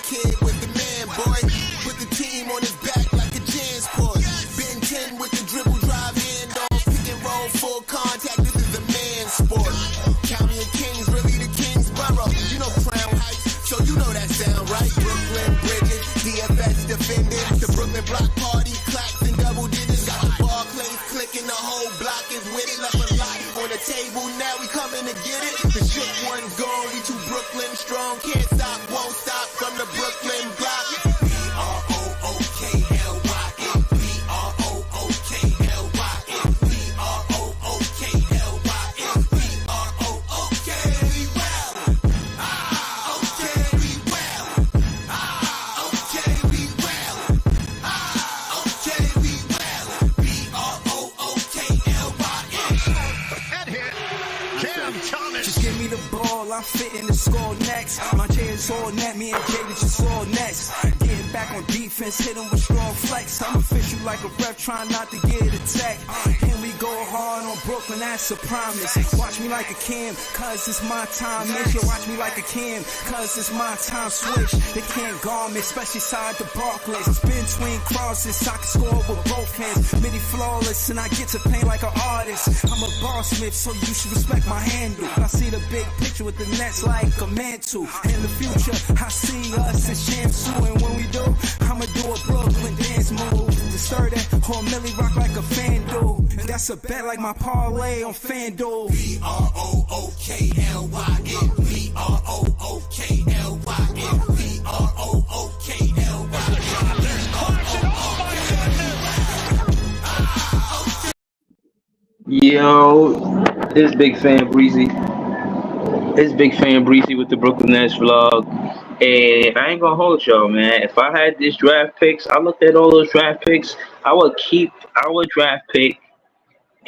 kid was the man, boy. Put the team on his back like a Jansport. Ben 10 with the dribble drive handoff. Pick and roll, full contact, this is a man's sport. County of Kings, really the Kingsborough. You know Crown Heights, so you know that sound right. Brooklyn Bridges, DFS defenders. The Brooklyn Block Party, clacks and double digits. Got the Barclays clicking, the whole block is with it. Left a lot on the table, now we coming to get it. The shook one's gone, we too Brooklyn strong. Can't stop, won't stop from the Brooklyn block. B-R-O-O-K-L-Y-N, B-R-O-O-K-L-Y-N, B-R-O-O-K-L-Y-N, B-R-O-O-K, we well. Okay, we well. Okay, we well. Okay, we well. B-R-O-O-K-L-Y-N. And hit. Cam Thomas. Just give me the ball, I'm fitting the score next. My J is all net, me and Jay just all next. Getting back on defense, hit him with strong flex. I'm official like a ref, trying not to get attacked. And we go hard on Brooklyn, that's a promise. Watch me like a Cam, cause it's my time. Make sure watch me like a Cam, cause it's my time. Switch, they can't guard me, especially side the Barclays. Spin between crosses, I can score with both hands. Midi flawless, and I get to paint like an artist. I'm a boss smith, so you should respect my handle. I see the big picture with the Nets like a mantle. In the future, I see us as champs too. And when we do, I'ma do a Brooklyn dance move. Disturb that whole Millie rock like a fan do. And that's a bet like my parlay on FanDuel. B-R-O-O-K-L-Y-N, B-R-O-O-K-L-Y-N, B-R-O-O-K-L-Y-N. Yo, this Big Fan Breezy. It's Big Fan Breezy with the Brooklyn Nets vlog. And I ain't gonna hold y'all, man. If I had this draft picks, I looked at all those draft picks, I would keep our draft pick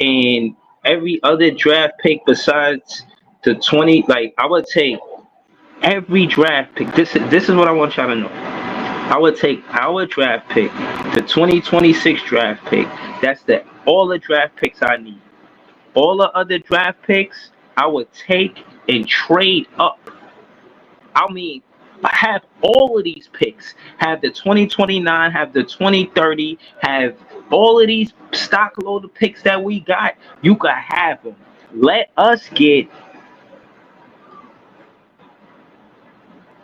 and every other draft pick besides the 20. Like, I would take every draft pick. This is what I want y'all to know. I would take our draft pick, the 2026 draft pick. That's all the draft picks I need. All the other draft picks, I would take and trade up. I mean, have all of these picks. Have the 2029, have the 2030, have all of these stock loaded picks that we got. You could have them. Let us get.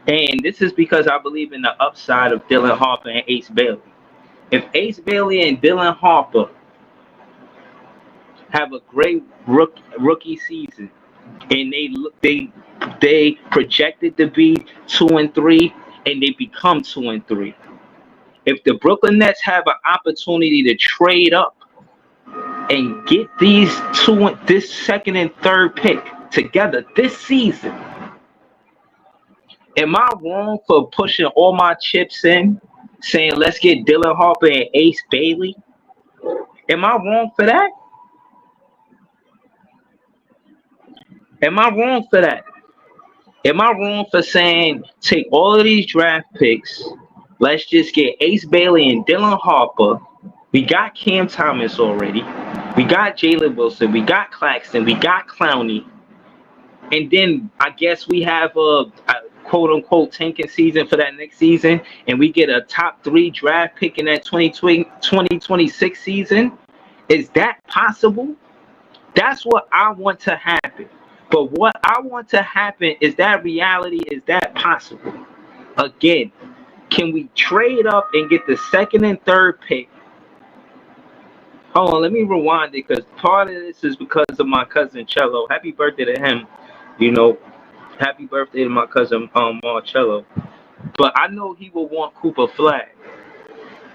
And this is because I believe in the upside of Dylan Harper and Ace Bailey. If Ace Bailey and Dylan Harper have a great rookie season, and they projected to be 2-3, and they become 2-3. If the Brooklyn Nets have an opportunity to trade up and get this second and third pick together this season, am I wrong for pushing all my chips in, saying let's get Dylan Harper and Ace Bailey? Am I wrong for that? Am I wrong for that? Am I wrong for saying take all of these draft picks, let's just get Ace Bailey and Dylan Harper. We got Cam Thomas already. We got Jalen Wilson. We got Claxton. We got Clowney. And then I guess we have a quote-unquote tanking season for that next season, and we get a top 3 draft pick in that 2026 season. Is that possible? That's what I want to happen. But what I want to happen is that reality, is that possible? Again, can we trade up and get the second and third pick? Hold on, let me rewind it, because part of this is because of my cousin Cello. Happy birthday to him. You know, happy birthday to my cousin Marcello. But I know he will want Cooper Flag.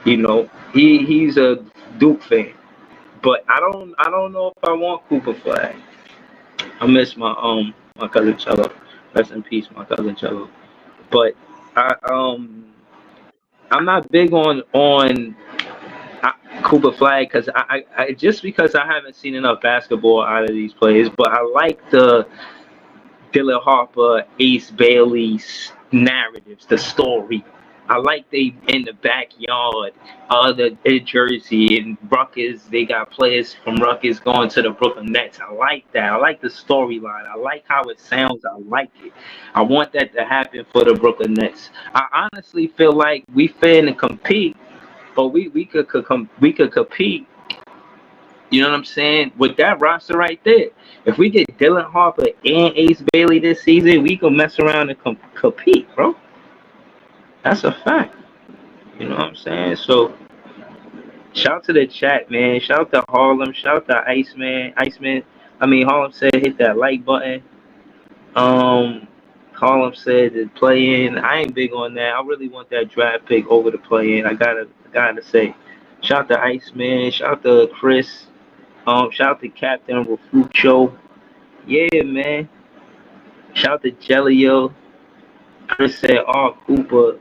You know, he's a Duke fan. But I don't know if I want Cooper Flag. I miss my cousin Cello. Rest in peace, my cousin Cello. But I'm not big on Cooper Flag because I just because I haven't seen enough basketball out of these players. But I like the Dylan Harper, Ace Bailey's narratives, the story. I like they in the backyard in Jersey and Rutgers. They got players from Rutgers going to the Brooklyn Nets. I like that. I like the storyline. I like how it sounds. I like it. I want that to happen for the Brooklyn Nets. I honestly feel like we finna compete, but we could compete. You know what I'm saying? With that roster right there, if we get Dylan Harper and Ace Bailey this season, we can mess around and compete, bro. That's a fact. You know what I'm saying? So, shout to the chat, man. Shout to Harlem. Shout to Iceman. Harlem said hit that like button. Harlem said to play in. I ain't big on that. I really want that draft pick over the play in. I gotta say. Shout to Iceman. Shout to Chris. Shout to Captain Rafucho. Yeah, man. Shout to Jellio. Chris said, Cooper.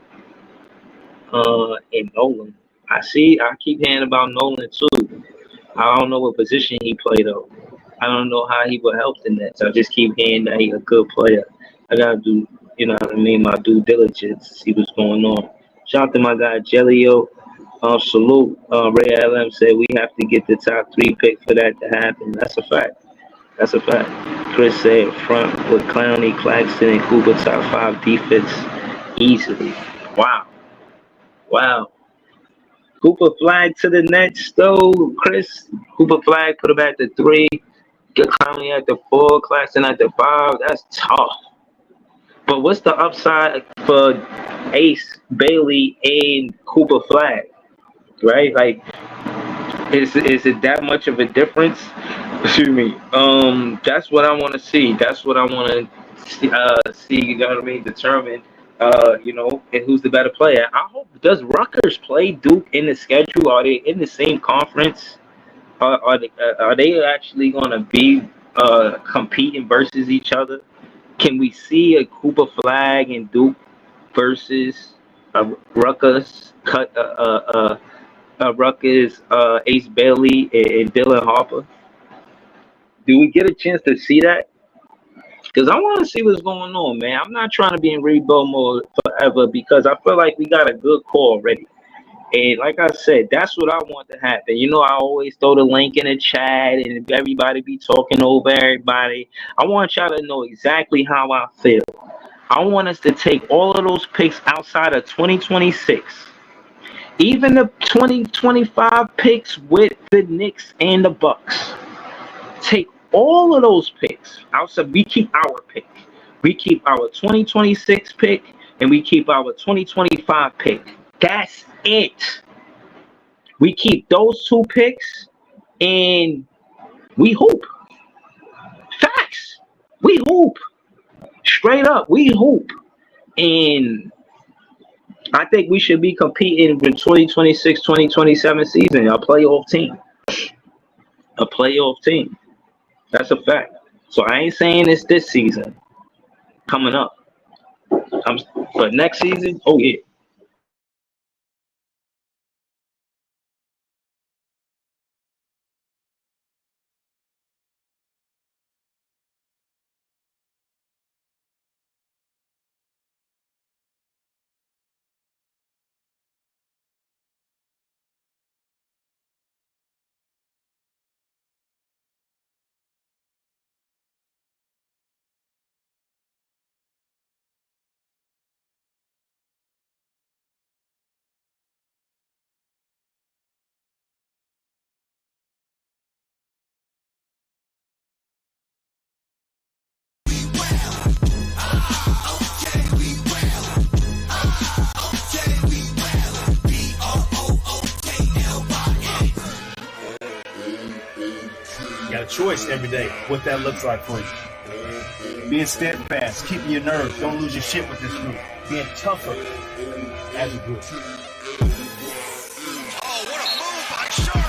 And Nolan. I keep hearing about Nolan too. I don't know what position he played though. I don't know how he would help the Nets. I just keep hearing that he's a good player. I gotta do, you know what I mean, my due diligence to see what's going on. Shout out to my guy Jellio. Salute. Ray LM said we have to get the top 3 pick for that to happen. That's a fact. That's a fact. Chris said front with Clowney, Claxton, and Cooper top 5 defense easily. Wow. Cooper flag to the Nets, though, Chris. Cooper flag, put him at the 3. Get Clowney at the 4, Claxton at the 5. That's tough. But what's the upside for Ace, Bailey, and Cooper flag? Right? Like, is it that much of a difference? Excuse me. That's what I want to see. That's what I want to see. You know what I mean? Determine. And who's the better player? I hope. Does Rutgers play Duke in the schedule? Are they in the same conference? Are they actually going to be competing versus each other? Can we see a Cooper flag and Duke versus Rutgers? Rutgers, Ace Bailey, and Dylan Harper. Do we get a chance to see that? Because I want to see what's going on, man. I'm not trying to be in rebuild mode forever because I feel like we got a good core already. And like I said, that's what I want to happen. You know, I always throw the link in the chat and everybody be talking over everybody. I want y'all to know exactly how I feel. I want us to take all of those picks outside of 2026. Even the 2025 picks with the Knicks and the Bucks. Take all of those picks outside. We keep our pick. We keep our 2026 pick and we keep our 2025 pick. That's it. We keep those 2 picks and we hoop. Facts. We hoop. Straight up, we hoop. And I think we should be competing for 2026-2027 season. A playoff team. A playoff team. That's a fact. So I ain't saying it's this season coming up. But next season, oh yeah. Choice every day, what that looks like for you. Being steadfast, keeping your nerve, don't lose your shit with this group. Being tougher as a group. Oh, what a move by Sharp,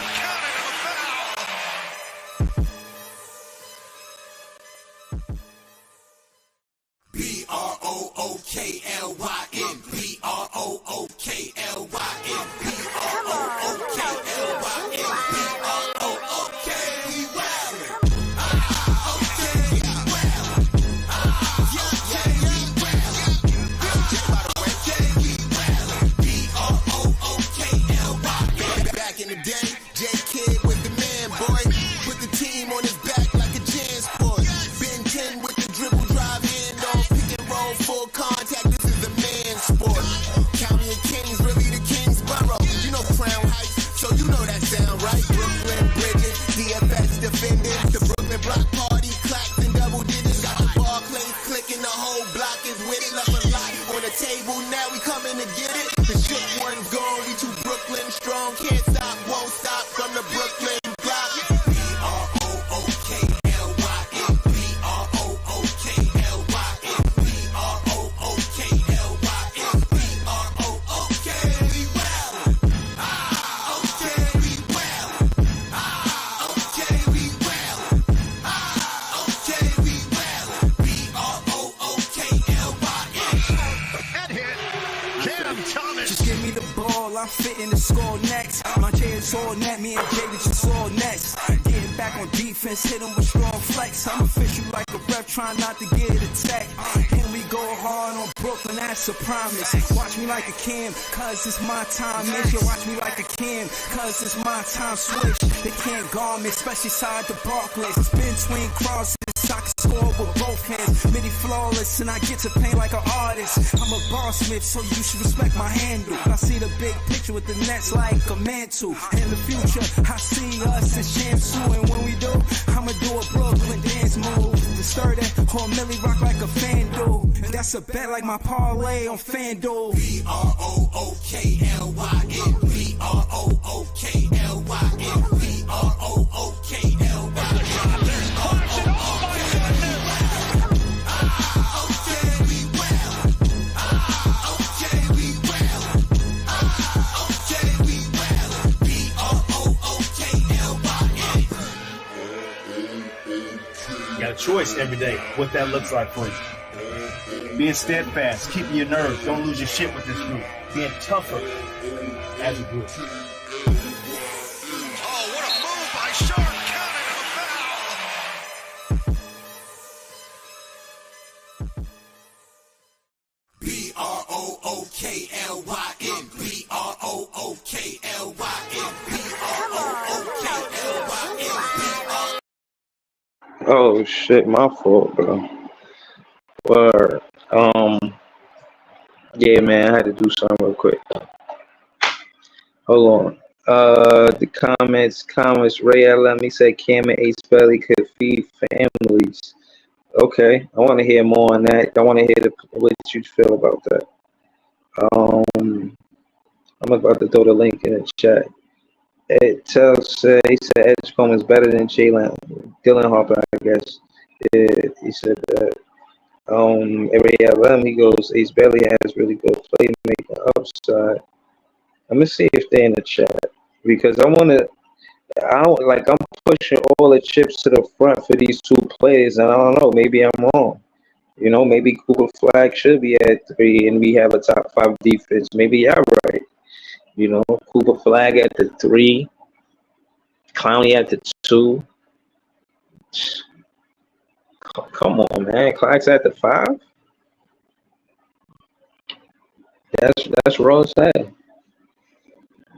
counted him a foul. BROOKLYN, BROOKLYN, BROOKLYN, Brooklyn to get it. The shook one gone, we too Brooklyn strong. Can't stop, won't stop from the Brooklyn block. B-R-O-O-K-L-Y-N. B-R-O-O-K-L-Y-N. B-R-O-O-K-L-Y-N. B-R-O-O-K. We well. Okay, we well. Okay, we well. Okay, we well. B-R-O-O-K-L-Y-N. Head hit. Cam Thomas. Just give me the ball, I'm fitting to score next. My J is all net, me and Jay just all next. Getting back on defense, hit him with strong flex. I'm official like a ref, trying not to get attacked. And we go hard on Brooklyn, that's a promise. Watch me like a Cam, cause it's my time. Make you watch me like a Cam, cause it's my time. Switch, they can't guard me, especially side the Barclays. Spin twin crosses, I can score with both hands. Midi flawless, and I get to paint like an artist. I'm a boss smith, so you should respect my handle. I see the big picture with the nets like a mantle. In the future, I see us as Shamsu, and when we do, I'ma do a Brooklyn dance move. The sturdy or Millie rock like a FanDuel. And that's a bet like my parlay on FanDuel. B-R-O-O-K-L-Y-N. B-R-O-O-K-L-Y-N. B-R-O-O-K-L-Y-N. You got a choice every day what that looks like for you. Being steadfast, keeping your nerve, don't lose your shit with this group. Being tougher as a group. Oh, what a move by Sharp. Counted him a foul. B-R-O-O-K-L-Y-N. B-R-O-O-K-L-Y-N. B-R-O-O-K-L-Y-N. Oh shit, my fault, bro. Word. Yeah, man, I had to do something real quick. Hold on. The comments. Ray LM, he said Cam and Ace Belly could feed families. Okay, I want to hear more on that. I want to hear what you feel about that. I'm about to throw the link in the chat. It tells, he said Edgecombe is better than Jalen Dylan Harper, I guess. He said that. Ray LM, he goes, Ace Belly has really good playmaking upside. Let me see if they're in the chat because I'm pushing all the chips to the front for these two players, and I don't know, maybe I'm wrong. You know, maybe Cooper Flag should be at 3 and we have a top 5 defense. Maybe you're right. You know, Cooper Flag at the 3, Clowney at the 2. Come on, man. Clark's at the 5. That's raw sad.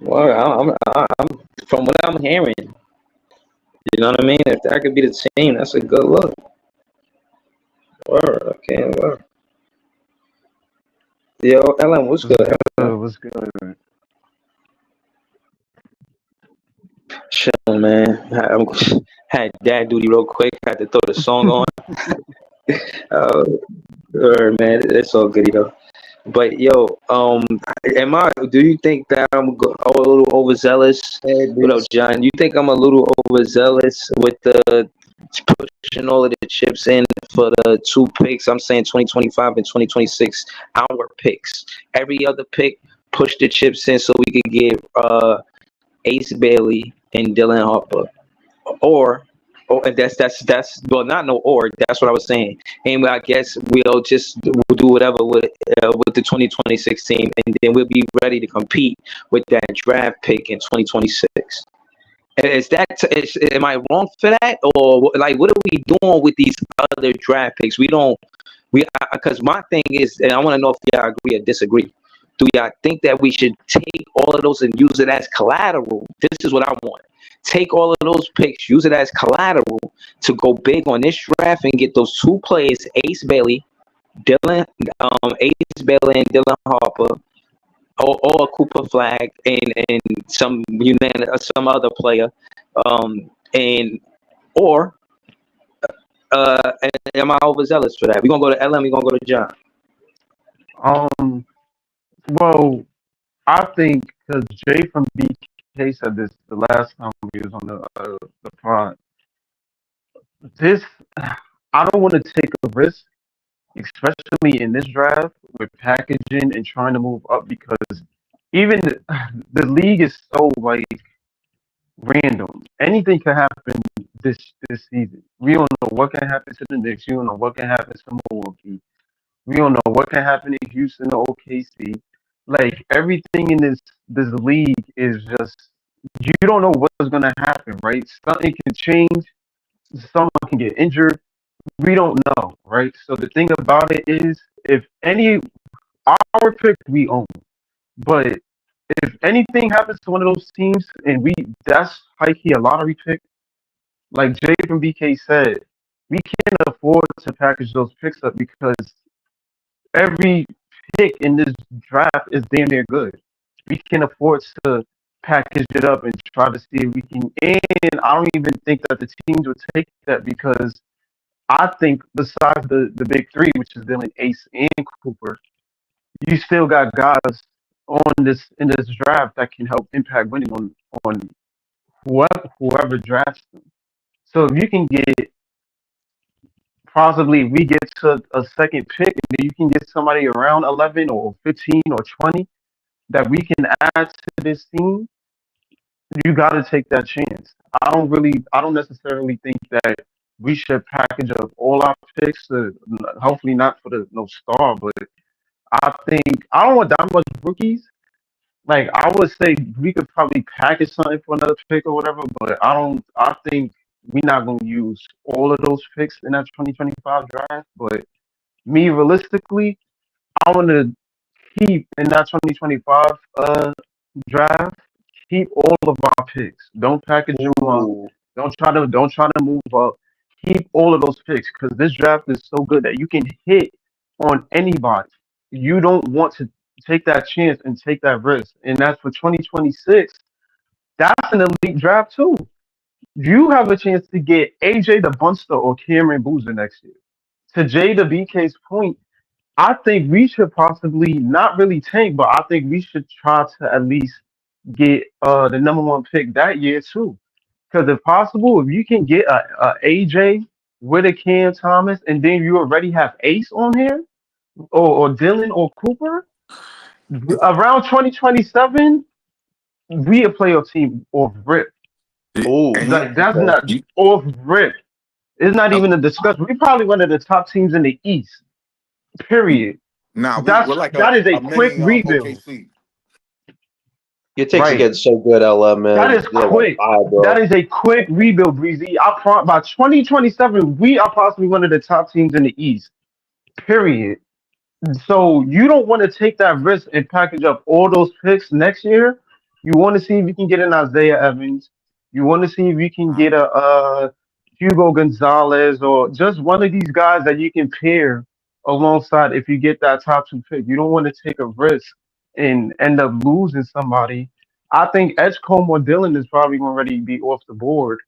Well, I'm from what I'm hearing. You know what I mean? If that could be the team, that's a good look. Word, okay, word. Yo, Ellen, what's good? What's good? Chill, man. I had dad duty real quick. Had to throw the song on. Man, it's all good, though. But yo, do you think that I'm a little overzealous? What up, John? You think I'm a little overzealous with the pushing all of the chips in for the 2 picks? I'm saying 2025 and 2026, our picks. Every other pick, push the chips in so we could get Ace Bailey and Dylan Harper, or that's well, not no or. That's what I was saying. And I guess we'll do whatever with the 2026 team, and then we'll be ready to compete with that draft pick in 2026. Am I wrong for that, or like what are we doing with these other draft picks? Because my thing is, and I want to know if y'all agree or disagree. Do y'all think that we should take all of those and use it as collateral? This is what I want. Take all of those picks, use it as collateral to go big on this draft and get those 2 players, Ace Bailey and Dylan Harper, or Cooper Flag and some other player, am I overzealous for that? We're gonna go to LM, we're gonna go to John. Well, I think because Jay from BK said this the last time we was on the pod. This I don't want to take a risk, especially in this draft with packaging and trying to move up because even the league is so like random. Anything can happen this season. We don't know what can happen to the Knicks. We don't know what can happen to Milwaukee. We don't know what can happen in Houston or OKC. Like everything in this league is just you don't know what's gonna happen, right? Something can change. Someone can get injured. We don't know, right? So the thing about it is, if any our pick we own, but if anything happens to one of those teams and that's high key a lottery pick, like Jay from BK said, we can't afford to package those picks up because every pick in this draft is damn near good. We can afford to package it up and try to see if we can. And I don't even think that the teams would take that because I think besides the big three, which is Dylan, Ace, and Cooper, you still got guys on this in this draft that can help impact winning on whoever drafts them. So if you can get possibly we get to a second pick and then you can get somebody around 11 or 15 or 20 that we can add to this team, you got to take that chance. I don't necessarily think that we should package up all our picks. Hopefully not for the no star, but I think I don't want that much rookies. Like I would say we could probably package something for another pick or whatever, but I don't. I think we're not gonna use all of those picks in that 2025 draft. But me, realistically, I want to keep in that 2025 draft. Keep all of our picks. Don't package them up. Ooh. Don't try to move up. Keep all of those picks because this draft is so good that you can hit on anybody. You don't want to take that chance and take that risk. And that's for 2026. That's an elite draft too. You have a chance to get AJ the Bunster or Cameron Boozer next year. To Jay the BK's point, I think we should possibly not really tank, but I think we should try to at least get the number one pick that year too. Because if possible, if you can get a AJ with a Cam Thomas, and then you already have Ace on here, or Dylan or Cooper, around 2027, we a playoff team off rip. Ooh. Like that's Okay. not off rip. It's not even a discussion. We probably one of the top teams in the East. Period. Nah, we're That's like that is a a quick mini rebuild. OKC. Your takes are Right. getting so good, LM, That man. is You're like quick. fire, That bro. is a quick rebuild, Breezy. By 2027, we are possibly one of the top teams in the East. Period. So you don't want to take that risk and package up all those picks next year. You want to see if you can get an Isaiah Evans. You want to see if you can get a Hugo Gonzalez or just one of these guys that you can pair alongside if you get that top two pick. You don't want to take a risk and end up losing somebody. I think Edgecombe or Dylan is probably going to already be off the board.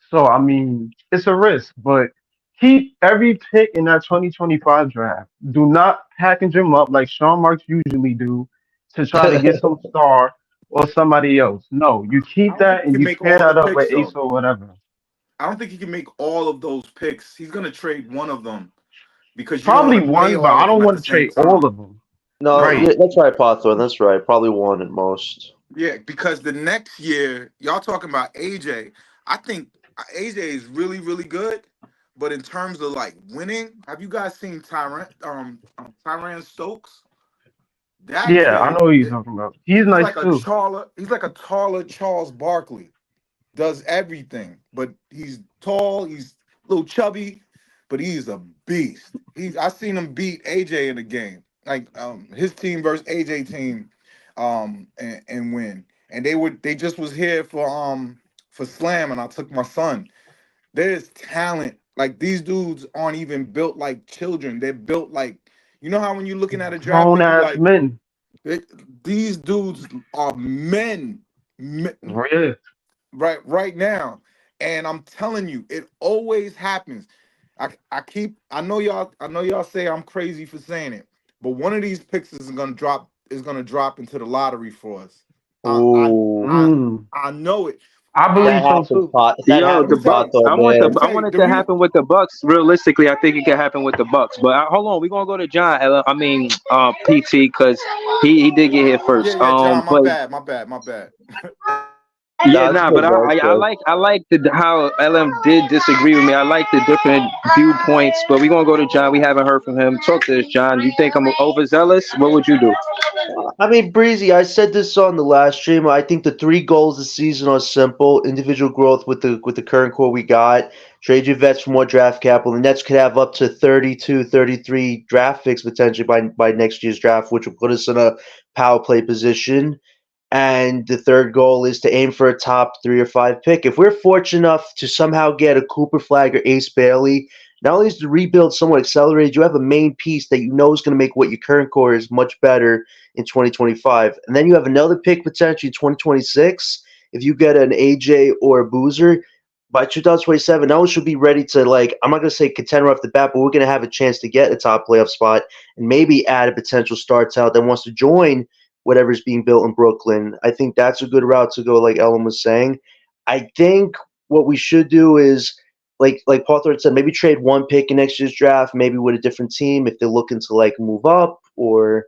So I mean, it's a risk, but keep every pick in that 2025 draft. Do not package them up like Sean Marks usually do to try to get some star or somebody else. No, you I keep don't think that he and can you make pair all the that up with picks Ace though. or whatever. I don't think he can make all of those picks. He's gonna trade one of them because you don't Probably want to pay one, but all I of them don't at the want to same trade all time. of them. No, Right. yeah, that's right, Pottsville. That's right. Probably one at most. Yeah, because the next year, y'all talking about AJ. I think AJ is really, really good. But in terms of like winning, have you guys seen Tyran Stokes? That Yeah, I kid, know who you're talking about. He's nice too. he's like a taller Charles Barkley. Does everything, but he's tall, he's a little chubby, but he's a beast. I seen him beat AJ in the game. Like his team versus AJ team and win. And they just was here for Slam and I took my son. There's talent. Like these dudes aren't even built like children. They're built like you know how when you're looking at a draft Grown pick, you ass like men. these dudes are men Yeah. right now. And I'm telling you, it always happens. I know y'all say I'm crazy for saying it, but one of these picks is gonna drop is gonna drop into the lottery for us. Ooh, I know it. I that believe so happens, too. Pot. That Yo, the happens, Bucks. Pot, though, I want man. it The to reason happen with the Bucks. Realistically, I think it can happen with the Bucks. But hold on, we're gonna go to John. PT, because he did get here first. yeah, John, my But bad, my bad, my bad. yeah, Nah, it's nah, good, but bro. It's good. I like how LM did disagree with me. I like the different viewpoints, but we're gonna go to John. We haven't heard from him. Talk to us, John. You think I'm overzealous? What would you do? I mean, Breezy, I said this on the last stream. I think the 3 goals this season are simple: individual growth with the current core we got, trade your vets for more draft capital. The Nets could have up to 32, 33 draft picks potentially by next year's draft, which will put us in a power play position. And the third goal is to aim for a top 3 or 5 pick. If we're fortunate enough to somehow get a Cooper Flag or Ace Bailey, not only is the rebuild somewhat accelerated, you have a main piece that you know is going to make what your current core is much better in 2025. And then you have another pick potentially 2026. If you get an AJ or a Boozer, by 2027, now we should be ready to, like, I'm not going to say contender off the bat, but we're going to have a chance to get a top playoff spot and maybe add a potential star talent that wants to join whatever's being built in Brooklyn. I think that's a good route to go, like Ellen was saying. I think what we should do is, like Paul Thornton said, maybe trade one pick in next year's draft, maybe with a different team if they're looking to like move up or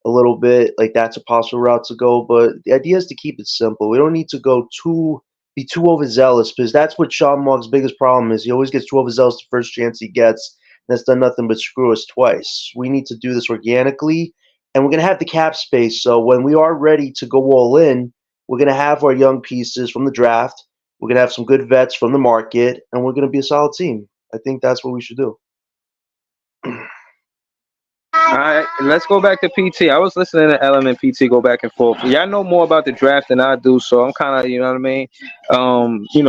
a little bit. Like that's a possible route to go. But the idea is to keep it simple. We don't need to be too overzealous, because that's what Sean Mark's biggest problem is. He always gets too overzealous the first chance he gets. And that's done nothing but screw us twice. We need to do this organically, and we're going to have the cap space. So when we are ready to go all in, we're going to have our young pieces from the draft. We're going to have some good vets from the market, and we're going to be a solid team. I think that's what we should do. All right, let's go back to PT. I was listening to LM and PT go back and forth. Y'all know more about the draft than I do, so I'm kind of, you know what I mean,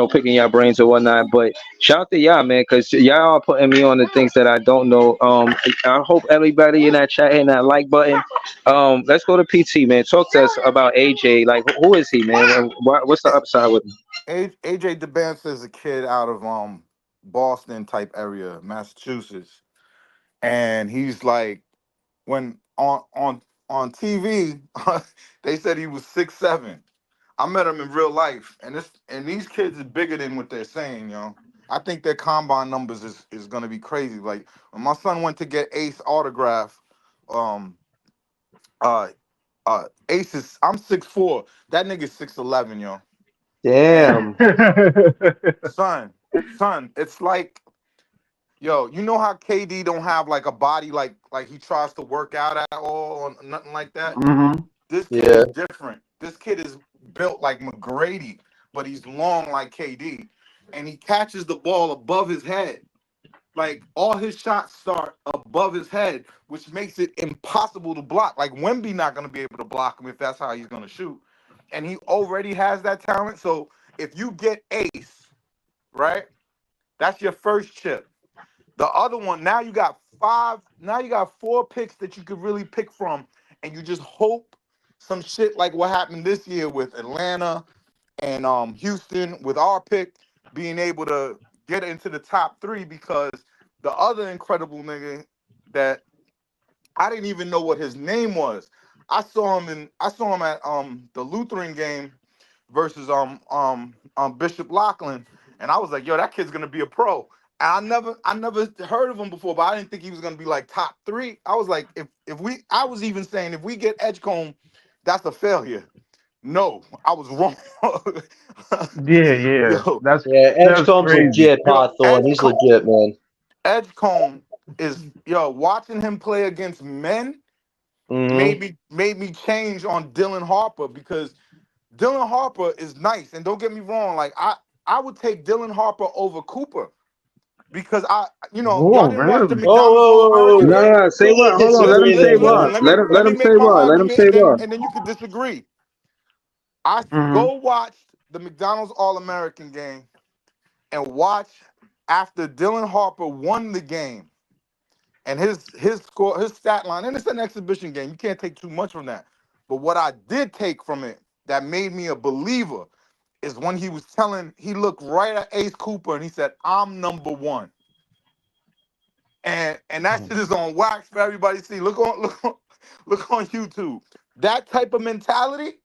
picking y'all brains or whatnot. But shout out to y'all, man, because y'all are putting me on the things that I don't know. I hope everybody in that chat hitting that like button. Let's go to PT, man. Talk to us about AJ. Like, who is he, man? And what's the upside with him? AJ DeBance is a kid out of Boston type area, Massachusetts, and he's like, when on TV they said he was 6'7". I met him in real life, and these kids are bigger than what they're saying, yo. I think their combine numbers is gonna be crazy. Like when my son went to get Ace autograph, um, Ace is, I'm 6'4". That nigga's 6'11", yo. Damn. Son, it's like, yo, you know how KD don't have like a body like he tries to work out at all or nothing like that? Mm-hmm. This kid Yeah. is different. This kid is built like McGrady, but he's long like KD. And he catches the ball above his head. Like all his shots start above his head, which makes it impossible to block. Like Wemby not gonna be able to block him if that's how he's gonna shoot. And he already has that talent. So if you get Ace, right, that's your first chip. The other one, now you got 4 picks that you could really pick from, and you just hope some shit like what happened this year with Atlanta and Houston with our pick being able to get into the top 3, because the other incredible nigga that I didn't even know what his name was. I saw him at the Lutheran game versus Bishop Lachlan, and I was like, yo, that kid's gonna be a pro. And I never heard of him before, but I didn't think he was gonna be like top 3. I was like, I was even saying if we get Edgecombe, that's a failure. No, I was wrong. Yeah. Yo, That's Yeah, Edgecomb's crazy. legit, yo, Pot Thorn. He's legit, man. Edgecombe is, yo, watching him play against men Mm-hmm. made me change on Dylan Harper, because Dylan Harper is nice, and don't get me wrong, like I would take Dylan Harper over Cooper, because y'all Whoa, didn't watch the really? McDonald's All-American No, game. no, say what? Hold on. Let him say what. Let me Let him say make my what. Let him argument, say what. and then you could disagree. I Mm-hmm. go watch the McDonald's All-American game and watch after Dylan Harper won the game, and his score, his stat line, and it's an exhibition game. You can't take too much from that. But what I did take from it that made me a believer is when he looked right at Ace Cooper and he said, "I'm number 1." And that shit is on wax for everybody to see. Look on YouTube. That type of mentality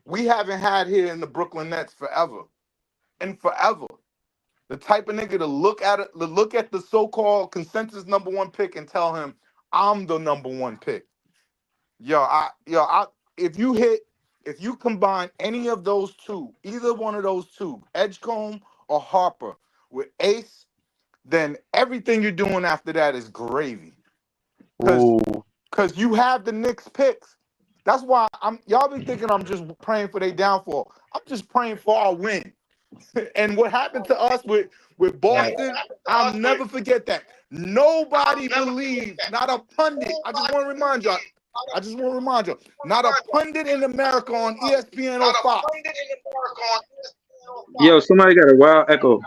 we haven't had here in the Brooklyn Nets forever and forever. The type of nigga to look at it, to look at the so-called consensus number one pick and tell him, I'm the number one pick. If you combine any of those two, either one of those two, Edgecombe or Harper, with Ace, then everything you're doing after that is gravy. Ooh. Because you have the Knicks picks. That's why y'all be thinking I'm just praying for their downfall. I'm just praying for our win. And what happened to us with Boston, I'll never forget that. Nobody believed, not a pundit. I just want to remind y'all, not a pundit in America on ESPN or Fox. Yo, somebody got a wild echo.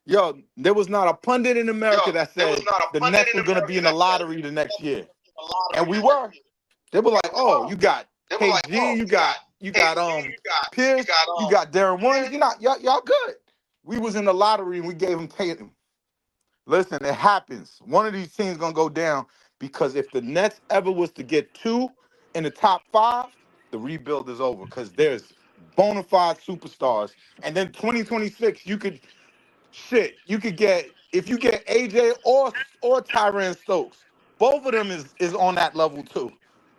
Yo, there was not a pundit in America that said the Nets were going to be in the lottery the next year. And we were. They were like, oh, you got KG, you got Pierce, you got Darren Williams. Y'all good. We was in the lottery and we gave them Tatum. Listen, it happens. One of these teams going to go down because if the Nets ever was to get 2 in the top 5, the rebuild is over because there's bona fide superstars. And then 2026, you could get, if you get AJ or Tyrann Stokes, both of them is on that level too.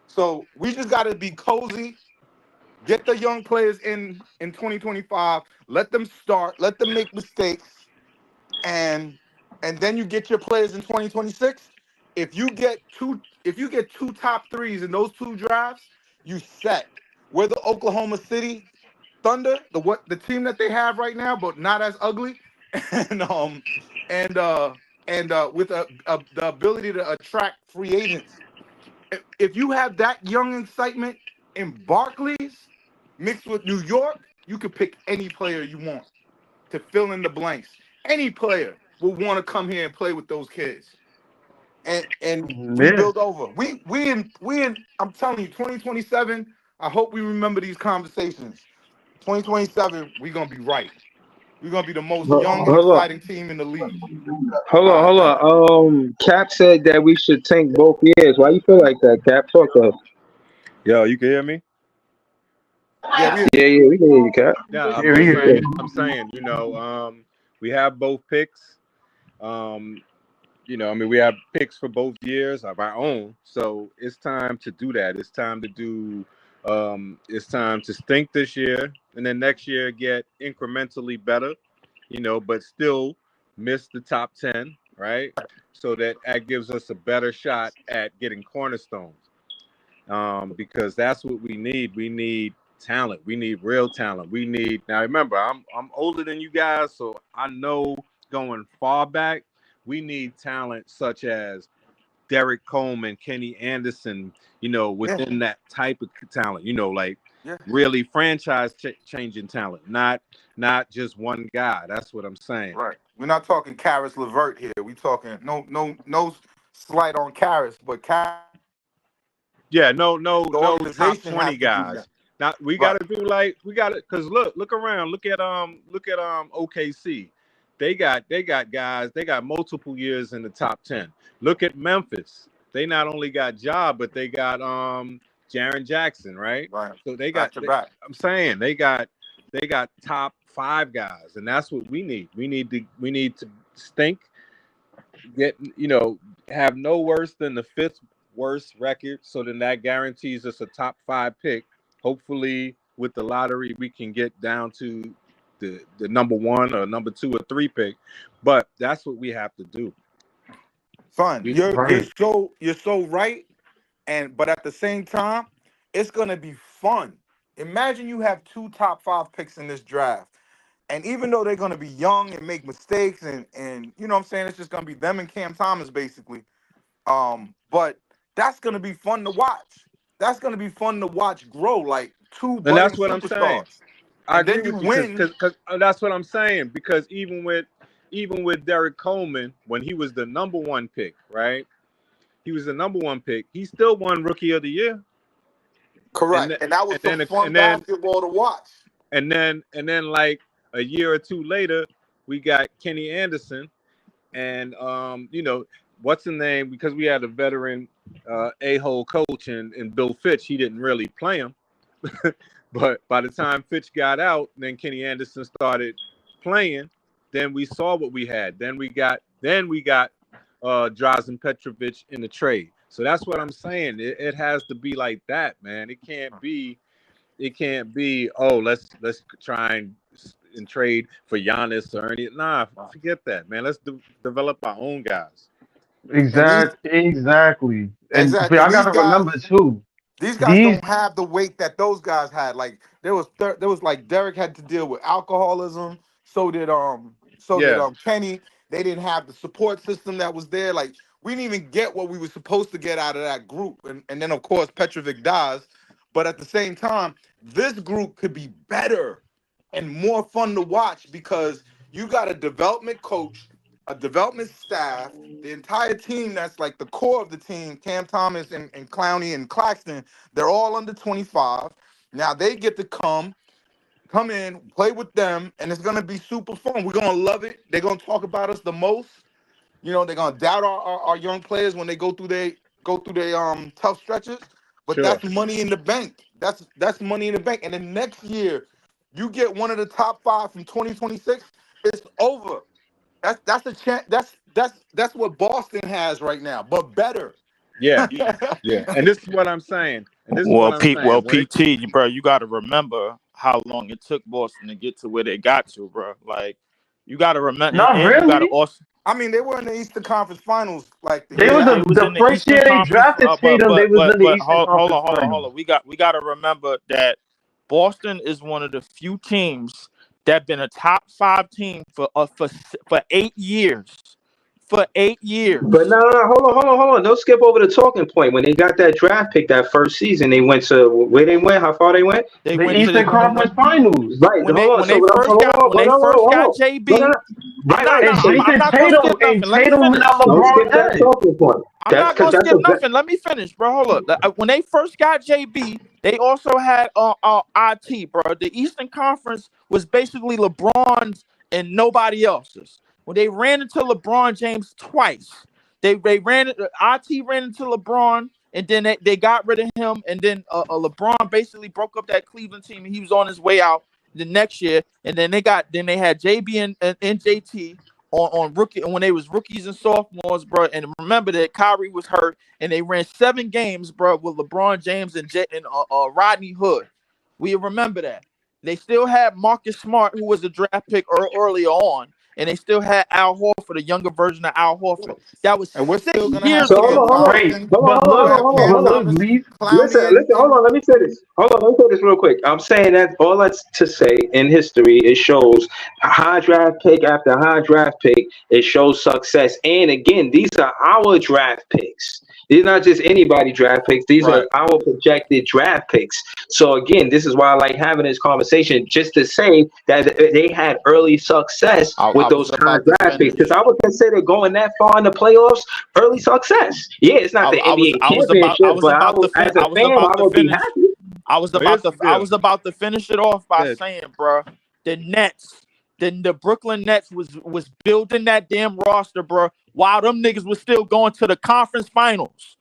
So we just got to be cozy, get the young players in 2025, let them start, let them make mistakes, and then you get your players in 2026. If you get two top threes in those 2 drafts, you set. We're the Oklahoma City Thunder, the team that they have right now, but not as ugly, and with the ability to attract free agents. If you have that young excitement in Barclays mixed with New York, you could pick any player you want to fill in the blanks. Any player will want to come here and play with those kids. And we build over. We in I'm telling you, 2027, I hope we remember these conversations. 2027, we're gonna be right. We're gonna be the most young and exciting team in the league. Hold on. Cap said that we should tank both years. Why you feel like that, Cap? Talk to us. Yo, you can hear me? Yeah, we can hear you, Cap. Yeah, I'm saying, we have both picks. We have picks for both years of our own. So it's time to do that. It's time to stink this year and then next year get incrementally better, but still miss the top 10, right? So that gives us a better shot at getting cornerstones. Because that's what we need. We need talent. We need real talent. Now remember, I'm older than you guys, so I know going far back, we need talent such as Derek Coleman, Kenny Anderson, within that type of talent, really franchise changing talent, not just one guy. That's what I'm saying. Right. We're not talking Karis LeVert here. We talking no slight on Karis, but no top 20 guys. Now we gotta do because look around, look at OKC. They got guys, they got multiple years in the top 10. Look at Memphis. They not only got Ja, but they got Jaren Jackson, right? Right. So they got I'm saying they got top 5 guys, and that's what we need. We need to stink, get have no worse than the 5th worst record, so then that guarantees us a top 5 pick. Hopefully with the lottery we can get down to the number 1 or number 2 or 3 pick, but that's what we have to do. Fun. You're so right, but at the same time, it's gonna be fun. Imagine you have 2 top 5 picks in this draft, and even though they're gonna be young and make mistakes, and you know what I'm saying, it's just gonna be them and Cam Thomas basically. But that's gonna be fun to watch. That's gonna be fun to watch grow like 2 budding superstars. And that's what I'm saying. I agree with you because that's what I'm saying. Because even with Derek Coleman, when he was the number 1 pick, right? He was the number 1 pick. He still won Rookie of the Year. Correct, and that was some fun basketball to watch. And then like a year or 2 later, we got Kenny Anderson, and what's the name? Because we had a veteran a-hole coach and Bill Fitch, he didn't really play him. But by the time Fitch got out, then Kenny Anderson started playing. Then we saw what we had. Then we got Drazen Petrovic in the trade. So that's what I'm saying. It has to be like that, man. It can't be. Oh, let's try and trade for Giannis or any. Nah, forget that, man. Let's develop our own guys. Exactly. And Exactly. I gotta remember too. These guys don't have the weight that those guys had. Like there was like Derek had to deal with alcoholism. So did Kenny. They didn't have the support system that was there. Like we didn't even get what we were supposed to get out of that group. And then of course Petrovic dies. But at the same time, this group could be better and more fun to watch because you got a development coach, a development staff, the entire team that's like the core of the team, Cam Thomas and Clowney and Claxton, they're all under 25. Now they get to come in, play with them, and it's gonna be super fun. We're gonna love it. They're gonna talk about us the most. You know, they're gonna doubt our young players when they go through their tough stretches. But Sure. That's money in the bank. That's money in the bank. And then next year, you get one of the top 5 from 2026. It's over. That's a chance. That's what Boston has right now, but better. Yeah. And this is what I'm saying. PT, bro, you got to remember how long it took Boston to get to where they got to, bro. Like, you got to remember. Not really. You gotta also, I mean, they were in the Eastern Conference Finals. Like they was the first year they drafted Tatum. They was in the Eastern Conference Finals. Hold on. We got to remember that Boston is one of the few teams that been a top 5 team for 8 years. For 8 years. But no, hold on. Don't skip over the talking point. When they got that draft pick that first season, they went to where they went. How far they went? They The went Eastern to Conference Finals. Right. when they first got JB. And Tatum without Don't LeBron skip that had. talking point. I'm not gonna skip nothing. Let me finish, bro. Hold up. When they first got JB, they also had IT, bro. The Eastern Conference was basically LeBron's and nobody else's. When they ran into LeBron James twice, they ran it. IT ran into LeBron, and then they got rid of him, and then LeBron basically broke up that Cleveland team, and he was on his way out the next year. And then they had JB and JT on rookie, and when they was rookies and sophomores, bro. And remember that Kyrie was hurt, and they ran 7 games, bro, with LeBron James and Rodney Hood. We remember that. They still had Marcus Smart, who was a draft pick earlier on. And they still had Al Horford, a younger version of Al Horford. That was 6 years So ago. hold on. Listen, hold on. Let me say this. Real quick. I'm saying that all that's to say in history, it shows high draft pick after high draft pick. It shows success. And again, these are our draft picks. These are not just anybody draft picks. These are our projected draft picks. So again, this is why I like having this conversation, just to say that they had early success with those high draft picks. Because I would consider going that far in the playoffs early success. Yeah, it's not the NBA championship, but as a fan, I would be happy. I was about to finish it off by saying, bro, the Nets. Then the Brooklyn Nets was building that damn roster, bro, while them niggas was still going to the conference finals.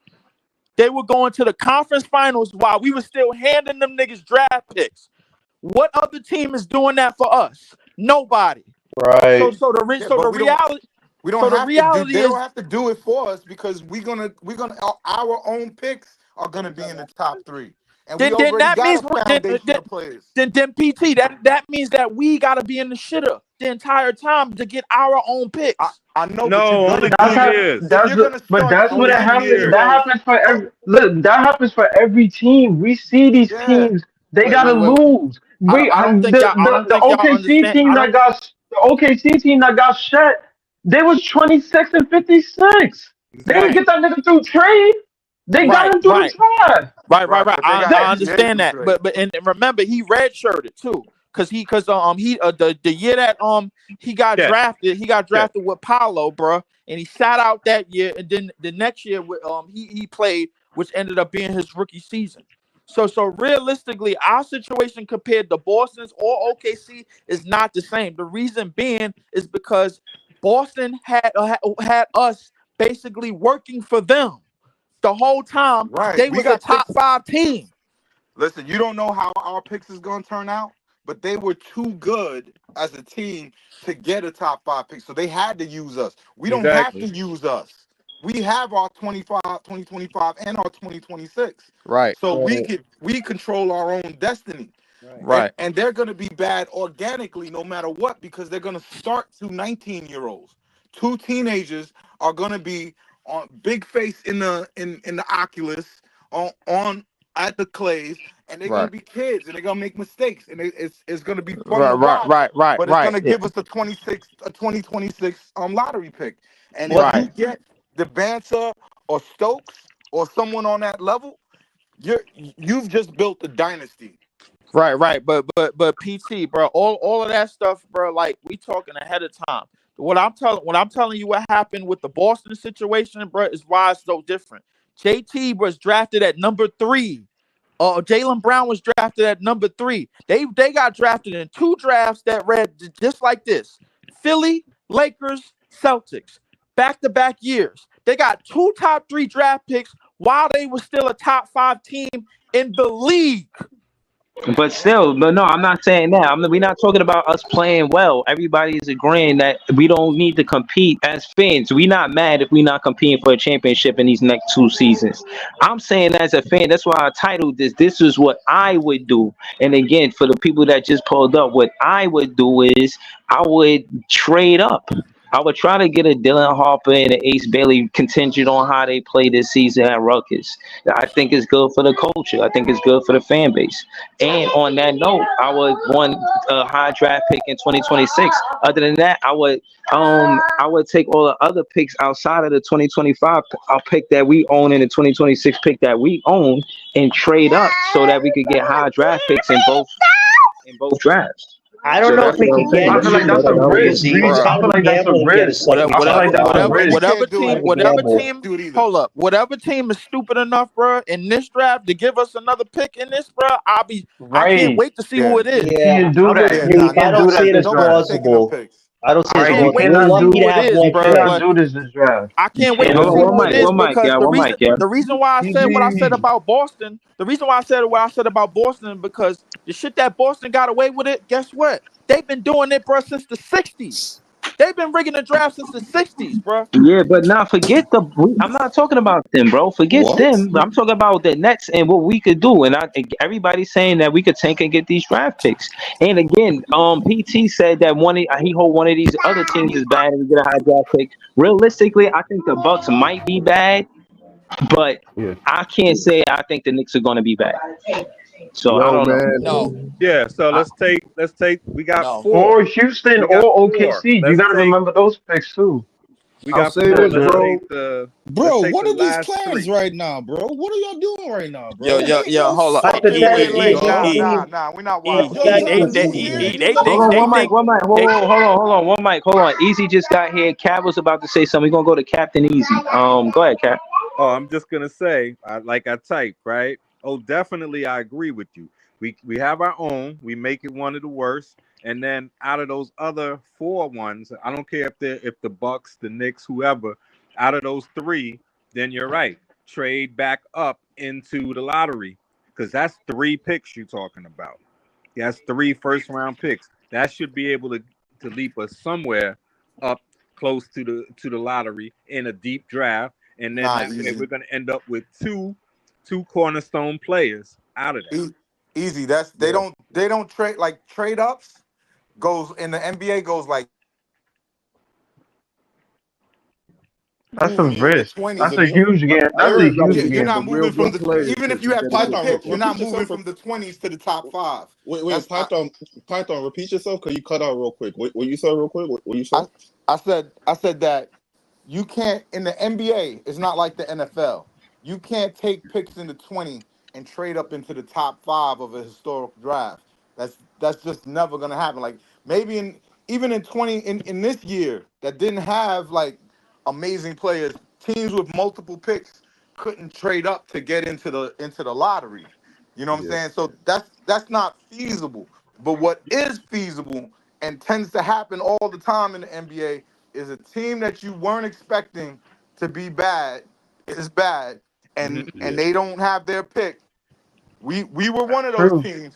They were going to the conference finals while we were still handing them niggas draft picks. What other team is doing that for us? Nobody. Right. The reality. We don't they don't have to do it for us because our own picks are gonna be in the top 3. And then that means then PT that means that we gotta be in the shitter the entire time to get our own picks. I know. No, that's what happens. That happens for every. Look, that happens for every team. We see these teams. They gotta lose. The OKC team that got shut. They was 26 and 56. They didn't get that nigga through trade. They got him through the draft. Right. I understand that, but and remember he redshirted too, because the year that he got drafted with Paolo, bro, and he sat out that year, and then the next year with he played, which ended up being his rookie season. So realistically, our situation compared to Boston's or OKC is not the same. The reason being is because Boston had us basically working for them the whole time. Right. They We was a got top picks. 5 team. Listen, you don't know how our picks is going to turn out, but they were too good as a team to get a top 5 pick. So they had to use us. We don't have to Exactly. use us. We have our 2025 and our 2026. Right. So So we control our own destiny. Right. Right. And they're going to be bad organically no matter what, because they're going to start 19-year-olds. 2 teenagers are going to be on big face in the Oculus on at the Clays, and they're going Right. to be kids, and they're going to make mistakes, and it's going to be fun Right. to Right. watch, Right. but it's going Right. to Yeah. give us a 2026 lottery pick. And if What you Right. get the Banter or Stokes or someone on that level, you've just built a dynasty. Right. But PT, bro, all of that stuff, bro, like we talking ahead of time. What I'm telling you what happened with the Boston situation, bro, is why it's so different. JT was drafted at number 3. Jaylen Brown was drafted at number 3. They got drafted in 2 drafts that read just like this: Philly, Lakers, Celtics, back-to-back years. They got 2 top 3 draft picks while they were still a top 5 team in the league. But still, but no, I'm not saying that. We're not talking about us playing well. Everybody's agreeing that we don't need to compete as fans. We're not mad if we're not competing for a championship in these next 2 seasons. I'm saying as a fan, that's why I titled this. This is what I would do. And again, for the people that just pulled up, what I would do is I would trade up. I would try to get a Dylan Harper and an Ace Bailey contingent on how they play this season at Rutgers. I think it's good for the culture. I think it's good for the fan base. And on that note, I would want a high draft pick in 2026. Other than that, I would take all the other picks outside of the 2025 pick that we own and the 2026 pick that we own and trade up so that we could get high draft picks in both drafts. I don't So know that's if we what I'm can saying. get I feel like that's a risk, Breezy. It's Breezy. I kind feel of a like that's a gamble to get a risk. second. I feel like that's a risk. You can't do it. Whatever Gamble. team, Do it either. hold up. Whatever team is stupid enough, bro, in this draft to give us another pick in this, bro, I can't Right. wait to see Yeah. who it is. You Yeah, can't do I'm that. with Yeah, You nah, Breezy. I can't don't do that see it this as nobody's draft. taking them plausible. picks. I don't see I it as Right. can't You wait plausible. to We're cannot see lucky who do. to it have is, You one bro. pick. cannot But do this draft. I You can't wait Hey, to cannot see hold on, who it is one mic, because yeah, the one reason mic, yeah. the reason why I said what I said PG. about Boston, the reason why I said what I said about Boston, because the shit that Boston got away with it, guess what? They've been doing it, bro, since the 60s. They've been rigging the draft since the 60s, bro. Yeah, but now forget I'm not talking about them, bro. Forget What? them. I'm talking about the Nets and what we could do. And everybody's saying that we could tank and get these draft picks. And again, PT said that he hold one of these other teams is bad and we get a high draft pick. Realistically, I think the Bucks might be bad, but Yeah. I can't say I think the Knicks are going to be bad. So I Yo, don't know. man. No, Yeah. So I, let's take. We got no. 4. Or Houston We got or 4. OKC. You Let's got to take. remember those picks too. We I'll got say 4. this, Let's bro. take the. Bro, Let's take what the are these last plans 3. right now, bro? What are y'all doing right now, bro? Yo, Ain't hold no up. fucking Wait, Hypothetically, way, wait, this dog. team, we're not What wild. y'all They trying to they do hypothetically, here? they You they let hold us on, one they mic, one mic. they Hold on, one mic. Hold on. Easy just got here. Cap was about to say something. We're gonna go to Captain Easy. Go ahead, Cap. Oh, I'm just gonna say, like I typed, right? Oh, definitely, I agree with you. We have our own. We make it one of the worst, and then out of those other 4 ones, I don't care if the Bucks, the Knicks, whoever, out of those 3, then you're right. Trade back up into the lottery because that's 3 picks you're talking about. That's 3 first-round picks. That should be able to leap us somewhere up close to the lottery in a deep draft. And then Nah, that way easy. we're gonna end up with two cornerstone players out of that. Easy. That's they Yeah. don't trade like trade ups goes in the NBA goes like That's a moving from the risk. 20s. That's Listen, a huge game. I That's a heard huge like You're game. not the real moving from good the players even if to you have get 20 Python. picks, you're not Repeat moving yourself. from the 20s to the top 5. Wait, That's Python. Repeat yourself because you cut out real quick. What you said real quick? What you said? I said that you can't in the NBA. It's not like the NFL. You can't take picks in the 20 and trade up into the top 5 of a historic draft. That's just never gonna happen. Like maybe even in 20 in this year that didn't have like amazing players, teams with multiple picks couldn't trade up to get into the lottery. You know what I'm Yeah. saying? So that's not feasible. But what is feasible and tends to happen all the time in the NBA is a team that you weren't expecting to be bad is bad, and Yeah. they don't have their pick. We were one of those True. teams.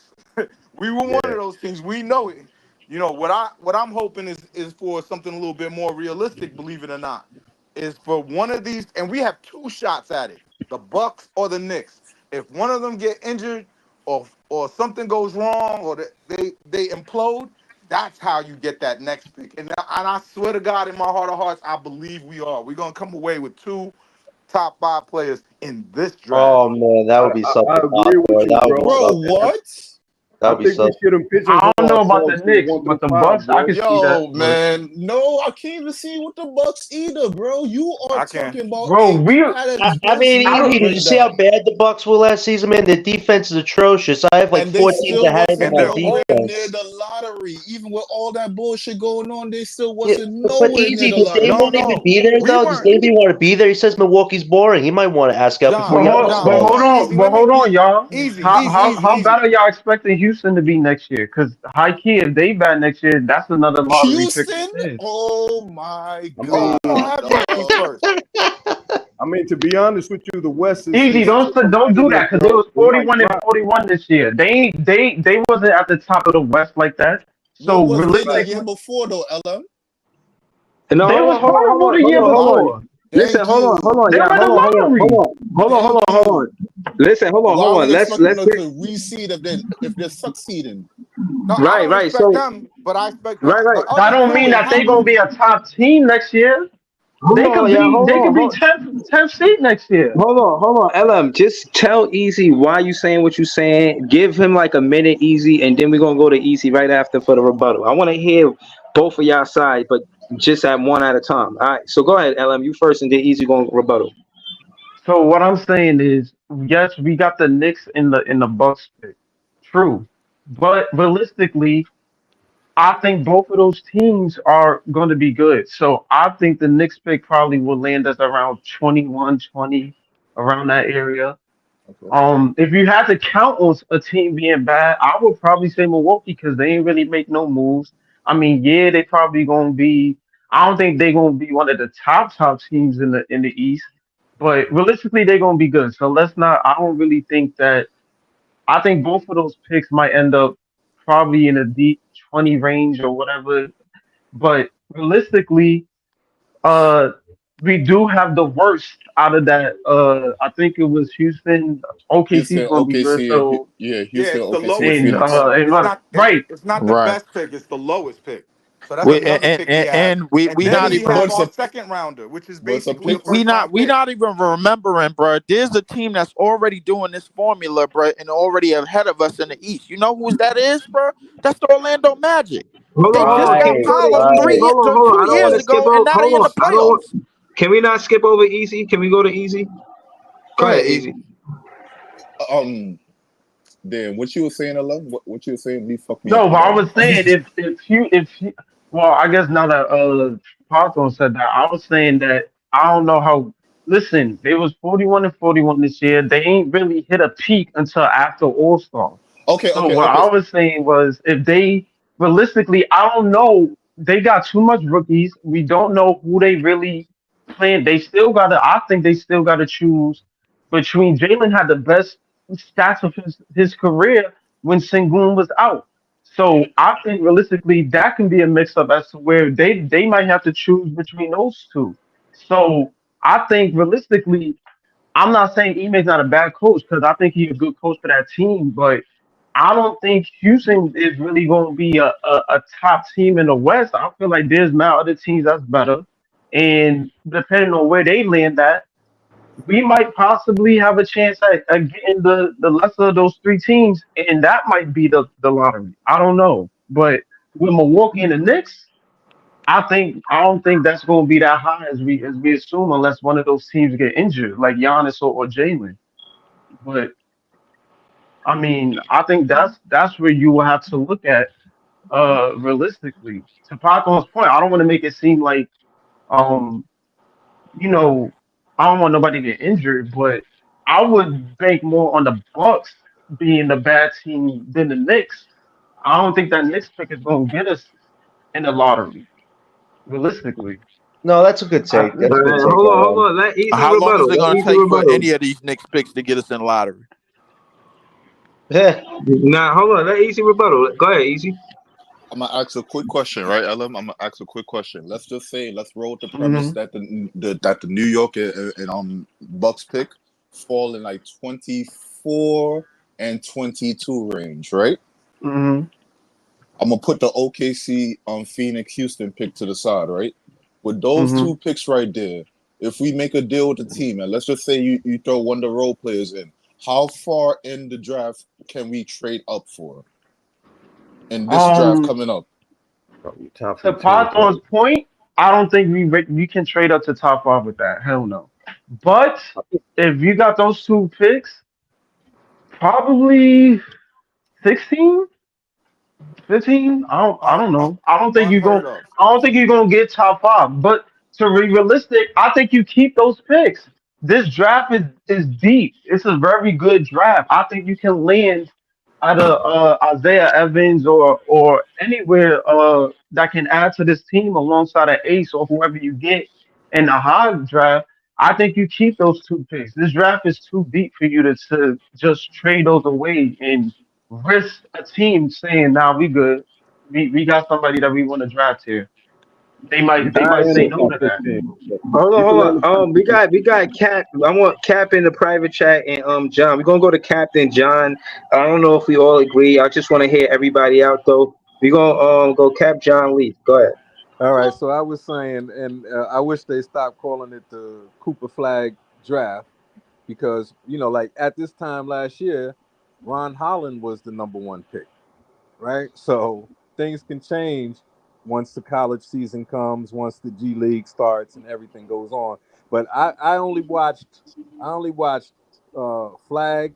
We were one Yeah. of those teams. We know it. You know what I'm hoping is for something a little bit more realistic. Believe it or not, is for one of these, and we have two shots at it: the Bucks or the Knicks. If one of them get injured, or something goes wrong, or they implode, that's how you get that next pick. And I swear to God, in my heart of hearts, I believe we are. We're gonna come away with two top 5 players in this draft. Oh man, that would be something I hot, agree with boy. you, That would be bro. Bro, something. what? That I would be think we something. shouldn't I pigeonhole don't know about the ourselves to Knicks, 1 but through the 5, Bucks, I boy. can see that. Yo, man, no, I can't even see with the Bucks either, bro. You are I can. talking about Bro, a we I mean, cataclysmic Evie, did you see how rundown, bad the Bucks were last season, man? Their defense is atrocious. I have like and they 4 teams still ahead of them wasn't And on they're nowhere old. near defense. the lottery. Even with all that bullshit going on, they still Yeah, wasn't but nowhere near Easy, the does Dame lottery. No, want to even no, be there, we though? Does weren't. Dame even want to be there? He says Milwaukee's boring. He might want to ask out before John, he has But to John, hold, go. hold but on, hold on, easy. but Let me hold on, y'all. easy, How easy, how easy, how easy. bad are y'all expecting Houston to be next year? Because high key, if they bad next year, that's another lottery pick right Houston? there. Oh my I Oh, mean, we don't God, have Houston dog. first. to be honest with you, the West Easy, is don't do competitive, that because they bro. was We might 41 and drop. 41 this year. They wasn't at the top of the West like that. What So was they the Right. year realistically, before though, LM? No, they was horrible the year hold on. before. Listen, Thank you. hold on, They yeah, were in the lottery. Thank hold you. on. Listen, So I hold would on. expect them Let's to get reseed if they're succeeding. No, I right, don't right. expect So them, but I expect right, the right. That other don't two mean in that they gonna Houston. be a top team next year. Hold They on, could yeah, be hold they on, could be 10th seed next year. hold on. LM, just tell Easy why you saying what you saying. Give him like a minute, Easy, and then we're gonna go to Easy right after for the rebuttal. I want to hear both of y'all side, but just at one at a time. All right. So go ahead, LM. You first, and then Easy gonna rebuttal. So what I'm saying is, yes, we got the Knicks in the Bucks pick. True. But realistically, I think both of those teams are going to be good. So I think the Knicks pick probably will land us around 21, 20, around that area. Okay. If you had to count on a team being bad, I would probably say Milwaukee because they ain't really make no moves. I mean, yeah, they probably gonna be. I don't think they're gonna be one of the top teams in the East, but realistically, they're gonna be good. So let's not. I don't really think that. I think both of those picks might end up probably in a deep 20 range or whatever. But realistically, uh, we do have the worst out of that. I think it was Houston. OKC is Houston, going to be good. OKC, and So, yeah, Yeah, Houston, it's the OKC, and lowest. and Phoenix. right, It's not the Right. best pick. It's the lowest pick. So that's We another pick we have. and we And we then not But we it's, even have but it's our a second rounder, which is but it's a basically a pick. first round we pick. not even remembering, bro. There's a team that's already doing this formula, bro, and already ahead of us in the East. You know who that is, bro? That's the Orlando Magic. Hold They on, just Can got Right, we go to Paolo Easy? right. Hold on. 2 I don't want years to skip ago, and over. now they Hold in on. the I don't want. playoffs. Can we not skip over Easy? Can we go to Easy? Go Go ahead, ahead, E. Easy. Dan, what you were saying, LM? What you were saying? He fucked me up no, on but I that one. was saying if you, well, I guess now that Pato said that, I was saying that I don't know how. Listen, they was 41 and 41 this year. They ain't really hit a peak until after All Star. Okay, So okay, what okay. I was saying was, if they realistically, I don't know. They got too much rookies. We don't know who they really playing. They still gotta. I think they still gotta choose between. Jalen had the best stats of his career when Sengun was out. So I think realistically that can be a mix up as to where they might have to choose between those two. So I think realistically, I'm not saying Ime's not a bad coach because I think he's a good coach for that team, but I don't think Houston is really going to be a top team in the West. I feel like there's now other teams that's better, and depending on where they land at, we might possibly have a chance at getting the lesser of those 3 teams, and that might be the lottery. I don't know, but with Milwaukee and the Knicks, I don't think that's going to be that high as we assume, unless one of those teams get injured, like Giannis or Jalen. But I mean, I think that's where you will have to look at realistically. To Paco's point, I don't want to make it seem like um you know I don't want nobody to get injured, but I would bank more on the Bucks being the bad team than the Knicks. I don't think that Knicks pick is going to get us in the lottery realistically. No, that's a good take. That's a good take. Hold on. Let Easy How long is rebuttal. it Let going to Easy take for rebuttal. any of these Knicks picks to get us in the lottery? Nah, hold on. Let Easy rebuttal. Go ahead, Easy. I'm gonna ask a quick question, right, Ellen? I'm gonna ask a quick question. Let's just say, let's roll with the premise Mm-hmm. that the New York and Bucks pick fall in like 24 and 22 range, right? Mm-hmm. I'm gonna put the OKC Phoenix Houston pick to the side, right? With those Mm-hmm. two picks right there, if we make a deal with the team, and let's just say you throw one of the role players in, how far in the draft can we trade up for in this draft coming up? Top To 15, Pathor's point, I don't think we can trade up to top 5 with that. Hell no. But if you got those two picks, probably 16, 15. I don't know. I don't think Unheard of. you're gonna get top 5. But to be realistic, I think you keep those picks. This draft is deep. It's a very good draft. I think you can land either Isaiah Evans or anywhere that can add to this team alongside an Ace or whoever you get in the high draft. I think you keep those two picks. This draft is too deep for you to just trade those away and risk a team saying, "Nah, we good. We got somebody that we want to draft here." you They can might land say the no top to that. 15. Hold You can land on. the top We 15. got Cap. I want Cap in the private chat and John. We're gonna go to Captain John. I don't know if we all agree. I just want to hear everybody out though. We're gonna go Cap John Lee. Go ahead. All right, so I was saying, and I wish they stopped calling it the Cooper Flag draft because, like at this time last year, Ron Holland was the number one pick, right? So things can change once the college season comes, once the G League starts and everything goes on. But I only watched Flag,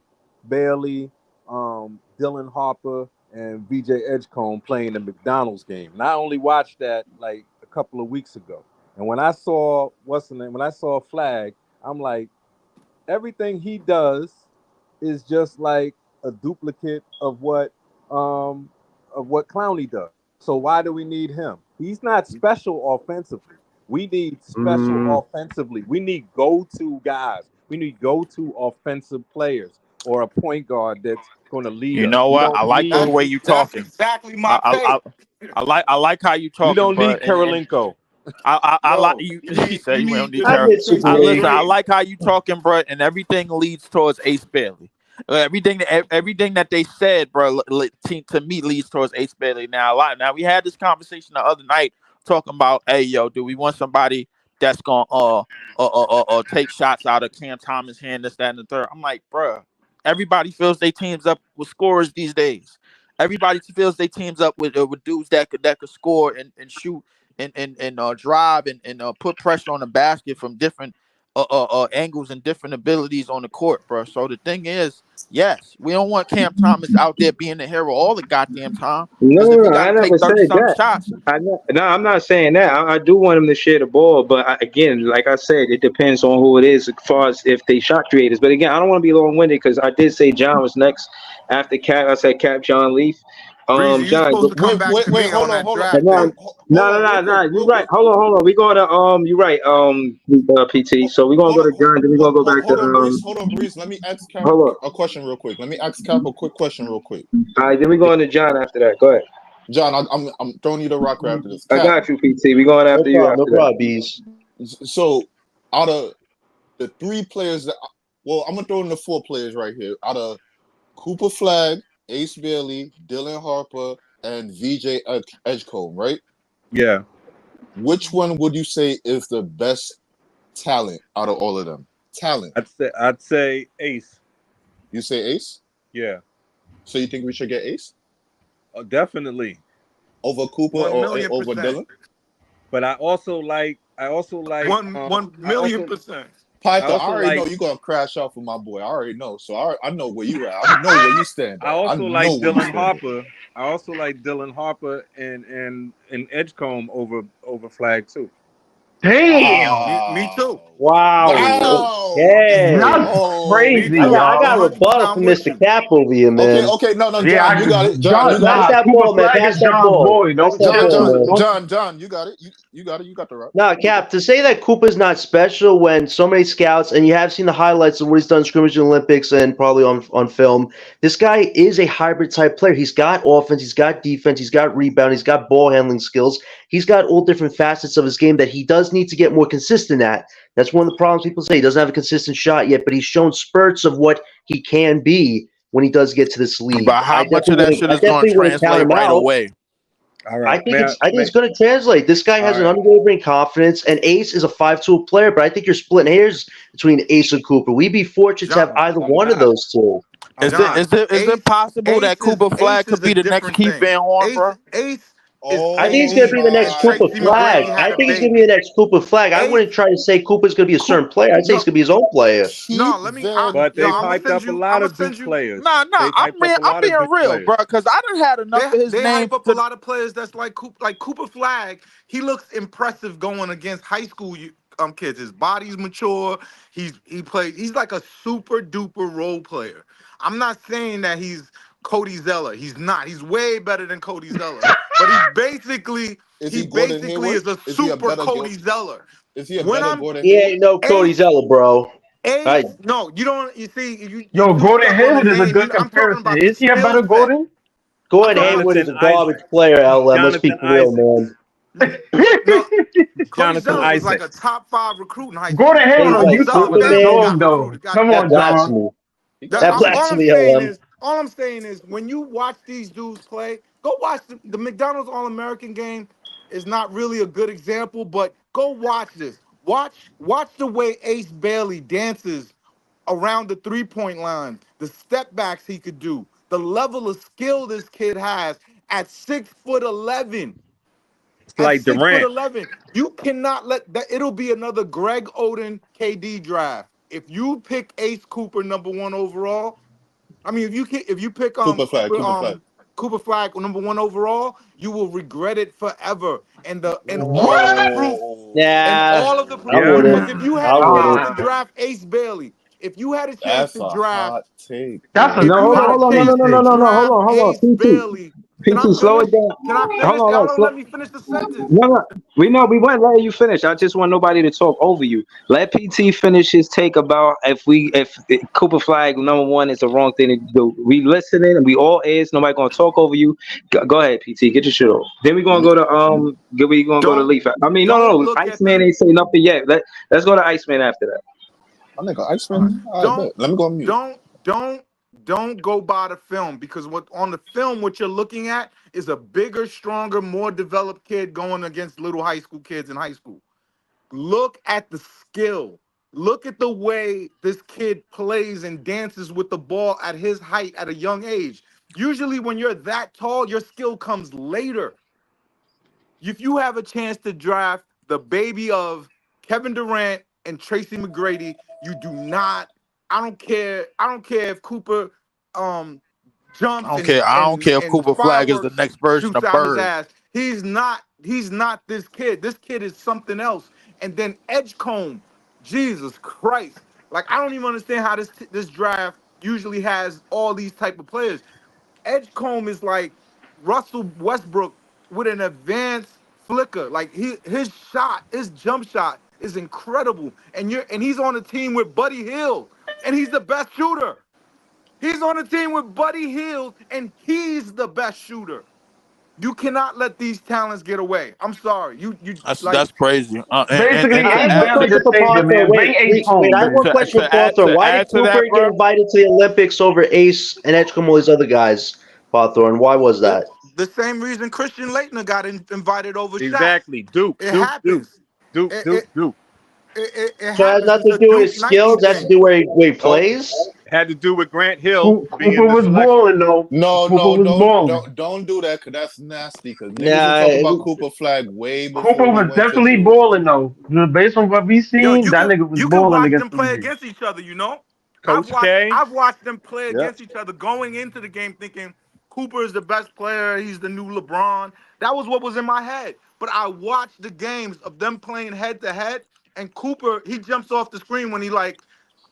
Bailey, Dylan Harper, and VJ Edgecombe playing the McDonald's game. And I only watched that like a couple of weeks ago. And when I saw when I saw Flag, I'm like, everything he does is just like a duplicate of what Clowney does. So why do we need him? He's not special offensively. We need special offensively. We need go-to guys. We need go-to offensive players or a point guard that's going to lead You us. know We what? I don't like the need way you That's talking. exactly my I, take. I like how you we talking, don't bro. need And Karolinko. I like No, you. you He need said you we don't need need the I Terrell. Jason disagree. I Green. like how you talking, bro, and everything leads towards Ace Bailey. Everything that they said, bro, to me leads towards Ace Bailey. Now we had this conversation the other night talking about, hey, yo, do we want somebody that's gonna take shots out of Cam Thomas' hand, this, that, and the third? I'm like, bro, everybody feels they teams up with scorers these days. Everybody feels they teams up with dudes that could score and shoot and drive and put pressure on the basket from different angles and different abilities on the court, bro. So the thing is, yes, we don't want Cam Thomas out there being the hero all the goddamn time. Because if he got I to take never said 30 something that. shots, No, I'm not saying that. I do want him to share the ball, but again, like I said, it depends on who it is as far as if they shot creators. But again, I don't want to be long winded because I did say John was next after Cap. I said Cap John Leaf. Breezy, you John, supposed to come back to me Hold on on, that hold on, draft pick. no. You're right. Hold on. We're going to you're right. PT. So we're gonna go to John. Then we're gonna go back to Hold on, Breeze. Let me ask Cap Hold on. a question real quick. Let me ask Cap a quick question real quick. All right. Then we're going to John after that. Go ahead. John, I'm throwing you the rocker after this. I Cap, got you, PT. We're going after you after No that. problem, Bees. so out of the three players that, well, I'm gonna throw in the four players right here. Out of Cooper Flag, Ace Bailey, Dylan Harper, and VJ Edgecombe, right? Yeah. Which one would you say is the best talent out of all of them? Talent. I'd say Ace. You say Ace? Yeah. So you think we should get Ace Definitely. over Cooper or over 1,000,000%. Dylan? But I also like 1,000,000%. Python, I also already know like- you're gonna crash out for my boy. I already know. So I know where you at. I know where you stand. I also like know where you Dylan stand. Harper. I also like Dylan Harper and Edgecombe over Flag too. Damn. Me too. Wow. Wow. Okay. That's Oh, crazy, I got y'all. a rebuttal from Mr. Cap over here, man. okay. No, Yeah, John, you got it. John, John, you got Pass it. that Cooper ball, man. Flag Pass is that John's ball. boy. Pass Don't that John, ball, John, man. John, you got it. You got it. You got the right. No, Cap, to say that Cooper's not special when so many scouts, and you have seen the highlights of what he's done in scrimmage in the Olympics and probably on film, this guy is a hybrid type player. He's got offense, he's got defense, he's got rebound, he's got ball handling skills. He's got all different facets of his game that he does need to get more consistent at. That's one of the problems people say. He doesn't have a consistent shot yet, but he's shown spurts of what he can be when he does get to this league. But how much of that shit is going to translate right away? All right. I think it's going to translate. This guy has an unwavering confidence, and Ace is a 5-tool player, but I think you're splitting hairs between Ace and Cooper. We'd be fortunate to have either one of those two. Is it possible that Cooper Flag could be the next Keith Van Horn, bro? Ace. I think he's going to be the next Cooper Flag. I think he's going to be the next Cooper Flag. I wouldn't try to say Cooper's going to be a certain player. I'd say he's going to be his own player. No, let me. But they piped up a lot of Duke players. Nah, I'm being real, bro, because I done had enough of his They name. hype up a lot of players that's like Cooper Flag. He looks impressive going against high school kids. His body's mature. He's like a super duper role player. I'm not saying that he's Cody Zeller. He's not. He's way better than Cody Zeller. But he basically is a super Cody Zeller. Is he a better Gordon He ain't no Cody Zeller, bro. No, you don't. You see, Gordon Hayward is a good comparison. Is he a better Gordon? Gordon Hayward is a garbage player, LM. Let's be real, man. Jonathan Isaac was like a top 5 recruit in high school. Gordon Hayward on Utah was a dog, though. Come on, John. That blasphemy, LM. All I'm saying is, when you watch these dudes play, go watch the McDonald's All-American game. Is not really a good example, but go watch this. Watch the way Ace Bailey dances around the three-point line, the step backs he could do, the level of skill this kid has at 6'11". It's like Durant. 6'11". You cannot let that. It'll be another Greg Oden KD draft. If you pick Ace Cooper #1 overall, I mean, if you pick Cooper Flag #1 overall, you will regret it forever. And all of the proof. Because if you had a chance to draft Ace Bailey, if you had a chance to draft, hold on. PT, slow it down. Can I finish? Hold on, Let me finish the sentence. No, we weren't letting you finish. I just want nobody to talk over you. Let PT finish his take about if Cooper Flag #1 is the wrong thing to do. We listening and we all is. Nobody gonna talk over you. Go ahead, PT. Get your shit off. Then we gonna go to Leaf. I mean, no. Iceman ain't say nothing yet. Let's go to Iceman after that. I think Iceman. Let me go on mute. Don't go by the film, because what you're looking at is a bigger, stronger, more developed kid going against little high school kids in high school. Look at the skill. Look at the way this kid plays and dances with the ball at his height at a young age. Usually when you're that tall, your skill comes later. If you have a chance to draft the baby of Kevin Durant and Tracy McGrady, you do not. I don't care if Cooper jumps. I don't care if Cooper Flag is the next version of Bird. He's not this kid. This kid is something else. And then Edgecombe, Jesus Christ. Like, I don't even understand how this draft usually has all these type of players. Edgecombe is like Russell Westbrook with an advanced flicker. Like, his jump shot is incredible. And he's on a team with Buddy Hield, and he's the best shooter. He's on a team with Buddy Hield, and he's the best shooter. You cannot let these talents get away. I'm sorry. That's crazy. Basically, I have one question for Hawthorne. Why did Cooper get invited to the Olympics over Ace and Edgecombe and all these other guys, Hawthorne? Why was that? The same reason Christian Laettner got invited over Shaq. Exactly. Duke. It happens. Duke. It so it has nothing to do with his skills. It has to do where he plays. Had to do with Grant Hill. Cooper was balling, though. No, don't do that, because that's nasty. Because niggas talking about Cooper Flag way before. Cooper was definitely balling, though. Based on what we seen, that nigga was balling against them play against each other, you know? Coach K. I've watched them play against each other going into the game thinking Cooper is the best player. He's the new LeBron. That was what was in my head. But I watched the games of them playing head to head, and Cooper, he jumps off the screen when he like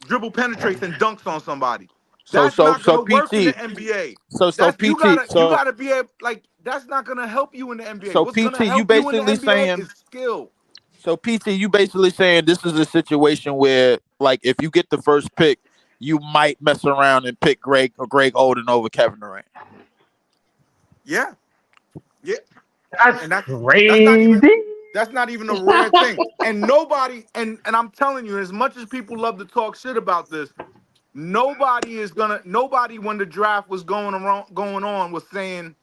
dribble penetrates and dunks on somebody. That's not gonna work in the PT. NBA. So That's PT. you gotta So be able, like, that's not gonna help you in the NBA. so What's gonna PT, you help you in the basically NBA saying. is skill. So PT, you basically saying this is a situation where, like, if you get the first pick, you might mess around and pick Greg Oden over Kevin Durant. Yeah. Yeah. That's And crazy. that's not even a rare thing. And nobody, and I'm telling you, as much as people love to talk shit about this, nobody when the draft was going on was saying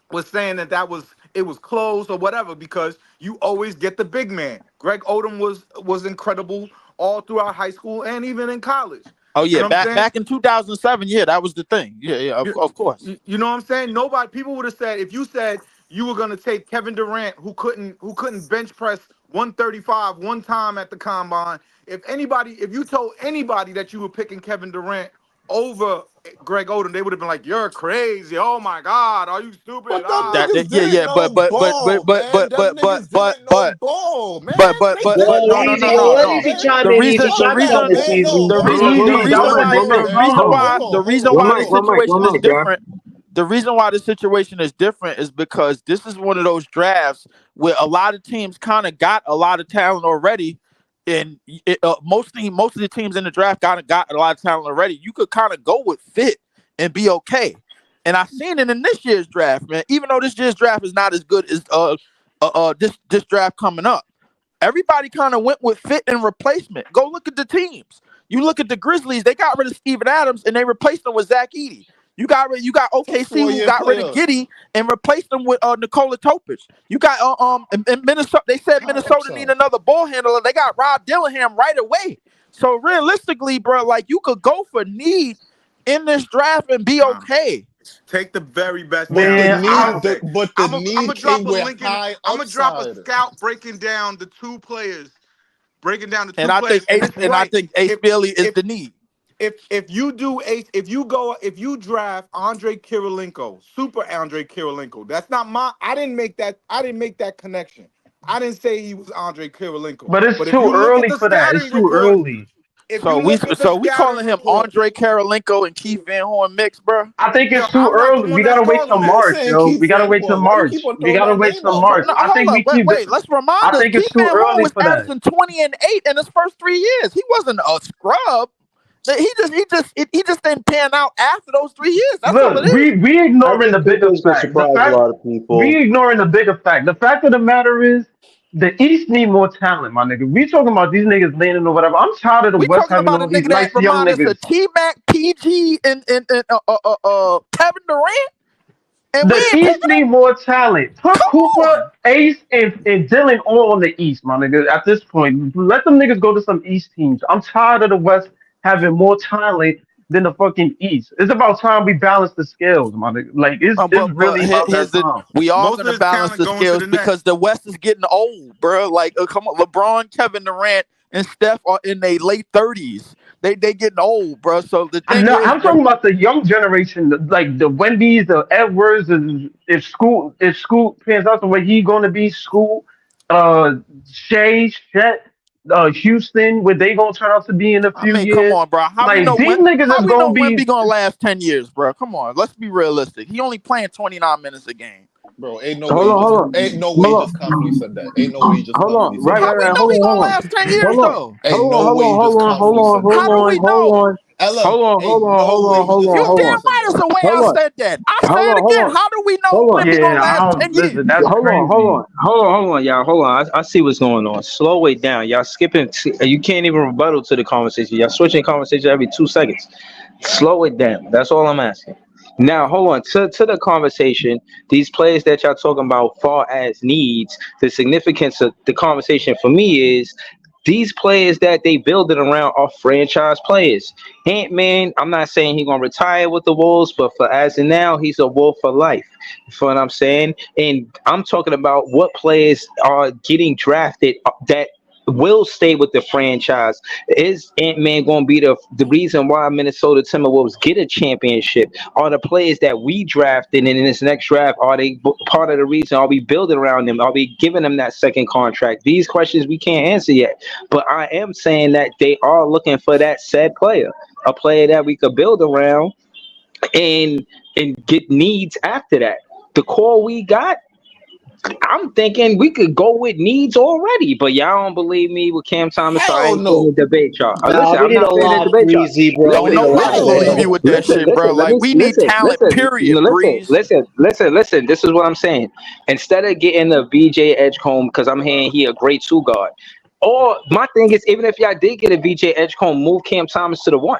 that it was close or whatever, because you always get the big man. Greg Oden was incredible all throughout high school and even in college. Oh You yeah, know what I'm saying? back in 2007, yeah, that was the thing. Yeah, of course. You know what I'm saying? People would have said, if you said you were gonna take Kevin Durant, who couldn't bench press 135 one time at the combine. If you told anybody that you were picking Kevin Durant over Greg Oden, they would have been like, "You're crazy! Oh my God, are you stupid?" But them niggas didn't know ball, man. Them niggas didn't know ball, man. Well, easy. Well, easy chime in. Easy chime in this season. The reason why the situation is different. The reason why the situation is different is because this is one of those drafts where a lot of teams kind of got a lot of talent already, and most of the teams in the draft got a lot of talent already. You could kind of go with fit and be okay. And I've seen it in this year's draft, man. Even though this year's draft is not as good as this draft coming up, everybody kind of went with fit and replacement. Go look at the teams. You look at the Grizzlies; they got rid of Steven Adams and they replaced him with Zach Edey. You got OKC who got rid of Giddey and replaced them with Nikola Topic. You got in Minnesota. They said Minnesota need another ball handler. They got Rob Dillingham right away. So realistically, bro, like, you could go for need in this draft and be okay. Take the very best. Man, I'm gonna drop a link. I'm gonna drop a scout breaking down the two players. And I think Ace Bailey is the need. If you draft Andre Kirilenko, super Andre Kirilenko, that's not I didn't make that connection. I didn't say he was Andre Kirilenko. But it's too early for that. It's too early. So we calling him Andre Kirilenko and Keith Van Horn mix, bro. I think it's too early. We gotta wait till March, yo. We gotta wait till March. I think we keep. Wait, let's remind us. I think it's Keith too Van Horn early was for that. averaging 20 and 8 in his first 3 years. He wasn't a scrub. He just didn't pan out after those 3 years. That's all it is. We ignoring the bigger fact. We ignoring the bigger fact. The fact of the matter is, the East need more talent, my nigga. We talking about these niggas landing or whatever. I'm tired of the West having all these nice young niggas. T-Mac, PG, and Kevin Durant. And the East need more talent. Put Cooper, Ace, and Dylan all on the East, my nigga. At this point, let them niggas go to some East teams. I'm tired of the West having more talent than the fucking East. It's about time we balance the scales, my nigga. Like, it's really about that time. We all gonna balance the scales because the West is getting old, bro. Like, come on, LeBron, Kevin Durant, and Steph are in their late 30s. They getting old, bro. So the thing I'm talking about the young generation, like the Wendy's, the Edwards, and if school pans out the way he gonna be, Shea, Chet, Houston, where they gonna turn out to be in a few years. Come on, bro. How we know Wemby gonna last 10 years, bro? Come on, let's be realistic. He only playing 29 minutes a game. Bro, ain't no way he just confidently said that. Ain't no way he just confidently said that. How we know he gonna last 10 years though? Ain't no way he just confidently said that. How do we know? Hold on. You damn right it's the way I said that. I say it again. How do we know Wemby gonna last 10 years? Hold on, y'all. Hold on. I see what's going on. Slow it down. Y'all skipping. You can't even rebuttal to the conversation. Y'all switching conversation every 2 seconds. Slow it down. That's all I'm asking. Now, hold on. To the conversation, these players that y'all talking about far as needs, the significance of the conversation for me is these players that they build it around are franchise players. Ant-Man, I'm not saying he's going to retire with the Wolves, but for as of now, he's a Wolf for life. You feel what I'm saying? And I'm talking about what players are getting drafted that will stay with the franchise? Is Ant-Man going to be the reason why Minnesota Timberwolves get a championship? Are the players that we drafted in this next draft, are they part of the reason? Are we building around them? Are we giving them that second contract? These questions we can't answer yet. But I am saying that they are looking for that said player, a player that we could build around and get needs after that. The core we got, I'm thinking we could go with needs already, but y'all don't believe me with Cam Thomas, so I Hell ain't going no. to debate y'all. Nah, Listen, we I'm need not a saying to lot, debate y'all. Breezy, bro. No, We need a nobody lot. believe you with that shit, bro. Like we need talent, period. Breeze. Listen. This is what I'm saying. Instead of getting the VJ Edgecombe, because I'm hearing he a great two guard. Or my thing is, even if y'all did get a VJ Edgecombe, move Cam Thomas to the one.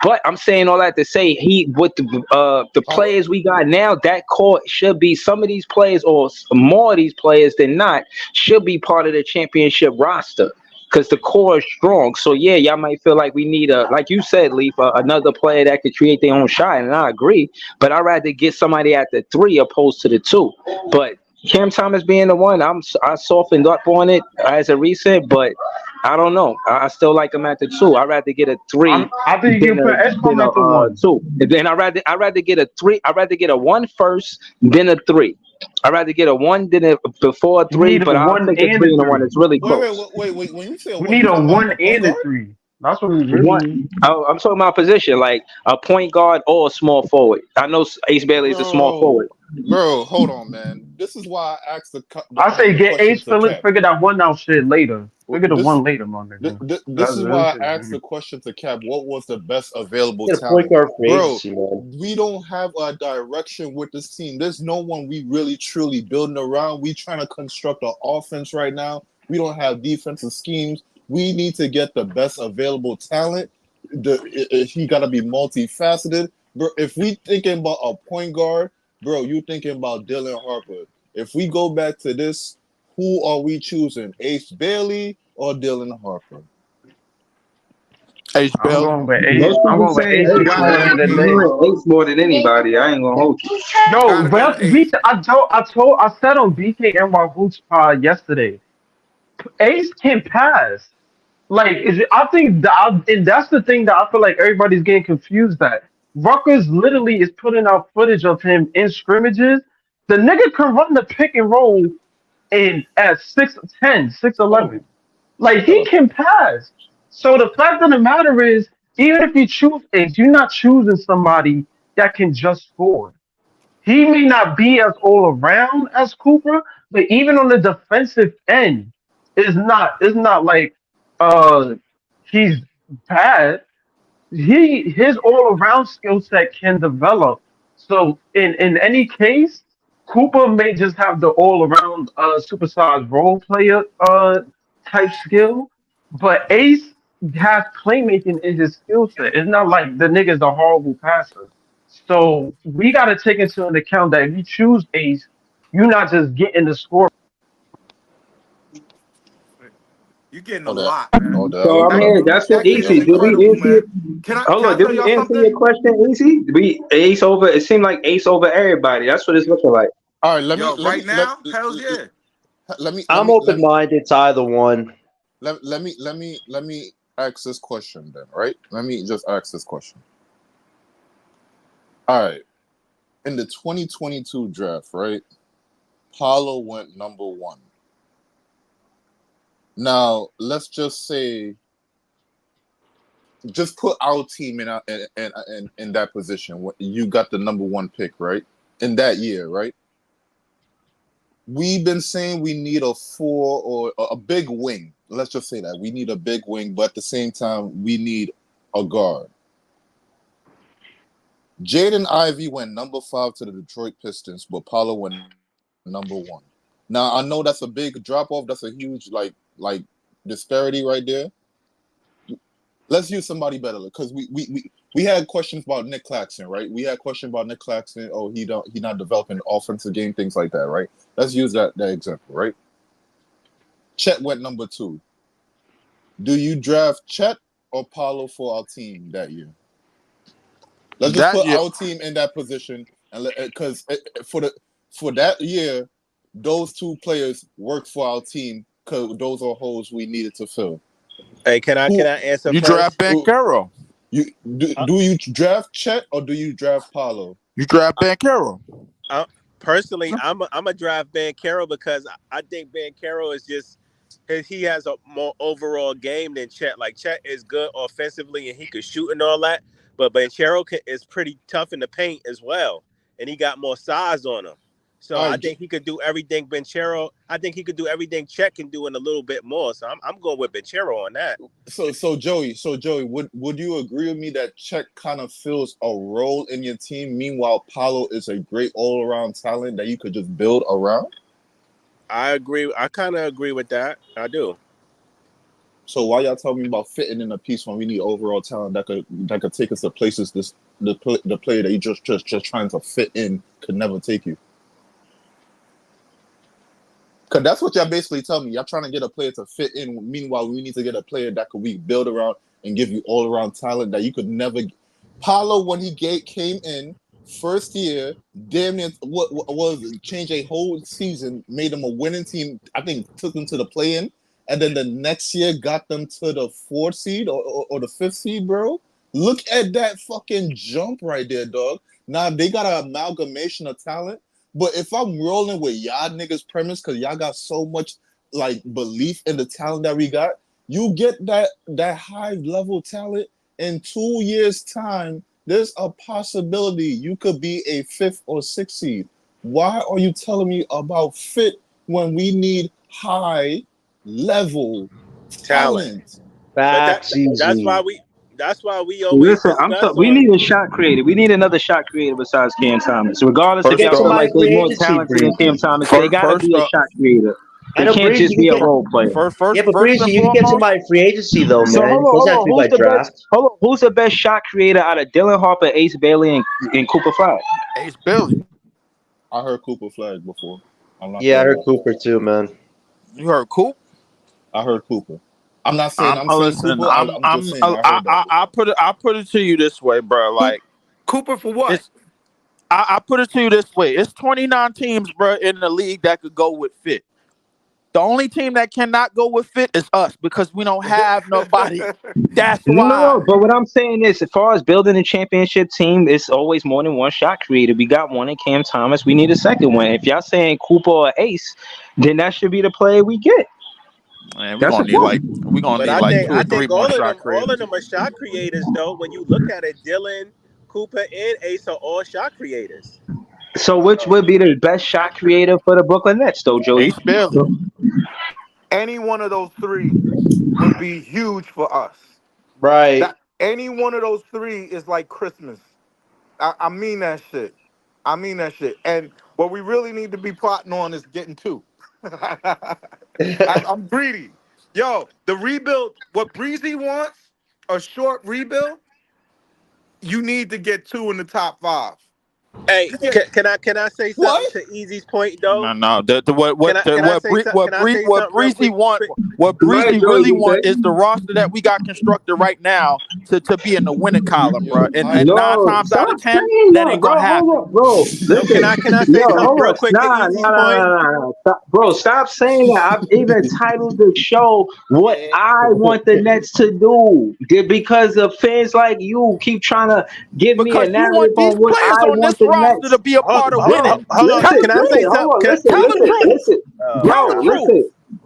But I'm saying all that to say he with the players we got now, that core should be some of these players or more of these players than not should be part of the championship roster because the core is strong. So yeah, y'all might feel like we need like you said, Leaf, another player that could create their own shot, and I agree. But I'd rather get somebody at the 3 opposed to the 2. But Cam Thomas being the one, I softened up on it as a recent, but I don't know. I still like him at the 2. I'd rather get a 3 I think you than can put Edgecombe at the 1. 2. And then I'd rather get a 3. I'd rather get a 1 first than a 3. I'd rather get a 1 than before a 3, but I think a 3 and a 1 is really close. Wait. When you say We need a 1 and a 3. That's what we really need. I'm talking about position, like a point guard or a small forward. I know Ace Bailey is a small forward. Bro, hold on, man. This is why I asked I say get Ace Phillips, Cap. figure that 1 out shit later. Figure the 1 later, my nigga. This is why I asked the question to Cap. What was the best available Get a talent? point guard for Bro, agency, man. we don't have a direction with this team. There's no one we really truly building around. We trying to construct an offense right now. We don't have defensive schemes. We need to get the best available talent. He got to be multifaceted. Bro, if we thinking about a point guard, bro, you thinking about Dylan Harper. If we go back to this, who are we choosing? Ace Bailey or Dylan Harper? Ace I'm Bailey. going with Ace. I'm going with Ace. Ace more than anybody. I ain't gonna hold you. Yo, I said on BKNY Hoops Pod yesterday, Ace can pass. Like, I think and that's the thing that I feel like everybody's getting confused at. Rutgers literally is putting out footage of him in scrimmages. The nigga can run the pick and roll at 6'10", 6'11". Like, he can pass. So the fact of the matter is, even if you choose Ace, you're not choosing somebody that can just score. He may not be as all around as Cooper, but even on the defensive end, it's not like he's bad. His all around skill set can develop. So in any case, Cooper may just have the all around supersized role player type skill, but Ace has playmaking in his skill set. It's not like the nigga's a horrible passer. So we got to take into account that if you choose Ace, you're not just getting the score. You're getting a lot, man. So I mean, that's what easy. Did we answer? Hold on, did we answer your question, easy? We Ace over. It seemed like Ace over everybody. That's what it's looking like. All right, let me. I'm open minded to either one. Let me ask this question then, right? Let me just ask this question. All right. In the 2022 draft, right? Paolo went number 1. Now, let's just say, just put our team in that position. You got the number 1 pick, right? In that year, right? We've been saying we need a 4 or a big wing. Let's just say that. We need a big wing, but at the same time, we need a guard. Jaden Ivey went number 5 to the Detroit Pistons, but Paolo went number 1. Now, I know that's a big drop-off. That's a huge, like disparity right there. Let's use somebody better because we had questions about Nick Claxton, right? We had questions about Nick Claxton. Oh, he not developing offensive game, things like that, right? Let's use that example, right? Chet went number 2. Do you draft Chet or Paolo for our team that year? Let's just put our team in that position, and because for that year, those 2 players worked for our team because those are holes we needed to fill. Hey, can I answer You first? draft Banchero. Do you draft Chet or do you draft Paolo? You draft Banchero. Personally, I'm a draft Banchero because I think Banchero is just he has a more overall game than Chet. Like Chet is good offensively and he could shoot and all that, but Banchero is pretty tough in the paint as well, and he got more size on him. So I think he could do everything Banchero. I think he could do everything Chet can do and a little bit more. So I'm going with Banchero on that. So Joey, would you agree with me that Chet kind of fills a role in your team? Meanwhile, Paolo is a great all-around talent that you could just build around. I agree. I kind of agree with that. I do. So why y'all tell me about fitting in a piece when we need overall talent that could take us to places the player that you just trying to fit in could never take you? Because that's what y'all basically tell me. Y'all trying to get a player to fit in. Meanwhile, we need to get a player that could we build around and give you all-around talent that you could never. Paolo, when he came in first year, damn near what was change a whole season, made them a winning team. I think took them to the play-in, and then the next year got them to the 4th seed or the 5th seed, bro. Look at that fucking jump right there, dog. Now they got an amalgamation of talent. But if I'm rolling with y'all niggas premise, because y'all got so much like belief in the talent that we got, you get that high level talent in 2 years' time. There's a possibility you could be a 5th or 6th seed. Why are you telling me about fit when we need high level talent? That's why we always Listen, we need a shot creator. We need another shot creator besides Cam Thomas. Regardless if y'all feel like they're more talented than Cam Thomas, they gotta be a shot creator. They can't just be a role player. Yeah, but Breezy, you can get somebody free agency though, man. So Doesn't have to be by draft. who's the best shot creator out of Dylan Harper, Ace Bailey, and Cooper Flag? Ace Bailey. I heard Cooper Flag before. Yeah, I heard Cooper too, man. You heard Coop? I heard Cooper. I'm not saying I'm saying Cooper. I'm just saying I put it to you this way, bro. Like Cooper for what? I put it to you this way. It's 29 teams, bro, in the league that could go with fit. The only team that cannot go with fit is us because we don't have nobody. That's why. No, but what I'm saying is, as far as building a championship team, it's always more than one shot creator. We got one in Cam Thomas. We need a second one. If y'all saying Cooper or Ace, then that should be the player we get. Man, we're gonna need like 2 or 3 more shot creators. All of them are shot creators, though. When you look at it, Dylan, Cooper, and Ace are all shot creators. So which would be the best shot creator for the Brooklyn Nets, though, Joey? Ace Bailey. Any one of those 3 would be huge for us. Right. Any one of those 3 is like Christmas. I mean that shit. And what we really need to be plotting on is getting 2. I'm greedy. Yo, the rebuild, what Breezy wants, a short rebuild, you need to get 2 in the top 5. Hey, can I say something to Easy's point though? No. What Breezy really want is the roster that we got constructed right now to be in the winning column, bro. And 9 times out of 10, that ain't gonna happen. Bro, listen, can I say something real quick? Bro, stop saying that. I've even titled the show "What I Want the Nets to Do" because the fans like you keep trying to give me a narrative on what I want the Nets to be a part of winning. Hold on, can I say something?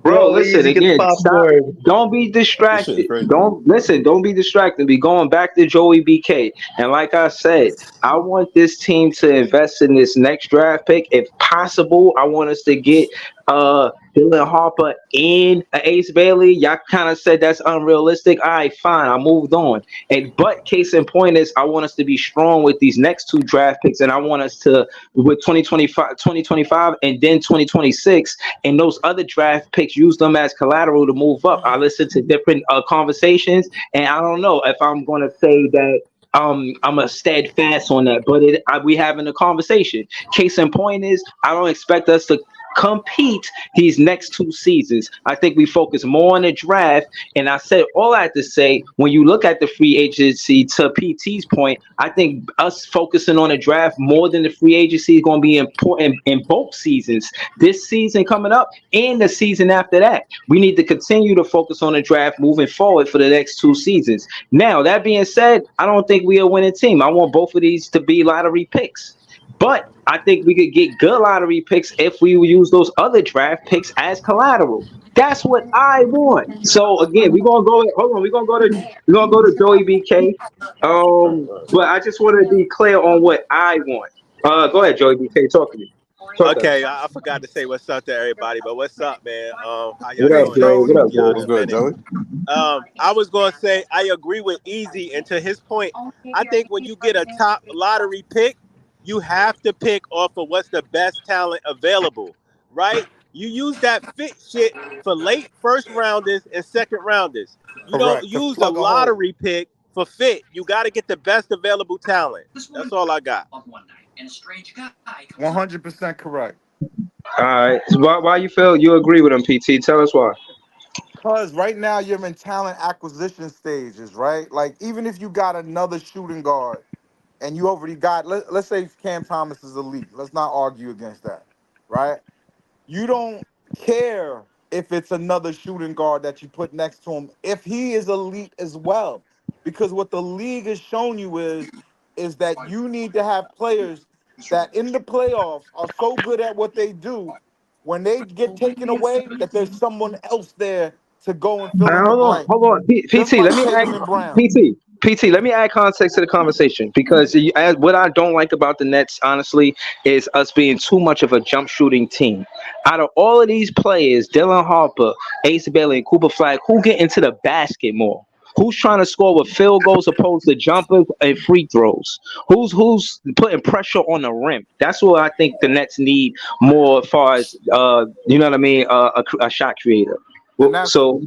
Bro, listen again. Stop. Don't be distracted. Don't be distracted. Be going back to Joey BK. And like I said, I want this team to invest in this next draft pick. If possible, I want us to get Dylan Harper and Ace Bailey. Y'all kind of said that's unrealistic. All right, fine. I moved on. But case in point is I want us to be strong with these next 2 draft picks, and I want us to with 2025 and then 2026, and those other draft picks use them as collateral to move up. I listened to different conversations, and I don't know if I'm going to say that I'm a steadfast on that, but we having a conversation. Case in point is I don't expect us to compete these next 2 seasons. I think we focus more on the draft. And I said all I had to say, when you look at the free agency, to PT's point, I think us focusing on the draft more than the free agency is going to be important in both seasons. This season coming up and the season after that. We need to continue to focus on the draft moving forward for the next 2 seasons. Now, that being said, I don't think we're a winning team. I want both of these to be lottery picks. But I think we could get good lottery picks if we use those other draft picks as collateral. That's what I want. So again, we're gonna go. Hold on, we're gonna go to Joey BK. But I just want to be clear on what I want. Go ahead, Joey BK. Talk to me. Talk to me. Okay, I forgot to say what's up to everybody, but what's up, man? How What y'all up, doing? Joey? What up, Y'all Joey? in a minute. I was gonna say I agree with Easy, and to his point, I think when you get a top lottery pick, you have to pick off of what's the best talent available, right? You use that fit shit for late first rounders and second rounders. You don't Correct. To use a plug a hole. lottery pick for fit. You got to get the best available talent. That's all I got. 100% correct. All right. So why you feel you agree with him, PT? Tell us why. Because right now you're in talent acquisition stages, right? Like, even if you got another shooting guard and you already got, let's say Cam Thomas is elite. Let's not argue against that, right? You don't care if it's another shooting guard that you put next to him if he is elite as well. Because what the league has shown you is that you need to have players that in the playoffs are so good at what they do, when they get taken away, that there's someone else there to go and fill in the blank. Hold on. Just PT, let like me Tatum add and Brown. PT, let me add context to the conversation because what I don't like about the Nets, honestly, is us being too much of a jump shooting team. Out of all of these players, Dylan Harper, Ace Bailey, and Cooper Flag, who get into the basket more? Who's trying to score with field goals opposed to jumpers and free throws? Who's putting pressure on the rim? That's what I think the Nets need more as far as you know what I mean, a shot creator. And that's So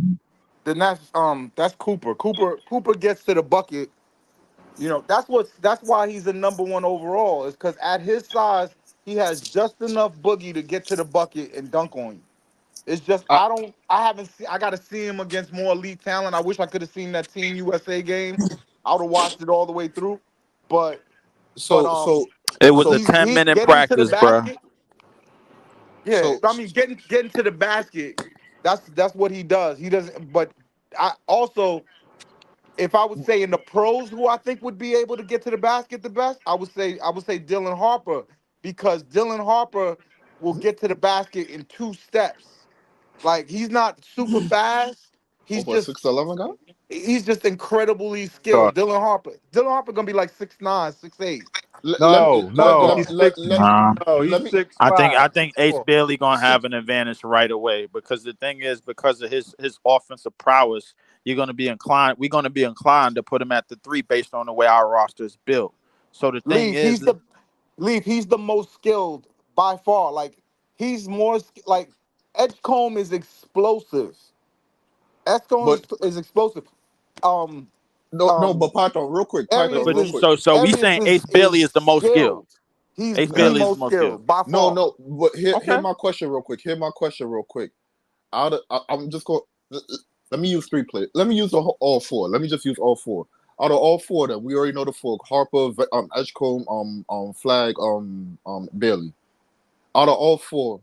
that's Cooper. Cooper gets to the bucket. You know, that's why he's the number one overall, is because at his size, he has just enough boogie to get to the bucket and dunk on you. It's just I got to see him against more elite talent. I wish I could have seen that Team USA game. I would have watched it all the way through. But It was a he's 10-minute getting to the practice, bro. basket. Yeah, I mean getting to the basket. That's what he does. He doesn't. But I also, if I would say in the pros, who I think would be able to get to the basket the best, I would say Dylan Harper, because Dylan Harper will get to the basket in 2 steps. Like, he's not super fast. He's just 6'11" guy. He's just incredibly skilled. Dylan Harper gonna be like 6'9", 6'8". He's six. No, he's 6'5". I think Ace 6'4". Bailey gonna have an advantage right away because the thing is, because of his offensive prowess, we're gonna be inclined to put him at the 3 based on the way our roster is built. So the thing is, he's the most skilled by far. Like, he's more like Edgecombe is explosive. Edgecombe is explosive. But Pato, real quick. So we saying Ace Bailey is the most skilled. He's Ace the Bailey is most the most skilled skilled. by far. No, but hear my question real quick. I'm just going. Let me use 3 players. Let me use all 4. Let me just use all 4. Out of all 4 of them, we already know the 4: Harper, Edgecombe, Flag, Bailey. Out of all 4,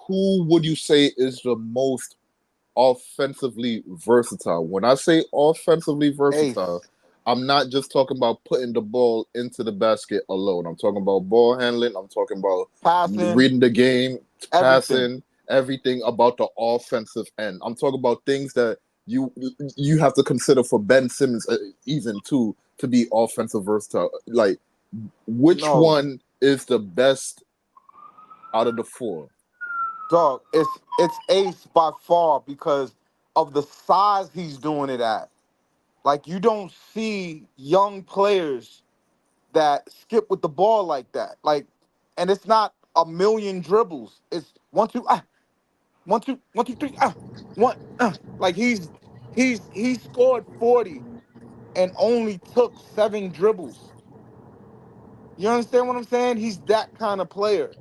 who would you say is the most offensively versatile? When I say offensively versatile, I'm not just talking about putting the ball into the basket alone. I'm talking about ball handling. I'm talking about passing, reading the game, passing, everything about the offensive end. I'm talking about things that you have to consider for Ben Simmons even to be offensive versatile. Like, which one is the best out of the 4? Dog, it's Ace by far because of the size he's doing it at. Like, you don't see young players that skip with the ball like that. Like, and it's not a million dribbles. It's 1, 2, 1, 2, 1, 2, 3, 1. Like, he scored 40 and only took 7 dribbles. You understand what I'm saying? He's that kind of player.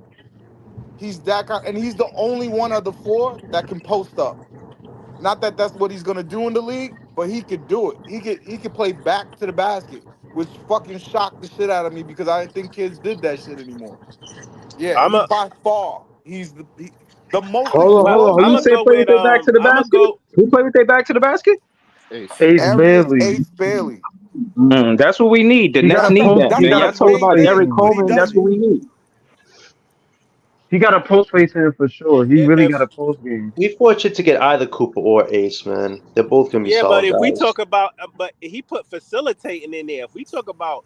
He's that guy, and he's the only one of the four that can post up. Not that that's what he's gonna do in the league, but he could do it. He could play back to the basket, which fucking shocked the shit out of me because I didn't think kids did that shit anymore. Yeah, I'm he's a by far the most Hold on, well. hold on. Who explosive. I'm you gonna say go play with with their back to the I'm gonna basket? go. Who play with their back to the basket? Ace. Ace Ace Bailey. Bailey. That's what we need. The He Nets got a need post. that, That's He man. got not a Y'all his talk post main about face Derek thing, but he in. Coleman. does That's it. what we need. He got a post face in for sure. He really If got a post game. We fortunate to get either Cooper or Ace, man. They're both gonna be Yeah, but solid if we guys. talk about, but he put facilitating in there. If we talk about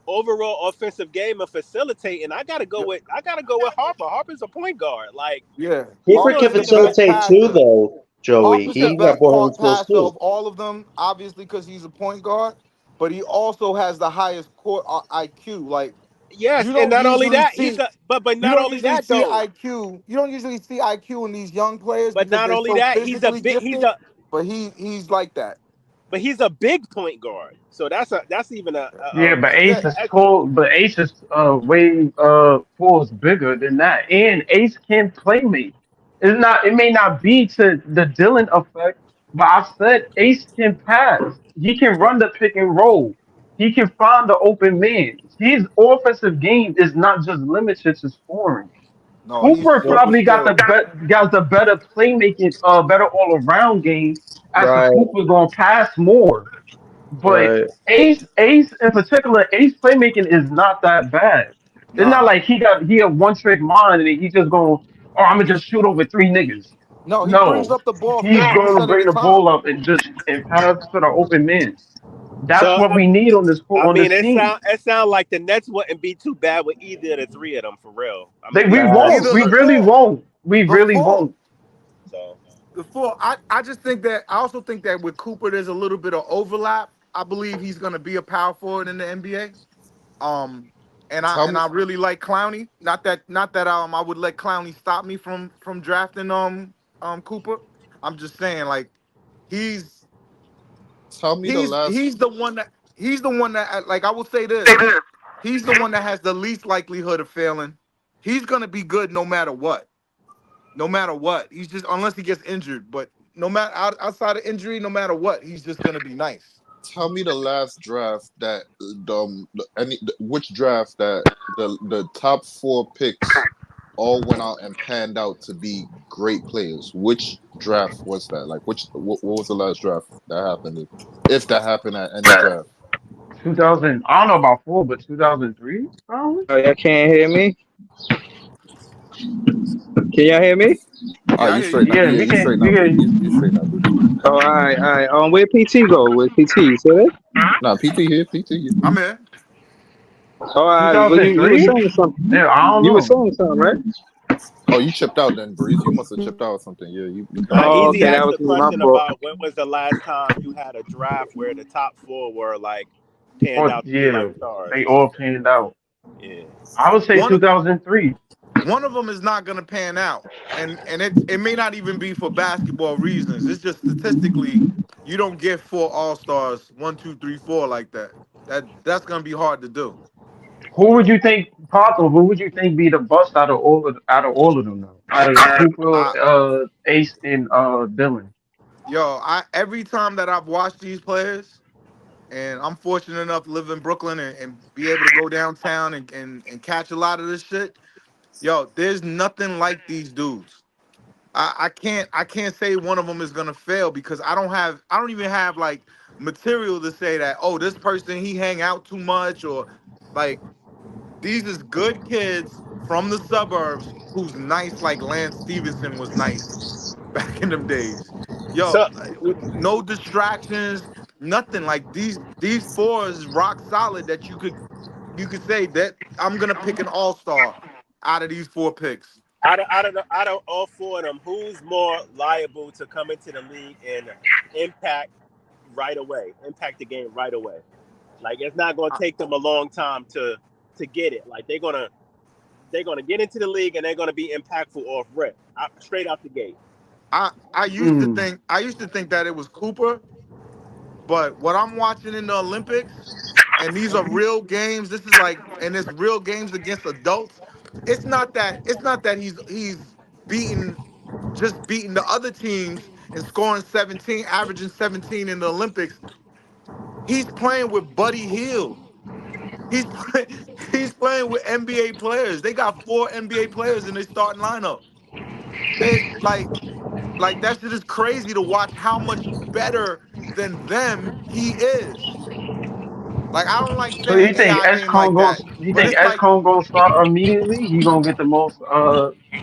overall offensive game and facilitating, I gotta go with Harper. Harper's a point guard. Like Yeah, he's Cooper going can to Harper's the be the best facilitate too, passer. though. Joey, Harper's the he got best ball handling skills passer too. of all of them, obviously because he's a point guard. But he also has the highest court IQ. Like yes, you and don't not only usually that, he's see, a but you not don't only usually that see though. IQ. You don't usually see IQ in these young players But because not they're only so that, physically gifted. But he's like that. he's a big point guard. So that's even Yeah, but Yeah, Ace is tall. But Ace is way pulls bigger than that, and Ace can play me. It's not. It may not be to the Dylan effect, but I said Ace can pass. He can run the pick and roll. He can find the open man. His offensive game is not just limited to scoring. no, he's Cooper super probably got skilled. the better playmaking, better all around game. After Right, Cooper gonna pass more. But right. Ace in particular, Ace playmaking is not that bad. It's not Nah, like he a one trick mind and he just going, oh, I'm gonna just shoot over three niggas. no, he brings No, up the ball he's going to 50% of the bring the time. ball up and pass to the open man. That's so. what we need on I on mean, this team. it sound like the Nets wouldn't be too bad with either of the three of them for real. I'm gonna They be we honest. won't. Either We the really four, won't. We the really four, won't. So the four. I just think that I also think that with Cooper, there's a little bit of overlap. I believe he's going to be a power forward in the NBA. Um, Tell and me, I really like Clowney. Not that I would let Clowney stop me from drafting Cooper. I'm just saying like he's tell me the he's last. he's the one that like I will say this. He's the one that has the least likelihood of failing. He's gonna be good no matter what. No matter what. He's just unless he gets injured, but no matter outside of injury, no matter what, he's just gonna be nice. Tell me the last draft that which draft that the top four picks all went out and panned out to be great players. Which draft was that? Like what was the last draft that happened? If that happened at any draft. 2000. I don't know about four, but 2003 probably. Oh, y'all can't hear me? Can y'all hear me? Ah, Yeah, I you hear you. straight now. Yeah, Yeah, we you straight can. now, We Breezy. can. You straight now, Breezy. Oh, all right, all right. Where PT go? Where PT? You see that? Nah, PT here, PT here. I'm in. Oh, all right. Well, you were 2003. saying something. Yeah, I don't You were know. saying something, right? Oh, you chipped out then, Breeze. You must have chipped out or something. Yeah, you Oh, Easy okay. That asked was the my question fault. about when was the last time you had a draft where the top four were like panned Oh out to be yeah, like stars they or all something. panned out. Yeah. I would say One 2003. one of them is not gonna pan out, and it may not even be for basketball reasons. It's just statistically, you don't get four All Stars 1, 2, 3, 4 like that. That's gonna be hard to do. Who would you think, Paco? Who would you think be the bust out of all of them now? Out of I Cooper, Ace, and Dylan. I every time that I've watched these players, and I'm fortunate enough to live in Brooklyn and be able to go downtown and catch a lot of this shit. There's nothing like these dudes. I can't say one of them is gonna fail because I don't even have like material to say that this person he hang out too much or like these is good kids from the suburbs who's nice like Lance Stevenson was nice back in them days. So With no distractions, nothing like these four is rock solid that you could say that I'm gonna pick an all-star out of these four picks. out of all four of them, who's more liable to come into the league and impact impact the game right away? Like it's not gonna take them a long time to get it. Like they're gonna get into the league and they're gonna be impactful off rip, straight out the gate. I used to think that it was Cooper, but what I'm watching in the Olympics, and these are real games. This is like, and it's real games against adults. it's not that he's beating beating the other teams and scoring 17, averaging 17 in the Olympics. He's playing with Buddy Hield. He's play, he's playing with NBA players. They got 4 NBA players in their starting lineup. They like that shit is crazy to watch how much better than them he is. Like I don't like So you saying think AI ain't like that, but it's like gonna start immediately? He gonna get the most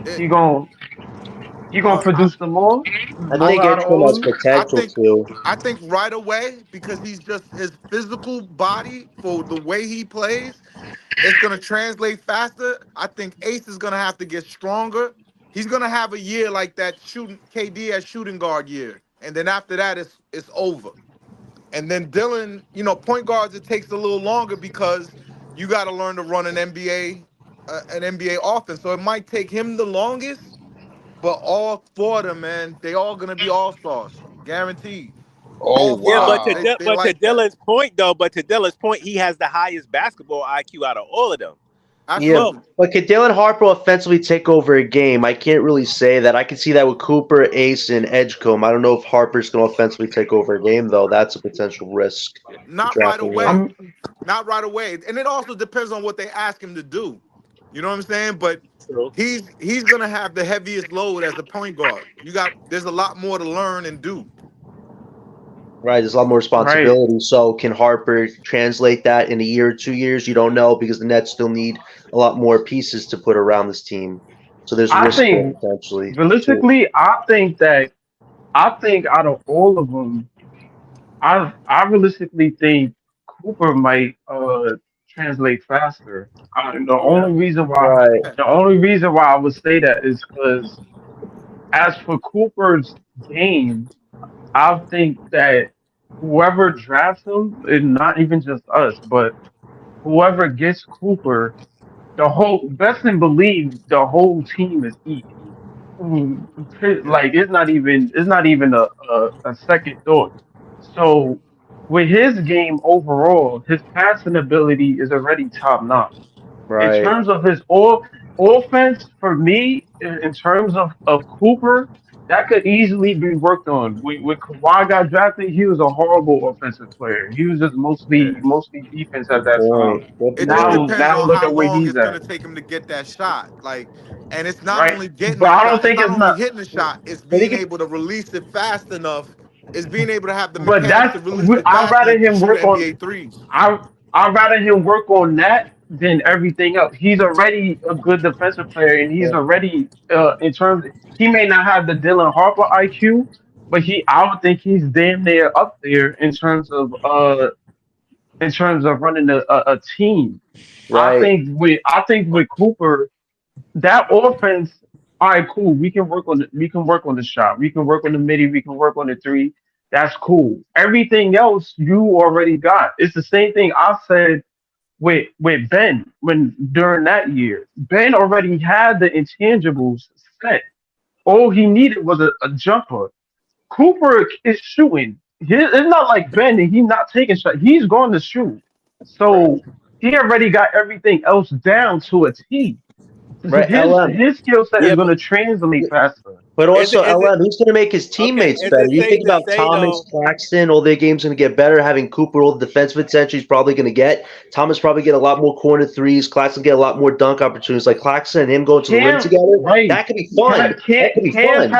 it, he gonna produce the more I more think out of Edgecombe all has of them? potential to. I think right away because he's just his physical body for the way he plays, it's gonna translate faster. I think Ace is gonna have to get stronger. He's gonna have a year like that shooting KD as shooting guard year, and then after that it's over. And then Dylan, point guards it takes a little longer because you got to learn to run an NBA offense. So it might take him the longest, but all 4 of them, man, they all gonna be all stars, guaranteed. Oh All Yeah, 4 of but them. to wow. They but to like that. Dylan's point though, he has the highest basketball IQ out of all of them. Yeah, Well, Absolutely. but could Dylan Harper offensively take over a game? I can't really say that. I can see that with Cooper, Ace, and Edgecombe. I don't know if Harper's going to offensively take over a game, though. That's a potential risk Not right drafting him. away. Not right away. And it also depends on what they ask him to do. You know what I'm saying? But true. he's gonna have the heaviest load as a point guard. There's a lot more to learn and do. Right, there's a lot more Right. responsibility. So can Harper translate that in a year or 2 years? You don't know because the Nets still need a lot more pieces to put around this team. So there's I risk there think potentially. realistically, I think out of all of them, I realistically think Cooper might translate faster. Right. The only reason why I would say that is because as for Cooper's game, I think that whoever drafts him, and not even just us, but whoever gets Cooper, the whole best and believe the whole team is eating. Yeah. Like it's not even a second thought. So with his game overall, his passing ability is already top notch. In Right. terms of his offense, for me, in terms of Cooper, that could easily be worked on. When Kawhi got drafted, he was a horrible offensive player. He was just Yeah. mostly defense at Good that time. point. Good It just point. depends Now on look how at where long he's it's at, gonna take him to get that shot. And it's not right? only getting But the I don't shot, it's think not it's only not. hitting the shot, it's But he being could, able to release it fast enough. It's being able to have the But mechanics to that's release it I'd fast rather enough to him shoot work on. NBA threes. I'd rather him work on that than everything else. He's already a good defensive player, and he's already in terms. He may not have the Dylan Harper IQ, but I would think he's damn near up there in terms of running a team. right. I think with Cooper, that offense, all right, cool. We can work on the shot. We can work on the midi. We can work on the three. That's cool. Everything else you already got. It's the same thing I said with Ben when during that year. Ben already had the intangibles set. All he needed was a jumper. Cooper is shooting. It's not like Ben and he's not taking shots. He's going to shoot. Right. So he already got everything else down to a T. Right. LM. His skill set is Yeah, going to translate faster. But is also, it LM, he's going to make his teammates is better. it You safe think to about say Thomas, though? Claxton, all their games going to get better. Having Cooper, all the defensive attention he's probably going to get. Thomas probably get a lot more corner threes. Claxton get a lot more dunk opportunities. Like Claxton and him going to the rim together, that could be fun. That could be fun.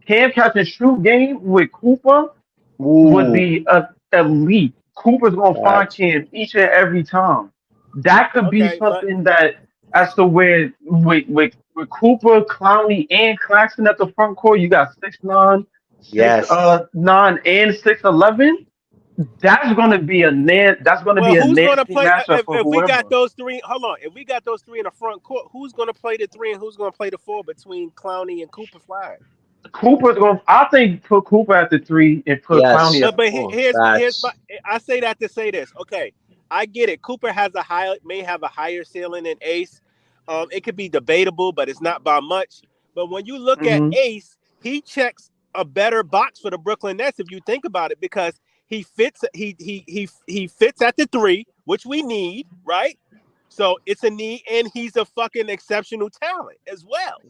Cam catch and shoot game with Cooper would be elite. Cooper's going to find Cam each and every time. That could be Okay, but something that as to where with Cooper, Clowney, and Claxton at the front court, you got 6'9", Yes. 9 and 6'11". That's going to be a who's going to nasty play matchup for if we whoever. got those three? Hold on, if we got those three in the front court, who's going to play the 3 and who's going to play the 4 between Clowney and Cooper Flag? Cooper's going. I think put Cooper at the 3 and put Clowney at the 4. Here's my. I say that to say this. Okay, I get it. Cooper may have a higher ceiling than Ace. It could be debatable, but it's not by much. But when you look at Ace, he checks a better box for the Brooklyn Nets if you think about it, because he fits. He fits at the 3, which we need, right? So it's a need, and he's a fucking exceptional talent as well.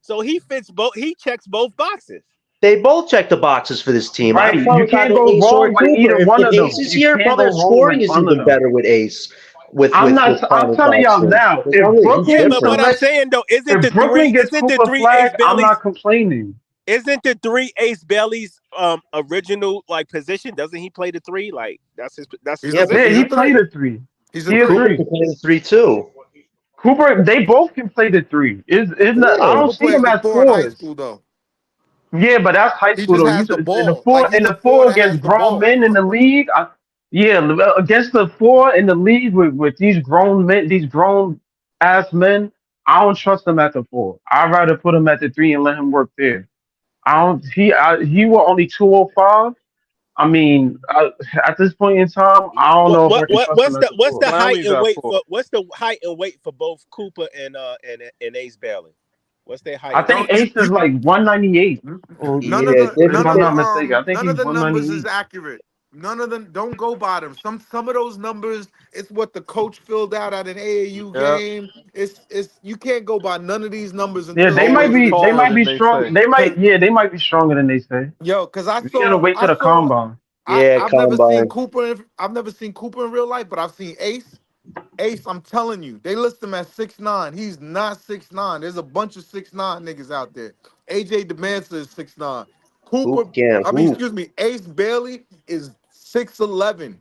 So he fits both. He checks both boxes. They both check the boxes for this team. Right, I'm fine you with can't either go Ace or wrong with Cooper. either one If of them. Ace is You here, can't bro, go their wrong scoring with is one of even them. better with Ace. With I'm with not. with I'm Connor telling y'all Claxton. now. It's If always Brooklyn, Yeah, but what I'm different. saying though, if Brooklyn gets isn't the Cooper three Flag, Ace I'm Bailey's not complaining. isn't the three Ace Bailey's original like position? Doesn't he play the three? Like that's his He's Yeah, a position. he three. played a three. He's He a a three. Cooper three. can play the 3 too. Cooper, they both can play the three. Is not. I Yeah. don't Cooper see played him the as 4 in high fours. school though. Yeah, but that's high He school just though. has the In the ball. Like he's a 4 four that has against the grown ball. men in the league. Yeah, against the 4 in the league with these grown men, these grown ass men. I don't trust him at the 4. I'd rather put him at the 3 and let him work there. I don't. He was only 205. I mean, at this point in time, I don't know if I can trust him at the 4. Height Plowley's and at weight 4. for what's the height and weight for both Cooper and Ace Bailey? What's their height? I and think weight? Ace is like 198, or None of Yeah, the if none I'm of the not mistaken. I think none he's of the numbers is 198. accurate. None of them don't go by them. Some of those numbers, it's what the coach filled out at an AAU Yeah, game. It's you can't go by none of these numbers Yeah, until they you might go to always the be. They taller might draft. than be they strong. say. They might. Cause Yeah, they might be stronger than they say. cause We gotta wait till the combine. Yeah, I've never seen combine. Cooper. I've never seen Cooper in real life, but I've seen Ace. Ace, I'm telling you, they list him at 6'9". He's not 6'9". There's a bunch of 6'9" niggas out there. AJ Demansa is 6'9". Hoop Cooper, can't hoop. excuse me, Ace Bailey is 6'11".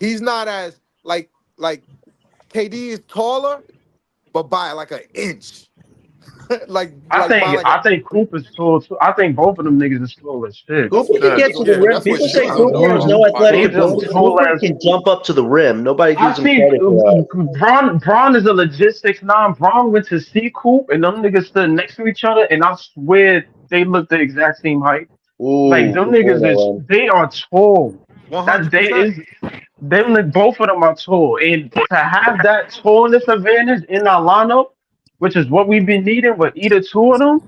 He's not as like KD is taller, but by like an inch. like by like a I think Cooper's tall too. I think both of them niggas is tall as shit. that's Cooper what can get to the yeah, rim. that's what People say Sugar Cooper has knows. no athletic Both of them ability. tall Cooper as. can jump up to the rim. Nobody I gives him see. credit for that. Braun is a legit 6'9". Braun went to C Coop, and them niggas stood next to each other, and I swear they look the exact same height. Like Ooh, them good niggas is. one. They are tall. That they 100%. is. Them both of them are tall, and to have that tallness advantage in our lineup, which is what we've been needing with either two of them,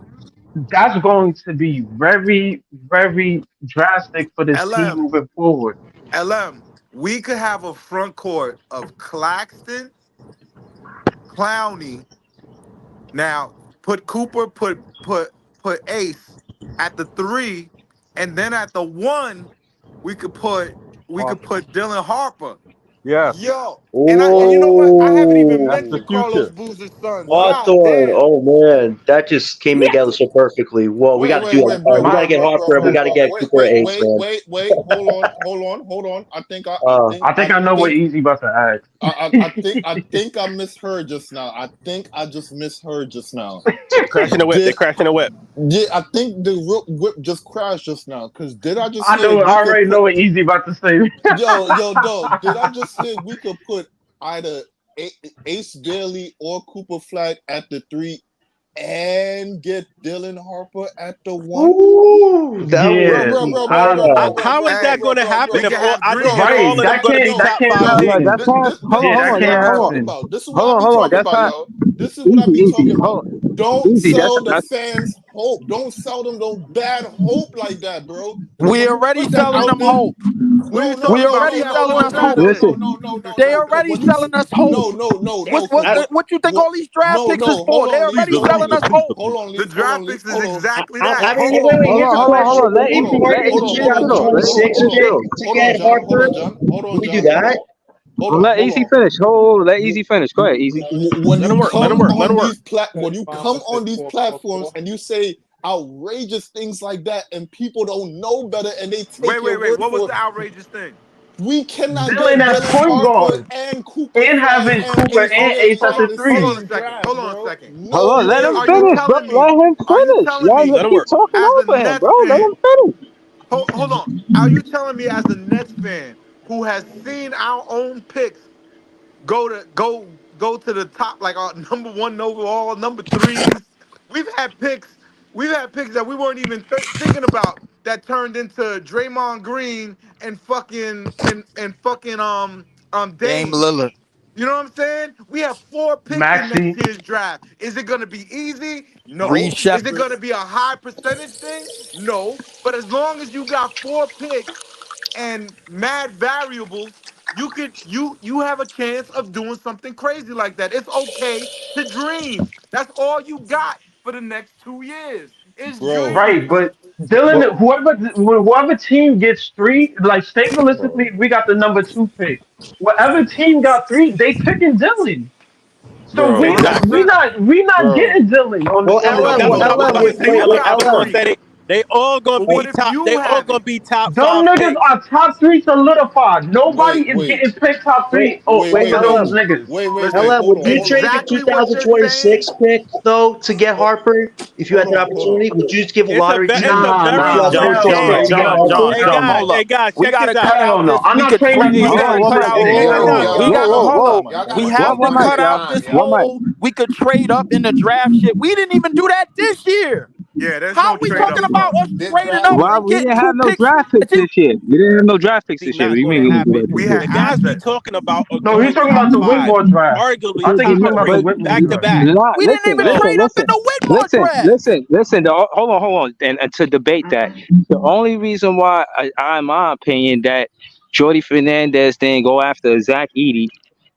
that's going to be very, very drastic for this team LM, moving forward. we could have a front court of Claxton, Clowney. Now put Cooper, put Ace at the 3, and then at the 1, we could put Dylan Harper. Yes, Yo, and you know what? I haven't even that's the mentioned Carlos future. Boozer's son. Hawthorne. God damn. Oh man, that just came together so perfectly. Whoa, we got to do it. bro, We got to get Harper and we got to get Cooper and Ace, man. Hold on. I think I think I know what Easy about to add. I think I misheard just now. I think I just misheard just now. Crashing the whip. They're crashing the whip. Yeah, I think the whip just crashed just now. Cause did I just? I already know what Easy about to say. Yo, dog. Did I just say we could put either Ace Bailey or Cooper Flag at the 3 and get Dylan Harper at the 1? Ooh, that bro. How is that going to happen? If all, I think Right, all of them going to be top 5 Yeah, picks. that's hold on. This is what I be talking about, yo. This is what I be talking about. Don't sell the fans hope. Don't sell them no bad hope like that, bro. We already selling them hope. We already selling us hope. They already selling us hope. No. What you think all these draft picks is for? They already selling us hope. Hold on, the draft picks is exactly I that. mean, to get Harper. Can we do that? Let Easy finish. Let Easy finish. Go ahead, Easy. When Let you him work. come Let him work. Let him on work. when you come on these platforms and you say outrageous things like that, and people don't know better, and they take your Wait. word What was for the it, outrageous thing? we cannot Dylan get as Dylan point Harper guard and Cooper and having Cooper Ace and Ace at the 3. Hold on a second. No, Hold on, let him Are you finish, bro. telling me? Let him Are you finish. telling Y'all me? Let him keep work. talking As over a him, Nets bro. Let fan, him finish. hold on. Are you telling me as a Nets fan who has seen our own picks go to the top, like our number 1 overall, number 3s? We've had picks that we weren't even thinking about that turned into Draymond Green and fucking Dame Dame. Lillard. You know what I'm saying? We have 4 picks in next Maxey. year's draft. Is it going to be easy? No. Reed Is it Shepherd. going to be a high percentage thing? No. But as long as you got 4 picks and mad variables, you have a chance of doing something crazy like that. It's okay to dream. That's all you got for the next 2 years is bro. Right, dreams. but Dylan, whoever team gets three, like state Bro. realistically, we got the number 2 pick. Whatever team got 3, they picking Dylan. So Bro, Exactly. we not bro. getting Dylan on Well, on But the LM, that's well, what I board. was LM, gonna wait, say. wait, You wait, I got was gonna LM. 3. say they all gonna But be what if top. you They all have gonna it? be top Them 5 niggas picks. are top 3 solidified. Wait, Nobody is wait, getting picked top Wait, 3 wait, over those LM, niggas. wait. Listen, LM, Hold would on, you hold on, trade the exactly what you're saying. 2026 pick though to get hold, Harper if you hold had the on, hold on. opportunity? Would you just give a It's a lottery it's team a Nah, very nah, plus slim first hell round no. pick chance. to get John, Harper? John, Hey John, guys, hold up. hey guys, We check gotta this out. cut Hell out no. this. I'm We not could trading trade. my We Hey, gotta Harden cut for out any all. of them. y'all We got got one hold time. up. Y'all got We one have time. to Y'all got cut one out time. this Y'all. whole. We could trade up in the draft shit. We didn't even do that this year. Yeah, there's How no are we trade talking up, about bro. us This trading draft, up Well, and we getting didn't have 2 no picks? draft picks this year. We didn't have no draft picks this year. What Not do you gonna mean we didn't do happen. that this We year? had The guys we assets. talking about are No, he's going talking top about the 5, Whitmore draft. I arguably think he's top talking about the 3, But Whitmore back to draft. back. nah, We didn't listen, even So trade up in the Whitmore draft. listen. Hold on, and to debate that, the only reason why in my opinion, that Jordy Fernandez didn't go after Zach Edey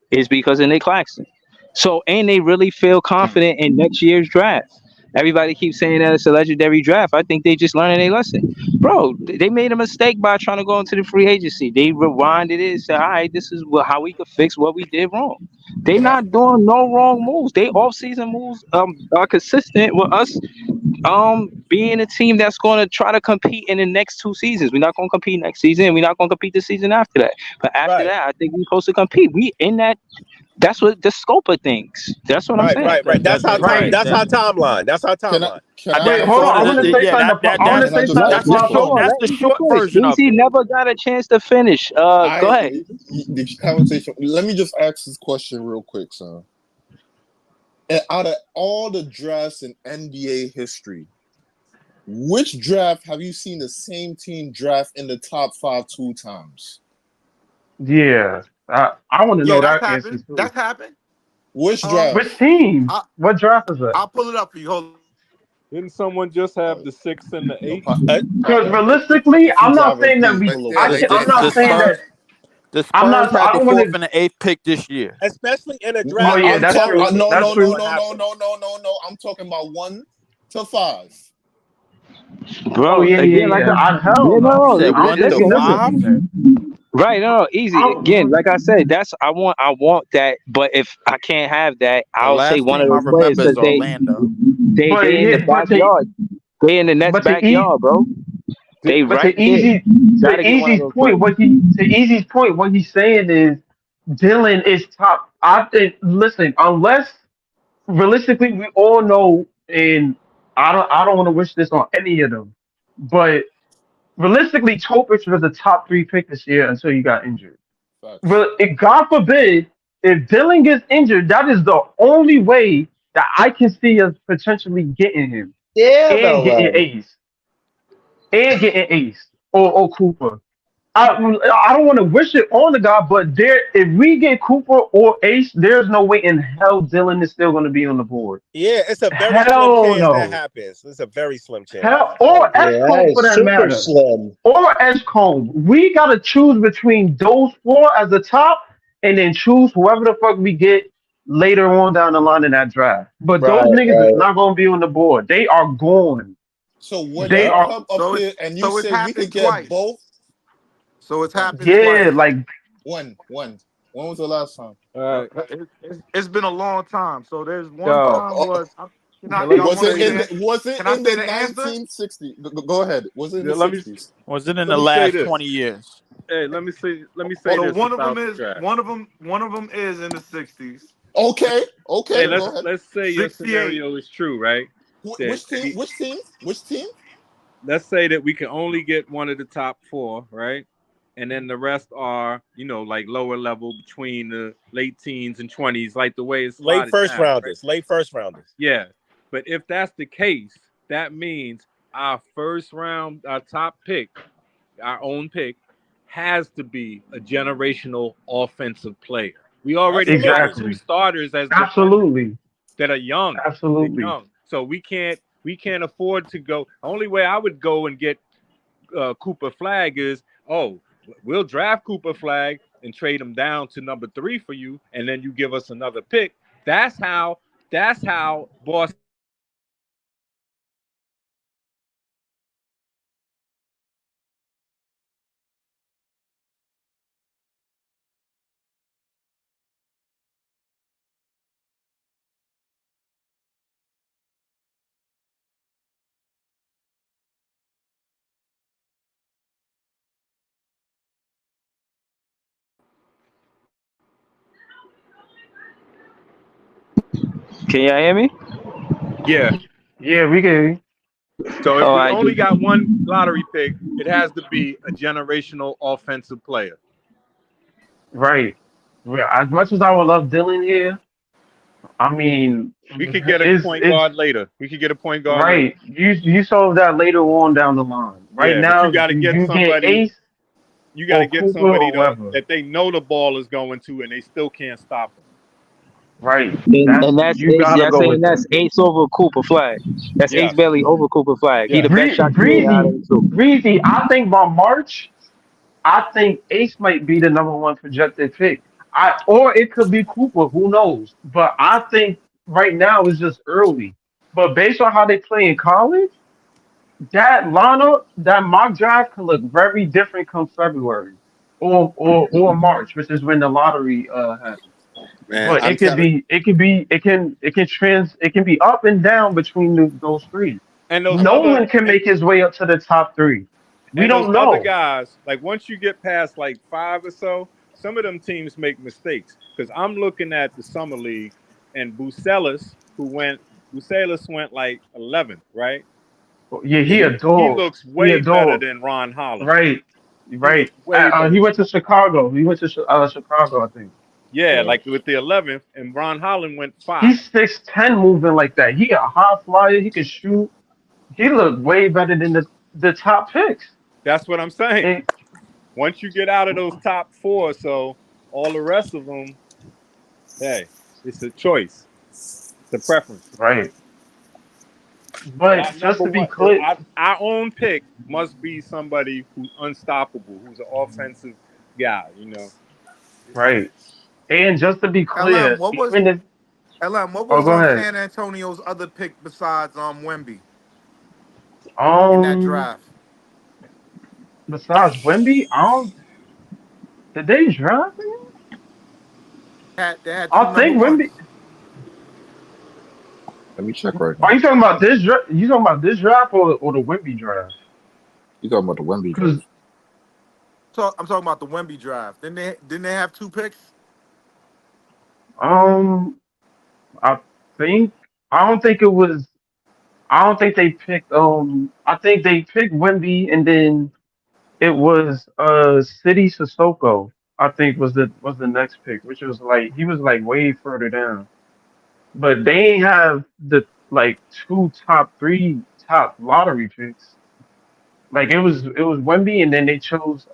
is because of Nick Claxton. So, and they really feel confident in next year's draft. Everybody keeps saying that it's a legendary draft. I think they just learning their lesson, bro. They made a mistake by trying to go into the free agency. They rewinded it and said, "All right, this is how we could fix what we did wrong." They Can I? not doing no wrong moves. They off-season moves are consistent with us being a team that's going to try to compete in the next 2 seasons. We're not going to compete next season, and we're not going to compete the season after that. But after right, that, I think we're supposed to compete. We in that. That's what the scope of things. That's what I'm saying. right. That's our time. Right. That's our timeline. That's our Can I? timeline. Can I Wait, That's hold ask? on. sort I of want to the say yeah. something. That I want to Can I say just something ask that's to this the question? short. Pablo. That's Let the me short finish. version of DC it. never got a chance to finish. Go ahead. The conversation. Let me just ask this question real quick, son. And out of all the drafts in NBA history, which draft have you seen the same team draft in the top 5 2 times? Yeah, I want to Yeah, know that's that answer happened. too. That's happened. Which Um, Which draft? team? I What draft is that? I'll pull it up for you. Hold on. Didn't someone just have the 6th and the 8th? Because Papa, realistically, if you I'm not drive a saying that thing, we. pull I over. can, The I'm the not saying Spurs that. the I'm Spurs not. had I the don't want 4th to. and the 8th pick this year. Especially in a Oh draft yeah, where I'm that's Chuck talking. true. wasn't That's even No. true. gonna happen. I'm talking about 1 to 5. Oh Bro, yeah, again, yeah, like yeah. yeah, Hell You no. said no, 1 to listen, 5. right, no, easy. Again, like I said, that's I want that, but if I can't have that, The I'll say last one of team I those players remember is because Orlando. But they in the yeah, backyard. They in the Nets backyard, bro. They but right there. Gotta get one of Easy's those point, players. to Easy's point, what he's saying is Dylan is top. I think. Listen, unless realistically, we all know, and I don't want to wish this on any of them, but realistically, Topic was a top 3 pick this year until he got injured. Facts. But if, God forbid, if Dylan gets injured, that is the only way that I can see us potentially getting him Yeah, and getting LM. Ace or Cooper. I don't want to wish it on the guy, but if we get Cooper or Ace, there's no way in hell Dylan is still going to be on the board. Yeah, it's a very slim Hell chance that no. happens. It's a very slim chance. Hell, or Yeah, that Escombe for is that super matter. slim. Or Escombe. We got to choose between those 4 as the top and then choose whoever the fuck we get later on down the line in that draft. But those niggas is not going to be on the board. They are gone. So when They you are. come up here and you it's say we could happened get twice. both, So it's happened Yeah, twice. like. when was the last time? It's been a long time. So there's one Yo, time was. let me Was it say in this. the, was it Can I in say the the answer? 1960s? Go ahead. Was it in the Let me 60s? Was it in let the me say last this. 20 years? Hey, let me say Hold on. this One of them about the is draft. one of them is in the 60s. Okay, Hey, go ahead. let's say your 68. scenario is true, right? Which team? Let's say that we can only get one of the top 4, right? And then the rest are, like lower level between the late teens and 20s, like the way it's Late slotted first now, right? rounders. Late first rounders. Yeah. But if that's the case, that means our first round, our top pick, our own pick, has to be a generational offensive player. We already got Exactly. 2 starters as defenders Absolutely. that are young. Absolutely. They're young. So we can't afford to go. The only way I would go and get Cooper Flag is, we'll draft Cooper Flag, and trade him down to number 3 for you, and then you give us another pick. That's how Boston. Can y'all hear me? Yeah. Yeah, we can. So if Oh, we I only do. got one lottery pick, it has to be a generational offensive player. Right. Well, as much as I would love Dylan here, I mean, We could get a point it's guard later. We could get a point guard later. right. You solve that later on down the line. Right Yeah, but now, you got to get you get somebody. Ace You got to or get Cooper somebody or whoever. that they know the ball is going to, and they still can't stop them. Right. And that's You Ace. gotta Y'all go saying with that's them. Ace over Cooper Flag. That's Ace Yes. Bailey over Cooper Flag. He Yeah. the best shot creator out of the two. Breezy, I think by March, I think Ace might be the number one projected pick. Or it could be Cooper. Who knows? But I think right now it's just early. But based on how they play in college, that lineup, that mock draft can look very different come February or March, which is when the lottery happens. Man, But I'm telling. it can be up and down between those three. And those Nolan can make his way up to the top 3. We and those don't other know. guys, like once you get past like 5 or so, some of them teams make mistakes. Because I'm looking at the summer league, and Bucelis went like 11th, right? Yeah, he He a dog. looks He way a better dog. than Ron Holland. Right, He right. looks way better. He went to Chicago. He went to Chicago, I think. Yeah, like with the 11th, and Ron Holland went 5. He's 6'10", moving like that. He a high flyer. He can shoot. He looked way better than the top picks. That's what I'm saying. And, Once you get out of those top 4, so all the rest of them, hey, it's a choice. It's a preference. right. But Our just number to be one, clear, our own pick must be somebody who's unstoppable, who's an offensive guy, you know. right. And just to be clear, LM, what was even if LM? What oh, was go ahead. San Antonio's other pick besides Wemby in that draft? Besides Wemby, did they draft him? They had two I number think ones. Wemby. Let me check right now. Are you talking about this draft? You talking about this draft or the Wemby draft? You talking about the Wemby? Because So I'm talking about the Wemby draft. Didn't they have 2 picks? I think I don't think it was. I don't think they picked. I think they picked Wemby, and then it was City Sissoko. I think was the next pick, which was like he was like way further down. But they ain't have the like 2 top lottery picks. Like it was Wemby, and then they chose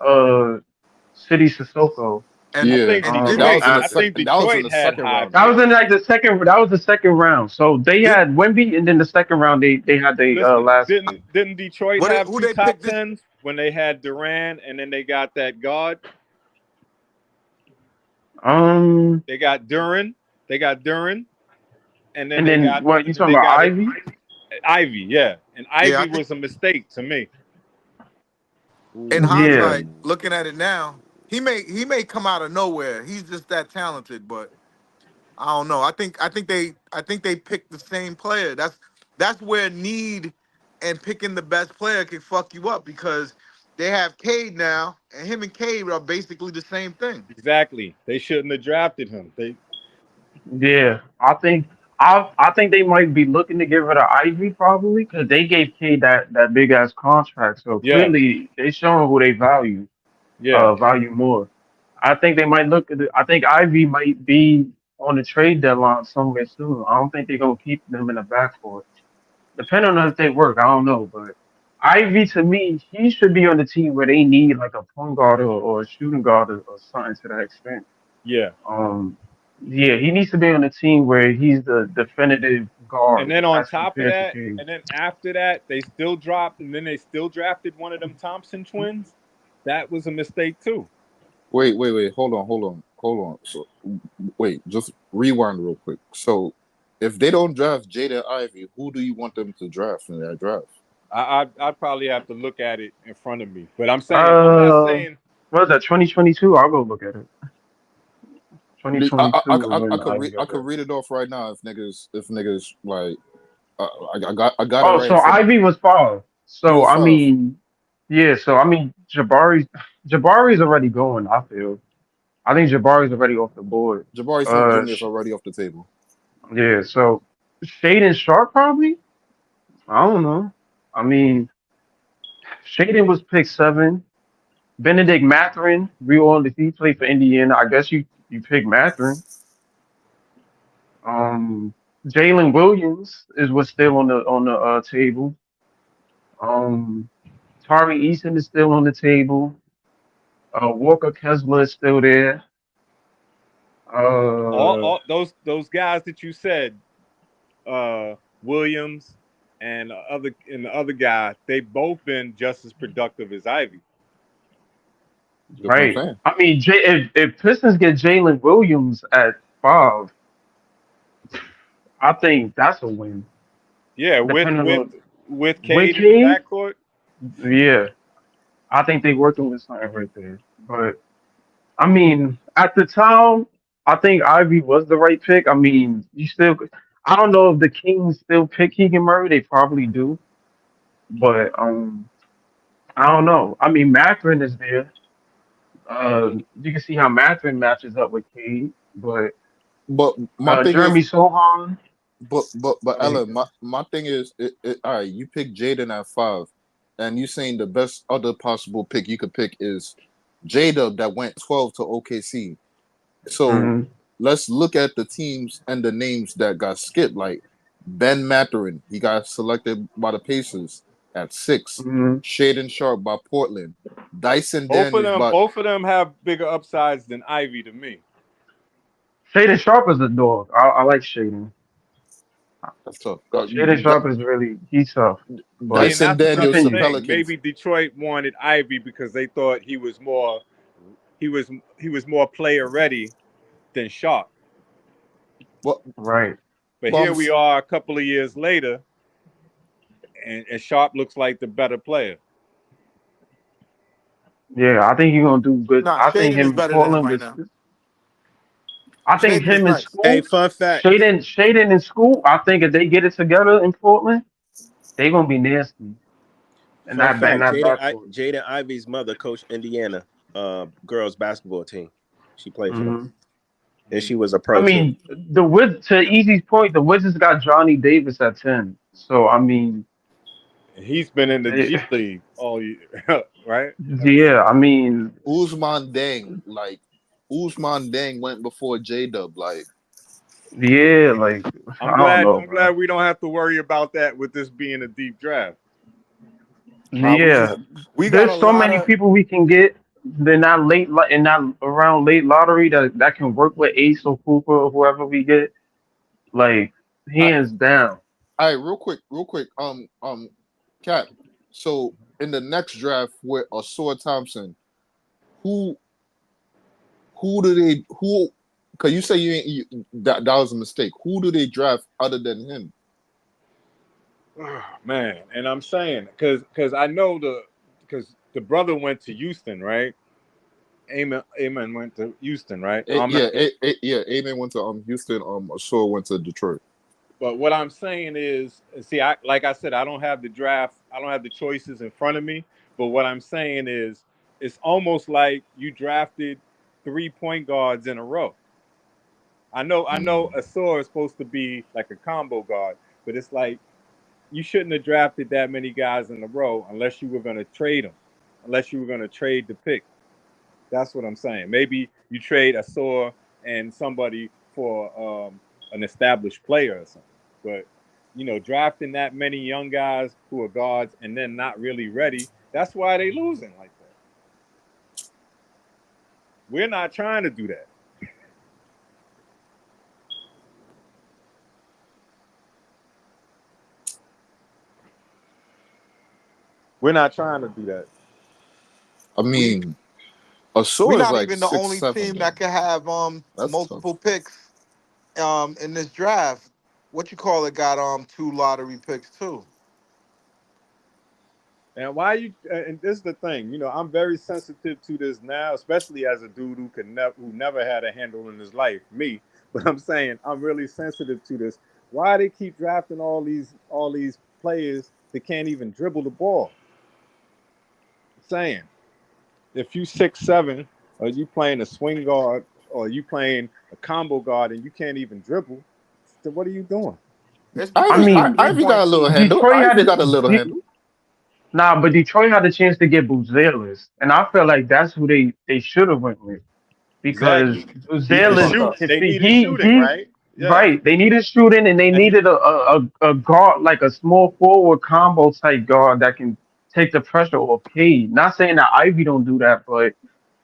City Sissoko. And Yeah, think and didn't that was they? in the I think second. That was in Detroit the had second high round. That Right? was in like the second. That was the second round. So they Did, had Wemby, and then the second round they had the Listen, last. didn't Detroit what? have Who 2 they top picked this? 10s when they had Durant, and then they got that guard? They got Duran, and then And they then got what you talking about? Ivy? Ivy, yeah. And Yeah, I Ivy think was a mistake to me. in Yeah. hindsight, looking at it now, he may come out of nowhere. He's just that talented, but I don't know. I think they picked the same player. That's where need and picking the best player can fuck you up because they have Cade now, and him and Cade are basically the same thing. Exactly. They shouldn't have drafted him. Yeah, I think they might be looking to get rid of Ivy probably because they gave K that big ass contract. So Yeah, clearly they showing who they value yeah. value more. I think they might look at it. I think Ivy might be on the trade deadline somewhere soon. I don't think they're gonna keep them in the backcourt. Depending on if they work, I don't know. But Ivy to me, he should be on the team where they need like a point guard or a shooting guard or something to that extent. Yeah. Yeah, he needs to be on a team where he's the definitive And guard then on as top of compared to that, Cade. and then after that, they still drafted one of them Thompson twins. That was a mistake too. Wait. Hold on. So, wait, just rewind real quick. So, if they don't draft Jaden Ivey, who do you want them to draft in that draft? I'd probably have to look at it in front of me, but I'm not saying. What is that? 2022. I'll go look at it. 2022 is when Ivy I got could that. read it off right now if niggas like I got it Oh, right so in front of me. Ivy was 5. He So was I 5. mean, yeah. So I mean, Jabari's already going. I feel. I think Jabari's already off the board. Jabari Smith Uh, Jr. is already off the table. yeah. So Shaden Sharp probably. I don't know. I mean, Shaden was picked 7. Benedict Mathurin, he played for Indiana. I guess you pick Mathurin. Um, Jalen Williams is what's still on the table. Um, Tari Eason is still on the table. Walker Kessler is still there. Uh, All those guys that you said, Williams and the other guy, they've both been just as productive as Ivy. That's what I'm right. saying. I mean, if Pistons get Jalen Williams at 5, I think that's a win. Yeah, with Depending with on with with Cade in the Cade, backcourt. yeah, I think they working with something right there. But I mean, at the time, I think Ivy was the right pick. I mean, I don't know if the Kings still pick Keegan Murray. They probably do, but I don't know. I mean, Mathurin is there. You can see how Mathurin matches up with Cade, but But my thing Jeremy is, Sohan, but like, Ellen, my thing is, all right, you pick Jaden at 5, and you saying the best other possible pick you could pick is J-Dub that went 12 to OKC. So mhm, let's look at the teams and the names that got skipped. Like Ben Mathurin, he got selected by the Pacers at 6. mhm. Shaden Sharp by Portland. Dyson Daniels by Both of them have bigger upsides than Ivy to me. Shaden Sharp is a dog. I like Shaden. that's tough. Shaden Sharp is he's tough, See, but and Dyson that's Daniels, another the continue. thing. Pelicans. Maybe Detroit wanted Ivy because they thought he was more player ready than Sharp. Well, Right. But well, here we are a couple of years later, and Sharp looks like the better player. Yeah, I think he's gonna do good. Nah, I think Shaden is him in better than him Portland right was. now. I think Shaden is him in nice. Hey, school. fun fact. Shaden in school. I think if they get it together in Portland, they gonna be nasty. And Fun fact. that backcourt. Jaden Ivey's mother coached Indiana girls basketball team. She played for them, Hmm. and she was a I pro too. mean, to Easy's point, the Wizards got Johnny Davis at 10. So I mean, He's been in the they, G League all year, right? yeah, I mean, Usman Deng went before J-Dub. Like, yeah, like I'm I don't glad. know, I'm bro. glad we don't have to worry about that with this being a deep draft. Nah, Yeah, we got there's a so lot many of people we can get. They're not and not around late lottery that can work with Ace or Cooper or whoever we get. Like I, hands down. all right, real quick. Cap. So in the next draft with Asor Thompson, who who? Because you say that was a mistake. Who do they draft other than him? Man, and I'm saying because I know because the brother went to Houston, right? Amen went to Houston, right? Amen went to Houston. Asor went to Detroit. But what I'm saying is, see, like I said, I don't have the draft, I don't have the choices in front of me. But what I'm saying is, it's almost like you drafted 3 point guards in a row. I know Asor is supposed to be like a combo guard, but it's like you shouldn't have drafted that many guys in a row unless you were going to trade them, unless you were going to trade the pick. That's what I'm saying. Maybe you trade Asor and somebody for an established player or something. But drafting that many young guys who are guards and then not really ready, that's why they losing like that. We're not trying to do that. We're not trying to do that. I mean, Asur We're is not like even the only 6'7", team man. that can have That's multiple tough. picks in this draft. What you call it got 2 lottery picks too. And why you? And this is the thing, I'm very sensitive to this now, especially as a dude who never had a handle in his life, me. But I'm saying I'm really sensitive to this. Why they keep drafting all these players that can't even dribble the ball? I'm saying if you 6'7", or you playing a swing guard, or you playing a combo guard, and you can't even dribble, so what are you doing? It's I because mean, Ivy got a little handle. Detroit had Ivy got a little a handle. nah, but Detroit had a chance to get Buzelis, and I feel like that's who they should have went with because Exactly. Buzelis, They needed shooting, right? Yeah. right, they needed shooting and they needed a guard like a small forward combo type guard that can take the pressure off Cade. Not saying that Ivy don't do that, but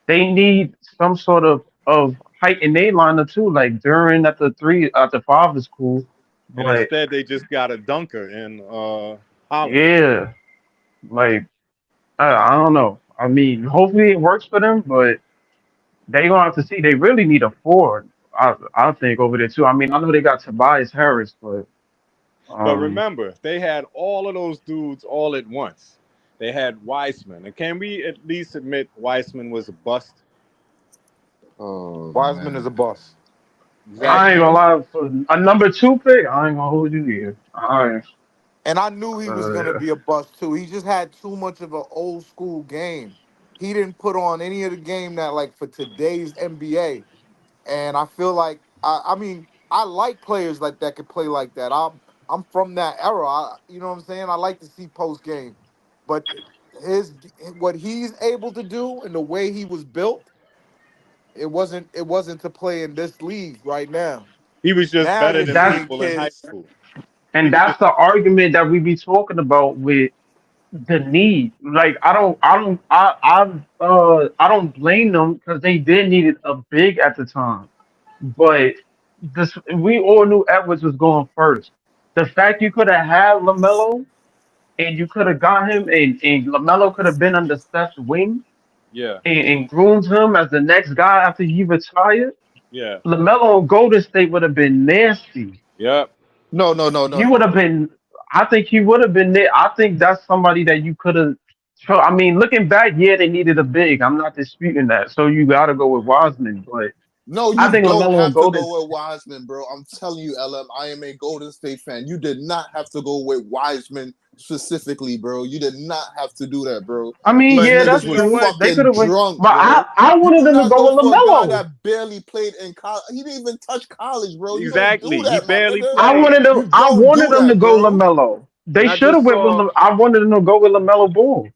they need some sort of height in their lineup too. Like Duran at the 5 is cool, And but instead, they just got a dunker in Holland. yeah, like I don't know. I mean, hopefully it works for them, but they gonna have to see. They really need a forward. I think over there too. I mean, I know they got Tobias Harris, but But remember, they had all of those dudes all at once. They had Weissman. And can we at least admit Weissman was a bust? Oh, Wiseman is a bust. I ain't gonna lie. For a number 2 pick, I ain't gonna hold you here. And I knew he was gonna be a bust too. He just had too much of an old school game. He didn't put on any of the game that like for today's NBA. And I feel like I mean I like players like that could play like that. I'm from that era. You know what I'm saying? I like to see post game, but what he's able to do and the way he was built, it wasn't to play in this league right now. He was just Now better you're than seeing people in high kids. school. And that's the argument that we be talking about with the need. Like I don't blame them because they did need a big at the time. But this we all knew Edwards was going first. The fact you could have had LaMelo and you could have got him and LaMelo could have been under Steph's wing Yeah. and groomed him as the next guy after he retired. Yeah. LaMelo and Golden State would have been nasty. Yep. No. He would have been. I think he would have been there. I think that's somebody that you could have. I mean, looking back, yeah, they needed a big. I'm not disputing that. So you got to go with Wiseman, but No, I you think don't LaMelo have and to Golden. go with Wiseman, bro. I'm telling you, LM, I am a Golden State fan. You did not have to go with Wiseman specifically, bro. You did not have to do that, bro. I mean, These yeah, that's niggas true. was They fucking could have went, drunk, but bro. I You wanted do them to not go go with for a guy LaMelo. that barely played in college. He didn't even touch college, bro. Exactly. You don't do He that, my barely nigga. I played. wanted them. You I don't wanted do them to that, go bro. LaMelo. They And I should have just went with. saw. I wanted them to go with LaMelo Ball.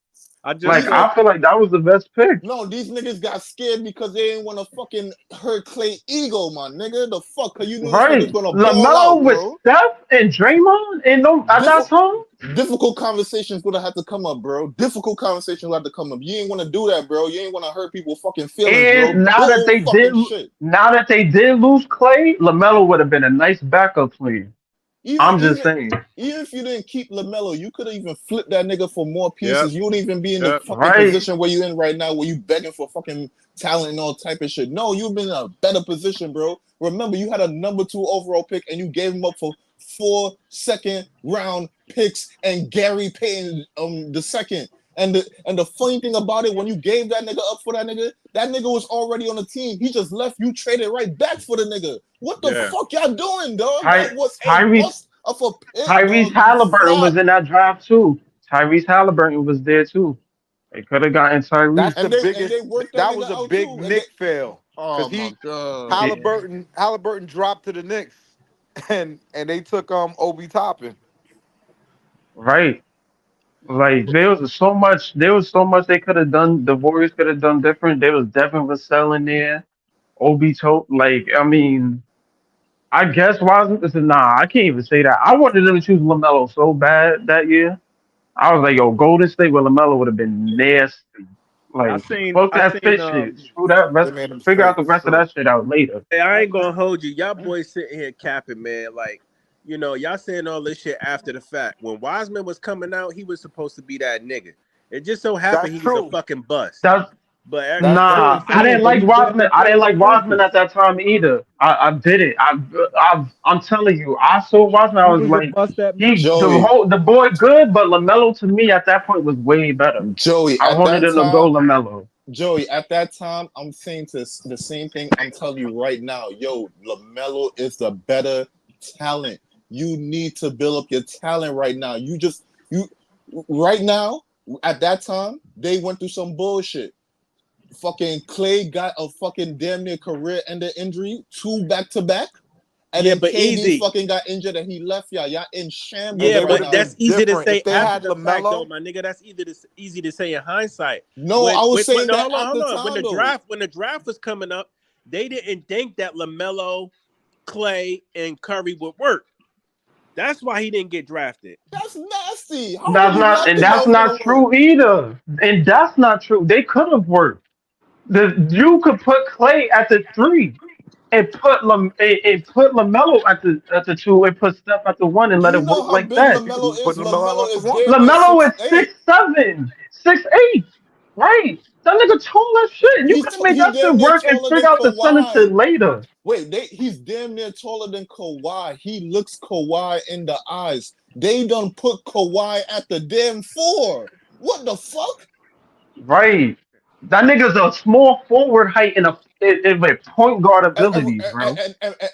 I just Like saw. I feel like that was the best pick. No, these niggas got scared because they didn't want to fucking hurt Clay ego, my nigga. The fuck? Cause you knew this Right, nigga's gonna ball LaMelo out, with bro. Steph and Draymond and them at that time. Difficult conversations would have had to come up, bro. Difficult conversations would have to come up. You ain't want to do that, bro. You ain't want to hurt people's fucking feelings, bro. And now that they did, Shit. now that they did lose Clay, LaMelo would have been a nice backup plan. I'm just saying. Even if you didn't keep LaMelo, you could have even flipped that nigga for more Yep. pieces. You wouldn't even be in the Yep. fucking Right. position where you in right now, where you begging for fucking talent and all type of shit. No, you've been in a better position, bro. Remember, you had a number 2 overall pick and you gave him up for 4 second-round picks and Gary Payton the second. And the funny thing about it, when you gave that nigga up for that nigga was already on the team. He just left. You traded right back for the nigga. What the Yeah. fuck y'all doing, dog? Ty- That was a Tyrese bust of a pick, Tyrese dog. Halliburton was Stop. in that draft too. Tyrese Halliburton was there too. They could have gotten Tyrese. That's the And they biggest. worked That that was nigga a out big too. And Nick fail oh because my he god. Halliburton dropped to the Knicks, and they took Obi Toppin. Right. Like there was so much they could have done. The Warriors could have done different. There was Devin Vassell in there. Obi Tope. Like I mean, I guess Wiseman. Nah, I can't even say that. I wanted them to choose LaMelo so bad that year. I was like, yo, Golden State with LaMelo would have been nasty. I Like, seen. fuck I that seen. fit shit. Screw that. They made him Figure out the straight. rest of that shit out later. Hey, I ain't gonna hold you. Y'all boys sitting here capping, man. Like, y'all saying all this shit after the fact. When Wiseman was coming out, he was supposed to be that nigga. It just so happened That's he was a true. fucking bust. That's But That's but what I'm Nah, I saying. didn't But like he put him Rodman. in I didn't place like of Rodman at purpose. that time either. I did it. I'm telling you, I saw Rodman. I He was was a like, bust at he Memphis. Joey, the boy good, but Lamelo to me at that point was way better. Joey, I at wanted that him to time, go Lamelo. Joey, at that time, I'm saying the same thing I'm telling you right now. Yo, LaMelo is the better talent. You need to build up your talent right now. You right now, at that time, they went through some bullshit. Fucking Clay got a fucking damn near career-ending injury, 2 back-to-back. And yeah, then but KD easy. fucking got injured and he left y'all. Y'all in And shambles Yeah, it right would but have now. that's been easy to different say if they after had the fact, though, LaMelo. my nigga. That's easy to say in hindsight. No, I was saying No, that at hold the on. time though. When the draft was coming up, they didn't think that LaMelo, Clay, and Curry would work. That's why he didn't get drafted. That's nasty. How would you not think that That's was gonna not work? true either. And that's not true. They could have worked. You could put Clay at the 3 and put Lamelo at the 2 and put Steph at the 1 and Do let you it know work how like big that. You could LaMelo just put is? LaMelo LaMelo out the is one. damn near Lamelo is 6'8". 6'7", 6'8", right? That nigga tall as shit. You could have made He's that shit damn near work and taller than figure out the center Kawhi. shit later. Wait, he's damn near taller than Kawhi. He looks Kawhi in the eyes. They done put Kawhi at the damn 4. What the fuck? Right. That nigga's a small forward height and with point guard And, abilities, bro.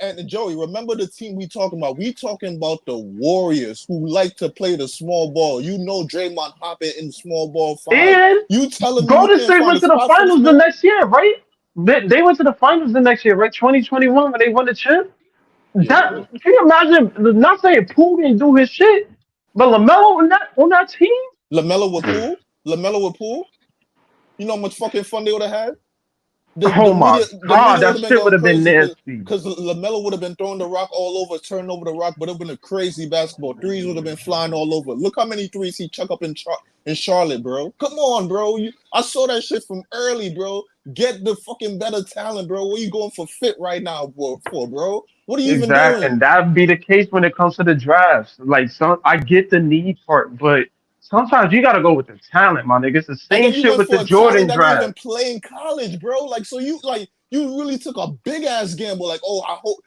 and Joey, remember the team we talking about? We talking about the Warriors who like to play the small ball. You know Draymond hopping in small ball 5. And You telling me you Golden can't State find went a to the spot for this finals the man? next year, right? They went to the finals the next year, right? 2021 when they won the chip. Yeah, they That did. can you imagine? Not saying Poole didn't do his shit, but Lamelo on that team. LaMelo with Poole? LaMelo with Poole? You know how much fucking fun they would have had? The Oh my media god, would that have been shit would going have been crazy nasty. because LaMelo would have been throwing the rock all over, turning over the rock, but it would have been a crazy basketball. Threes would have been flying all over. Look how many threes he chuck up in Charlotte, bro. Come on, bro. I saw that shit from early, bro. Get the fucking better talent, bro. What are you going for fit right now for, bro? What are you even Exactly, doing? and that'd be the case when it comes to the drafts. Like I get the need part, but sometimes you gotta go with the talent, my nigga. It's the And same then you shit went with the for a talent Jordan that didn't even draft. play in college, bro. Like, so you really took a big ass gamble. Like, oh, I hope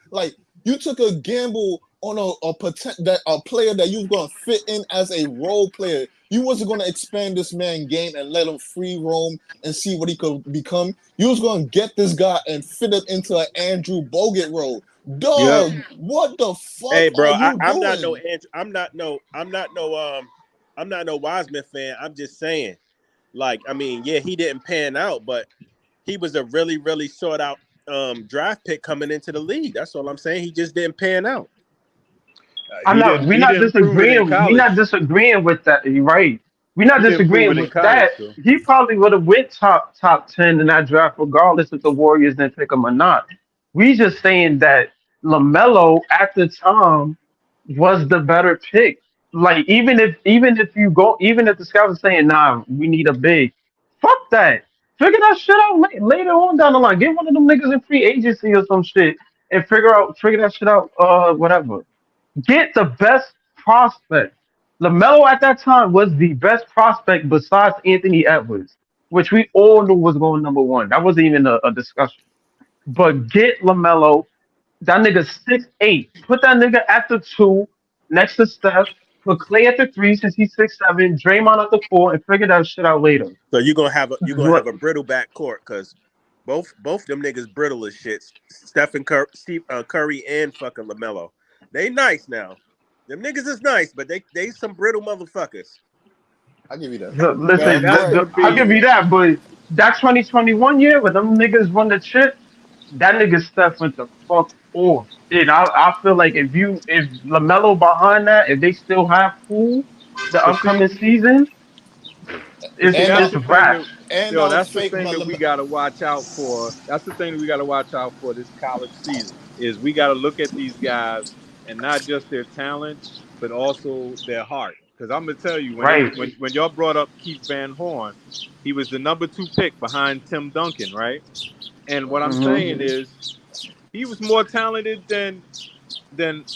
you took a gamble on a player that you was gonna fit in as a role player. You wasn't gonna expand this man game and let him free roam and see what he could become. You was gonna get this guy and fit him into an Andrew Bogut role. Yep. Dog, what the fuck Hey, are bro, you I'm not no doing? I'm not no Wiseman fan. I'm just saying, like, I mean, yeah, he didn't pan out, but he was a really, really sought out draft pick coming into the league. That's all I'm saying. He just didn't pan out. I'm not. We're He not didn't prove it in disagreeing. We're not college. disagreeing with that. You're right. We're not He didn't prove disagreeing it in with college, that. though. He probably would have went top 10 in that draft, regardless if the Warriors didn't pick him or not. We just saying that Lamelo at the time was the better pick. Like even if the scouts are saying, nah, we need a big, fuck that. Figure that shit out later on down the line. Get one of them niggas in free agency or some shit and figure that shit out. Whatever. Get the best prospect. LaMelo at that time was the best prospect besides Anthony Edwards, which we all knew was going number 1. That wasn't even a discussion. But get LaMelo. That nigga 6'8". Put that nigga at the 2 next to Steph. Put Clay at the 3 since he's 6'7". Draymond at the 4 and figure that shit out later. So you're gonna have What? a brittle backcourt because both them niggas brittle as shit. Stephen Curry and fucking LaMelo. They nice now. Them niggas is nice, but they some brittle motherfuckers. I'll give you that. That's Listen, great. I'll give you that, but that 2021 year when them niggas won the chip, that nigga Steph went the fuck off. And I feel like if LaMelo behind that, if they still have Poole the But see, upcoming season, see, that's it's the thing rap. that And that's the fake thing that we got to watch out for. That's the thing that we got to watch out for this college season. Is we got to look at these guys and not just their talent, but also their heart. Because I'm gonna tell you, Right. when y'all brought up Keith Van Horn, he was the number 2 pick behind Tim Duncan, right? And what I'm saying is, he was more talented than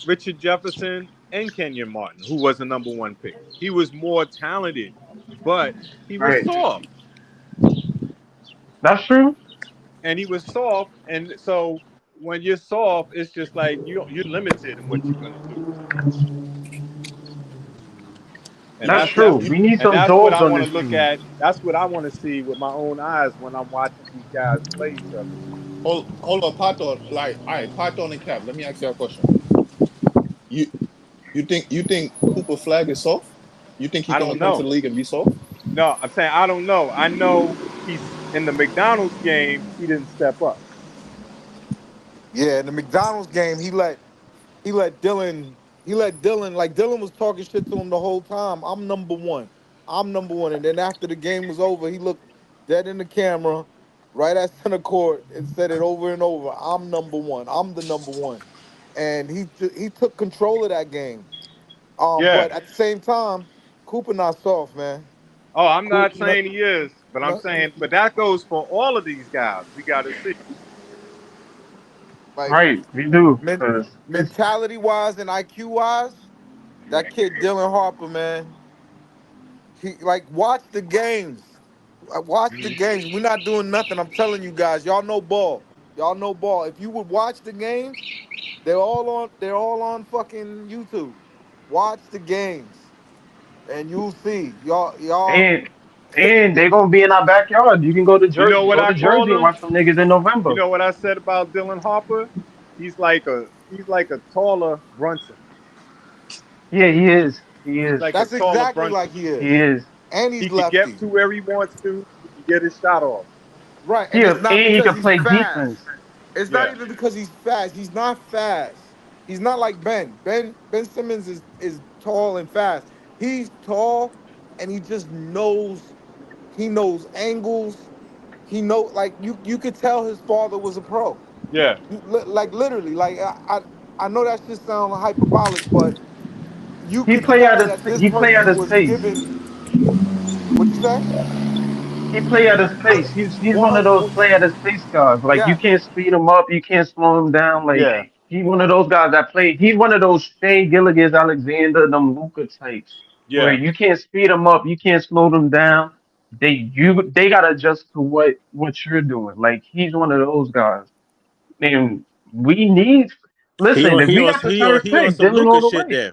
Richard Jefferson and Kenyon Martin, who was the number 1 pick. He was more talented, but he was Right. soft. That's true. and he was soft. And so when you're soft, it's just like you're limited in what you're gonna do. And That's true. We need some that's what dogs I on want this to look team. at. That's what I want to see with my own eyes when I'm watching these guys play each other. Hold on, Pato. Like, all right, Pato and Cap. Let me ask you a question. You think Cooper Flag is soft? You think he's I gonna don't come to know. the league and be soft? No, I'm saying I don't know. I know he's in the McDonald's game. He didn't step up. Yeah, in the McDonald's game, he let Dylan like Dylan was talking shit to him the whole time. I'm number one. I'm number one. And then after the game was over, he looked dead in the camera, right at center court, and said it over and over. I'm number one. I'm the number one. And he took control of that game. Yeah. But at the same time, Cooper not soft, man. Oh, I'm not Cooper, saying he is, but I'm saying, but that goes for all of these guys. We got to see. like Right, we do. 'Cause it's mentality wise and IQ wise, that kid Dylan Harper, man. He watch the games. Watch the games. We're not doing nothing. I'm telling you guys. Y'all know ball. Y'all know ball. If you would watch the games, they're all on fucking YouTube. Watch the games. And you'll see. Y'all and they gonna be in our backyard. You can go to You know Jersey, what go I to call Jersey and him? watch some niggas in November. You know what I said about Dylan Harper? He's like a taller Brunson. Yeah, he is. He He's is. like That's a taller exactly Brunson. like he is. He is. And he's He can get lefty. to where he wants to. He can get his shot off. Right. And Yeah, it's not and he because can he's play fast. defense. It's Yeah. not even because he's fast. He's not fast. He's not like Ben. Ben Simmons is tall and fast. He's tall and he just knows angles. He like you could tell his father was a pro. Yeah. Like literally, like I know that shit sounds hyperbolic, but you He could play at tell his that this he play at person his was pace. given. What you say? He play at his pace. He's one of those 100. play at his pace guys. Like you Yes. can't speed him up, you can't slow him down. Like Yeah. he's one of those guys that play. He's one of those Shea Gilgeous Alexander, them Luka types, where Yeah. you can't speed them up, you can't slow them down. They gotta adjust to what you're doing. Like he's one of those guys, and we need. Listen, if we got the third He on pick, some Dylan all Lucas the shit way. there.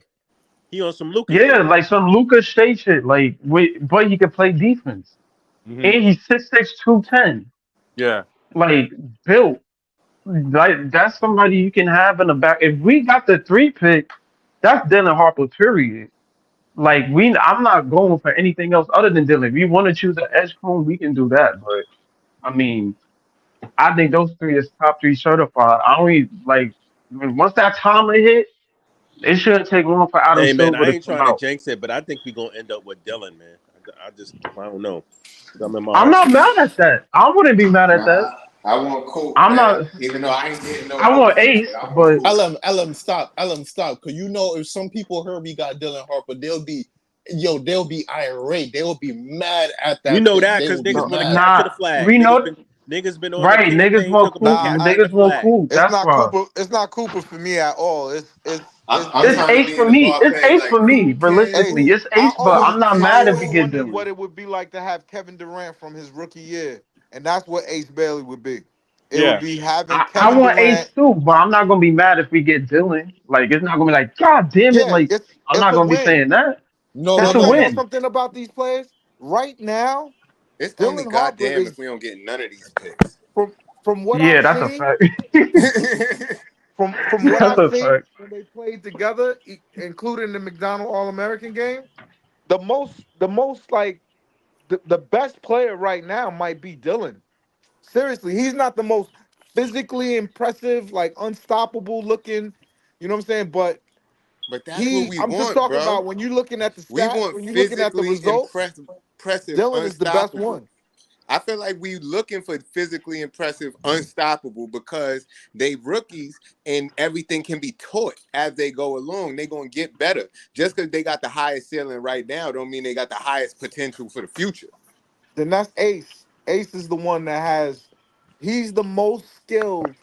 He on some Lucas Yeah, shit. like some Luka Shea shit. Like, but he can play defense, Mhm. and he's 6'6", 210. Yeah. Like built. Like that's somebody you can have in the back. If we got the 3 pick, that's Dylan Harper. Period. Like I'm not going for anything else other than Dylan. If you want to choose an edge clone, we can do that. But I mean, I think those 3 is top 3 certified. I only like once that timer hit, it shouldn't take long for Adam Hey man, Silver I to ain't come trying to out. jinx it, but I think we gonna end up with Dylan, man. I don't know. I'm in my I'm heart. not mad at that. I wouldn't be mad at that. I want Colt, I'm man. not. Even though I ain't getting no I want other Ace, shit, I but want Colt. LM, stop. Cause you know if some people heard we got Dylan Harper, they'll be irate. They'll be mad at that You know pick. that They because will be niggas want to mad. capture the nah. flag. We know. Niggas been on the Right, King niggas thing want talking about Cooper. capturing the Niggas want flag. Coop. It's That's not why. Cooper. It's not Cooper for me at all. It's I'm It's trying to Ace be for in the me. It's bullpen Ace like for me. Coop can. Realistically, it's Ace, but I'm not I mad if we always get wondered Dylan. what it would be like to have Kevin Durant from his rookie year, and that's what Ace Bailey would be. It would Yeah. be having I Kevin want Ace Durant. too, but I'm not gonna be mad if we get Dylan. Like it's not gonna be like, God damn it! Yeah, Like I'm it's not a gonna be win. saying that. No, Can That's I a tell y'all win. something about these players? Right now, It's only Dylan Harper goddamn is if we don't get none of these picks. from what Yeah, I've that's a seen. fact. From what That's I've a seen fact. when they played together, including the McDonald All-American game, the most like the best player right now might be Dylan. Seriously, he's not the most physically impressive, like unstoppable looking. You know what I'm saying? But But that's what we I'm just want, talking bro. about when you're looking at the We stats, want when you're looking at the physically results, impressive, Dylan is the best unstoppable. one. I feel like we looking for physically impressive, unstoppable because they rookies and everything can be taught as they go along. They're gonna get better. Just because they got the highest ceiling right now, don't mean they got the highest potential for the future. Then that's Ace. Ace is the one he's the most skilled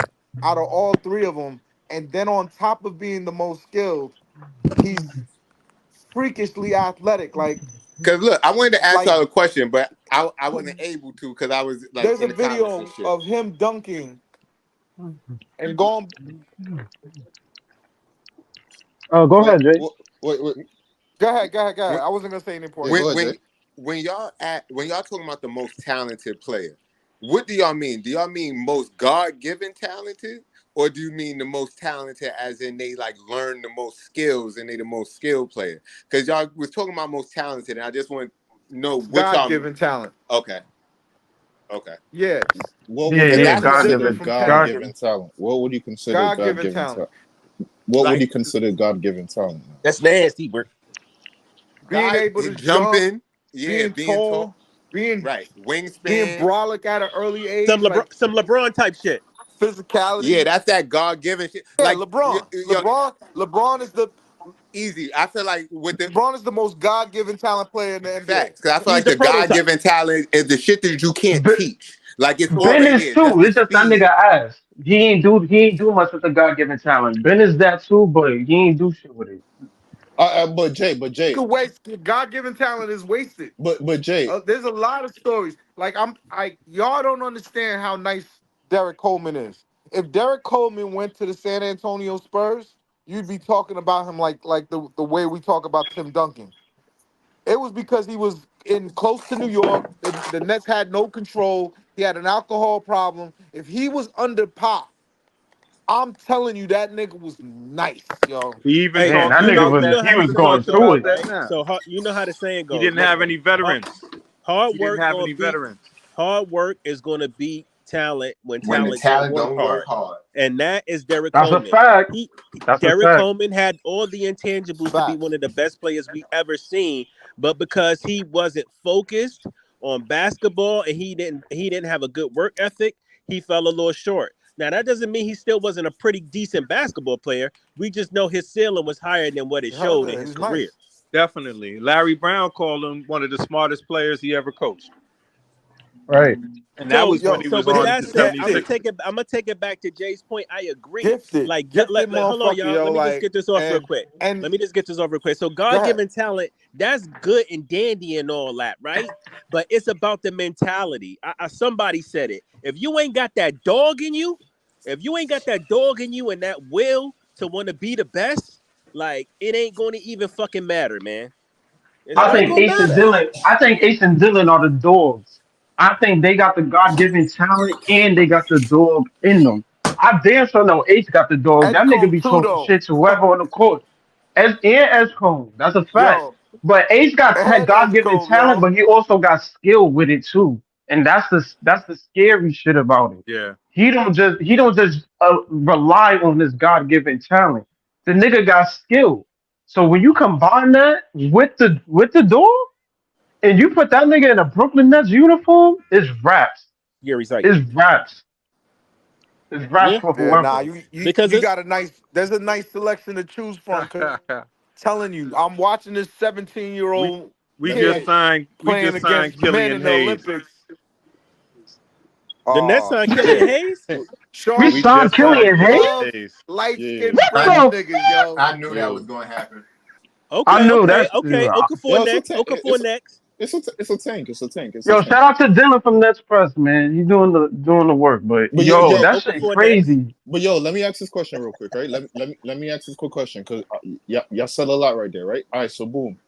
out of all 3 of them. And then on top of being the most skilled, he's freakishly athletic. Because look, I wanted to ask Like y'all a question, but I wasn't able to because I was like There's a in the comments video and shit. of him dunking and going. Oh, go ahead, Jay. Wait. Go ahead. I wasn't gonna say any point. When y'all talking about the most talented player, what do y'all mean? Do y'all mean most God-given talented, or do you mean the most talented as in they like learn the most skills and they the most skilled player? Because y'all was talking about most talented, and I just want to know what y'all God-given talent. Okay. Yes. What would Yeah, you yeah, consider God-given. God-given talent? What would you consider God-given God-given talent. talent? What would Like- you consider God-given talent? That's nasty, bro. Being able to jumping, being tall, being right, wingspan, being brolic at an early age, Some LeBron type shit. physicality. Yeah, that's that God-given shit. Yeah, Like LeBron. LeBron is the easy. I feel like with the LeBron is the most God-given talent player in the NBA. facts, because I feel He's like the prototype. God-given talent is the shit that you can't teach. Like it's Ben already is there. too. Just It's just that nigga ass. He ain't do much with the God given talent. Ben is that too, but he ain't do shit with it. But Jay, You could waste God-given talent is wasted. but Jay, There's a lot of stories. Like y'all don't understand how nice Derek Coleman is. If Derek Coleman went to the San Antonio Spurs, you'd be talking about him like the way we talk about Tim Duncan. It was because he was in close to New York. The Nets had no control. He had an alcohol problem. If he was under Pop, I'm telling you that nigga was nice, yo. He even Man, talked that nigga about was that. he was going through it. Right? So you know how the saying goes. He didn't have any veterans. Hard He work didn't have gonna any beat. veterans. Hard work is gonna beat talent when when the talent talent don't work hard. And that is Derek That's a Coleman. fact. That's a Derek fact. Coleman had all the intangibles to be one of the best players we ever seen, but because he wasn't focused on basketball and he didn't have a good work ethic, he fell a little short. Now that doesn't mean he still wasn't a pretty decent basketball player. We just know his ceiling was higher than what it showed in his career. Definitely. Larry Brown called him one of the smartest players he ever coached. Right. And that was when he was with on that the said, I'm 76ers. gonna take it back to Jay's point. I agree. Gifted. Gifted Hold on, motherfucker, y'all. yo, Let me just like, get this off real and- quick. and- Let me just get this off real quick. So God-given talent, that's good and dandy and all that, right? But it's about the mentality. Somebody said it. If you ain't got that dog in you, and that will to want to be the best, like it ain't going to even fucking matter, man. It's I not think gonna Ace and matter. Dylan are the dogs. I think they got the God given talent and they got the dog in them. I damn sure know Ace got the dog. That nigga be talking shit to whoever on the court. S Cone. That's a fact. Yo, but Ace had God given Cone, talent, yo. but he also got skill with it too. And that's the scary shit about it. Yeah. He don't just rely on his God given talent. The nigga got skill. So when you combine that with the dog, and you put that nigga in a Brooklyn Nets uniform, it's raps. Gary's right. It's raps. It's raps for whoever. Nah, you got there's a nice selection to choose from. Telling you, I'm watching this 17-year-old. We just signed against men Killian in the Hayes. Olympics. The Nets signed Killian Hayes. We signed Killian Hayes. Light-skinned French niggas, yo. I knew that was going to happen. I knew that. Okafor next. Okafor next. It's a tank. It's a tank. Yo, shout out to Dylan from Nets Press, man. He's doing the work, but yo, that shit crazy. But yo, let me ask this question real quick, right? Let me ask this quick question because y'all said a lot right there, right? All right, so boom.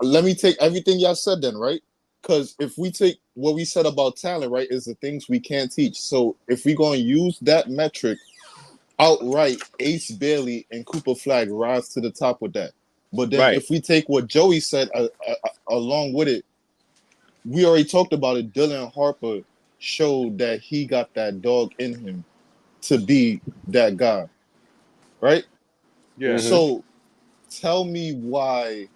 Let me take everything y'all said then, right? Because if we take what we said about talent, right, is the things we can't teach. So if we gonna use that metric outright, Ace Bailey and Cooper Flag rise to the top with that. But then if we take what Joey said along with it, we already talked about it. Dylan Harper showed that he got that dog in him to be that guy, right? Yeah. So tell me why.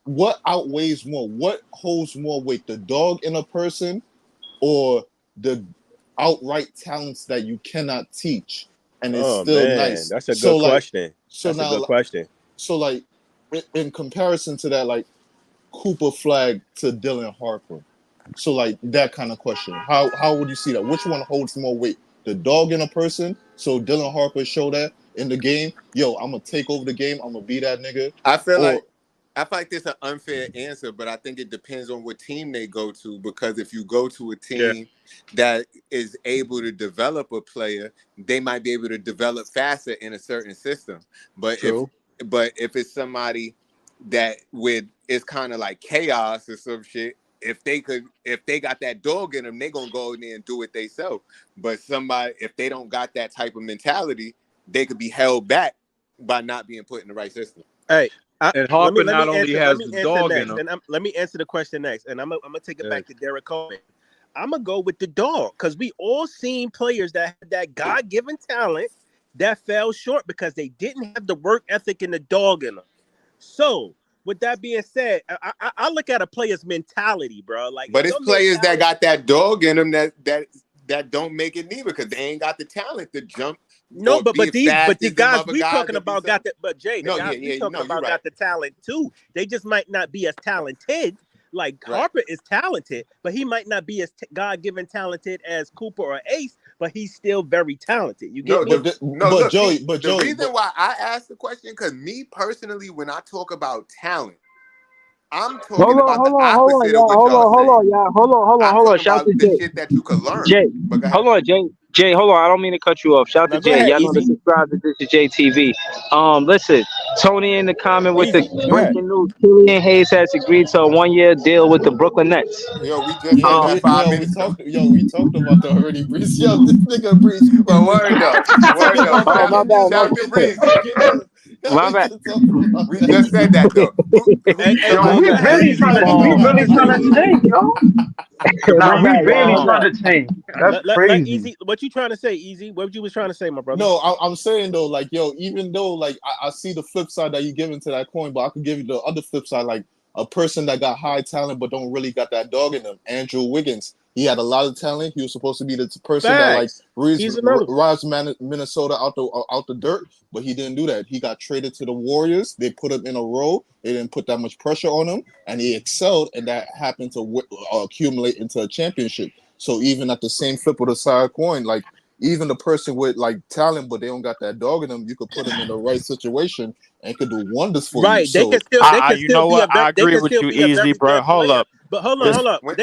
What outweighs more? What holds more weight? The dog in a person, or the outright talents that you cannot teach and it's still nice? That's a good question. So that's now, a good question. So like in comparison to that, like Cooper Flag to Dylan Harper. So like that kind of question. How would you see that? Which one holds more weight? The dog in a person. So Dylan Harper showed that in the game. Yo, I'm gonna take over the game. I'm gonna be that nigga. I feel like I feel like this is an unfair answer, but I think it depends on what team they go to. Because if you go to a team that is able to develop a player, they might be able to develop faster in a certain system. But True. if it's somebody that it's kind of like chaos or some shit, if they got that dog in them, they gonna go in there and do it themselves. But if they don't got that type of mentality, they could be held back by not being put in the right system. Hey, And Harper not only has the dog in him. Let me answer the question next, and I'm gonna take it back to Derek Coleman. I'm gonna go with the dog because we all seen players that had that God-given talent that fell short because they didn't have the work ethic and the dog in them. So, with that being said, I look at a player's mentality, bro. Like, but it's players that got that dog in them that don't make it neither because they ain't got the talent to jump. No, but the guys we talking about got that. But Jay, the guys we talking about got the talent too. They just might not be as talented. Like Harper is talented, but he might not be as God-given talented as Cooper or Ace. But he's still very talented. You get me? But Joey, the reason why I asked the question because me personally, when I talk about talent, I'm talking about the opposite of what Hold on. Shout to Jay. Shit that you could learn. Jay, hold on, Jay. Jay, hold on. I don't mean to cut you off. Shout out to Jay. Y'all know to subscribe to This Is JTV. Listen, Tony in the comment with the breaking news. Killian Hayes has agreed to a 1-year deal with the Brooklyn Nets. Yo, we just said that 5 minutes. We talked about that already, Breeze. Yo, this nigga Breeze. But word up. Oh, my bad. Shout out to Breeze. My bad. We just said that though. We really trying to tank, yo. Nah, we really trying to tank. That's crazy. Easy, what you trying to say, Easy? What you was trying to say, my brother? No, I'm saying though, like, yo, even though like I see the flip side that you giving to that coin, but I could give you the other flip side, like a person that got high talent but don't really got that dog in them. Andrew Wiggins. He had a lot of talent. He was supposed to be the person that like rise Minnesota out the dirt, but he didn't do that. He got traded to the Warriors. They put him in a role. They didn't put that much pressure on him, and he excelled, and that happened to accumulate into a championship. So even at the same flip of the side coin, like even the person with like talent, but they don't got that dog in them, you could put them in the right situation and could do wonders for you. Right? They can still. You know what? I agree with you, Easy, bro. Hold up. But hold up. Let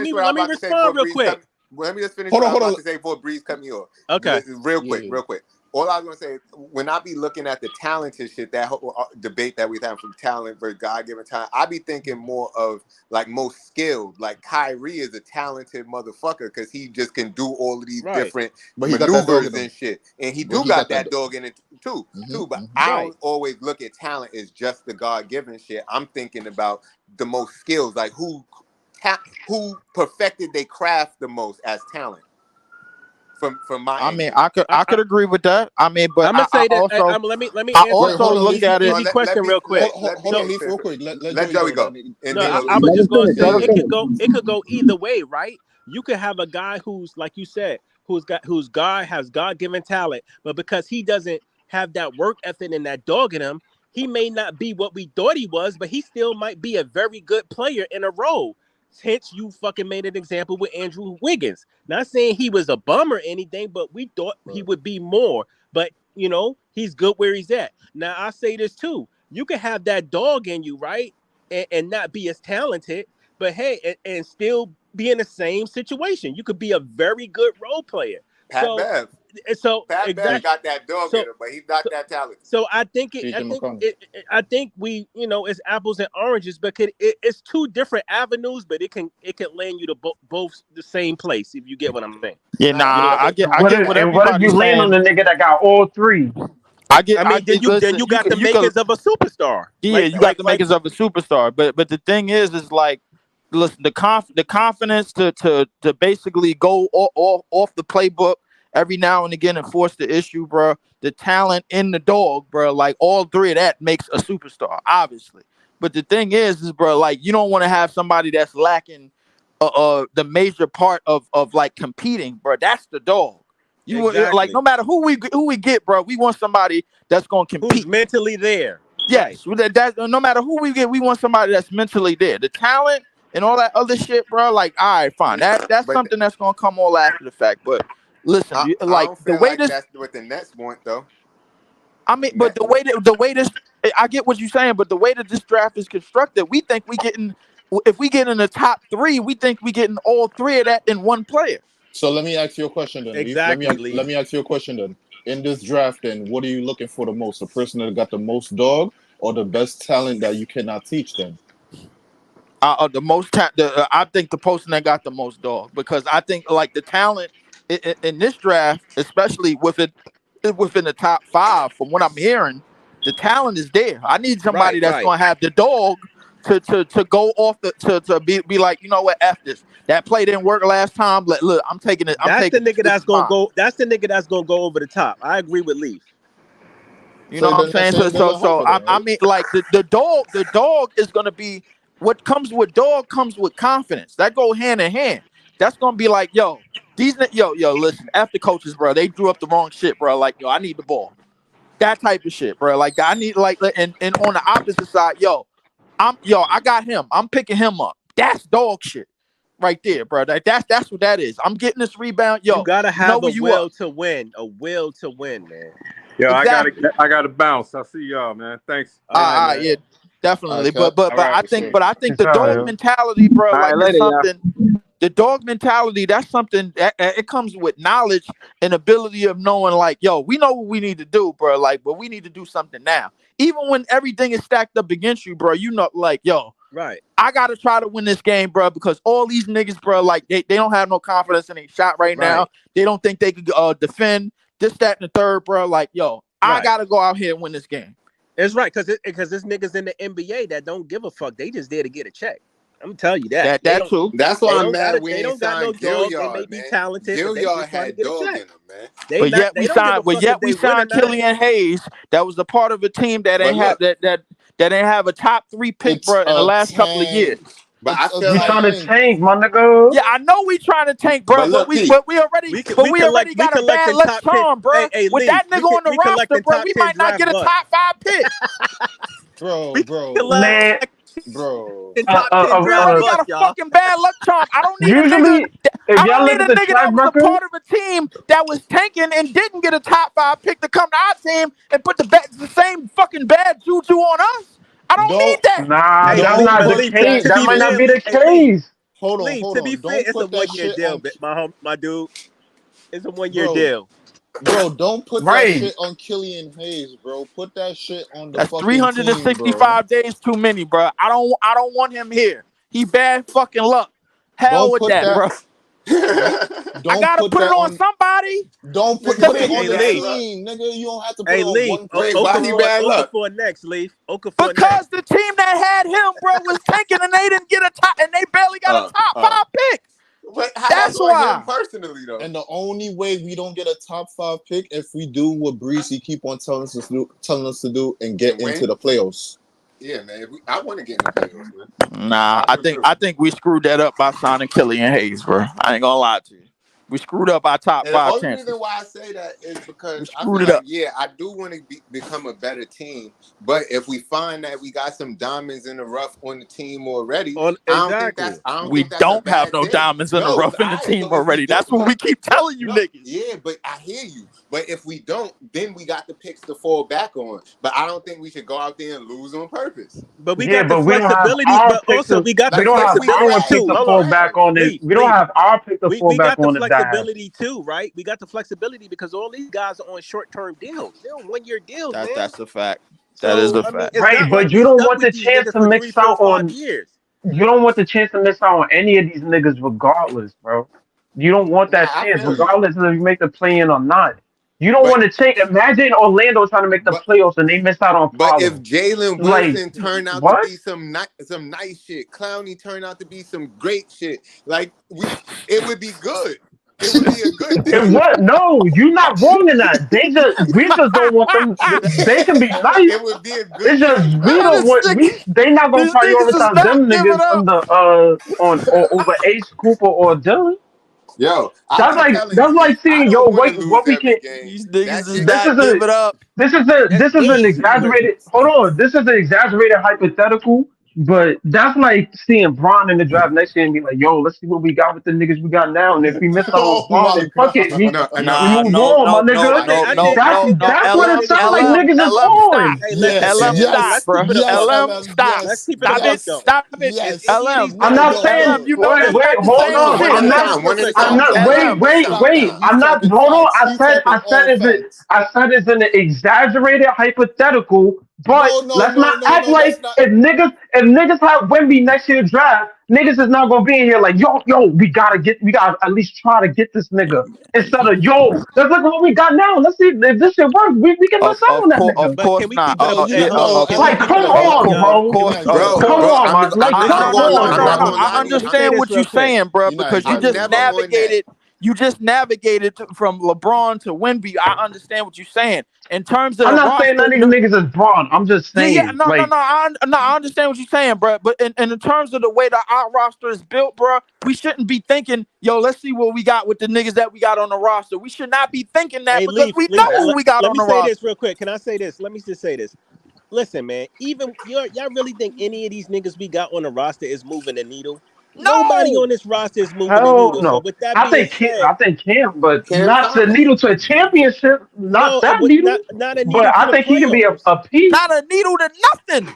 me respond real quick. Let me just finish what I was about to say before Breeze cut me off. Okay. Real quick. All I was going to say, when I be looking at the talented shit, that whole debate that we have from talent versus God-given talent, I be thinking more of like most skilled. Like Kyrie is a talented motherfucker because he just can do all of these different maneuvers and shit. And he got that dog in it too. But I don't always look at talent as just the God-given shit. I'm thinking about the most skills, like who perfected their craft the most as talent. From my end. I could agree with that. I mean, but I'm gonna say that. Also, let me. I also look at it. Easy question, real quick. Hold on, real quick. Let Joey go. I was just gonna say it could go either way, right? You could have a guy who's like you said, has God-given talent, but because he doesn't have that work ethic and that dog in him, he may not be what we thought he was, but he still might be a very good player in a role. Hence, you fucking made an example with Andrew Wiggins. Not saying he was a bum or anything, but we thought he would be more. But, you know, he's good where he's at. Now, I say this too. You can have that dog in you, right? And not be as talented, but hey, and still be in the same situation. You could be a very good role player. Pat Bev got that dog in him, but he's not that talented. So I think we, you know, it's apples and oranges, but it's two different avenues, but it can land you to both the same place if you get what I'm saying. Yeah, I get what if you land on the nigga that got all three? Then you got the makers of a superstar. Yeah, you got the makers of a superstar. But the thing is like, listen, the confidence to basically go off the playbook every now and again and force the issue, bro. The talent in the dog, bro. Like all three of that makes a superstar, obviously. But the thing is, bro, like you don't want to have somebody that's lacking the major part of like competing, bro. That's the dog. Like no matter who we get, bro, we want somebody that's gonna compete. Who's mentally there. Yes, that no matter who we get, we want somebody that's mentally there. The talent and all that other shit, bro. Like, all right, fine. That's something that's gonna come all after the fact, but. Listen, I don't feel like that's what the Nets want, though. I mean, but the way this, I get what you're saying, but the way that this draft is constructed, we think if we get in the top 3, we think we getting all 3 of that in one player. So let me ask you a question then. Exactly, Let me ask you a question then. In this draft, then, what are you looking for the most? The person that got the most dog, or the best talent that you cannot teach? Then, The most I think the person that got the most dog, because I think like the talent in this draft, especially within the top 5, from what I'm hearing, the talent is there. I need somebody that's gonna have the dog to go off to be like, you know what, F this. That play didn't work last time. Look, I'm taking it. That's the nigga that's gonna go. That's the nigga that's gonna go over the top. I agree with Leaf. You know what I'm saying? So I mean, like the dog is gonna be what comes with dog comes with confidence. That go hand in hand. That's gonna be like, yo, listen, after coaches, bro, they drew up the wrong shit, bro. Like, yo, I need the ball. That type of shit, bro. Like, I need and on the opposite side, I got him. I'm picking him up. That's dog shit. Right there, bro. That's what that is. I'm getting this rebound. Yo, you gotta have a will to win. A will to win, man. Yo, exactly. I gotta bounce. I'll see y'all, man. Thanks. Yeah, definitely. Okay. But I think the dog mentality, bro. Like later, something. The dog mentality. That's something. It comes with knowledge and ability of knowing. Like, yo, we know what we need to do, bro. Like, but we need to do something now. Even when everything is stacked up against you, bro. You know, like, yo. Right. I gotta try to win this game, bro, because all these niggas, bro, like they don't have no confidence in their shot right now. They don't think they could defend this, that, and the third, bro. Like, yo, I gotta go out here and win this game. It's right, because there's niggas in the NBA that don't give a fuck. They just there to get a check. I'm gonna tell you that. That too. That's why I'm mad we they ain't don't got no signed dog. Gilliard, They may be man. talented. Gilliard had dog in him, man. But yet we signed Killian Hayes. That was a part of a team that ain't have that ain't have a top 3 pick, bro, in the last couple of years. But I feel You like trying to tank, my nigga? Yeah, I know we trying to tank, bro. But we already got a bad luck charm, bro. With that nigga on the roster, bro, we might not get a top 5 pick. bro. Man, Bro, we got a fucking bad luck charm. I don't need usually, if I y'all don't look need at a the nigga track that was record, a part of a team that was tanking and didn't get a top 5 pick to come to our team and put the same fucking bad juju on us. I don't need that. Nah, that's not the case. That might not be the case. Hold on. To be fair, it's a 1-year deal, my dude. It's a 1-year deal. Bro, don't put that shit on Killian Hayes, bro. Put that shit on the That's fucking 365 team, days too many, bro. I don't want him here. He bad fucking luck. Hell with that, bro. I gotta put it on somebody. Don't put it on the team, nigga. You don't have to put it on one player. Okafor next, Leaf. Because the team that had him, bro, was tanking and they didn't get a top, and they barely got a top 5 pick. That's why. Him personally, though. And the only way we don't get a top 5 pick if we do what Breezy keep on telling us to do and get into the playoffs. Yeah, man. I want to get in the playoffs, man. Nah, I think we screwed that up by signing Killian Hayes, bro. I ain't gonna lie to you. We screwed up our top 5 chances. The only reason why I say that is because I screwed it feel up. like, yeah, I do want to become a better team. But if we find that we got some diamonds in the rough on the team already, I don't think that's no diamonds in the rough in the team already. That's what we keep telling you niggas. Yeah, but I hear you. But if we don't, then we got the picks to fall back on. But I don't think we should go out there and lose on purpose. But we got the flexibility, but also we got the flexibility too. We don't have our pick to fall back on the flexibility too, right? We got the flexibility because all these guys are on short-term deals. They're on 1-year deals, man. That's a fact. That is a fact. Right, but you don't want the chance to miss out on. You don't want the chance to miss out on any of these niggas, regardless, bro. You don't want that chance, regardless of if you make the play-in or not. You don't want to take. Imagine Orlando trying to make the playoffs and they missed out on. But if Jalen Wilson turned out to be some nice shit, Clowney turned out to be some great shit, like it would be good. It would be a good thing. And what? No, you're not wrong in that. We just don't want them. They can be nice. It would be a good. It's just we don't want. They not gonna prioritize them niggas over Ace Cooper or Dylan. Yo, that's like seeing what we can. These niggas is not give it up. This is an exaggerated. Hold on, this is an exaggerated hypothetical. But that's like seeing Braun in the draft next year and be like, yo, let's see what we got with the niggas we got now. And if we miss out on Oh Braun, my then fuck it. We, God. we Nah, move no, on, my no, no, nigga. no, I no, think That's no, no. that's what it sounds like LM, niggas is LM, on. stop. Hey, Yes, LM, yes, stop, bro. yes, LM, stop. let's keep it a Stop buck it, though. stop it. yes. Any of these LM, I'm niggas not don't have saying LM, you know wait, that's wait, not the hold same on. one shit. at I'm a not time. One at a I'm time. not LM, wait. He's I'm not talking hold on. facts. He's talking I all said facts. it's an exaggerated hypothetical, but No, let's not act that's like not. if niggas have Wemby next year draft, niggas is not gonna be in here like yo, we gotta at least try to get this nigga. Instead of let's look at what we got now. Let's see if this shit works. We can miss out on that Of nigga. But course can we not. keep it a Yeah, hold on? Can we Like, keep it come a of buck, on, course, y'all? of bro. course, You're not of getting Bro, it. Come course. bro, on, man. Like, This I'm is come not what I'm gonna, no on, I'm no not no. bro. gonna I lie. Let me say understand this what you're real quick. saying, bro, You're not because you I'm getting just it. never on that. navigated from LeBron to Wemby. I understand what you're saying. In terms of I'm the not saying roster, none of these niggas is brawn. I'm just yeah, saying, no, no, like, no. I understand what you're saying, bro. But in terms of the way that our roster is built, bro, we shouldn't be thinking, yo, let's see what we got with the niggas that we got on the roster. We should not be thinking that Hey, because Leaf, we Leaf, know who we got let on me the say this roster. real quick. Can I say this? Let me just say this. Listen, man, even y'all really think any of these niggas we got on the roster is moving the needle? Nobody No. on this roster is moving the hell needle. So no. with that being said, I think Cam, but Cam not the Thomas. needle to a championship. Not no, that with needle. not a needle But to I the think he can be playoffs. a piece. Not a needle to nothing.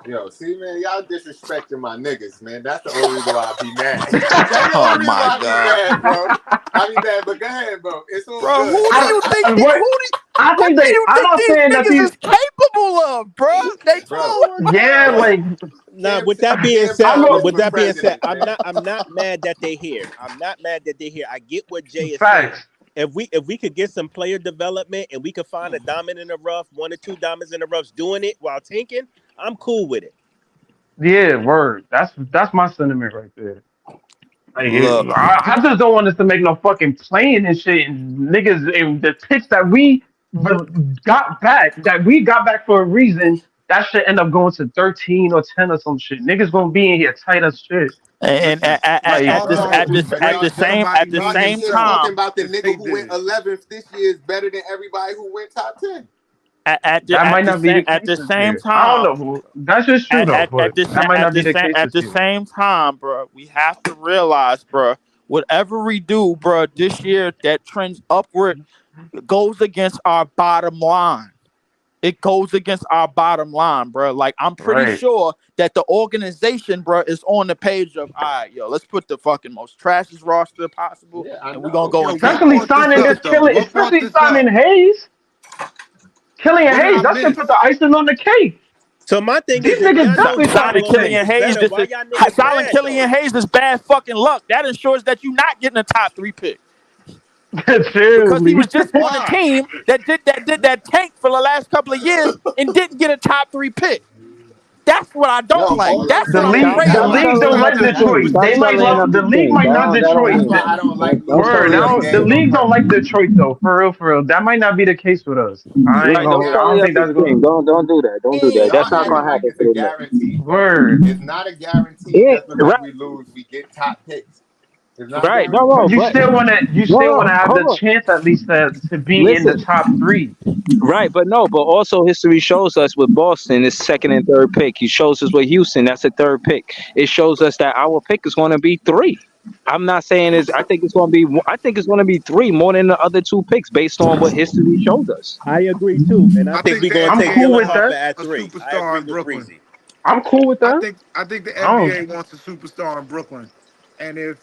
Yo, see, man, y'all disrespecting my niggas, man. That's the only reason why I be mad. That's the Oh only reason my why I be God. mad, bro. I be mad, but go ahead, bro. It's all Bro, good. who do you think what I what think do they. you I'm think not these saying that niggas these. is capable of, bro? They Bro, Yeah, bro. like Now, Cam, with that being Cam said, Thomas with for that being said, president, man. I'm not mad that they're here. I'm not mad that they're here. I get what Jay is saying. facts. If we could get some player development and we could find a diamond in the rough, 1 or 2 diamonds in the roughs doing it while tanking, I'm cool with it. Yeah, word. That's my sentiment right there. Like, Look, I just don't want us to make no fucking playing and shit. And niggas, and the picks that we got back for a reason, that should end up going to 13 or 10 or some shit. Niggas gonna be in here tight as shit. and Listen, Like, at this Harbaugh at was this But at way the y'all, same somebody y'all needed in to here start talking time about the if nigga they who went did. 11th this year is better than everybody who went top 10. that might not be the at case the this same year. I don't time know. That's just true though, but that might not be the case at this the year. same time, bro, we have to realize, bro, whatever we do, bro, this year that trends upward goes against our bottom line. It goes against our bottom line, bro. Like, I'm pretty Right. sure that the organization, bro, is on the page of, all right, yo, let's put the fucking most trashiest roster possible, Yeah, I and we're gonna know. go Yo, and what tank. Especially brought this signing up this though? killing, What brought especially this up? signing Hayes. Killian What did Hayes, I that should put miss? the icing on the cake. So my thing These is, if niggas y'all know definitely trying Signing to Draymond Green tank. Killian is Hayes better, just why y'all niggas signing mad Killian though? Hayes is bad fucking luck. That ensures that you're not getting a top 3 pick because he Seriously. was just on a Why? team that did that tank for the last couple of years and didn't get a top 3 pick. That's what I don't Yo, like. all I'm That's what The I'm saying, league, afraid the that's of. why league don't I like don't like Detroit. losing They might games. love the league might not That's Detroit. why I don't like losing Word, enough the games. league don't like Detroit though. For real. That might not be the case with us. Right, don't Now, I Charlie don't up think his that's team. going. Don't do that. Don't do that. y'all That's not acting gonna like happen it's for a the Knicks. guarantee, bro. Word. It's not a guarantee Yeah, just because right, we lose, we get top picks. It's not a right. No, guarantee. no, But but you no, still no. wanna have Hold the on. chance at least to be in the Listen. top 3. Right, but no, but also history shows us with Boston, it's second and third pick. He shows us with Houston, that's a third pick. It shows us that our pick is going to be 3. I'm not saying is. I think it's going to be. I think it's going to be 3 more than the other 2 picks based on what history shows us. I agree too, and I I think think we're the gonna I'm take NBA cool Dylan with wants Harper that. at a 3. I superstar agree in with Brooklyn. Breezy. I'm cool with that. I think the I don't. NBA wants a superstar in Brooklyn, and if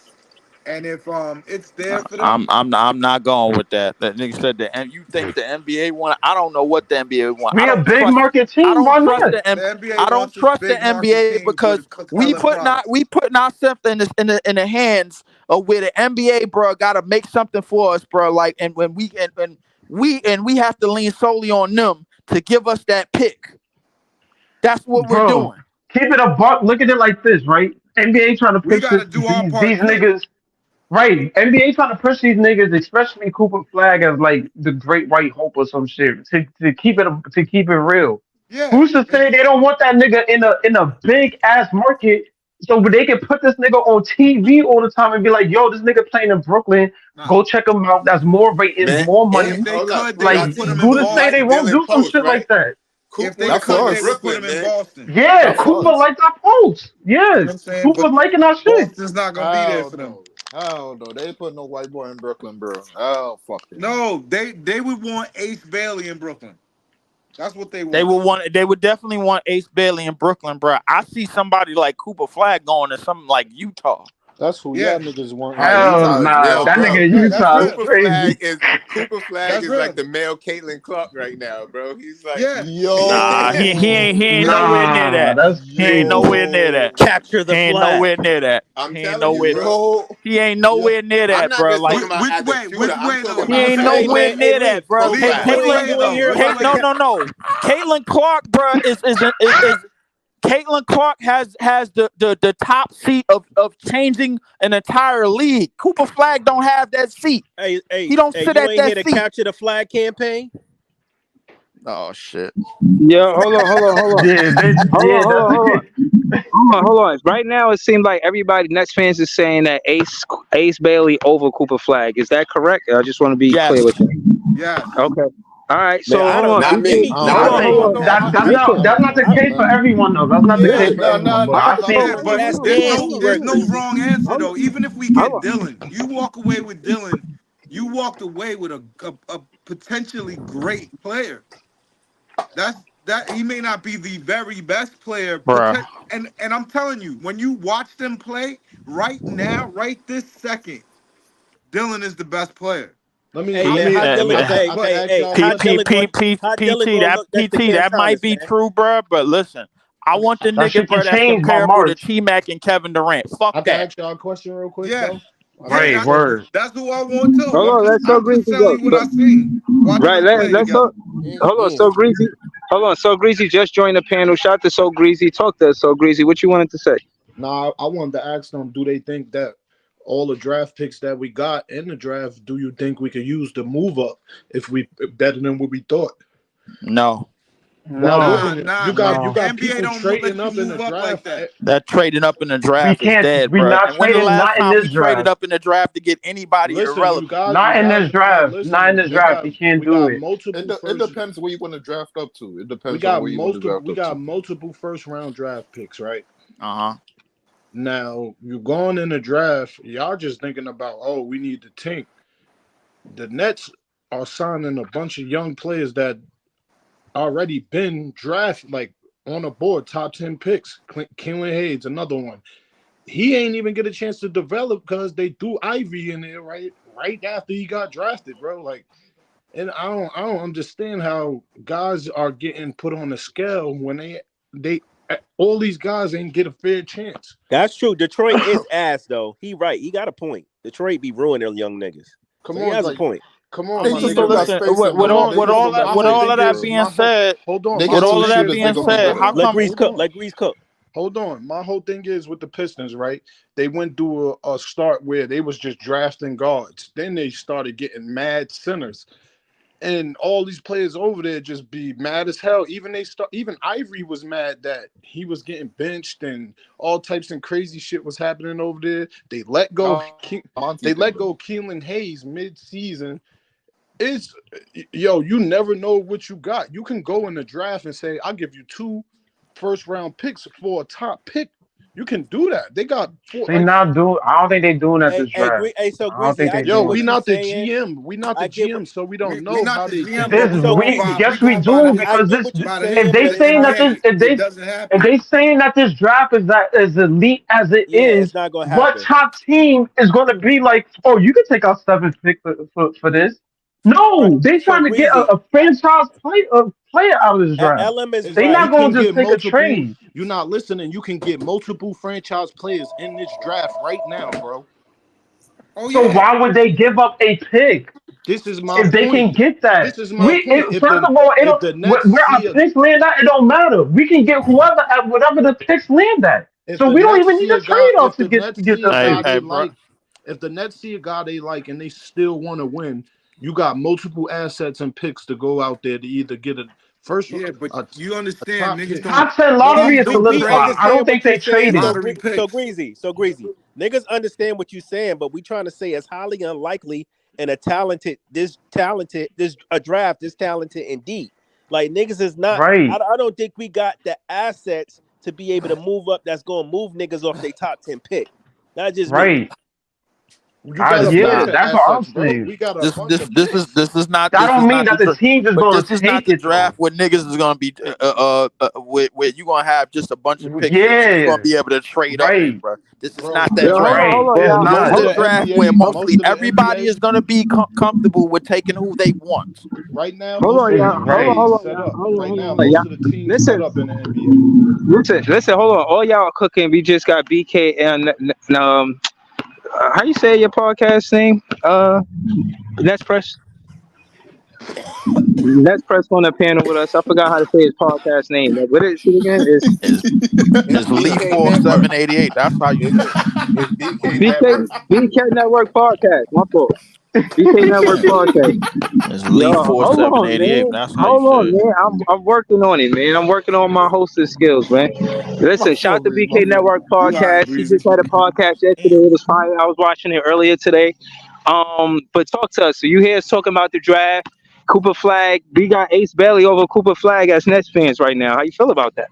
it's there for them, I'm not going with that. That nigga said that. You think the NBA want? I don't know what the NBA want. We a big market I team. don't Why trust not? the the NBA I don't wants trust the big market NBA teams with because hella product. we putting ourselves in the hands of where the NBA, bro, got to make something for us, bro. Like, and when we have to lean solely on them to give us that pick. That's what we're Bro, doing. keep it a buck. Look at it like this, right? NBA trying to We push got to do our part these quick. niggas. Right. NBA trying to push these niggas, especially Cooper Flag, as like the great white hope or some shit. To keep it real. Yeah, Who's to say they don't want that nigga in a big ass market so they can put this nigga on TV all the time and be like, yo, this nigga playing in Brooklyn. nah. Go check him out. That's more ratings, Man, more and If money. they hold up, could, they Like y'all would put see them in who to say they like Boston. won't Dylan do some Post, shit right? like that? Coop If they wanna Not for come could, to they us. would put Brooklyn, him in man. Boston. Yeah, Not for Cooper us. liked our folks. You know Yeah, what I'm saying? Cooper's But liking our shit. Boston's not gonna be there Hell for them. no. Hell no. They ain't put no white boy in Brooklyn, bro. Oh, fuck it. No, they would want Ace Bailey in Brooklyn. That's what they They want. would want. They would definitely want Ace Bailey in Brooklyn, bro. I see somebody like Cooper Flag going to something like Utah. That's who Yeah. y'all niggas want. Nah, Hell Utah is nah, real, that bro. nigga Yeah, that's Utah is real. crazy. Cooper Flag That's is real. like the male Caitlin Clark right now, bro. He's like, Yeah. Nah, he ain't Yo. nowhere near Nah, that. that's He ain't nowhere near that. Capture the He ain't flag. nowhere near that. I'm He ain't telling you, nowhere. bro. Yo. He ain't nowhere near I'm that, not bro. just Like talking about Which as a way? shooter. Which I'm way talking though? he about ain't Which Hey, way? nowhere man, hey, near that, Reese, bro. V, Reese, which you ain't way nowhere though? near Which that. way? No. Caitlin Clark, bro, is Caitlin Clark has the top seat of changing an entire league. Cooper Flag don't have that seat. Hey, He don't sit you at ain't that here to seat. capture the flag campaign? Oh shit. Yeah, hold on. Yeah, Hold on. Right now, it seems like everybody, Nets fans, is saying that Ace Bailey over Cooper Flag. Is that correct? I just want to be Yes. clear with you. Yes. Okay. All right. Man, So I hold don't on. Not know. Give me. me, Not I me. think that's not the case for everyone though. That's not the case for everyone. But I think Yeah, but That's nasty there's work, no Breezy. wrong answer though. Even if we get Dylan, you walk away with Dylan, you walked away with a potentially great player. That he may not be the very best player, Bruh. and I'm telling you, when you watch them play right now, right this second, Dylan is the best player. Hey man, how Dylan? Hey, But hey, hey, how Dylan going? How Dylan going to look next to Cam That might Thomas, be man? true, bruh. But listen, I want the that nigga, shit can bro, that's change by comparable to March. T-Mac and Kevin Durant. Fuck I can that. ask y'all a question real quick, yeah, though. Right, word. that's who I want too. Hold on. Let's so I'm just greasy telling go. you what I seen watching Right. them play Let's together. hold on. So greasy. Hold on. So greasy just joined the panel. Shout out to So Greasy. Talk to us, So Greasy. What you wanted to say? Nah, I wanted to ask them, do they think that all the draft picks that we got in the draft, do you think we could use to move up if better than what we thought? No. Why No, wouldn't it? You got NBA people don't trading let up you in the move up like draft. that. That trading up in the we draft is can't. dead, We bro. not And when the trading. last Not in time we this traded draft. up in the draft to get anybody Listen, irrelevant? Not in this draft. Not in Listen, this draft. You can't we do got it. multiple It first. depends where you want to draft up to. It We depends on got where you want to multiple. draft We up to. got multiple first round draft picks, right? Uh-huh. Now you're going in the draft. Y'all just thinking about, oh, we need to tank. The Nets are signing a bunch of young players that already been drafted, like on the board, top 10 picks. Killian Hayes, another one. He ain't even get a chance to develop because they threw Ivy in there right after he got drafted, bro. Like, and I don't understand how guys are getting put on the scale when they all these guys ain't get a fair chance. That's true. Detroit is ass though. He right. He got a point. Detroit be ruining their young niggas. Come So he on, has a like, point. come on, Hey, my so nigga. You got listen, space and with room. all They with give all them the that with money. all They of that good. being said, Hold on. They My get with two all whole of that shooters. thing They being gonna be said, good. how Let come? Grease cook. Let Grease cook. Hold on. My whole thing is with the Pistons, right? They went through a start where they was just drafting guards. Then they started getting mad centers. And all these players over there just be mad as hell. Even Ivory was mad that he was getting benched and all types of crazy shit was happening over there. They let go. Monty thing, bro. Keelan Hayes mid-season. It's you never know what you got. You can go in the draft and say, I'll give you 2 first-round picks for a top pick. You can do that. They got 4. They not doing. I don't think they doing at Hey, this draft. so I don't Greasy, think I they get doing We what that. you're not the saying. GM. We not I the get what GM, so we don't We know not how the they GM, think. but This we so go we Greasy. by yes we do I because get this what you're by if saying, the they but saying that NBA. It doesn't if happen. they saying that this draft is that as elite as it yeah, it's is, not gonna what happen. top team is going to be like? Oh, you can take our 7th pick for this. Right. No, they So trying to get Greasy, a player out of this draft. LM is Is They right. not you going can to just get take a multiple. trade. You're not listening. You can get multiple franchise players in this draft right now, bro. Oh So yeah. why would they give up a pick This is my if they point. can get This that? is my point. First of all, it If don't, the Nets where our see a picks land at, it don't matter. We can get whoever at whatever the picks land at. if So the we don't Nets even need see a a guy trade off if to the get Nets see a the Hey, guy picks. hey, they bro. like, if the Nets see a guy they like and they still want to win, you got multiple assets and picks to go out there to either get a first Yeah, but a, you a understand top niggas pick. don't Top 10 Niggas, lottery niggas is don't we play solidified. I don't understand think what you they saying. trading. lottery So picks. Greasy. Niggas understand what you saying, but we trying to say it's highly unlikely and a draft this talented indeed. Like niggas is not. Right. I don't think we got the assets to be able to move up. That's gonna move niggas off their top 10 pick. Not just me. Right. You got a Yeah, bunch of that's what I'm assets, bro. saying. We got a This bunch this of this picks. is this is not. That This don't is mean not that the the teams is but gonna this is not take the it though. draft where niggas is gonna be where you gonna have just a bunch of picks that niggas Yeah. gonna be able to trade up in, Right. bro. This is Bro, not that Yo, hold on, draft. Right. hold on, It's y'all. This not. is most a of the draft NBA, where most mostly of the everybody NBA is gonna be comfortable with taking who they want. right now, Hold most on, of the y'all. Right. NBA Hold is on, set y'all. up. Hold on, Right hold now, on, most y'all. of the teams Listen, set up in the NBA. listen. Hold on. All y'all cooking. We just got BK and how you say your podcast name? Let's press. Let's press on the panel with us. I forgot how to say his podcast name. What is it again? It's It's Lee BK Network. 4788. That's how you say it. It's BK It's Network. BK Network Podcast. My fault. BK Network Podcast. It's Yo, Lee hold on, 4788. man. That's how you Hold say on, it. man. I'm working on it, man. I'm working on my hosting skills, man. Listen, shout out to BK Network You all right, Podcast. He Breezy? just had a podcast yesterday. It was fire. I was watching it earlier today. But talk to us. So you hear us talking about the draft, Cooper Flag. We got Ace Bailey over Cooper Flag as Nets fans right now. How you feel about that?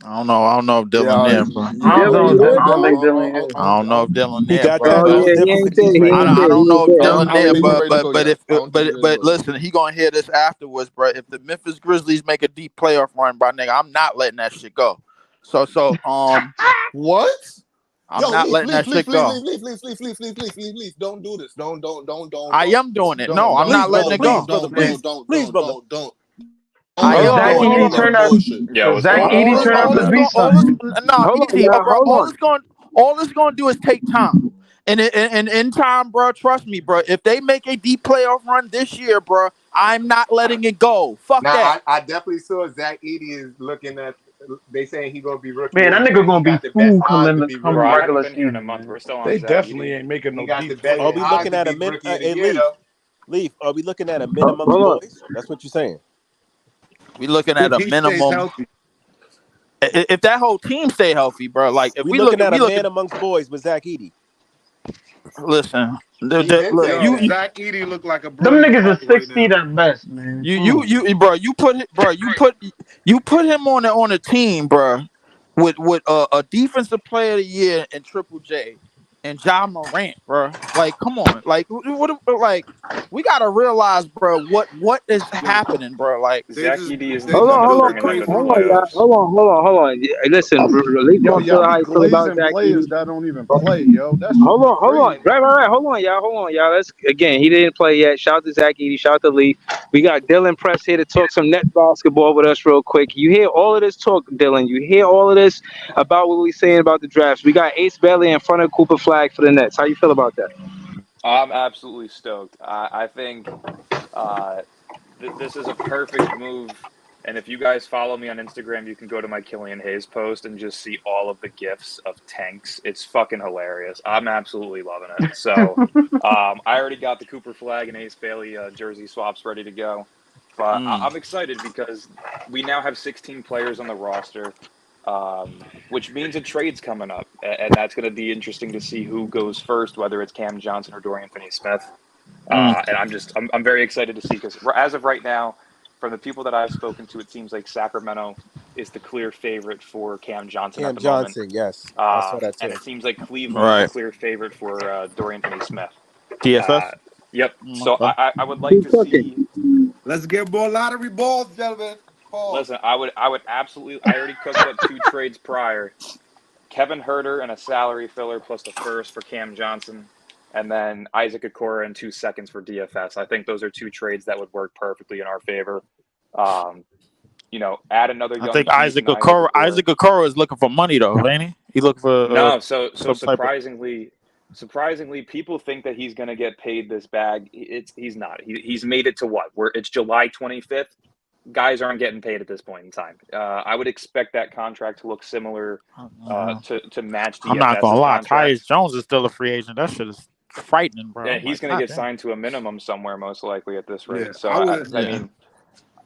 I don't know if Dylan Yeah, there, bro. I yeah. don't Dylan, you know. there? I don't think Dylan is. I don't know if Dylan He there, got bro. that Oh But yeah, he ain't there. difficulties He right ain't now. there. don't He know ain't if there. I Dylan don't there, think he's ready to go but yet. if I don't think he's ready to but go yet. listen, he gonna hear this afterwards, bro. If the Memphis Grizzlies make a deep playoff run, bro, nigga, I'm not letting that shit go. So What? I'm Yo, not letting that shit go. leave. Don't do this. Don't. I am doing it. No, I'm Please, not letting brother. it Please, go. brother. Please. Please, brother. I Hold am on, Zach hold doing on, it. Edey hold on. turned out. Yo, what's Zach going on, Edey bro? turned out to be Hold something. on, BT, y'all. bro. Hold on. All it's gonna do is take time. And in time, bro, trust me, bro. If they make a deep playoff run this year, bro, I'm not letting it go. Fuck Now, that. I definitely saw Zach Edey is looking at. They saying he gonna be rookie Man, of that the nigga year. He gonna be got the best food odds to be come Bro, rookie. I haven't regular been here in a season, month. man. We're still on They Zach definitely Edey. ain't making He no got the deep best Are we playoff odds looking to run. at a be min? rookie of the Hey, year, Leaf. though. Leaf. Are we looking at a min amongst Hold on. boys? That's what you're saying. We looking at If a he stays minimum. healthy, If that whole team stay healthy, bro. Like if We we look looking at at a man amongst boys with Zach Edey. listen, He been look, saying yo, that. Zach Edey look like a Them brilliant niggas player is right 6 now. feet at best, man. you bro, you put him on a team, bro, with a defensive player of the year in Triple J and Ja Morant, bro. Like, come on, like like we gotta realize, bro, what is happening, bro. Like, Zach Edey is They the Hold just on, one hold built on, a bringing them to crazy the hold on, roster. y'all. playoffs. Hold on. Yeah, listen, Leaf Yo, don't feel y'all be how he feel about glazing Zach players Edey. that don't even play, yo. That should Hold be on, hold on. crazy. Right. Hold on, y'all. Let's again. He didn't play yet. Shout out to Zach Edey. Shout out to Lee. We got Dylan Press here to talk some net basketball with us real quick. You hear all of this talk, Dylan. You hear all of this about what we saying about the drafts. We got Ace Bailey in front of Cooper Flag for the Nets. How you feel about that? I'm absolutely stoked. I think this is a perfect move. And if you guys follow me on Instagram, you can go to my Killian Hayes post and just see all of the gifs of tanks. It's fucking hilarious. I'm absolutely loving it. So I already got the Cooper Flag and Ace Bailey jersey swaps ready to go. But I'm excited because we now have 16 players on the roster, which means a trade's coming up. And that's going to be interesting to see who goes first, whether it's Cam Johnson or Dorian Finney-Smith. And I'm very excited to see, because as of right now, from the people that I've spoken to, it seems like Sacramento is the clear favorite for Cam Johnson at Cam the moment. Johnson, yes. I saw that And too. it seems like Cleveland's the right, clear favorite for Dorian Finney-Smith. DFS. Yep. So Okay. I would like Keep to cooking. see. Let's get more lottery balls, gentlemen. Balls. Listen, I would absolutely. I already cooked up 2 trades prior. Kevin Herter and a salary filler plus the first for Cam Johnson, and then Isaac Okoro and 2 seconds for DFS. I think those are 2 trades that would work perfectly in our favor. Add another I young think piece Isaac in Isaac Okoro. Okoro. Isaac Okoro is looking for money though, ain't he? He looking for No, so some type of. surprisingly, people think that he's going to get paid this bag. He's not. He's made it to what? Where it's July 25th. Guys aren't getting paid at this point in time. I would expect that contract to look similar to match I'm not DFS's gonna lie, contract. Tyus Jones is still a free agent. That shit is frightening, bro. Yeah, I'm he's like, going to God get damn. signed to a minimum somewhere, most likely at this rate. Yeah, So I would. I mean,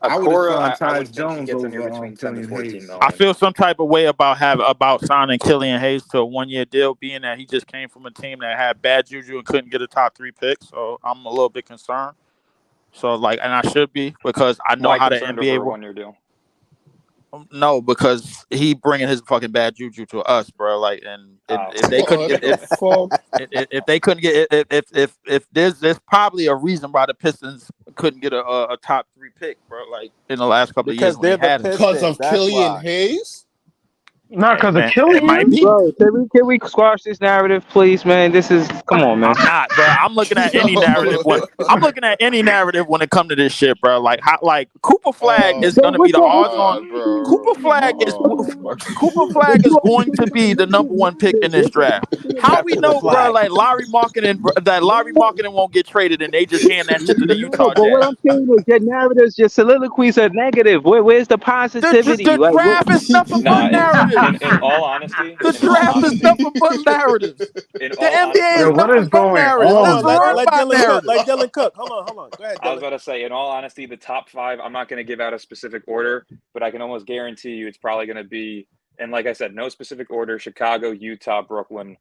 I would have Okoro, signed I Tyus would think he Jones gets anywhere over between 10 to Killian 14 Hayes. I million. feel some type of way about signing Killian Hayes to a 1-year deal, being that he just came from a team that had bad juju and couldn't get a top 3 pick. So I'm a little bit concerned. So and I should be, because I know Why how the concerned NBA over a works. 1-year deal? No, because he bringing his fucking bad juju to us, bro. And if they couldn't What get the fuck? if they couldn't get if there's probably a reason why the Pistons couldn't get a top 3 pick, bro. Like in the last couple of years Because when they they're the had him. Because Pistons. of That's Killian why. Hayes? Not Hey, because of man, Killian. it might be. Bro, can we squash this narrative, please, man? Come on, man. I'm not, bro. I'm looking at any narrative when it comes to this shit, bro. Like Cooper Flag Oh is my gonna be the odds on. God, bro. Cooper Flag is Oh my Cooper Flag is going to be the number 1 pick in this draft. How we Capture the know, bro? flag. Like Larry Marketing won't get traded, and they just hand that shit to the Utah No, but what Jazz. I'm saying is your narratives, your soliloquies are negative. Where's the positivity? The draft is nothing Nah, but narratives. in all honesty, The draft is nothing but narratives. in The all NBA honesty, is Yo, what nothing is but going narratives. Hold on, It's on, run let by Dylan cook. narratives. Let Dylan cook. Hold on. Go ahead, I was Dylan. about to say, in all honesty, the top 5, I'm not going to give out a specific order, but I can almost guarantee you it's probably going to be, and like I said, no specific order: Chicago, Utah, Brooklyn,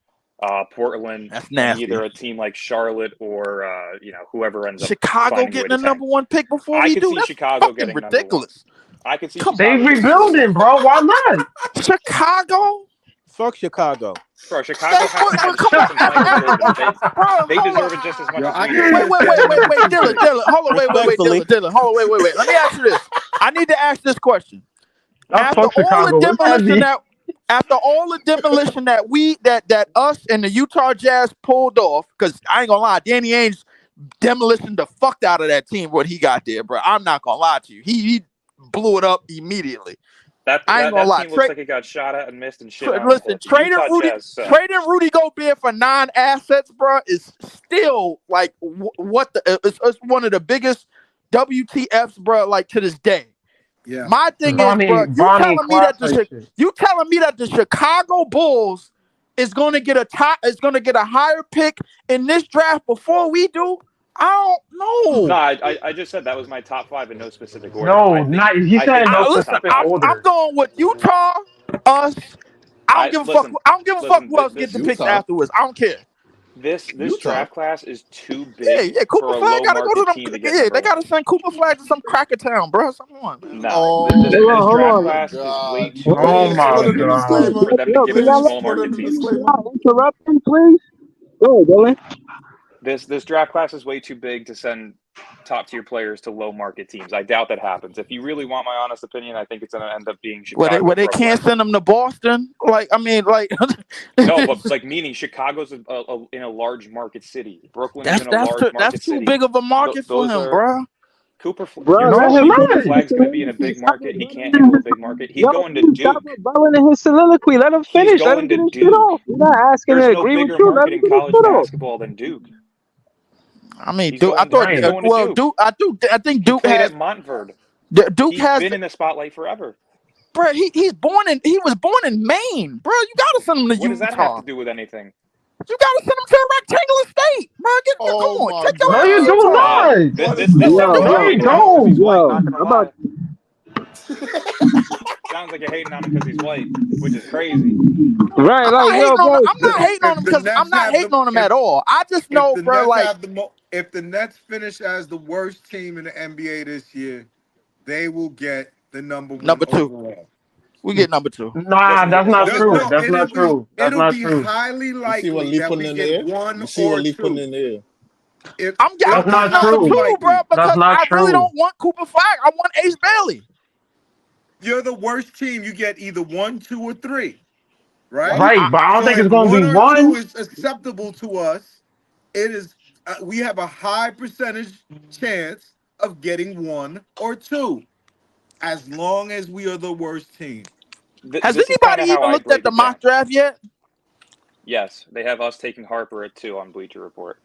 Portland, That's and nasty. either a team like Charlotte or whoever ends up Chicago finding a way getting to the number tank. 1 pick before I we could do. see That's Chicago fucking getting number 1. ridiculous. I could see Come They Chicago getting number 1. rebuilding, bro. Why not? Chicago? Fuck Chicago. Bro, Chicago hasn't had the shit since Michael Jordan. They deserve it just as much Yo, as I we can do. Wait, understand. Dylan. Hold on, wait, Respectfully. Dylan. Hold on, wait. Let me ask you this. I need to ask this question. I After fuck all Chicago. the It's demolition heavy. that us and the Utah Jazz pulled off, because I ain't gonna lie, Danny Ainge demolitioned the fuck out of that team when he got there, bro. I'm not gonna lie to you. He blew it up immediately. I ain't gonna lie. Team looks like it got shot at and missed and shit. Listen, trading Utah Jazz suck. Rudy Gobert for 9 assets, bro, is still like it's one of the biggest WTFs, bro. Like to this day. Yeah. My thing is, bro, you telling me that the Chicago Bulls is going to get a higher pick in this draft before we do? I don't know. No, I just said that was my top 5 in no specific order. No, he said no specific order. I'm going with Utah, us. I don't give a fuck. I don't give a fuck who else gets the picks afterwards. I don't care. This draft class is too big. Yeah. Cooper for a Flag gotta go to them. team to get Yeah, number they gotta send Cooper Flag to some cracker town, bro. Come on, man. No, this draft class is way too Oh big my for them to give it to small market teams. Interrupting, please. Go, Dylan. This draft class is way too big to send top tier players to low market teams. I doubt that happens. If you really want my honest opinion, I think it's going to end up being Chicago. Where they can't send them to Boston. No, but like meaning Chicago's in a large market city. Brooklyn's in a large market that's too city. big of a market for him, bro. Cooper Flag's going to be in a big market. He can't handle a big market. He's going to Duke. In his soliloquy, let him finish. Let him get his shit off. You're not asking to There's no agree with bigger you. Let market him in get his college shit off. basketball than Duke. I mean, Duke. I think Duke played has at Montverde. Duke He's has been in the spotlight forever. Bro, he was born in Maine, bro. You gotta send him to Utah. What does that have to do with anything? You gotta send him to a rectangular state, bro. Come on, take your No, you do not. This No, you don't. Sounds like you're hating on him because he's white, which is crazy. Right, I'm not hating on him because I'm not hating on him at all. I just know, bro, like if the Nets finish as the worst team in the NBA this year, they will get the number 2. Overall. We get number 2. Nah, that's not true. That's not true. That's not true. It'll be highly likely that we get 1 or 2. I'm getting number 2, bro, because I really don't want Cooper Flag. I want Ace Bailey. You're the worst team. You get either 1, 2, or 3. Right? Right, but I don't think it's going to be 1. Is acceptable to us. It is. We have a high percentage chance of getting 1 or 2, as long as we are the worst team. Has anybody even looked at the mock draft yet? Yes, they have us taking Harper at 2 on Bleacher Report.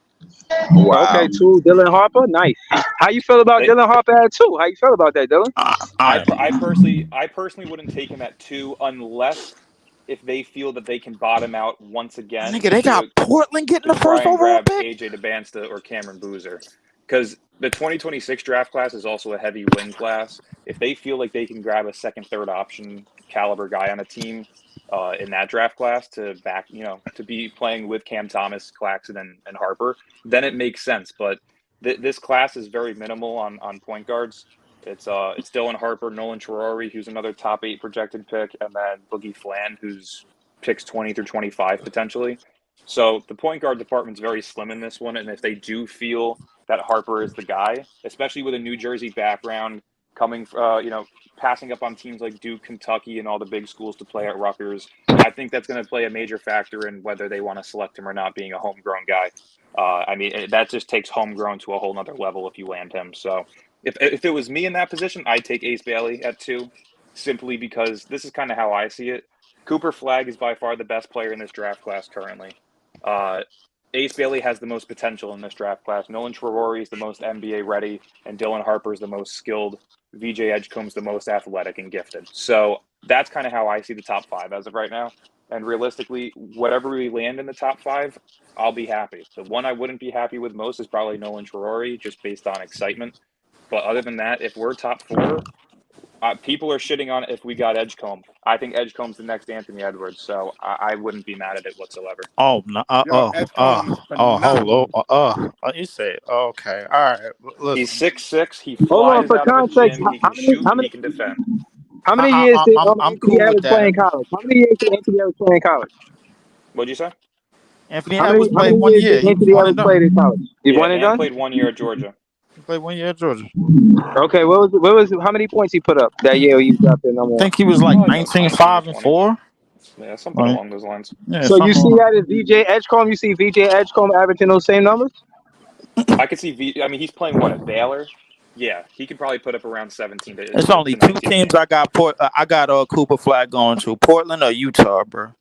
Wow. Okay, 2, Dylan Harper. Nice. How you feel about Dylan Harper at 2? How you feel about that, Dylan? I personally wouldn't take him at 2 unless if they feel that they can bottom out once again. Nigga, they got Portland getting the first overall pick. AJ DeBansta or Cameron Boozer. because the 2026 draft class is also a heavy wing class. If they feel like they can grab a second, third option caliber guy on a team in that draft class to back, to be playing with Cam Thomas, Claxton, and Harper, then it makes sense. But this class is very minimal on point guards. It's Dylan Harper, Nolan Traore, who's another top 8 projected pick, and then Boogie Flan, who's picks 20 through 25 potentially. So the point guard department's very slim in this one, and if they do feel that Harper is the guy, especially with a New Jersey background, coming, passing up on teams like Duke, Kentucky, and all the big schools to play at Rutgers, I think that's going to play a major factor in whether they want to select him or not, being a homegrown guy. That just takes homegrown to a whole nother level if you land him. So if it was me in that position, I'd take Ace Bailey at 2, simply because this is kind of how I see it. Cooper Flagg is by far the best player in this draft class currently. Ace Bailey has the most potential in this draft class. Nolan Traore is the most NBA ready, and Dylan Harper is the most skilled. VJ Edgecombe's the most athletic and gifted. So that's kind of how I see the top 5 as of right now. And realistically, whatever we land in the top 5, I'll be happy. The one I wouldn't be happy with most is probably Nolan Traore, just based on excitement. But other than that, if we're top 4, people are shitting on it if we got Edgecombe. I think Edgecombe's the next Anthony Edwards, so I wouldn't be mad at it whatsoever. Oh no! You say okay? All right. Listen. He's 6'6". He Hold on, flies for out of the context, gym. He can shoot. He can defend. How many years did I'm Anthony cool with Edwards play that. in college? How many years did Anthony Edwards play in college? What'd you say? Anthony How Edwards many played 1 years year. did He Anthony one Edwards and played done. in college? He one and and done? played 1 year at Georgia. He played 1 year at Georgia. Okay, what was how many points he put up that year you got there number I 1? think he was like Probably 19, about 5, 19 and or 4. Yeah, something Right. along those lines. Yeah, So you something see along. that in VJ Edgecombe? You see VJ Edgecombe averaging those same numbers? I could see he's playing what, at Baylor? Yeah, he could probably put up around 17 to It's only 2 19 teams games. I got Cooper Flag going to: Portland or Utah, bro.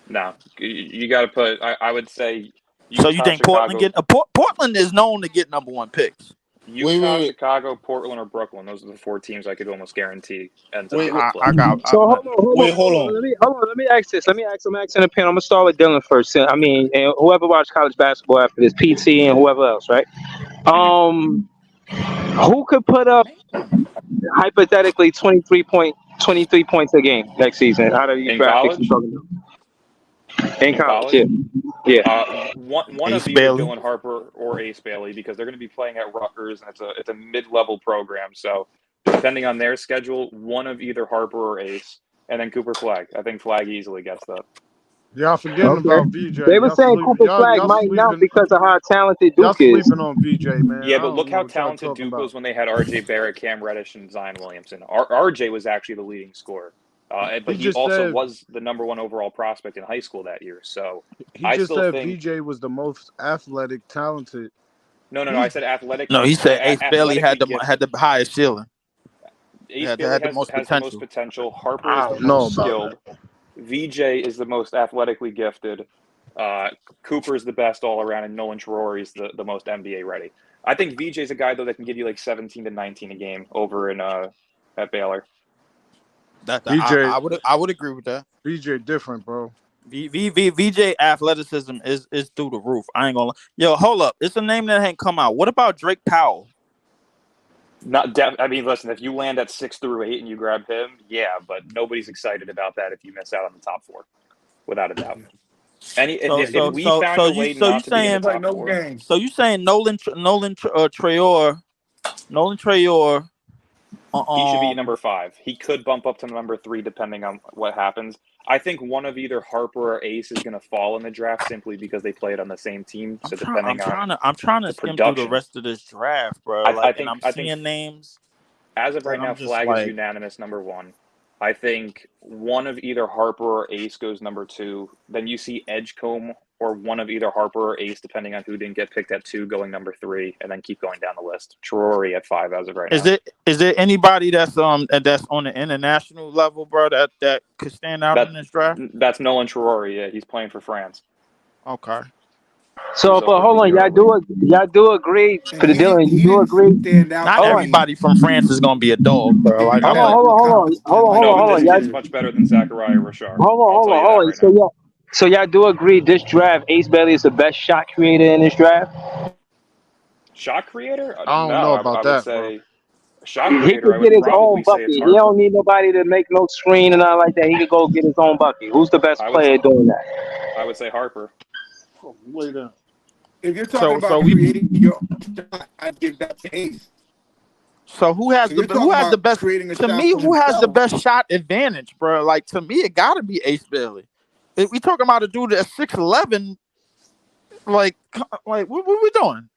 No, you got to put. I would say So Utah, you think Chicago. Portland get Portland is known to get number 1 picks? Utah, Chicago, Portland, or Brooklyn. Those are the 4 teams I could almost guarantee ends up getting I flipped. got. So hold on. Let me ask this. I'm asking the panel. I'm gonna start with Dylan first. I mean, and whoever watched college basketball after this, PT and whoever else, right? Who could put up hypothetically 23 points a game next season out of these In draft picks college? you're talking about? In college, yeah. One Ace of either Bailey. Dylan Harper or Ace Bailey, because they're going to be playing at Rutgers, and it's a mid-level program. So depending on their schedule, one of either Harper or Ace, and then Cooper Flagg. I think Flagg easily gets that. Y'all forgetting about VJ. They were Y'all saying sleep- Cooper y'all- Flagg y'all might not sleeping- because of how talented Y'all Duke is. sleeping on VJ, man. Yeah, I but don't look know how what y'all talented talking Duke about. was when they had RJ Barrett, Cam Reddish, and Zion Williamson. RJ was actually the leading scorer. But he just also said- was the number 1 overall prospect in high school that year. So He I just still said think VJ was the most athletic, talented. no. I said athletic. No, he said Ace Bailey had the athletically the highest ceiling. Ace Yeah, they Bailey had the has most the most potential. Harper I is the don't know most about skilled. VJ is the most athletically gifted. Cooper is the best all around, and Nolan Traore is the most NBA ready. I think VJ is a guy though that can give you like 17 to 19 a game over in at Baylor. I would agree with that. VJ different, bro. VJ athleticism is through the roof. I ain't gonna lie. Yo, hold up. It's a name that ain't come out. What about Drake Powell? I mean, listen, if you land at 6 through 8 and you grab him, yeah, but nobody's excited about that if you miss out on the top 4, without a doubt. If we found a way not to be in the top 4, So you saying Nolan Traore? He should be number 5. He could bump up to number 3 depending on what happens. I think one of either Harper or Ace is going to fall in the draft simply because they played on the same team. So I'm trying to skim through the rest of this draft, bro. I think I'm seeing names. As of right and I'm now, just Flagg like- is unanimous number 1. I think one of either Harper or Ace goes number 2. Then you see Edgecombe or one of either Harper or Ace, depending on who didn't get picked at 2, going number 3, and then keep going down the list. Traore at 5 as of right now. Is there anybody that's on the international level, bro, that could stand out in this draft? That's Nolan Traore. Yeah, he's playing for France. Okay. So, but hold on, y'all do agree for the Dylan? You do agree? Not everybody from France is gonna be a dog, bro. Like, Hold on. This is much better than Zachariah Rashard. Hold on. So y'all do agree this draft, Ace Bailey is the best shot creator in this draft? Shot creator? I don't No, know I about would that, bro. say shot He creator. I could get would his own probably say bucket. it's He Harper. don't need nobody to make no screen and nothing like that. He could go get his own bucket. Who's the best I would player doing that? I would say Harper. Lay down. If you're talking So about we creating your own shot, I'd give that to Ace. so who has So you're the talking about best creating a to shot me? for Who has the himself. best shot advantage, bro? Like to me, it gotta be Ace Bailey. If we talking about a dude at 6'11", like what we doing?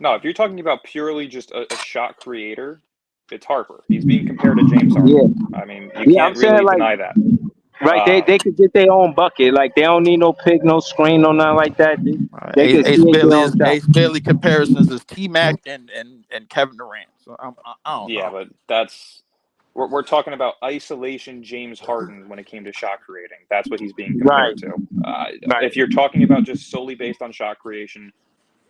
No, if you're talking about purely just a shot creator, it's Harper. He's being compared to James Harden. Yeah, I mean, you I'm can't saying really like deny that. right. They could get their own bucket. Like they don't need no pick, no screen, no nothing like that. They could Ace create their Bailey own is shot. Ace Bailey comparisons is T-Mac and Kevin Durant. So I don't Yeah, know. but that's we're talking about isolation James Harden when it came to shot creating. That's what he's being Right, compared to. right. If you're talking about just solely based on shot creation,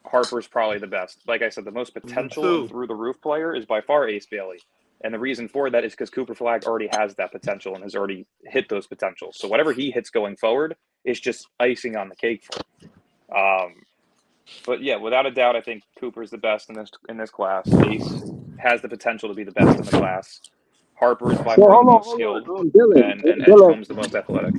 Harper's probably the best. Like I said, the most potential and through the roof player is by far Ace Bailey. And the reason for that is because Cooper Flag already has that potential and has already hit those potentials. So whatever he hits going forward is just icing on the cake for him. But yeah, without a doubt, I think Cooper's the best in this class. Ace has the potential to be the best in the class. Harper is by So far the hold most on, skilled, Dylan. and Dylan, Edgecombe's the most athletic.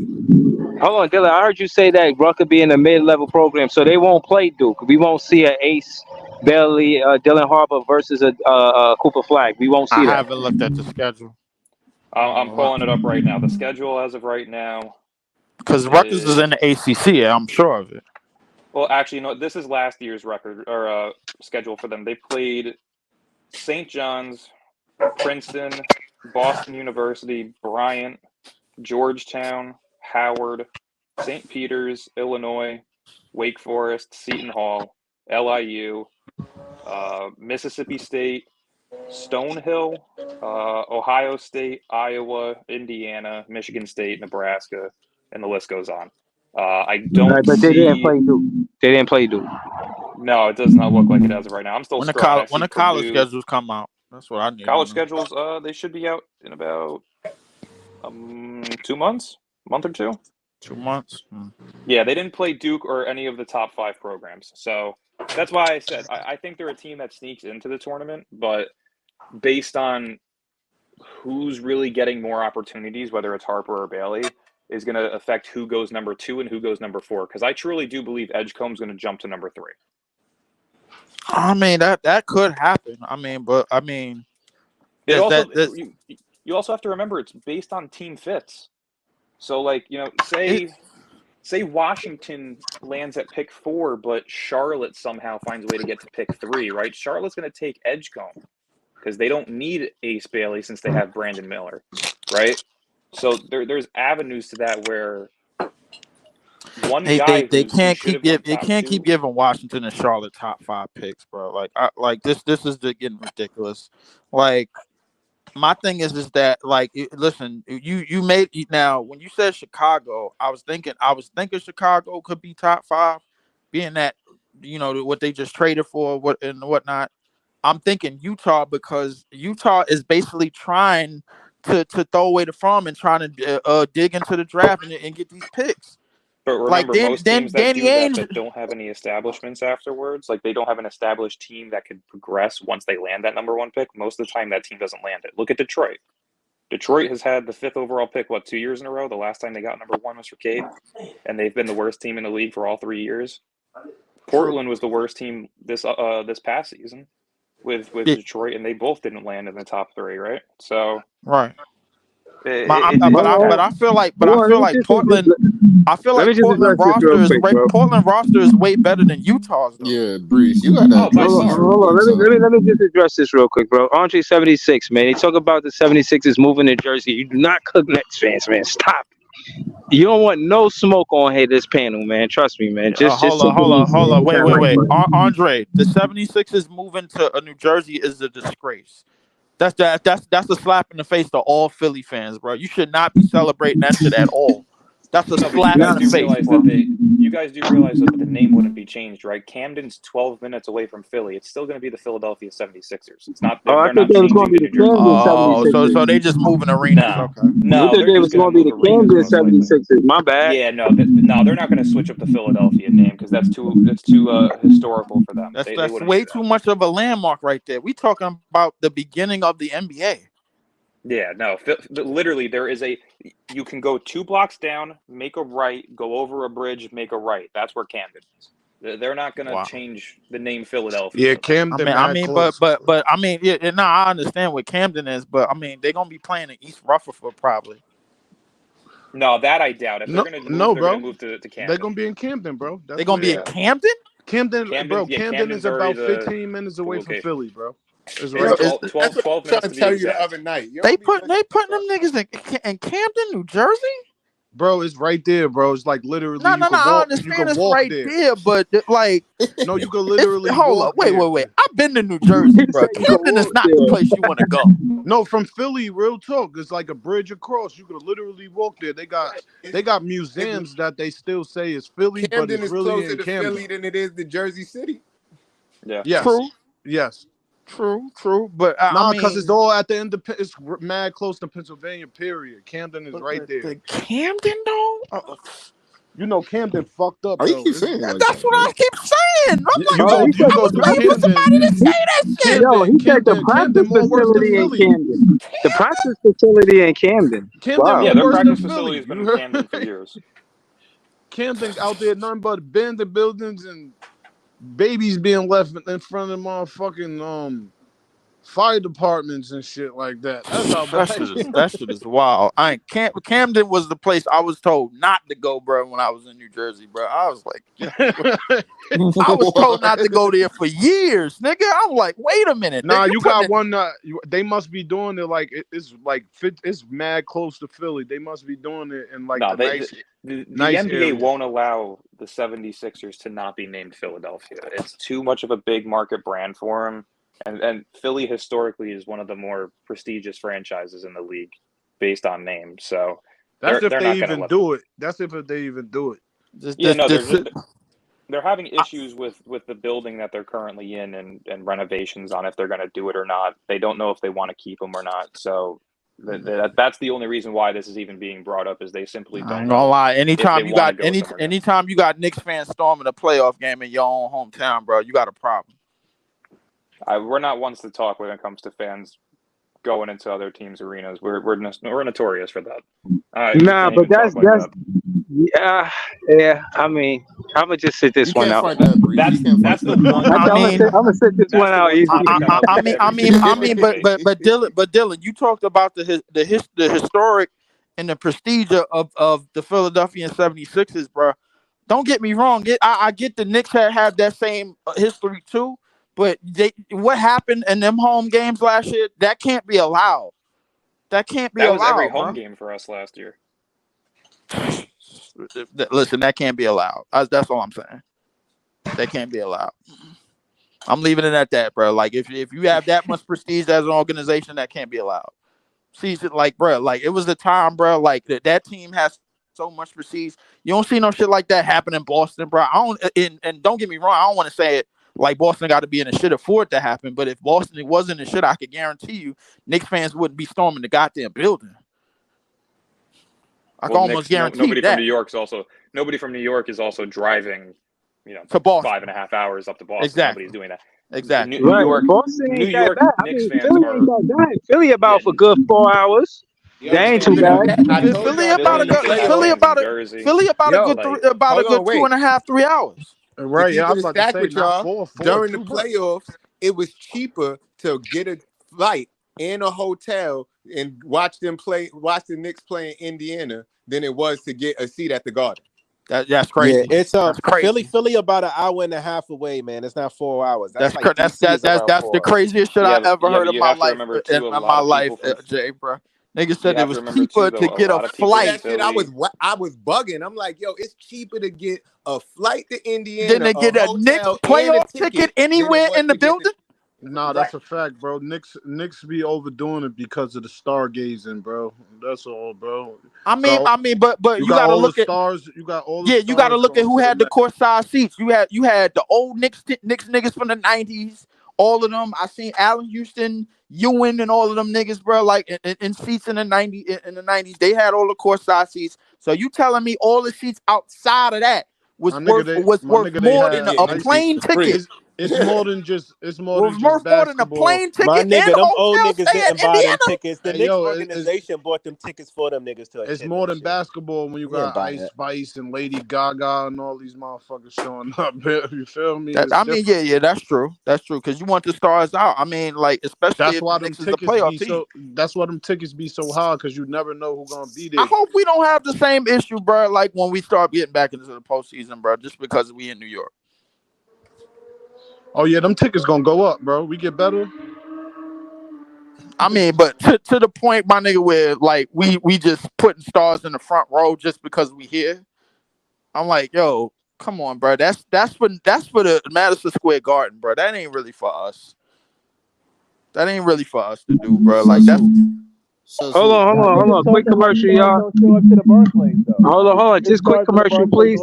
hold on, Dylan. I heard you say that Ruck could be in a mid-level program, so they won't play Duke. We won't see an Ace Bailey, Dylan Harper versus a Cooper Flag. We won't I see that. haven't looked at the schedule I'm pulling it up right now. The schedule as of right now because Rutgers is in the ACC. Yeah, I'm sure of it. Well, actually, no. This is last year's record or schedule for them. They played St. John's, Princeton, Boston University, Bryant, Georgetown, Howard, St. Peter's, Illinois, Wake Forest, Seton Hall, LIU, Mississippi State, Stonehill, Ohio State, Iowa, Indiana, Michigan State, Nebraska, and the list goes on. I don't Right, but they didn't play Duke. They didn't play Duke. No, it does not look like it as of right now. I'm still When the scrolling. college college schedules come out, that's what I need. College schedules, they should be out in about 2 months, month or two. 2 months. Yeah, they didn't play Duke or any of the top 5 programs. So that's why I said I think they're a team that sneaks into the tournament, but based on who's really getting more opportunities, whether it's Harper or Bailey, is going to affect who goes number 2 and who goes number 4. Because I truly do believe Edgecombe's going to jump to number 3. I mean that could happen. It also you also have to remember it's based on team fits. So like, say Washington lands at pick 4, but Charlotte somehow finds a way to get to pick 3, right? Charlotte's going to take Edgecombe because they don't need Ace Bailey since they have Brandon Miller, right? So there's avenues to that where one guy they can't keep giving Washington and Charlotte top 5 picks, bro. This is getting ridiculous. Like my thing is that like listen, you made now when you said Chicago, I was thinking Chicago could be top 5, being that what they just traded for and whatnot. I'm thinking Utah because Utah is basically trying to throw away the farm and trying to dig into the draft and get these picks. But remember, most teams that do that don't have any establishments afterwards, like they don't have an established team that could progress once they land that number 1 pick. Most of the time, that team doesn't land it. Look at Detroit. Detroit has had the 5th overall pick, 2 years in a row? The last time they got number 1 was for Cade, and they've been the worst team in the league for all 3 years. Portland was the worst team this past season with Detroit, and they both didn't land in the top 3, right? So right. But I feel like Portland. I feel like Portland roster is way better than Utah's. Though. Yeah, Breeze, you got that. Hold on. Let me just address this real quick, bro. Andre 76, man. They talk about the 76ers moving to Jersey. You do not cook Nets fans, man. Stop. You don't want no smoke on this panel, man. Trust me, man. Hold on. Wait. Andre, the 76ers moving to New Jersey is a disgrace. That's a slap in the face to all Philly fans, bro. You should not be celebrating that shit at all. That's a slap in the face. You guys do realize that the name wouldn't be changed, right? Camden's 12 minutes away from Philly. It's still going to be the Philadelphia 76ers. It's not. Oh, I They're thought not they was going changing to the be the New Jersey. Camden Oh, 76ers. so they just moving arenas. No, Okay. I no, thought they're they just was going going to to be move the arenas Camden most likely. 76ers. My bad. Yeah, no, they're not going to switch up the Philadelphia name because that's too historical for them. They That's wouldn't way do that. too much of a landmark right there. We talking about the beginning of the NBA. Yeah, no, literally you can go 2 blocks down, make a right, go over a bridge, make a right. That's where Camden is. They're not going to Wow. change the name Philadelphia. Yeah, for them. Camden. I mad mean, close. but I mean, yeah, no, I understand what Camden is, but I mean, they're gonna be playing in East Rutherford probably. No, that I doubt. If No, they're going to move, no, they're going bro. to move to They're Camden. gonna be in Camden, bro. They're That's gonna where be they in at. Camden. Camden, bro. Yeah, Camden Camden's is about already 15 minutes away from okay. Philly, bro. It's It's right there. 12 That's what I was trying minutes to to be tell you the exact. other night. You They don't be putting them niggas in Camden, New Jersey. Bro, it's right there, bro. It's like literally No, you no, can no. I walk. You understand can it's walk right there. there, but like, No, you can literally hold walk up, wait, there. wait. I've been to New Jersey, bro. Camden is not the place you want to go. No, from Philly, real talk. It's like a bridge across. You could literally walk there. They got museums that they still say is Philly, but Camden it's is really closer in to Camden. Philly than it is to Jersey City. Yeah. Yes. True. Yes. True. But I Nah, mean, because it's all at the end of it's mad close to Pennsylvania. Period. Camden is right there. the Camden though. You know, Camden fucked up. How you Though. keep saying it like That's that, what bro? I keep saying. I'm You like, go I was through waiting for somebody to say that shit. Yo, he said the practice more worse than facility in Philly. Camden. The practice facility in Camden. Camden Wow. more Yeah, their worse than practice Philly. facility has been You in heard? Camden for years. Camden out there, nothing but abandoned buildings and babies being left in front of motherfucking fire departments and shit like that. That's how bad. That shit is wild. Camden was the place I was told not to go, bro, when I was in New Jersey, bro. I was like, I was told not to go there for years, nigga. I'm like, wait a minute. Nah, nigga, you putting got it- one. They must be doing it like it's mad close to Philly. They must be doing it in like No, the nice, the nice NBA area. won't allow the 76ers to not be named Philadelphia. It's too much of a big market brand for them. And Philly historically is one of the more prestigious franchises in the league based on name. So That's they're if not they gonna even let do it. That's if they even do it. Yeah, no, they're having issues with the building that they're currently in and renovations on if they're going to do it or not. They don't know if they want to keep them or not. So that's the only reason why this is even being brought up is they simply I don't ain't know. gonna lie. if Anytime they you wanna got go somewhere new. anytime you got Knicks fans storming a playoff game in your own hometown, bro, you got a problem. We're not ones to talk when it comes to fans going into other teams' arenas. We're notorious for that. Nah, but that's yeah. I mean, I'm gonna just sit this You one can't out. fight that, Breeze. You can't fight That's the that. one. I'm gonna sit this one out. Easy. I mean, but Dylan, you talked about the historic and the prestige of the Philadelphia 76ers, bro. Don't get me wrong. I get the Knicks have that same history too, but what happened in them home games last year, that can't be allowed. That can't be That allowed. was every home bro. game for us last year. Listen, that can't be allowed. That's all I'm saying. That can't be allowed. I'm leaving it at that, bro. Like if you have that much prestige as an organization, that can't be allowed. See, like, bro, like it was the time, bro. Like that team has so much prestige. You don't see no shit like that happen in Boston, bro. And don't get me wrong. I don't want to say it like Boston got to be in the shit for it to happen. But if Boston wasn't in the shit, I could guarantee you, Knicks fans wouldn't be storming the goddamn building. I can almost guarantee nobody that. Nobody from New York is also driving, to Boston. 5.5 hours up to Boston. Exactly. Nobody's doing that. Exactly. New York, Boston New ain't York that bad. Knicks I mean, fans Philly are. ain't that bad. Philly about for good 4 hours. They ain't too bad. Philly about a good Philly about a Yo, good about a hold good on, wait. 2.5, 3 hours. Right, To yeah, I keep was it a about to stack say with not y'all, 4, during the too much. playoffs, it was cheaper to get a flight and a hotel and watch the Knicks play in Indiana than it was to get a seat at the Garden. That's crazy. Yeah, it's That's crazy. Philly about an hour and a half away, man. It's not 4 hours. That's like that's DC is around the 4 hours. craziest shit I ever heard but in you my have to life. remember, too, In a lot my of life, people from- Jay, bro. Nigga You said it have to was remember, cheaper too, to though, a get a lot of people flight That shit, I was bugging. I'm like, yo, it's cheaper to get a flight to Indiana than to get a Knicks hotel, and playoff ticket than it anywhere was in the to get building. Nah, that's a fact, bro. Knicks be overdoing it because of the stargazing, bro. That's all, bro. I mean, but You you got got to all the look at stars. You got all the yeah, you got to stars look at going who to the had the Nets. courtside seats. You had the old Knicks niggas from the '90s, all of them. I seen Allen Houston, Ewing, and all of them niggas, bro. Like in seats in the '90s, they had all the courtside seats. So you telling me all the seats outside of that was My worth nigga, they more had than a plane ticket? It's more than just Was worth more than a basketball. plane My ticket and nigga, them old hotel niggas stay at didn't buy them Indiana. tickets. The Hey, Knicks yo, organization bought them tickets for them niggas to it's attend more that than shit. basketball when you We didn't got buy Ice that. Spice and Lady Gaga and all these motherfuckers showing up. You feel me? That, It's I mean, different. yeah, that's true. That's true. Because you want the stars out. I mean, like, especially That's if why the them Knicks is the tickets playoff be team. so. That's why them tickets be so high because you never know who's gonna be I there. hope we don't have the same issue, bro. Like when we start getting back into the postseason, bro. Just because we in New York. Oh yeah, them tickets gonna go up, bro. We get better. I mean, but to the point, my nigga, where like we just putting stars in the front row just because we here. I'm like, yo, come on, bro. That's for the Madison Square Garden, bro. That ain't really for us. That ain't really for us to do, bro. Like that's. Hold on. Quick commercial, y'all. Hold on. Just quick commercial, please.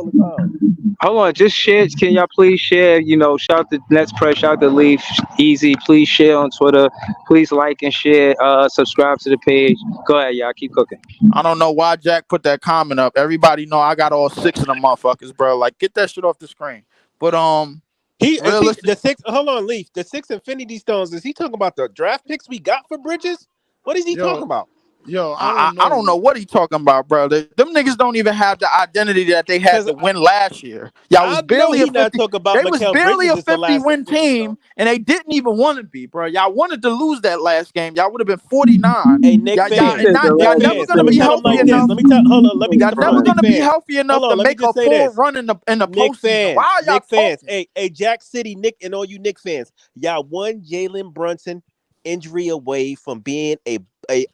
Hold on. Just share. Can y'all please share? You know, shout to Nets Press, shout to Leaf Easy. Please share on Twitter. Please like and share. Subscribe to the page. Go ahead, y'all. Keep cooking. I don't know why Jack put that comment up. Everybody know I got all 6 of them motherfuckers, bro. Like get that shit off the screen. But the 6. Hold on, Leaf. The 6 Infinity Stones. Is he talking about the draft picks we got for Bridges? What is he talking about? Yo, I don't know what he talking about, bro. Them niggas don't even have the identity that they had to win last year. Y'all was barely a 50. They was barely a 50-win team, and they didn't even want to be, bro. Y'all wanted to lose that last game. Y'all would have been 49. Hey, Nick fans. Y'all never gonna be healthy enough. Let me Y'all never gonna be healthy enough to make a full run in the Nick postseason. fans, Why are y'all Nick fans. talking? Hey, Jack City, Nick, and all you Nick fans. Y'all one Jalen Brunson injury away from being a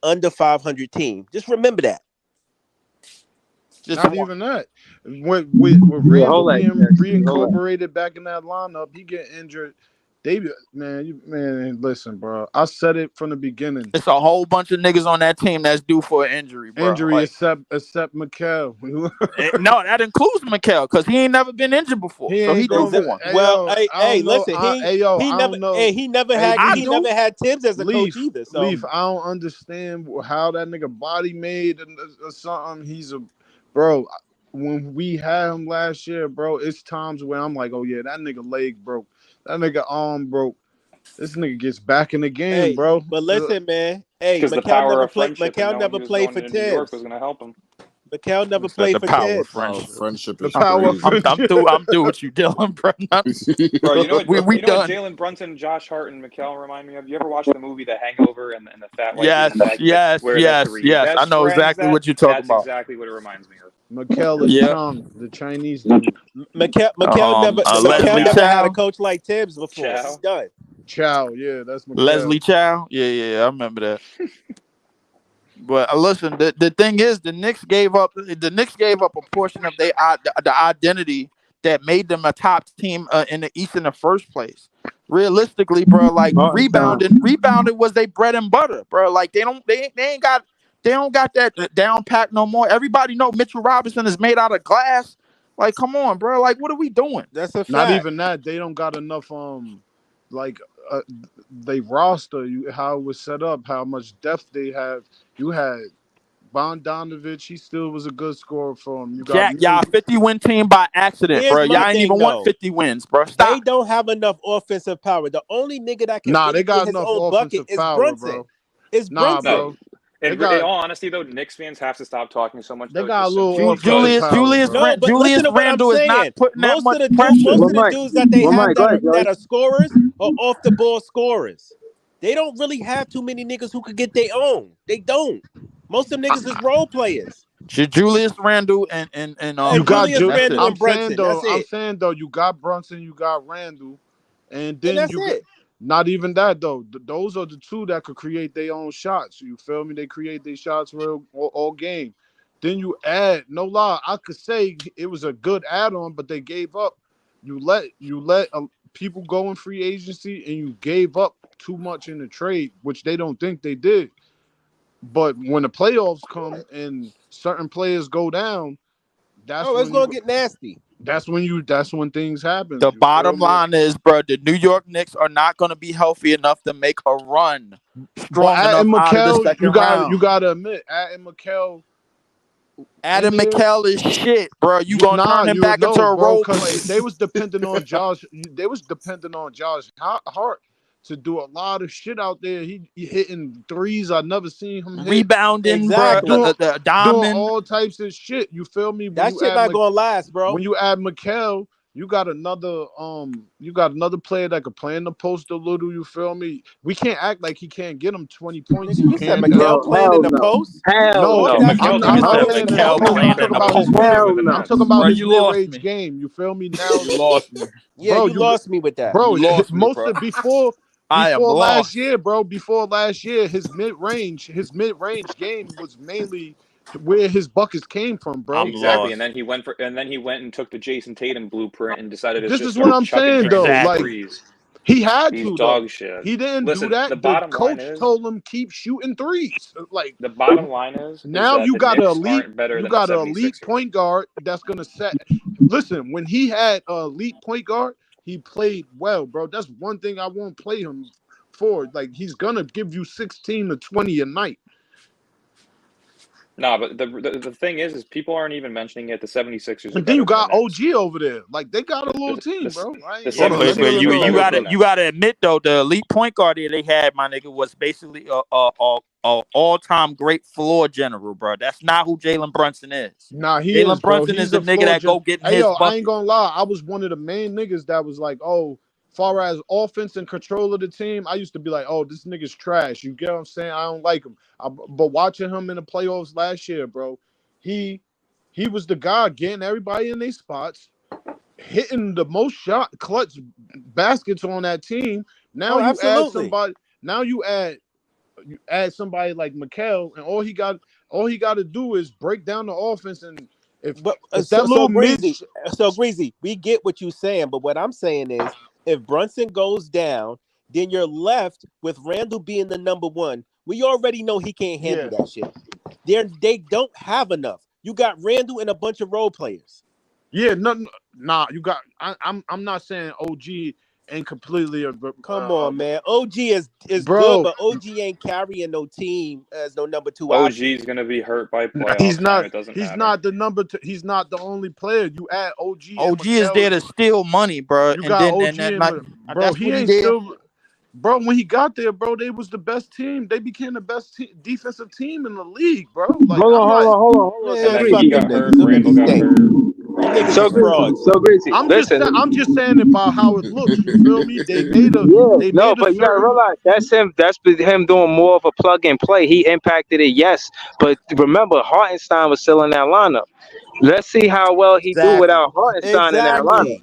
under 500 team. Just remember that. Not even that. With Randall being reincorporated back in that lineup, he get injured. Man, listen, bro. I said it from the beginning. It's a whole bunch of niggas on that team that's due for an injury, bro. Except Mikal. No, that includes Mikal because he ain't never been injured before, so he due for one. He never had Tibbs as a coach either. So Leaf, I don't understand how that nigga body made or something. He's a bro. When we had him last year, bro, it's times where I'm like, oh yeah, that nigga leg broke. That nigga arm broke. This nigga gets back in the game, bro. But listen, man. Hey, Mikal never played. Mikal never played for Tibbs. Was gonna help him. Mikal never played for Tibbs. Friendship is I'm through with you, Dylan, bro. Bro, you know what? We done. What Jalen Brunson, Josh Hart, and Mikal remind me of? You ever watch the movie The Hangover and the fat white dude? Yes. I know exactly what you're talking about. That's exactly what it reminds me of. Mikal is Chung, the Chinese dude. Mikal never had a coach like Tibbs before. He's done. Chow, yeah, that's Mikal. Leslie Chow. Yeah, I remember that. But listen, the thing is, the Knicks gave up a portion of the identity that made them a top team in the East in the first place. Realistically, bro, like rebounding was their bread and butter, bro. Like they don't got that down pack no more. Everybody know Mitchell Robinson is made out of glass. Like, come on, bro. Like, what are we doing? That's a fact. Not even that. They don't got enough they roster how it was set up, how much depth they have. You had Bogdanovic, he still was a good scorer for him. You got Jack, y'all 50-win team by accident, Here's bro. Y'all my ain't thing, even want though. 50 wins, bro. Stop. They don't have enough offensive power. The only nigga that can they got get his enough own bucket offensive is power, Brunson. bro. It's Brunson. Bro. In all honesty, though, Knicks fans have to stop talking so much. They got a little Julius Randle is not putting that much pressure. Most of the dudes that they have that are scorers are off the ball scorers. They don't really have too many niggas who could get their own. They don't. Most of them niggas is role players. Julius Randle and you got Julius Randle and Brunson. I'm saying though, you got Brunson, you got Randle, and then that's you it. Not even that though. Those are the two that could create their own shots. You feel me? They create their shots all game. Then you add, no lie, I could say it was a good add-on, but they gave up. You let people go in free agency and you gave up too much in the trade, which they don't think they did. But when the playoffs come and certain players go down, that's Oh, it's when gonna you get nasty. that's when things happen. The You feel bottom me? line is, bro, the New York Knicks are not going to be healthy enough to make a run But strong enough Adam out of the McHale, second you round. gotta admit, Adam McHale Adam in there, McHale is shit, bro. You you gonna turn him you back into know, a bro, role because player. they was depending on Josh. They was depending on Josh Hart to do a lot of shit out there. He hitting threes I never seen him hit. Rebounding, bro. Exactly. The Doing diamond. all types of shit. You feel me? When That you shit add not gonna last, bro. when you add McHale, you got another player that could play in the post a little. You feel me? We can't act like he can't get him 20 points. Nigga, He you said can. McHale playing in the post? No, No, That's Miguel not nigga how said they saying McHale no, I'm playing in talking the about his post. mid. I'm talking about Bro, his you lost mid-range me. game. You feel me? Now, You lost me. Yeah, bro, you lost me with that. bro. You lost me, Most bro. of before I am last lost. year, bro. Before last year, his mid-range game was mainly where his buckets came from, bro. I'm Exactly, lost. and then he went and took the Jason Tatum blueprint and decided to This just is what start I'm chucking saying, though. transition Like, threes. he had He's to, dog though. shit. He didn't Listen, do that. the The bottom line coach is told him keep shooting threes. Like, the bottom line is now that you the got an Knicks elite, aren't better you than the got an elite 76ers. point guard that's gonna set. Listen, when he had an elite point guard, he played well, bro. That's one thing I won't play him for. Like, he's gonna give you 16 to 20 a night. No, but the thing is people aren't even mentioning it. The 76ers are And then you better than got the Knicks. OG over there. Like, they got a little The, team, bro. I the ain't, Hold on, let me but 76ers you are know. better than the you Nets. gotta admit though, the elite point guard that they had, my nigga, was basically a all-time great floor general, bro. That's not who Jalen Brunson is. Nah, he Jalen is, bro. Brunson He's is a a nigga floor that go general. getting Hey, his yo, I bucket. ain't gonna lie. I was one of the main niggas that was like, oh, far as offense and control of the team, I used to be like, oh, this nigga's trash. You get what I'm saying? I don't like him. But watching him in the playoffs last year, bro, he was the guy getting everybody in their spots, hitting the most clutch baskets on that team. Now Oh, you add absolutely. somebody. Now you add somebody like McHale, and all he got to do is break down the offense. And if that little Greasy, we get what you're saying, but what I'm saying is, if Brunson goes down, then you're left with Randall being the number one. We already know he can't handle that shit. They don't have enough. You got Randall and a bunch of role players. Yeah, nah. You got. I'm not saying OG ain't completely. Come on, man. OG is bro, good, but OG ain't carrying no team as no number two OG option. is gonna be hurt by playoff He's time. not. It doesn't He's matter. not the number two. He's not the only player. You add OG. OG and is there to steal money, bro. You And got then OG and and like, bro. that's He what he ain't did. still. Bro, when he got there, bro, they was the best team. They became the best defensive team in the league, bro. Like, Hold on. And So then greasy. he got hurt. Randall got hurt. So greasy. So greasy. I'm just saying about how it looks. You feel me? They made a. Yeah, They no, made a but you gotta certain. realize that's him. That's him doing more of a plug and play. He impacted it, yes, but remember, Hartenstein was still in that lineup. Let's see how well he do without Hartenstein in that lineup.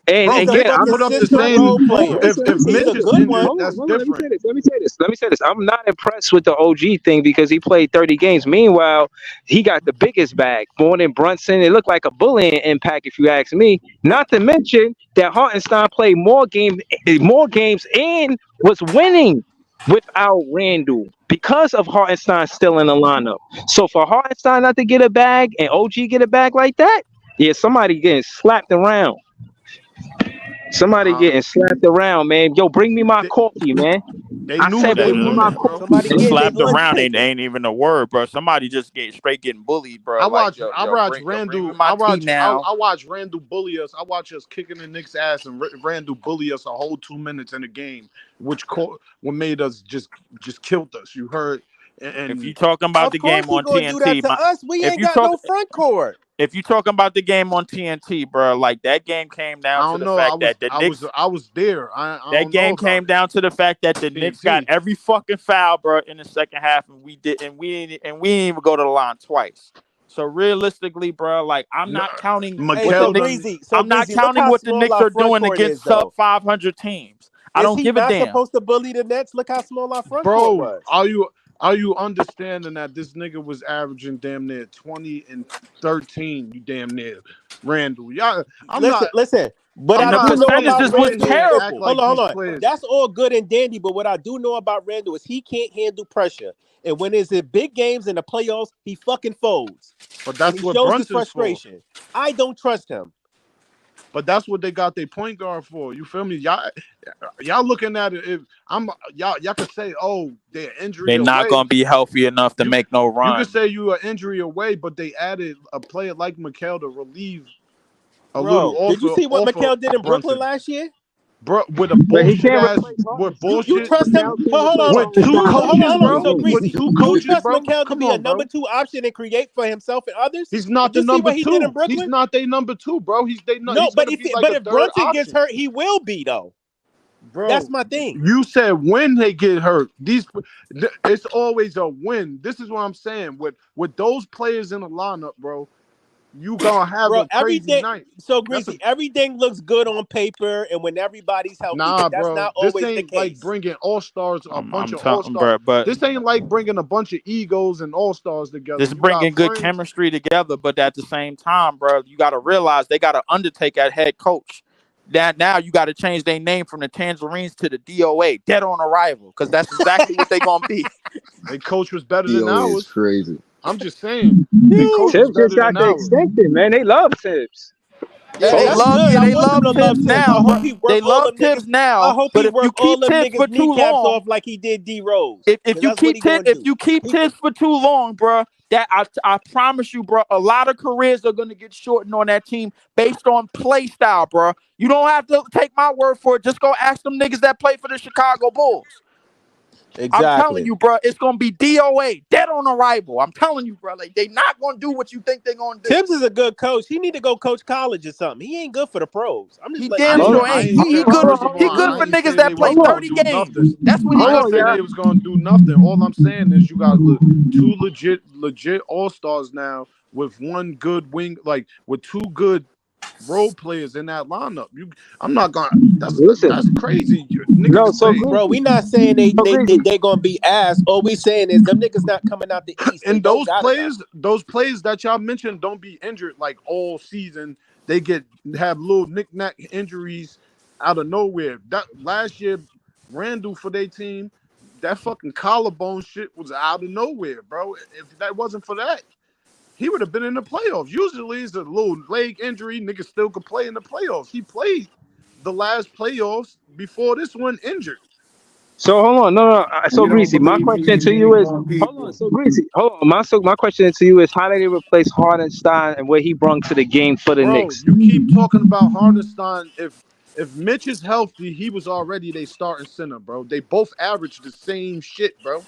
And He's again, a I'm consistent role player. If He's Mitch a is good injured, one. that's Let me different. say this. Let me say this. I'm not impressed with the OG thing because he played 30 games. Meanwhile, he got the biggest bag, more than Brunson. It looked like a bullying impact, if you ask me. Not to mention that Hartenstein played more games, and was winning without Randall because of Hartenstein still in the lineup. So for Hartenstein not to get a bag and OG get a bag like that, yeah, somebody getting slapped around. Somebody getting slapped around, man. Yo, bring me my coffee, man. I said, bring me my coffee. Somebody getting slapped their lunch around taken. ain't even a word, bro. Somebody just getting bullied, bro. I Like, watch bring me Randall. my tea now. I watch Randall bully us. I watch us kicking the Knicks' ass and Randall bully us a whole 2 minutes in the game, what made us just killed us. You heard? And If you talking about the game he on gonna do that TNT, to us. We if ain't you got talk, no front court. if you talking about the game on TNT, bro, like that game came I down to don't the know. fact that the Knicks. I was there. I That don't game know came down to the fact that the Knicks got TNT. every fucking foul, bro, in the second half, and we didn't even go to the line twice. So realistically, bro, like I'm not counting what the Knicks. I'm not counting what the Knicks are doing against sub 500 teams. I don't give a damn. Supposed to bully the Nets? Look how small our front court Bro, was. are you understanding that this nigga was averaging damn near 20 and 13? You damn near Randall. Yeah, Listen. But I'm And I the not do know saying about percentages that was they Randall. can't act terrible. like Hold these on. players. That's all good and dandy, but what I do know about Randall is he can't handle pressure. And when it's in big games in the playoffs, he fucking folds. But And that's he what shows his Brunson's for. frustration. I don't trust him. But that's what they got their point guard for. You feel me? Y'all looking at it. If I'm y'all could say, oh, they're injury They're not away. gonna be healthy enough to You make no you could run. say you are injury away, but they added a player like Mikal to relieve a little Bro, did you see what off Mikal of did in Brooklyn Brunson. last year? Bro, with a But he bullshit can't ass, replace with Harden. You bullshit, trust him? Mikal can't Hold replace on. with Harden. two So hold on, coaches, hold on. bro. So With Greasy, two you coaches, trust bro. Mikal to Come be a on, number bro. 2 option and create for himself and others? He's not Did the you see number what he did in two. He's Brooklyn? not their number two, bro. He's No, but gonna be like a if third Brunson gets option. hurt, he will be though. That's Bro, my thing. you said when they get hurt. It's always a win. This is what I'm saying. With those players in the lineup, bro, you gonna have Bro, a crazy night. so That's Greasy, everything looks good on paper and when everybody's healthy, Nah, but that's bro. not This always the ain't like case. bringing all stars, a bunch I'm of all telling, stars. bro, but This ain't like bringing a bunch of egos and all stars together. this You got bringing good friends. chemistry together. But at the same time, bro, you got to realize they got to undertake at head coach. That now you got to change their name from the Tangerines to the DOA, dead on arrival, because that's exactly what they gonna be. Their coach was better than DOA is ours. crazy. I'm just saying. Their coach was Tibbs just better got than the ours. extension, man. They love Tibbs. Yeah, They that's love, good. yeah, I they want them love to love Tibbs Tibbs. I now, hope bro. he They work all love them Tibbs niggas. now. I hope But he if you work all keep them Tibbs for niggas too kneecaps long, off like he did D Rose. if you That's what keep he gonna if do. you keep Tibbs for too long, bro, that I promise you, bro, a lot of careers are gonna get shortened on that team based on play style, bro. You don't have to take my word for it. Just go ask them niggas that play for the Chicago Bulls. I'm telling Exactly. you, bro, it's gonna be DOA, dead on arrival. I'm telling you, bro, like they not gonna do what you think they're gonna do. Tibbs is a good coach. He need to go coach college or something. He ain't good for the pros. I'm just He letting you damn know sure that. ain't. He good. First of He all, good I for ain't niggas say that they play wasn't gonna 30 do games. nothing. That's what he I good ain't say for. they was gonna do nothing. All I'm saying is you got two legit all stars now with one good wing, like with two good role players in that lineup. I'm not gonna. Listen, That's crazy. Niggas no, can so say Bro, we Greasy, not saying so Greasy. they gonna be ass. All we saying is them niggas not coming out the East. They and don't got enough. those players that y'all mentioned don't be injured like all season. They have little knick-knack injuries out of nowhere. That last year, Randall for their team, that fucking collarbone shit was out of nowhere, bro. If that wasn't for that, he would have been in the playoffs. Usually it's a little leg injury. Niggas still could play in the playoffs. He played the last playoffs before this one injured. So hold on, no. So You don't Greasy, my believe he question need to any you is, more hold on. people. So Greasy, hold on. My question to you is, how did they replace Hardenstein and what he brought to the game for the Bro, Knicks? you keep talking about Hardenstein. If Mitch is healthy, he was already they starting center, bro. They both average the same shit, bro.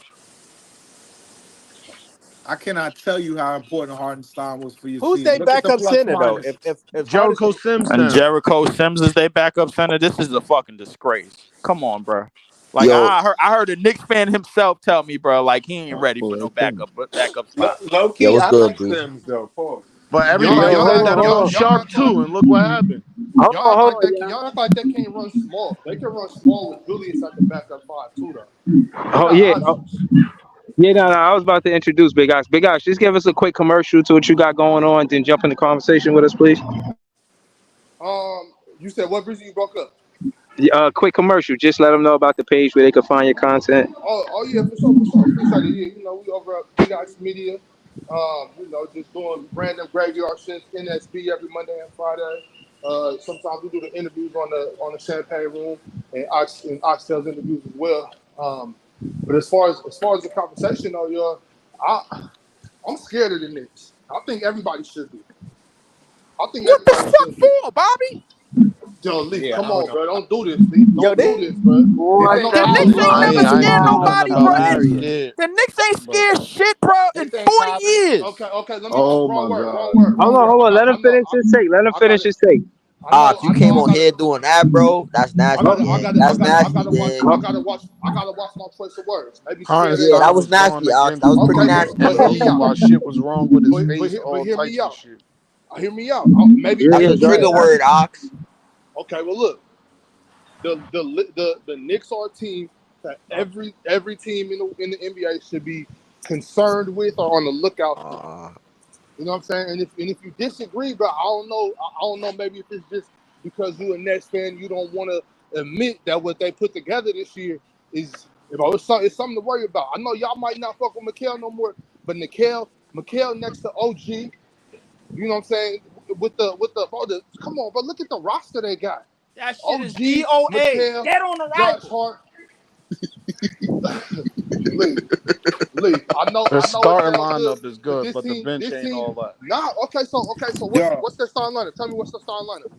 I cannot tell you how important Hardenstein was for your Who's season. they Look at the backup plus center though? minus. If Jericho Hardison, Sims And now. Jericho Sims is their backup center. This is a fucking disgrace. Come on, bro. Like Yo, I heard a Knicks fan himself tell me, bro, like he ain't ready for no backup spot. Low yeah, key, what's I good, like Breezy? Sims though. Pause. But Y'all everybody y'all said act that hold about on. y'all Sharp act like too, and look what happened. Hold on, yeah. y'all act like they can't run small. They can run small with Julius at the backup five too, though. They Oh got yeah. options. Yeah, no. I was about to introduce Big Ox. Big Ox, just give us a quick commercial to what you got going on, then jump in the conversation with us, please. You said what, Breezy? You broke up. Quick commercial. Just let them know about the page where they can find your content. Oh yeah, for sure. Appreciate it. Yeah, we over at Big Ox Media. Just doing random graveyard shit, NSB every Monday and Friday. Sometimes we do the interviews on the Champagne Room and Oxtail's interviews as well. But as far as the conversation though, I'm scared of the Knicks. I think everybody should be. What the fuck for, Bobby? Yo, Lee, Yeah, come I don't on, know. bro. Don't do this, Lee. yo, Don't do they this, bro. Boy, I know The Al Knicks ain't lying. never I ain't scared saying nothing nobody, about bro. being Hilarious. scared. The Knicks ain't But scared shit, bro, in This ain't 40 popping. years. Okay. Let me. Oh Wrong my word. god. hold on. Let him finish his take. I You know. came on here doing that, bro. That's nasty, gang. That's nasty, gang. I gotta watch my choice of words. Maybe scared Yeah, ain't that right. Hardenstein was was going nasty, Ox. That against was pretty Okay, Julius nasty, but and hear gang. me telling him out. why shit was wrong with his But face, but all hear types me of out. shit. Hear me out. Maybe That's a maybe trigger scared. word, Ox. Okay, well look, the Knicks are a team that every team in the NBA should be concerned with or on the lookout for. You know what I'm saying? And if you disagree, but I don't know maybe if it's just because you're a Nets fan, you don't want to admit that what they put together this year is, it's something to worry about. I know y'all might not fuck with Mikal no more, but Mikal next to OG, you know what I'm saying? With the come on, but look at the roster they got. That shit OG, is DOA. Mikal, Dead on Josh arrival. Hart. Lee, I know The it starting sounds good, lineup is good, this but the team, bench ain't all that. nah. Okay, so Yo, what's their starting lineup? Tell me what's the starting lineup.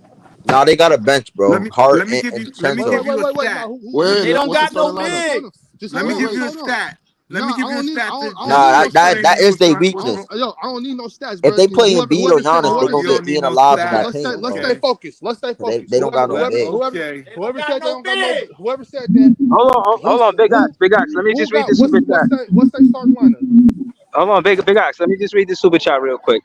Nah, they got a bench, bro. Hart let me and give you Wait, a wait. stat. Now, Wait, They don't what's the got no starting lineup? big. Just Let hold me on, give wait, you a hold on. stat. Let me Nah, give I you a don't need. stat. I don't need Nah, no stats. that is their What's weakness. Yo, I don't need no stats, If bro. they play Embiid or Whoever said, Giannis, they're gonna you get don't need eaten no alive in that let's stats. paint, stay bro. focused. Let's stay They focused. don't got no big. Whoever said they don't got no, big. whoever said that, Hold on, Big Ox. Let me just read the super chat. what's their starting lineup? Hold on, Big Ox. Let me just read the super chat real quick.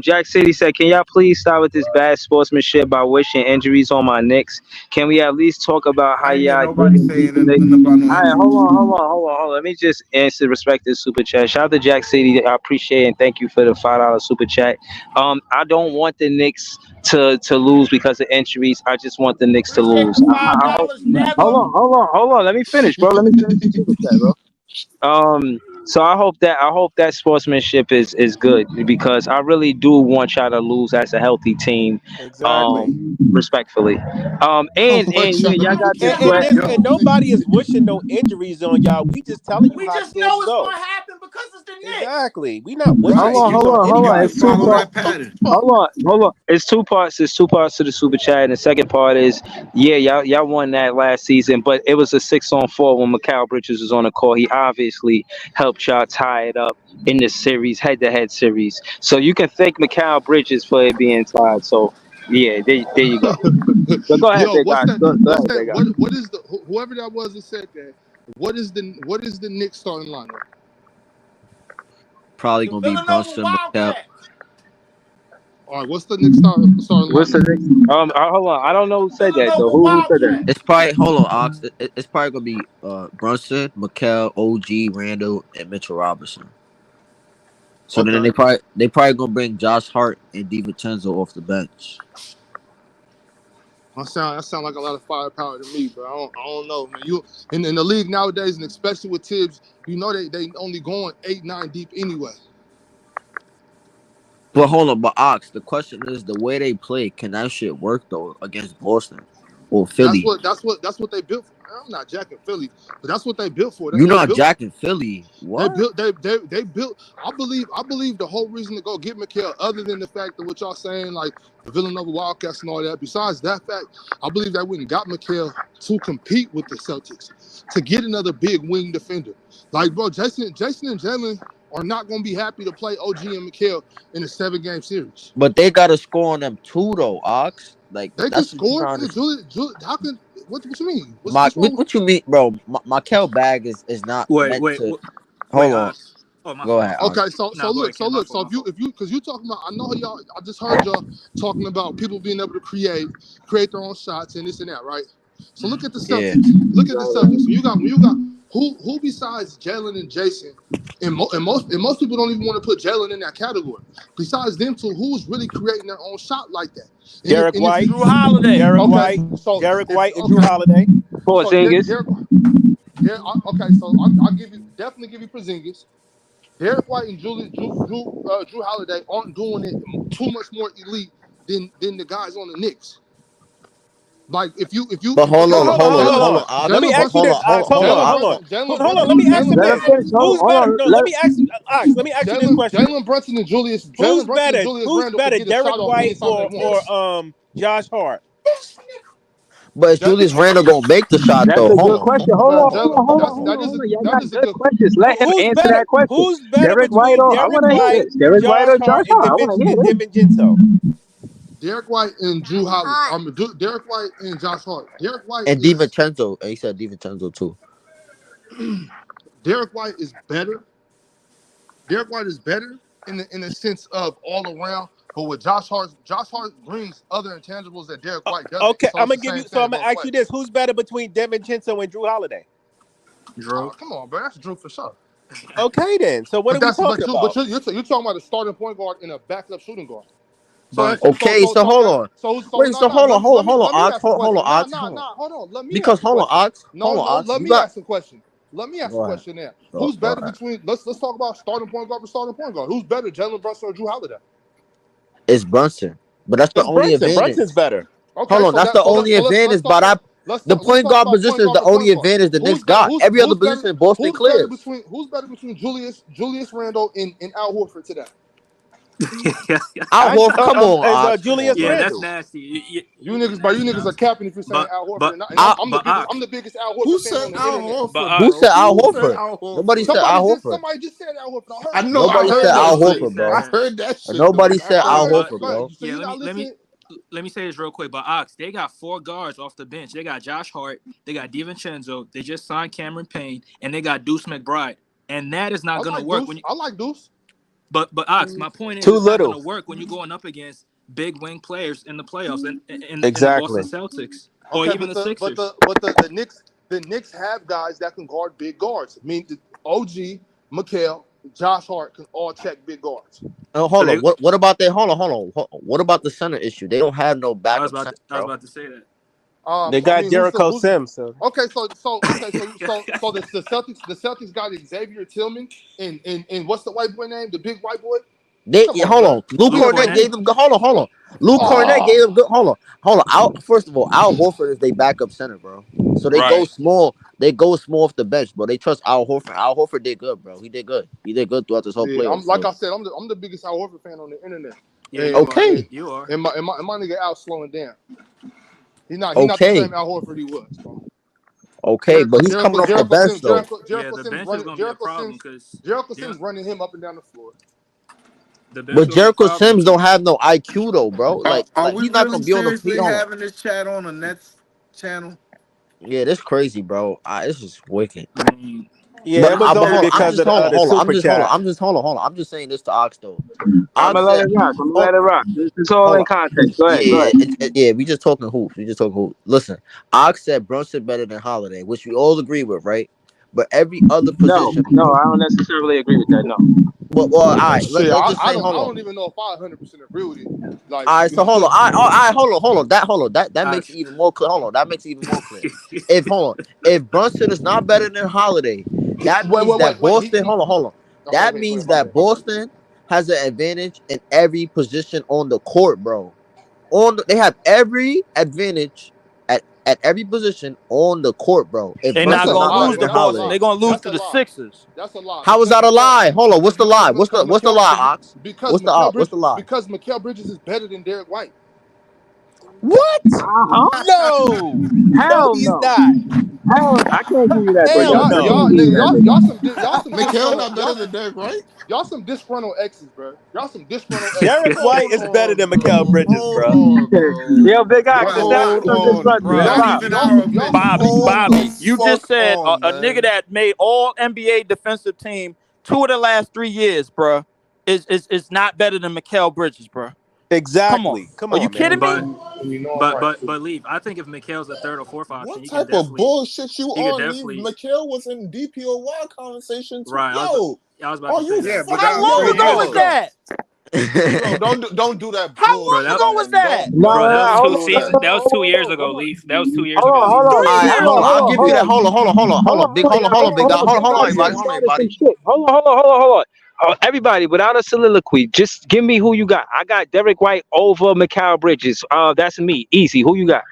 Jack City said, "Can y'all please stop with this bad sportsmanship by wishing injuries on my Knicks? Can we at least talk about how I ain't hear y'all nobody didn't beat saying the Knicks?" anything about no All right, injuries. hold on. Let me just answer respect this super chat. Shout out to Jack City. I appreciate it and thank you for the $5 super chat. I don't want the Knicks to lose because of injuries. I just want the Knicks to Appreciate lose. the $5 never. Hold on. Let me finish, bro. Let me finish the super chat, bro. So I hope that sportsmanship is good because I really do want y'all to lose as a healthy team. Exactly. Respectfully. And yeah, y'all got this And sweat. listen, nobody is wishing no injuries on y'all. We just telling you We how just things know it's go. gonna happen because it's the Knicks. Exactly. We not wishing Right. injuries on Hold on. anybody. It's two Follow parts. that pattern. Hold on. It's two parts. There's two parts to the super chat. And the second part is, yeah, y'all won that last season, but it was a 6-on-4 when Mikal Bridges was on the court. He obviously helped y'all tie it up in this series, head-to-head series. So you can thank Mikal Bridges for it being tied. So yeah, there you go. So go ahead, Yo, big what's guy. that? Go What's ahead, that? big guy. What is the whoever that was that said that? What is the Knicks starting lineup? Probably The gonna be Villanova Brunson, Mikal. Wildcats. All right, what's the Knicks starting What's the lineup? next? Hold on. I don't know who said that though. Villanova Who said that? Wildcats. It's probably hold on, Ox. It's probably gonna be Brunson, Mikal, OG, Randall, and Mitchell Robinson. So then Okay. they probably gonna bring Josh Hart and DiVincenzo off the bench. That sound like a lot of firepower to me, but I don't know, man. You in the league nowadays, and especially with Tibbs, you know they only going 8-9 deep anyway. But hold on, but Ox, the question is the way they play, can that shit work though against Boston or Philly? That's what they built for. I'm not jacking Philly, but that's what they built for. That's You what they not built. jacking Philly. They What? built. They built. I believe the whole reason to go get Mikal, other than the fact that what y'all saying, like the Villanova Wildcats and all that. Besides that fact, I believe that we got Mikal to compete with the Celtics, to get another big wing defender. Like, bro, Jason and Jalen are not going to be happy to play OG and Mikal in a 7-game series. But they gotta score on them too though, Ox. Like They can that's what you score. trying to. Julie, how can what you mean? What's wrong? What you mean, bro? My Kel bag is not meant to. Hold on. Go ahead, Ox. Okay, so look, so if you because you talking about, I know y'all. I just heard y'all talking about people being able to create their own shots and this and that, right? So look at the Yeah. Celtics. Look at the Celtics. When you got who besides Jalen and Jason, and most people don't even want to put Jalen in that category. Besides them two, who's really creating their own shot like that? Derek White, Drew Holiday. Derek Okay, White, so Derek if White, and Drew Holiday. Poor so Zingis. okay, so I'll definitely give you Porzingis. Derek White and Drew Holiday aren't doing it too much more elite than the guys on the Knicks. Like if you But hold on, Jalen Let me ask you this. Brunson, Hold on. Let me ask you this. Who's better? No, let me ask you, Ox. Let me ask you this question. Jalen Brunson and Julius Who's Randle Who's can better, get a shot Derek off White anytime they want. or Josh Hart? But is Julius Randle gonna make the shot That's though? a Hold good on. question. Hold on. Y'all got good questions. Let him Who's answer better? that question. Who's better Derek White between or I Derek want to hear White, this. Derek White Josh or Josh Hart, and Hart. I want to hear this. DiVincenzo? Derek White and Drew Holiday. Derek White and Josh Hart. Derek White And is DiVincenzo. He said DiVincenzo too. Derek White is better. Derek White is better in the sense of all around. But with Josh Hart brings other intangibles that Derek White doesn't. Okay, So I'm it's gonna the same I'm thing gonna both ask you ways. this: who's better between DiVincenzo and Drew Holiday? Oh, come on, bro. That's Drew for sure. Okay, then. So what are we talking about? You're talking about a starting point guard and a backup shooting guard. But Okay, so hold on. Wait, no, so hold on, hold on, let me Ox, ask a hold on, question. Ox, Hold on. Let me because ask a hold on, question. Ox, hold on, Ox. Let You me got ask a question. Let me ask go a ahead. question there. Go Who's better ahead. between let's talk about starting point guard versus starting point guard. Who's better, Jalen Brunson or Drew Holiday? It's Brunson, but that's the It's only Brunson. advantage. Brunson's better. Okay, Hold on, so that's that the only advantage. But the let's point talk guard about point position is guard the versus only point guard. advantage the Knicks got. Every other position, Boston clears. Who's better between Julius Randle and Al Horford today? Al Horford, come on, Ox. Julius Yeah, that's Randle. nasty. You niggas are capping if you're saying Al Horford. But And Ox, I'm the biggest Al Horford Who fan said on the Al internet. Horford, Who bro? said Al Who said Horford? Al Horford? Nobody said Al Horford. Somebody just said Al Horford. I know. Nobody I heard said that Al shit. Horford, bro. I heard that shit. Nobody though. said I Al heard that Horford, shit. bro. So yeah, you're not let me listening. let me say this real quick. But Ox, they got 4 guards off the bench. They got Josh Hart, they got DiVincenzo, they just signed Cameron Payne, and they got Deuce McBride. And that is not going to work when you. I like Deuce. But Ox, my point is, Too it's not going little. to work when you're going up against big wing players in the playoffs and in the Boston Exactly. Celtics or Okay, even but the Sixers. the Knicks have guys that can guard big guards. I mean, OG, Mikal, Josh Hart can all check big guards. Oh, hold on. What about that? Hold on. What about the center issue? They don't have no I was backup about center, to, I was bro. about to say that. They got Jericho Sims. So. Okay, so the Celtics got Xavier Tillman and what's the white boy name? The big white boy. Hold on. Luke Cornett gave them good. Hold on. Luke Cornett gave them good. Hold on. First of all, Al Horford is their backup center, bro. So they go Right. small. They go small off the bench, bro. They trust Al Horford. Al Horford did good, bro. He did good. He did good throughout this whole Yeah, playoff. like I said, I'm the biggest Al Horford fan on the internet. Yeah, okay. You are. And my nigga Al slowing down. He's not the same Al Horford he was, bro. Okay, but he's coming off the bench though. Jericho Sims running. Jericho Sims running him up and down the floor. But Jericho Sims don't have no IQ though, bro. Like Are we he's not really gonna be on the seriously field. having this chat on the Nets channel? Yeah, this crazy, bro. This is wicked. Yeah, it was only because of the super chat. Hold on. I'm just saying this to Ox though. I'm gonna let it rock. I'm gonna let it rock. This is all in context. Go ahead. Yeah, we just talking hoops. Listen, Ox said Brunson better than Holiday, which we all agree with, right? But every other position. No, I don't necessarily agree with that. No. Well, all right. Let's just say, I hold on. don't even know if I 100% agree with it. Like, all right, so hold on. Hold on. That makes it even more clear. Hold on. That makes it even more clear. If Brunson is not better than Holiday, that means that Boston. Hold on. That means that Boston has an advantage in every position on the court, bro. They have every advantage at every position on the court, bro. If They're not Brunson's gonna lose better to than Boston. Holiday, They're gonna lose to the Sixers. That's a lie. how is that a lie? Hold on. What's the lie? What's the lie, Ox? Because What's the lie? Because Mikal Bridges is better than Derek White. What? No. Hell he's no. not. Hell, I can't give you that. Hell no. Y'all some Mikal not better than Derek White. Y'all some disgruntled exes, bro. Y'all some disgruntled exes. Derek White is better than Mikal Bridges, bro. Yo, Big Ox, is that Bobby, you just said a man. nigga that made all NBA defensive team 2 of the last 3 years, bro, is not better than Mikal Bridges, bro. Exactly. Come on. Are you kidding me? But leave. I think if Mikal's a 3rd or 4th option, What he type can of bullshit you he could on? definitely- Mikal was in DPOY conversations. Right. Yo, I was about to you? say that. But How long ago was that? Bro, don't do that. How long ago was that? Bro, that hold was 2 seasons. That was 2 years ago, Leaf. That was 2 years Hold ago. on, hold on. I'll give you that. Hold on, big. Hold on, big. Hold on, everybody. Hold on. Everybody, without a soliloquy, just give me who you got. I got Derek White over Mikal Bridges. That's me. Easy. Who you got?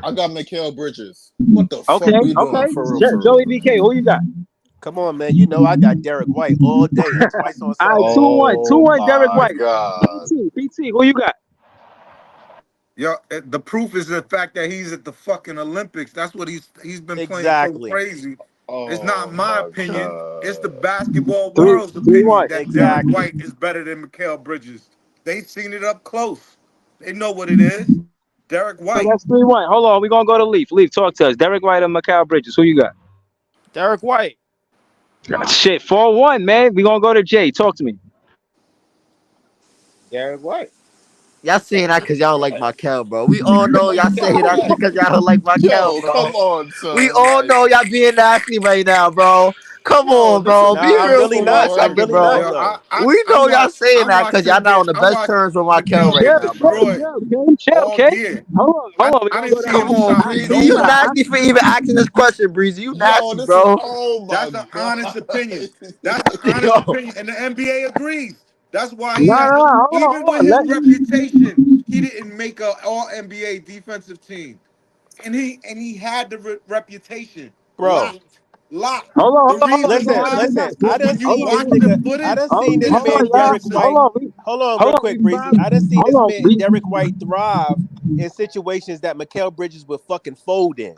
I got Mikal Bridges. What the fuck Okay, we doing for real? Joey BK, who you got? Come on, man. You know I got Derek White all day and twice on Saturday. All right, 2-1 Derek White. God. PT, who you got? Yo, the proof is the fact that he's at the fucking Olympics. That's what he's been playing so crazy. It's not my opinion. God. It's the basketball world's opinion that Derek White is better than Mikal Bridges. They seen it up close. They know what it is. Derek White. So that's 3-1. Hold on, we're gonna go to Leaf. Leaf, talk to us. Derek White and Mikal Bridges. Who you got? Derek White. Shit, 4-1, man. We're gonna go to Jay. Talk to me. Derek White. Y'all saying that because y'all like Mikal, bro. We all know y'all saying that because y'all don't like Mikal, bro. Come on, son. We all know y'all being nasty right now, bro. Come Yo, on, bro. listen, Be man. I'm real really for not. 1 I'm second, really bro. not Yo, though. We know y'all saying I'm that because y'all watching not on the I best watched terms with Markel Miguel right get now, bro. destroyed Chill, all Ken. year. Hold on. We I gotta didn't go see to him Come on, stop Breezy. You Hold nobody. nasty for even asking this question, Breezy. You Yo, nasty, this is bro. oh my That's an god. honest opinion. That's an honest Yo. opinion, and the NBA agrees. That's why he has No, no. hold Even with on. his Let reputation, he didn't make a All NBA defensive team, and he had the reputation Bro. locked. The hold on. reason We gonna Listen, ask why, Big listen. Doc. I done when you seen this watch the nigga. I footage, done seen this it's man, Hold on, Derek impressive. White. y'all. Hold on, real Hold on. quick, Breezy. I done seen Hold this on. man, Derek White, thrive in situations that Mikal Bridges would fucking fold in.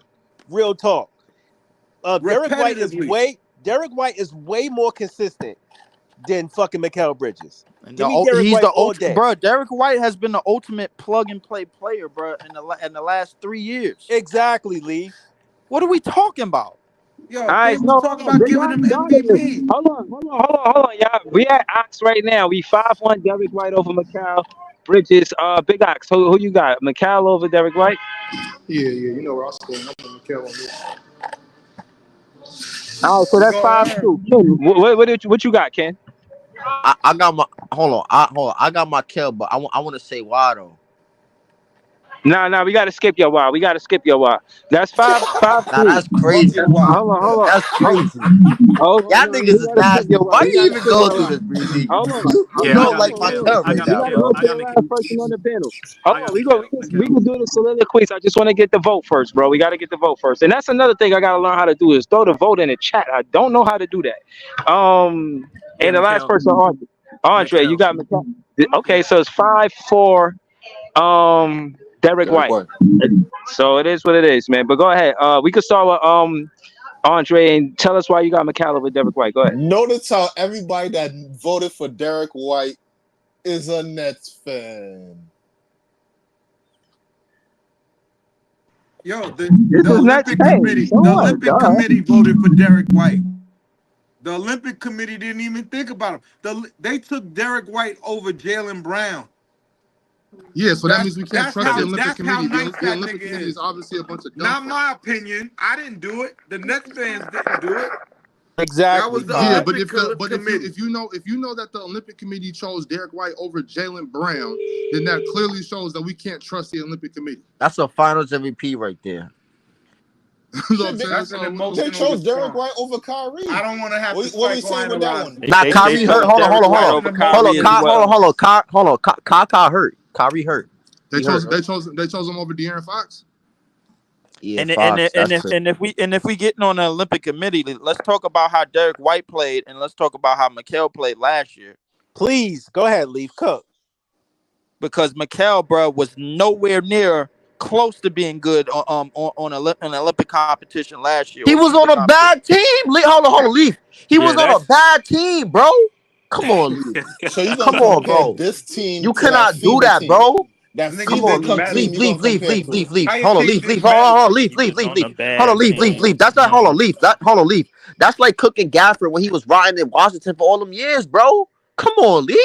Real talk. Repetitively. Derek White is way more consistent than fucking Mikal Bridges. And Give me Derek he's White the all ultimate, day. bro. Derek White has been the ultimate plug and play player, bro, in the last 3 years. Exactly, Lee. What are we talking about? Yo, All they right, was no, talking about Big giving Doc him got it. MVP. Hold on, y'all. We at Ox right now. We 5-1 Derek White over Mikal Bridges. Big Ox, who you got? Mikal over Derek White? Yeah, you know where I stand. I'm on Mikal on this. All right, so We that's gonna 5-2. Ken, what you got, Ken? I got my hold on. I got Markel, but I want to say why though. Nah, we gotta skip your wild. That's 5-2. Nah, that's fuck crazy. your wild. Hold on. That's crazy. Hold Y'all on. niggas We is gotta skip nasty. your Why wild. We you gotta even skip go your through wild. this, Breezy? Hold on. You Yeah, I don't got like Mikal. Markel I right got We now, gotta Mikal. go bro. to I the got last Mikal. person on the panel. I Hold got on. We Mikal. can do the soliloquies. I just want to get the vote first, bro. We gotta get the vote first. And that's another thing I gotta learn how to do is throw the vote in the chat. I don't know how to do that. Yeah, And the last Mikal. person, Andre, you Mikal. got Mikal. Okay, Yeah. so it's 5-4. Derek Derek White. White. So it is what it is, man. But go ahead. We could start with Andre and tell us why you got Mikal over Derek White. Go ahead. Notice how everybody that voted for Derek White is a Nets fan. Yo, This the is Nets Olympic fans. Committee, So the what? Olympic Committee voted for Derek White. The Olympic Committee didn't even think about him. They took Derek White over Jalen Brown. Yeah, so that means we can't That's trust how the Olympic that's how Committee. nice The that Olympic nigga Committee is is. obviously a bunch of dumb Not fucks. my opinion. I didn't do it. The Nets fans didn't do it. That Exactly. was the Yeah, Olympic but Committee. if you know that the Olympic Committee chose Derek White over Jalen Brown, then that clearly shows that we can't trust the Olympic Committee. That's a Finals MVP right there. You know what I'm saying? That's an They emotional chose Derek response. White over Kyrie. I don't want to have to What are you psychoanalyze saying with that one? Nah, They Kyrie hurt. chose Hold on. Derek White That's over an emotional Kyrie as well. Hold on. Kaka hurt. Kyrie hurt. They He chose hurt. him over De'Aaron Fox. Yeah, And Fox. That's crazy. if we getting on the Olympic Committee, let's talk about how Derek White played, and let's talk about how Mikal played last year. Please go ahead, Leaf Cook. Because Mikal, bro, was nowhere near close to being good on an Olympic competition last year. He Or was on future a bad team. Hold on, Leaf. He was on a that's bad team, bro. Come on, Leaf. So you're Come gonna on, compare bro. this team You to that cannot do FEMA that, team. bro. That Niggas Come FEMA on, didn't Leaf. meddle. team you're gonna compare to. How your Hold on, team Leaf. didn't Hold meddle? on, Leaf. on the Hold on, bad Leaf. team. That's not. Hold on, Leaf. Hold on, Leaf. That's like cooking Gafford when he was riding in Washington for all them years, bro. Come on, Leaf.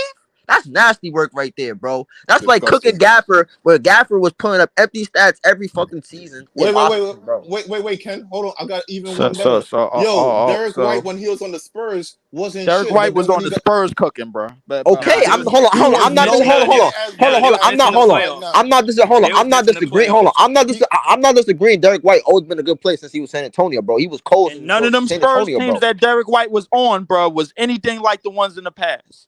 That's nasty work right there, bro. That's like cooking Disgusting. Gafford, where Gafford was putting up empty stats every fucking season in Washington, bro. Wait, Ken. Hold on. I got even So one better. so Derek White when he was on the Spurs wasn't Derek shit, White but then was when on he the got Spurs cooking, bro. Okay, Nah, I'm hold on. he was I'm not nowhere hold near on. as good as I'm not he is right now. I'm not disagreeing. Hold on. I'm not disagreeing. Derek White always been a good player since he was San Antonio, bro. He was cold And in none of them San Spurs Antonio, teams bro. that Derek White was on, bro, was anything like the ones in the past.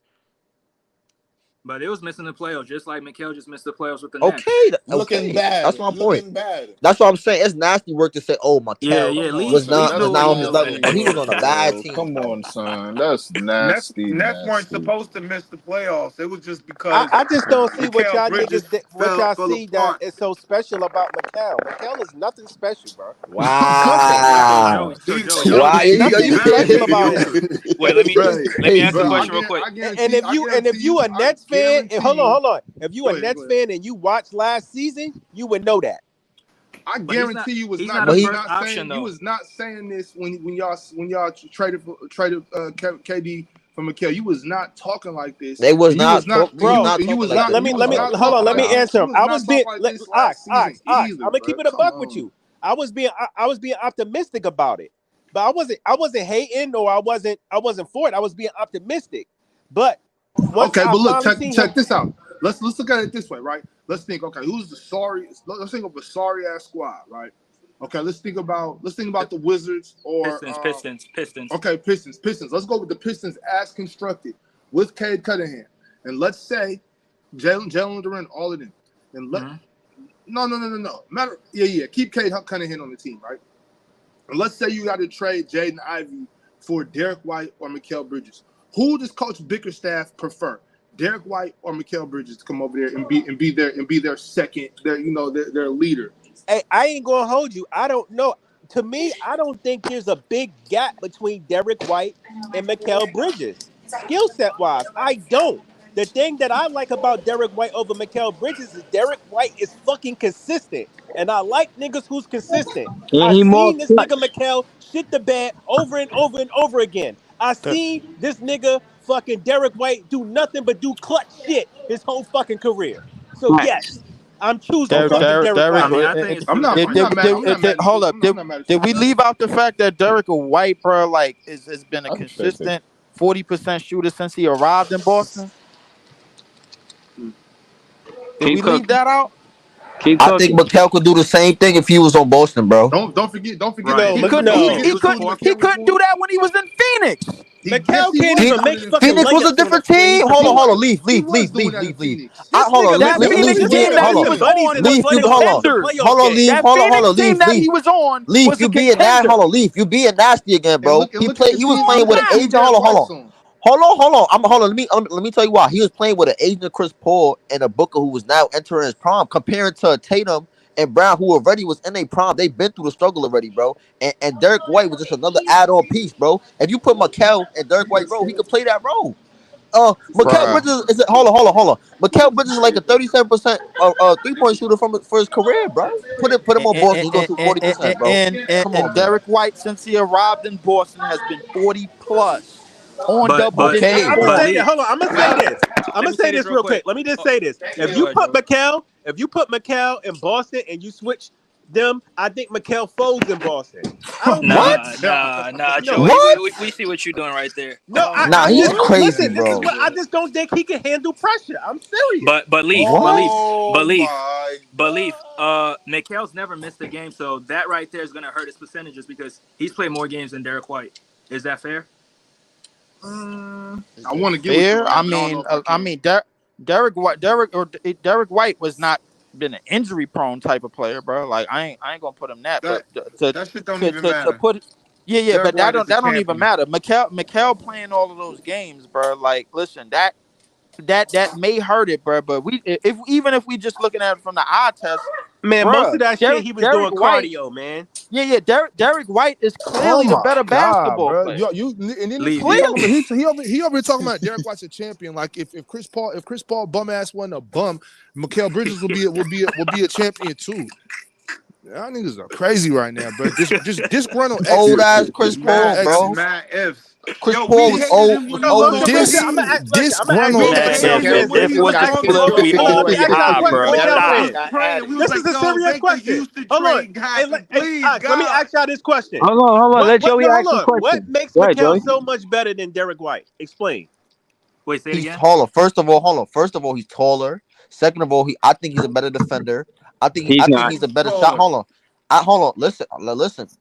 But it was missing the playoffs, just like Mikal just missed the playoffs with the Nets. Okay, Looking bad. That's my point. Looking bad. That's what I'm saying. It's nasty work to say, oh, Yeah, Mikal yeah. Come on, Leaf was son. not That's on his level, wild, but he was on a bad bro. team. Come on, son. That's nasty, Nets weren't nasty. supposed to miss the playoffs. It was just because I just don't see what Mikal y'all Bridges niggas what y'all fell see that apart. is so special about Mikal. Mikal is nothing special, bro. Wow. So Joey, Wow. There's nothing special Very about mediocre. him. wait, let me ask a Bro, question real quick. And if you a Nets fan, and hold on. If you a Nets fan and you watched last season, you would know that. I But he's guarantee you was he's not. not You a was first not option saying. though. You was not saying this when y'all traded KD for Mikal. You was not talking like this. They was And you not was not. talking. They was Bro, not And you talking was like not. this. let me not hold on. Let talking me like answer you him. was I not was being talking like this last Ox. season I'm either, gonna bro. keep it a Come buck with on. you. I was being optimistic about it. But I wasn't hating or I wasn't for it. I was being optimistic. But once Okay, I but look, finally seen check him, this out. Let's look at it this way, right? Let's think. Okay, who's the sorry? Let's think of a sorry ass squad, right? Okay, let's think about the Wizards or Pistons. Okay, Pistons. Let's go with the Pistons as constructed with Cade Cunningham, and let's say Jalen Duren, all of them, and let no. Matter, yeah. Keep Cade Cunningham on the team, right? And let's say you got to trade Jaden Ivey for Derek White or Mikal Bridges. Who does Coach Bickerstaff prefer, Derek White or Mikal Bridges, to come over there and be their second, their leader? hey, I ain't gonna hold you. I don't know. To me, I don't think there's a big gap between Derek White and Mikal Bridges, skill set wise. I don't. The thing that I like about Derek White over Mikal Bridges is Derek White is fucking consistent. And I like niggas who's consistent. And I he more seen this nigga Mikal shit the bed over and over and over again. I seen this nigga fucking Derek White do nothing but do clutch shit his whole fucking career. So yes, I'm choosing fucking Derek White. I mean, I think it's I'm not mad. Hold up. Did we leave out the fact that Derek White, bro, like has been a consistent 40% shooter since he arrived in Boston? Did we leave that out? I think Mikal could do the same thing if he was on Boston, bro. Don't forget. Right. He couldn't do that when he was in Phoenix. Mikal can't even make fucking Phoenix was a different team. Hold on, leave. Hold on, leave. Leave. You being nasty. Hold on, leave. You being nasty again, bro. He was playing with an agent. Hold on. Let me tell you why. He was playing with an agent of Chris Paul and a Booker who was now entering his prime, comparing to Tatum and Brown, who already was in their prime. They've been through the struggle already, bro. And Derek White was just another add-on piece, bro. If you put Mikal and Derek White role, he could play that role. Mikal Bridges is hold on. Mikal Bridges is like a 37% 3-point shooter for his career, bro. Put him on Boston. He goes to 40%, bro. And Derek White, since he arrived in Boston, has been 40 plus. On double I'm gonna say this. Hold on. I'm gonna say this real quick. Let me just say this. If you put Mikal in Boston and you switch them, I think Mikal folds in Boston. Nah, Joey. We see what you're doing right there. No, he's crazy, listen, bro. This is what I just don't think he can handle pressure. I'm serious. Believe. Mikal's never missed a game, so that right there is gonna hurt his percentages because he's played more games than Derek White. Is that fair? I want to give fair. Derek White was not been an injury prone type of player, bro. Like I ain't gonna put him that. But that shit don't even matter. But that don't even matter. Mikal playing all of those games, bro. Like listen, that may hurt it, bro. But even if we just looking at it from the eye test. Man, bruh, most of that shit he was doing cardio, man. Yeah. Derek White is clearly the better basketball player. He over here talking about Derek White's a champion. Like if Chris Paul bum ass wasn't a bum, Mikal Bridges will be a champion too. Y'all niggas are crazy right now, bro. Just disgruntled old ass Chris Paul, bro. Mad ifs. Chris Paul was old. Disgruntled. This is a serious question. Hold on. Let me ask y'all this question. Hold on. Let Joey ask the question. What makes Mikal so much better than Derek White? Explain. Wait, say it again. Taller. First of all, he's taller. Second of all, I think he's a better defender. I think he's a better shot. Hold on. Listen.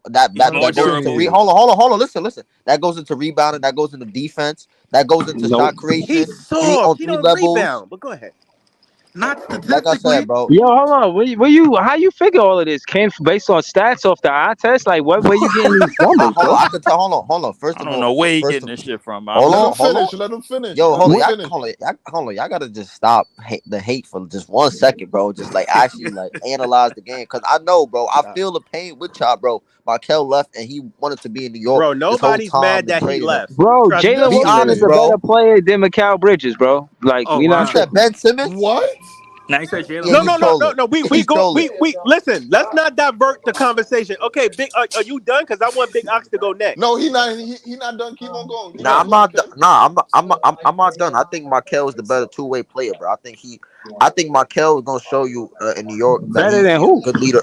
That goes into hold on. Listen. That goes into rebounding. That goes into defense. That goes into shot creation. He's soft. He don't rebound. But go ahead. Not statistically. Like I said, bro. Yo, hold on. How you figure all of this? Based on stats off the eye test? Like, where you getting these numbers? I can tell. Hold on. First of all, I don't know where you getting this shit from. Hold on. Let him finish. Yo, hold on. Y'all gotta just stop the hate for just 1 second, bro. Just like actually like analyze the game, cause I know, bro. I feel the pain with y'all, bro. Mikal left and he wanted to be in New York. Bro, nobody's mad that he left. Bro, Jalen Wilson is a better player than Mikal Bridges, bro. Like, you said Ben Simmons. What? Now you said Jalen. No. We listen. Let's not divert the conversation. Okay, Big, are you done? Because I want Big Ox to go next. No, he not done. Keep on going. I'm not done. I think Mikal is the better two-way player, bro. I think Mikal is gonna show you in New York better than who? Good leader.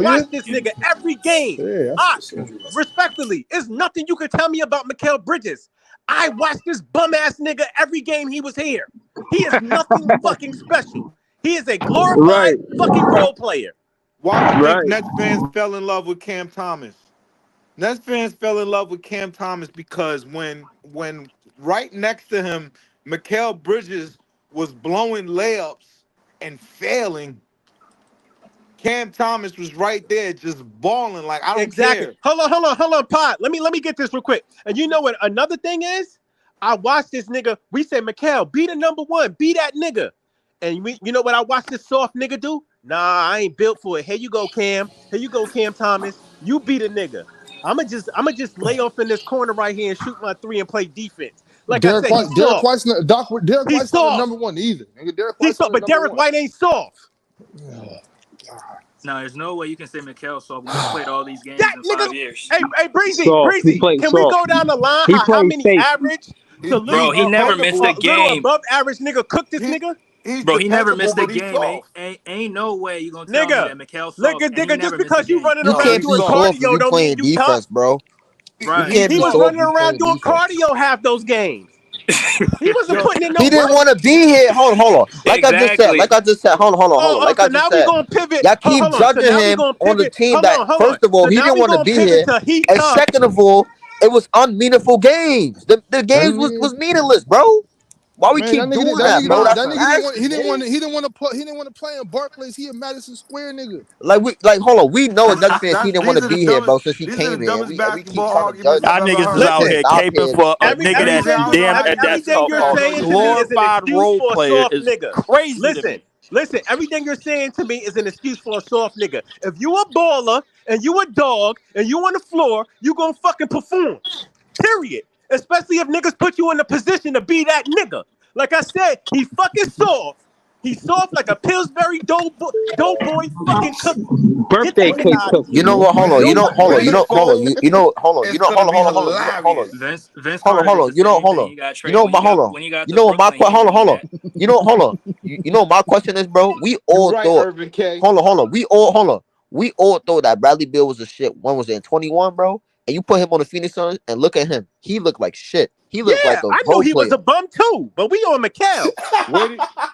watch yeah? this nigga every game. Yeah, Respectfully, there's nothing you can tell me about Mikal Bridges. I watched this bum ass nigga every game he was here. He is nothing fucking special. He is a glorified fucking role player. Why do you think Nets fans fell in love with Cam Thomas? Nets fans fell in love with Cam Thomas because when right next to him, Mikal Bridges was blowing layups and failing, Cam Thomas was right there, just balling like I don't Exactly. care. Hold on, Pod. Let me get this real quick. And you know what? Another thing is, I watched this nigga. We said, Mikal, be the number one, be that nigga. And you know what I watched this soft nigga do? Nah, I ain't built for it. Here you go, Cam. Here you go, Cam Thomas. You be the nigga. I'ma just lay off in this corner right here and shoot my three and play defense. Like I said, he's Derek soft. White's not, Derek He's White's not soft. the number one either. Nigga, Derek He's White's soft, not the but number Derek one. White ain't soft. No, there's no way you can say Mikal soft. We played all these games That in nigga, 5 years. hey, Breezy, Soft. He played can we soft. go down the line? He How played many fake. average to He's Bro, he never little, missed a little game. above average nigga cook this nigga? He's Bro, he never dependable, missed a but he's game. soft. Ain't no way you gonna tell me Nigga, that Mikal soft nigga, and he just never missed a because you game. running You around can't be doing soft if cardio you don't mean playing you tough. defense, bro. Right. You can't He be was soft running if you around playing doing defense. cardio half those games. He wasn't putting in no He didn't work. want to be here. Hold on. Like I just said. Hold on. Like So I now just we said. gonna pivot. Y'all keep Hold on. So judging now we him gonna on the pivot. team Hold that, on. first of all, So he now didn't we want to gonna be pivot here. to he And tough. second of all, it was unmeaningful games. The games was meaningless, bro. Why we Man, keep doing that, bro? That's he didn't want nasty. to play in Barclays. He a Madison Square nigga. Hold on. We know as Nuggets fans, he didn't want These to are the be here, bro, dumbest. since he These are came the here. dumbest We keep basketball trying to judge arguments him. I've Y'all ever niggas heard. is out here Stop caping it. for a nigga Every that's day I don't know how you that's Everything you're a saying to me is an glorified excuse role for a player soft is nigga. crazy to me. Listen. Everything you're saying to me is an excuse for a soft nigga. If you a baller and you a dog and you on the floor, you gonna fucking perform. Period. Especially if niggas put you in the position to be that nigga. Like I said, he fucking soft. He's soft like a Pillsbury dope boy fucking cookie. Birthday Get that cake nigga out of cookie. here. You know what? Hold on. When he folds, it's gonna be hilarious. Vince Carter did the same thing. He got traded when he got You to know what my Brooklyn. hold on. You know what my question is, bro? We all right, thought. Urban K. Hold on. We all thought that Bradley Beal was a shit. When was it, in 21, bro? And you put him on the Phoenix Suns and look at him. He looked like shit. He looked like a I knew role he was player. a bum too, but we on Mikal.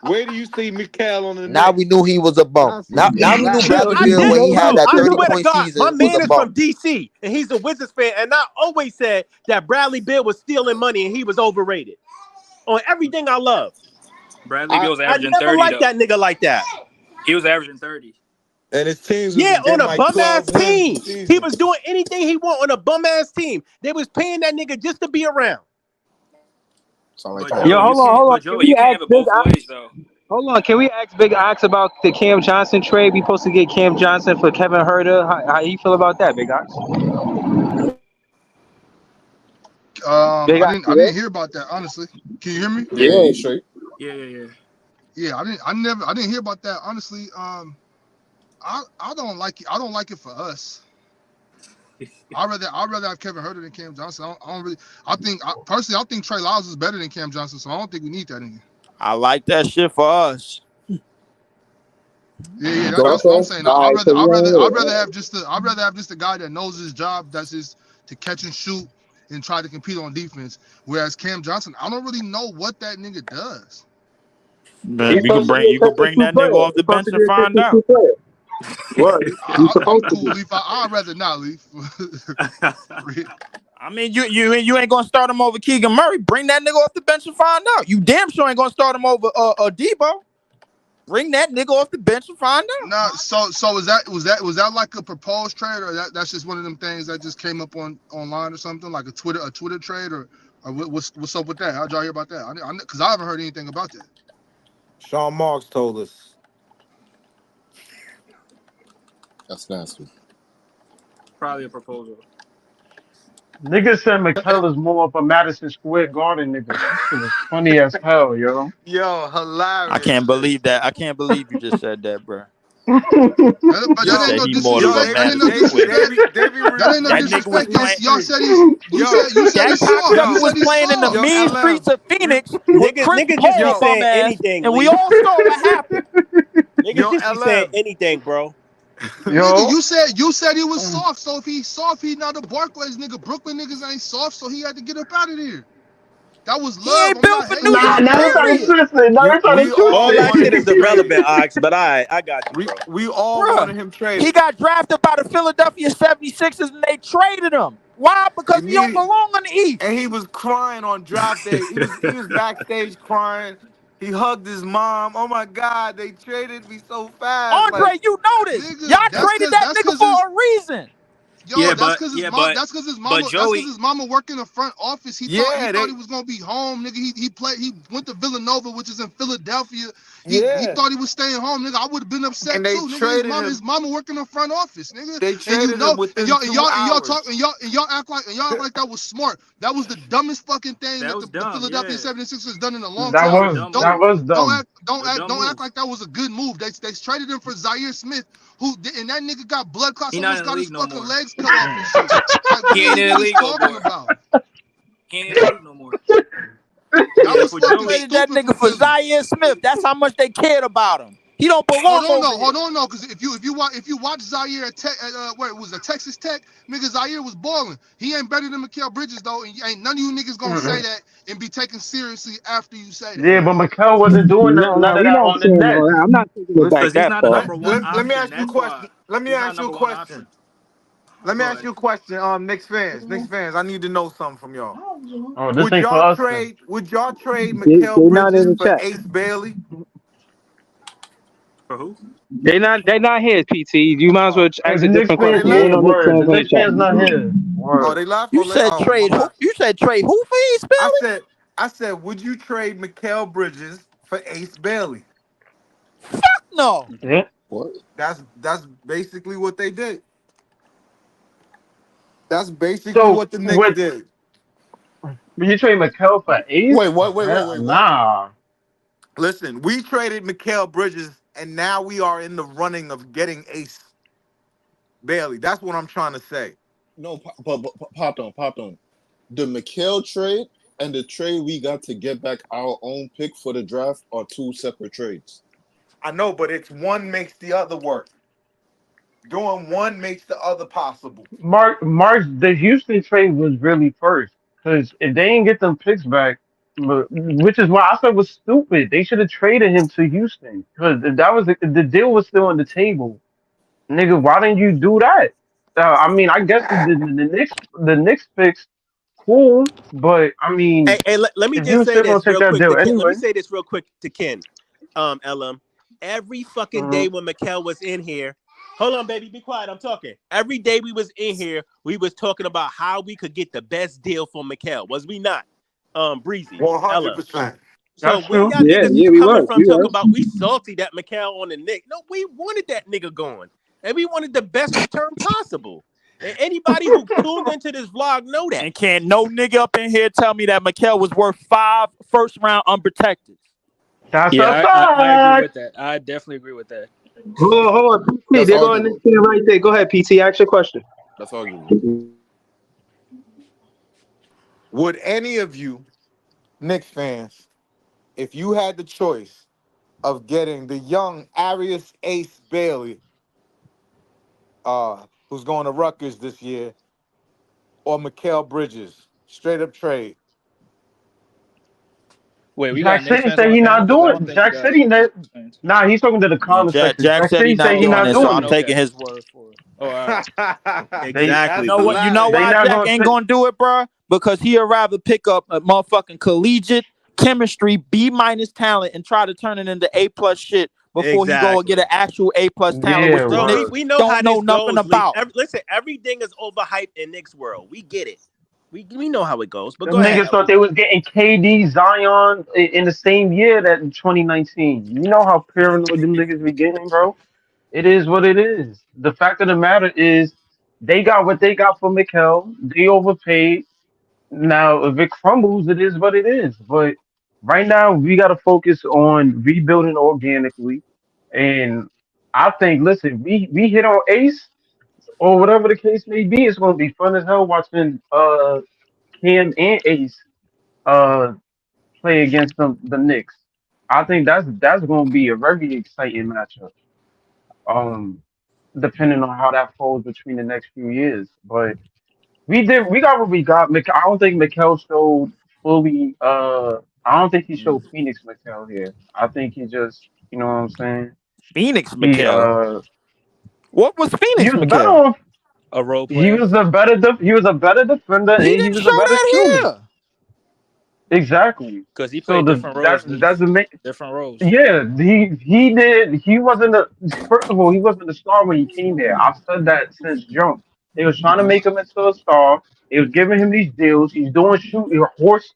Where do you see Mikal on the Now Knicks? we knew he was a bum. Now we knew Bradley I Beal did. when he had that I 30 swear to point God, season my was man a is bum. from DC and he's a Wizards fan, and I always said that Bradley Beal was stealing money and he was overrated on everything I love. Bradley Beal was I averaging never 30 liked though. that nigga like that. He was averaging 30. And his teams Yeah, was on a like bum ass 12 wins team. a season. He was doing anything he want on a bum ass team. They was paying that nigga just to be around. But Yo, Joey, hold on. but Can Joey, we you can't ask have it Big both Ox? ways though. Hold on. Can we ask Big Ox about the Cam Johnson trade? We supposed to get Cam Johnson for Kevin Huerter. How you feel about that, Big Ox? I Big Ox, didn't hear about that, honestly. Can you hear me? Yeah, you straight. Yeah. Yeah, I didn't hear about that, honestly. I don't like it. I don't like it for us. I'd rather have Kevin Huerter than Cam Johnson. I think Trey Lyles is better than Cam Johnson, so I don't think we need that in here. I like that shit for us. Yeah, that's what I'm saying. I'd rather have just a guy that knows his job. That's just to catch and shoot and try to compete on defense. Whereas Cam Johnson, I don't really know what that nigga does. Man, you can bring that nigga off the bench and find out. What? I'm cool, Leaf. I'd rather not, Leaf. I mean, you ain't gonna start him over Keegan Murray. Bring that nigga off the bench and find out. You damn sure ain't gonna start him over Debo. Bring that nigga off the bench and find out. Nah, so was that like a proposed trade, or that's just one of them things that just came up online or something, like a Twitter trade, or what's up with that? How'd y'all hear about that? Because I haven't heard anything about that. Sean Marks told us. That's nasty. Probably a proposal. Niggas said Mikal is more of a Madison Square Garden nigga. That shit was funny as hell, yo. Yo, hilarious. I can't believe that. I can't believe you just said that, bro. But that ain't no disrespect. That ain't no disrespect. That ain't no disrespect. Y'all said you said he's soft. That was playing in the mean streets of Phoenix with Chris Niggas just Paul, be saying bum ass, anything, and Lee. we all saw what happened. Niggas just be saying anything, bro. Nigga, you said he was soft. So if he's soft, he's not a Barclays nigga. Brooklyn niggas ain't soft, so he had to get up out of there. That was love. He ain't built for New York. Now you're trying to twist it. Now you're trying to twist All that it. shit is irrelevant, Ox, but I got you, bro. We all Bruh, wanted him traded. He got drafted by the Philadelphia 76ers and they traded him. Why? Because he don't belong on the East. And he was crying on draft day. He was backstage crying. He hugged his mom. Oh my God, they traded me so fast. Andre, Like, you know this. Nigga, Y'all that's traded cause that nigga for a reason. Yo, Yeah, that's but cause his yeah, mom. but That's cause his but mama. That's Joey, cause his mama worked in the front office. He yeah, thought he was gonna be home, nigga. He played. He went to Villanova, which is in Philadelphia. He yeah. thought he was staying home, nigga. I would have been upset And they too, nigga. traded him. His mama worked in the front office, nigga. They And you traded know, him within 2 y'all hours. talk and y'all act like that was smart. That was the dumbest fucking thing That that was the dumb. Philadelphia Yeah, 76ers done in a long that time. was a dumb that move. was dumb. Don't A dumb act move. like that was a good move. They traded him for Zaire Smith, and that nigga got blood clots, He not almost in the got his league no fucking more. legs cut off and shit. Like, what He are ain't you in the niggas league no talking more. about? He ain't in the league no more. That Yeah, was for fucking Joey. Traded that stupid nigga for for Philly. Zaire Smith. That's how much they cared about him. He don't belong over there. Hold on, no, because if you watch Zaire at where it was a Texas Tech, nigga, Zaire was balling. He ain't better than Mikal Bridges though, and ain't none of you niggas gonna say that and be taken seriously after you say that. Yeah, but Mikal wasn't doing none of we that not on the saying all Nets. that. I'm not taking it Listen, back Because he's that not a far. number one let me option. ask you a That's question. why Let me he's not ask you a number one question. option. Let me Go ask ahead. you a question. Knicks fans. I need to know something from y'all. Oh, this ain't for us then. Would y'all trade They Mikal not in Bridges the for chat. Ace Bailey? For who? They not here, PT. You might as well Oh, ask the a Knicks different Oh, they fans, question. There ain't left? yeah, no Knicks word. The fans in the Knicks chat. fans not here. Oh, Word. they left? You said Oh, my trade who? bad. You said trade who for East Bailey? I said, would you trade Mikal Bridges for Ace Bailey? No. Yeah. What? That's basically what they did. That's basically So what the Knicks with did. when you trade Mikal for Ace, Wait, what? Wait, hell, what? nah. Listen, we traded Mikal Bridges, and now we are in the running of getting Ace Bailey. That's what I'm trying to say. No, but popped on. The Mikal trade and the trade we got to get back our own pick for the draft are two separate trades. I know, but it's one makes the other work. Doing one makes the other possible. Mark, the Houston trade was really first because if they didn't get them picks back, which is why I thought it was stupid. They should have traded him to Houston because if that was the deal was still on the table. Nigga, why didn't you do that? I mean, I guess the Knicks picks cool, but I mean, Hey, let me if you just were say still gonna this take real that quick to deal Ken. Let me anyway. say this real quick to Ken. LM. Every fucking day when Mikal was in here, hold on, baby, be quiet. I'm talking. Every day we was in here, we was talking about how we could get the best deal for Mikal. Was we not? Breezy, LM. 100%. So That's where true. y'all Yeah, niggas yeah, we coming was. from We talking was. about we salty that Mikal on the Knicks? No, we wanted that nigga going. And we wanted the best return possible. And anybody who tuned into this vlog know that. And can't no nigga up in here tell me that Mikal was worth 5 first-round unprotected. That's a Yeah, I agree fact. with that. I definitely agree with that. Hold on, PT. That's They're going arguable. next fan right there. Go ahead, PT. Ask your question. That's arguable. Would any of you Knicks fans, if you had the choice of getting the young Arius Ace Bailey, who's going to Rutgers this year, or Mikal Bridges, straight up trade? Wait, we got Jack Knicks City fans said on the he not panel because I doing. don't think we Jack got City, Knicks fans. nah, he's talking to the Yeah, comment section. Jack Jack said he City not said he doing not it, so doing I'm it. taking Okay. his word for it. Oh, all right. They You Exactly. know what? You know hilarious. they why not Jack gonna ain't take. gonna do it, bro? Because he'd rather pick up a motherfucking collegiate chemistry B- talent and try to turn it into A+ shit before he go and get Exactly. an actual A+ talent, which Yeah, the Bro, Knicks word. we know don't how know this nothing goes, Leaf. about. Listen, everything is overhyped in Knicks world. We get it. We know how it goes. But Them go ahead, niggas thought LM. they was getting KD, Zion in the same year that in 2019. You know how paranoid them niggas be getting, bro. It is what it is. The fact of the matter is, they got what they got for Mikal. They overpaid. Now, if it crumbles, it is what it is. But right now, we got to focus on rebuilding organically. And I think, listen, we hit on Ace or whatever the case may be. It's going to be fun as hell watching Cam and Ace uh play against the Knicks. I think that's going to be a very exciting matchup. Um, Depending on how that falls between the next few years, but we got what we got. I don't think Mikal showed fully. I don't think he showed Phoenix Mikal here. I think he just, you know what I'm saying. Phoenix He Mikal. What was he Phoenix was better Mikal? on. A role He player. was a better defender, He and he didn't was show a better that shooter. here. Exactly. because he So played different roles. that's the main. Different roles. Yeah, he wasn't first of all, he wasn't a star when he came there. I've said that since jump. They was trying to make him into a star. They was giving him these deals. He's doing horse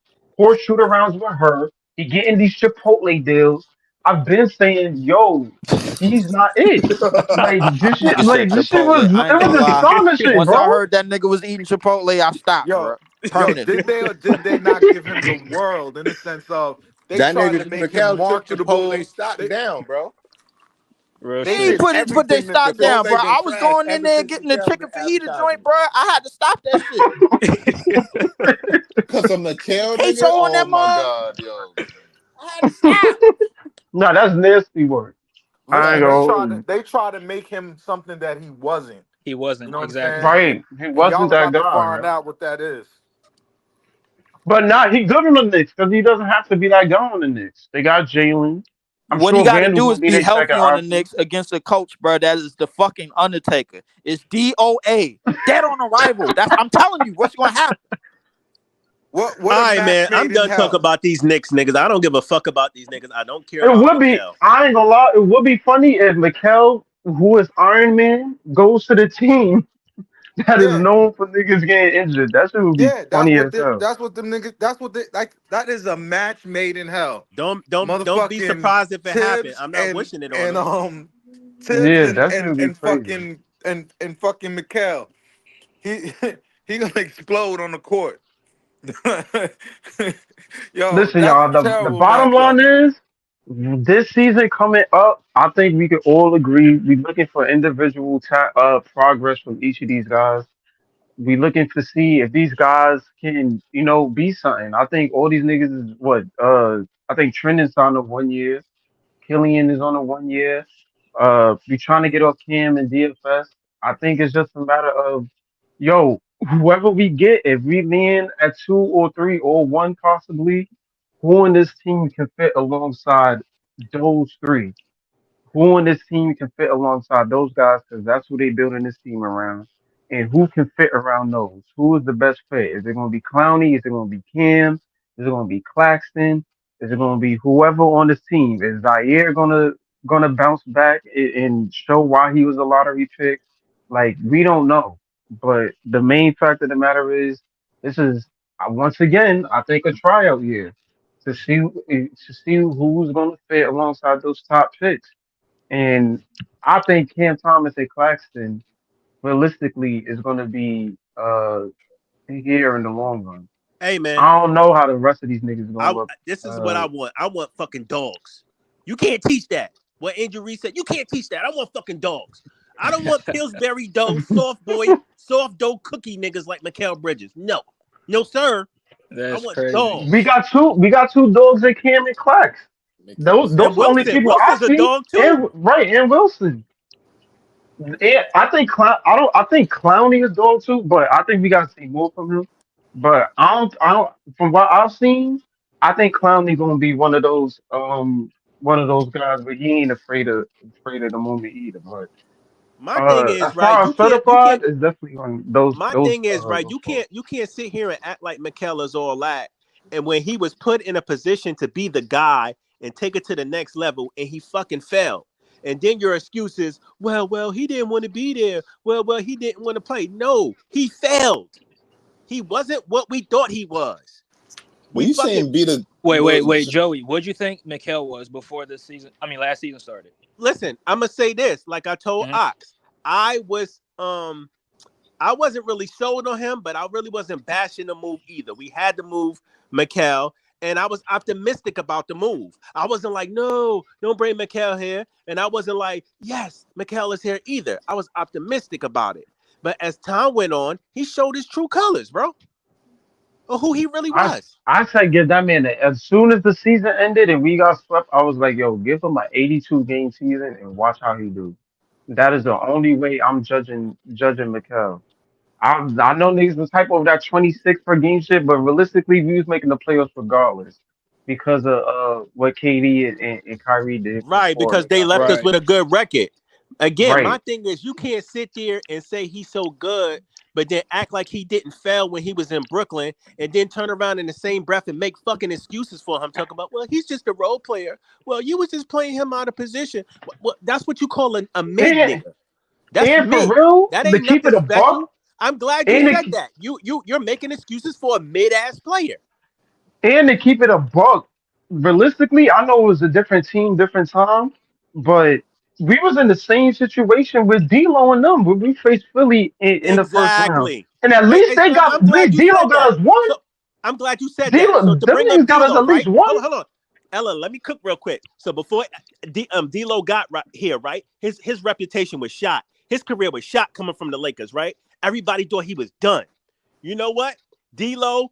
shoot arounds with her. He getting these Chipotle deals. I've been saying, yo, he's not it. Nigga said This shit Chipotle. was I ain't gonna lie. astonishing, Once I bro. heard that nigga was eating Chipotle, I stopped, bro. Permanently. Did they or did they not give him the world in the sense of they That tried nigga to make Mikal him took marketable? Chipotle stock down, bro. Real They He shit. did put their everything that stock down, bro. Chipotle been I was trash going in ever there since getting the Mikal chicken been fajita advertising joint, it. bro. I had to stop that shit. Cause of Mikal, Queso nigga. on Oh that my mug. god, yo. I had to stop. No, that's nasty work. I ain't Listen, gonna they hold tried to you. they tried to make him something that he wasn't. He You wasn't know what I'm exactly. saying? Right. He And y'all wasn't that about to guy, find man. out what that is. But nah, he good on the Knicks because he doesn't have to be that guy on the Knicks. They got Jalen. I'm What he sure got to Randall's do gonna is be be their second healthy on the option. Knicks against a coach, bro. That is the fucking Undertaker. It's DOA, dead on arrival. I'm telling you, what's gonna happen? What All a right, match man. I'm made in done talking hell. about these Knicks niggas. I don't give a fuck about these niggas. I don't care It about would be. Mikal. I ain't gonna lie. It would be funny if Mikal, who is Iron Man, goes to the team that is Yeah, known for niggas getting injured. That shit would be yeah. funny as hell. That's what them niggas. That's what they like. That is a match made in hell. Don't be Motherfucking surprised if it happens. Tibbs I'm not wishing it on them. Tibbs Yeah, that shit would be and crazy. fucking Mikal. He he gonna explode on the court. Yo, Listen, that's y'all. a The terrible bottom matchup. line is, this season coming up, I think we could all agree we looking for individual progress from each of these guys. We looking to see if these guys can, be something. I think all these niggas is what. I think Trendon's on a 1 year. Killian is on a 1 year. We trying to get off Cam and DFS. I think it's just a matter of, yo, whoever we get, if we land at 2 or 3 or 1 possibly, who in this team can fit alongside those 3? Who on this team can fit alongside those guys? Because that's who they building this team around. And who can fit around those? Who is the best fit? Is it going to be Clowney? Is it going to be Cam? Is it going to be Claxton? Is it going to be whoever on this team? Is Zaire gonna bounce back and show why he was a lottery pick? Like, we don't know. But the main fact of the matter is, this is once again, I think, a tryout year to see who's going to fit alongside those top picks. And I think Cam Thomas and Claxton realistically is going to be here in the long run. Hey, man. I don't know how the rest of these niggas going to look. This is what I want. I want fucking dogs. You can't teach that. What Andrew Reese said, you can't teach that. I want fucking dogs. I don't want Pillsbury dough, soft dough cookie niggas like Mikal Bridges. No, sir. That's I want crazy. dogs. We got two dogs in Cam and Clax. Those are the only people I Wilson's see. a dog too. And Wilson. And I think Clowney is dog too, but I think we got to see more from him. But I don't. From what I've seen, I think Clowney gonna be one of those guys, but he ain't afraid of the moment either. But My thing is, as right, far you as can't. certified, it's definitely on those. My those. thing is, right, Those you can't sit here and act like Mikal is all that. And when he was put in a position to be the guy and take it to the next level, and he fucking failed. And then your excuse is, well, he didn't want to be there. Well, he didn't want to play. No, he failed. He wasn't what we thought he was. When you saying be the Wait, Joey, what'd you think Mikal was before this season? I mean, last season started. Listen, I'm gonna say this, like I told Ox, I wasn't really sold on him, but I really wasn't bashing the move either. We had to move Mikal, and I was optimistic about the move. I wasn't like, no, don't bring Mikal here, and I wasn't like, yes, Mikal is here either. I was optimistic about it, but as time went on, he showed his true colors, bro, or who he really was. I said give that man as soon as the season ended and we got swept, I was like, yo, give him an 82 game season and watch how he do. That is the only way I'm judging Mikal. I know niggas was hype over that 26 per game shit, but realistically, we was making the playoffs regardless because of what KD and Kyrie did. Right, because they left us with a good record. Again, my thing is you can't sit there and say he's so good but then act like he didn't fail when he was in Brooklyn, and then turn around in the same breath and make fucking excuses for him, talking about, well, he's just a role player. Well, you was just playing him out of position. Well, that's what you call a mid And, nigga. That's and mid. for real, That to ain't keep it nothing a special. buck, I'm glad you and said to, that. You're making excuses for a mid-ass player. and to keep it a buck, realistically, I know it was a different team, different time, but we was in the same situation with D'Lo and them when we faced Philly in the first round, Exactly. and at Hey, least hey, they Slim, got I'm glad you D'Lo said got that. us one. So I'm glad you said that. D'Lo, So them to bring up niggas got us D'Lo, at least right? one. Hold on. Ella, let me cook real quick. So before D'Lo got right here, right? His reputation was shot. His career was shot coming from the Lakers, right? Everybody thought he was done. You know what? D'Lo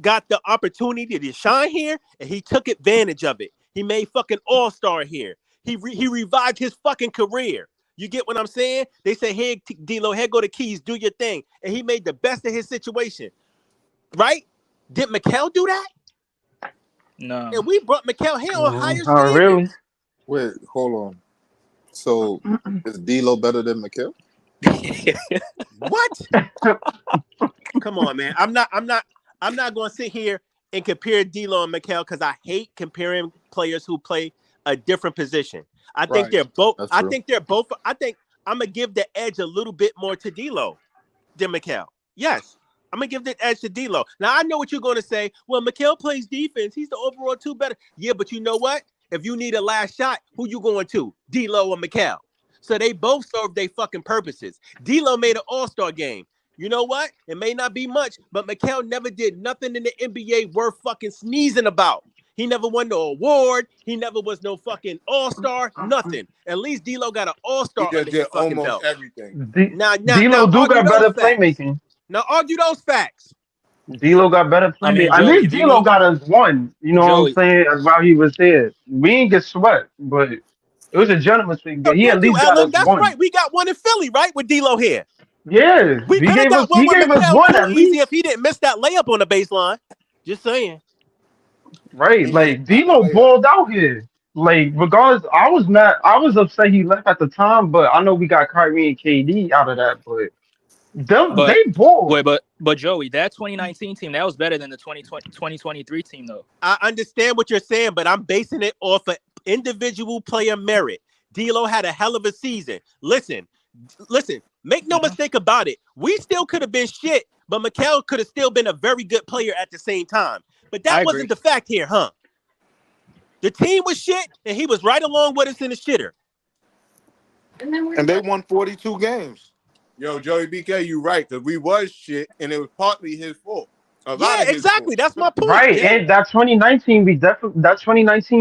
got the opportunity to shine here, and he took advantage of it. He made fucking all-star here. He revived his fucking career. You get what I'm saying? They say, hey, D'Lo, here go the keys, do your thing. And he made the best of his situation, right? Did Mikal do that? No. And we brought Mikal here on higher Not really. standards. Wait, hold on. So is D'Lo better than Mikal? What? Come on, man. I'm not going to sit here and compare D'Lo and Mikal because I hate comparing players who play a different position. I think Right. they're both. That's I true. think they're both. I think I'm gonna give the edge a little bit more to D'Lo than Mikal. Yes, I'm gonna give the edge to D'Lo. Now I know what you're going to say. Well, Mikal plays defense. He's the overall two better. Yeah, but you know what? If you need a last shot, who you going to? D'Lo or Mikal? So they both serve their fucking purposes. D'Lo made an all-star game. You know what? It may not be much, but Mikal never did nothing in the NBA worth fucking sneezing about. He never won no award. He never was no fucking all-star. Nothing. At least D'Lo got an He all-star just under did his fucking almost belt. everything. Now D'Lo do argue got those better facts. playmaking. Now argue those facts. D'Lo got better I playmaking. mean, At Joey, least if you D'Lo need got us one. You know what I'm Joey, saying? While he was here, we ain't get swept, but it was a gentleman's thing. Oh, He at thank you, least got Ellen. us That's one. right. We got one in Philly, right? With D'Lo here. Yeah, We could have got one he with gave us Mikal one too at easy least. if he didn't miss that layup on the baseline. Just saying. Right, He made like that D'Lo layup. balled out here. Like regardless, I was mad. I was upset he left at the time, but I know we got Kyrie and KD out of that. But them, but they balled. wait, but Joey, that 2019 team that was better than the 2023 team though. I understand what you're saying, but I'm basing it off of individual player merit. D'Lo had a hell of a season. Listen, make no mistake about it. We still could have been shit, but Mikal could have still been a very good player at the same time. But that I wasn't agree. the fact here, huh? The team was shit, and he was right along with us in the shitter. And they won 42 games. Yo, Joey BK, you right, because we was shit, and it was partly his fault. A lot Yeah, of his exactly. fault. That's my point, Right, Jay. and that 2019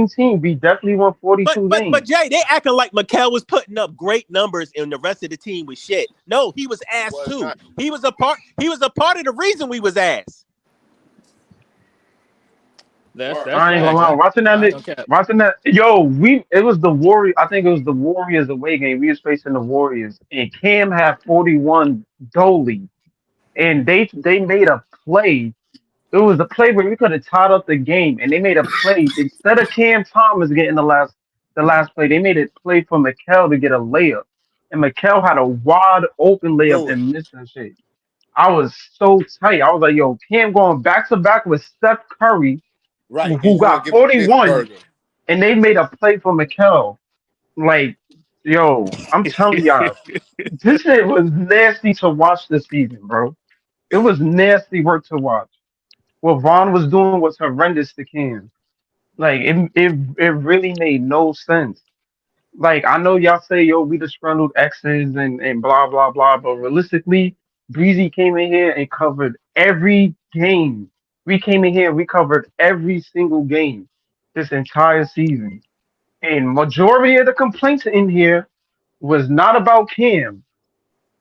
team, we definitely won 42 But games. Jay, they acting like Mikal was putting up great numbers and the rest of the team was shit. No, he was ass Was too. not. He was a part of the reason we was ass. That's I ain't gonna facts. lie. I ain't gonna cap. Watching that, it was the Warriors. I think it was the Warriors away game. We was facing the Warriors, and Cam had 41 Dolly, and they made a play. It was a play where we could have tied up the game, and they made a play instead of Cam Thomas getting the last play. They made a play for Mikal to get a layup, and Mikal had a wide open layup Ruined. and missed that shit. I was so tight. I was like, yo, Cam going back to back with Steph Curry, Right. And who you want got to give him this 41, burger. and they made a play for Mikal. Like, yo, I'm telling y'all, this shit was nasty to watch this season, bro. It was nasty work to watch. What Vaughn was doing was horrendous to Cam. Like, it really made no sense. Like, I know y'all say, yo, we disgruntled X's and blah, blah, blah, but realistically, Breezy came in here and covered every game. We came in here, we covered every single game this entire season. And majority of the complaints in here was not about Cam.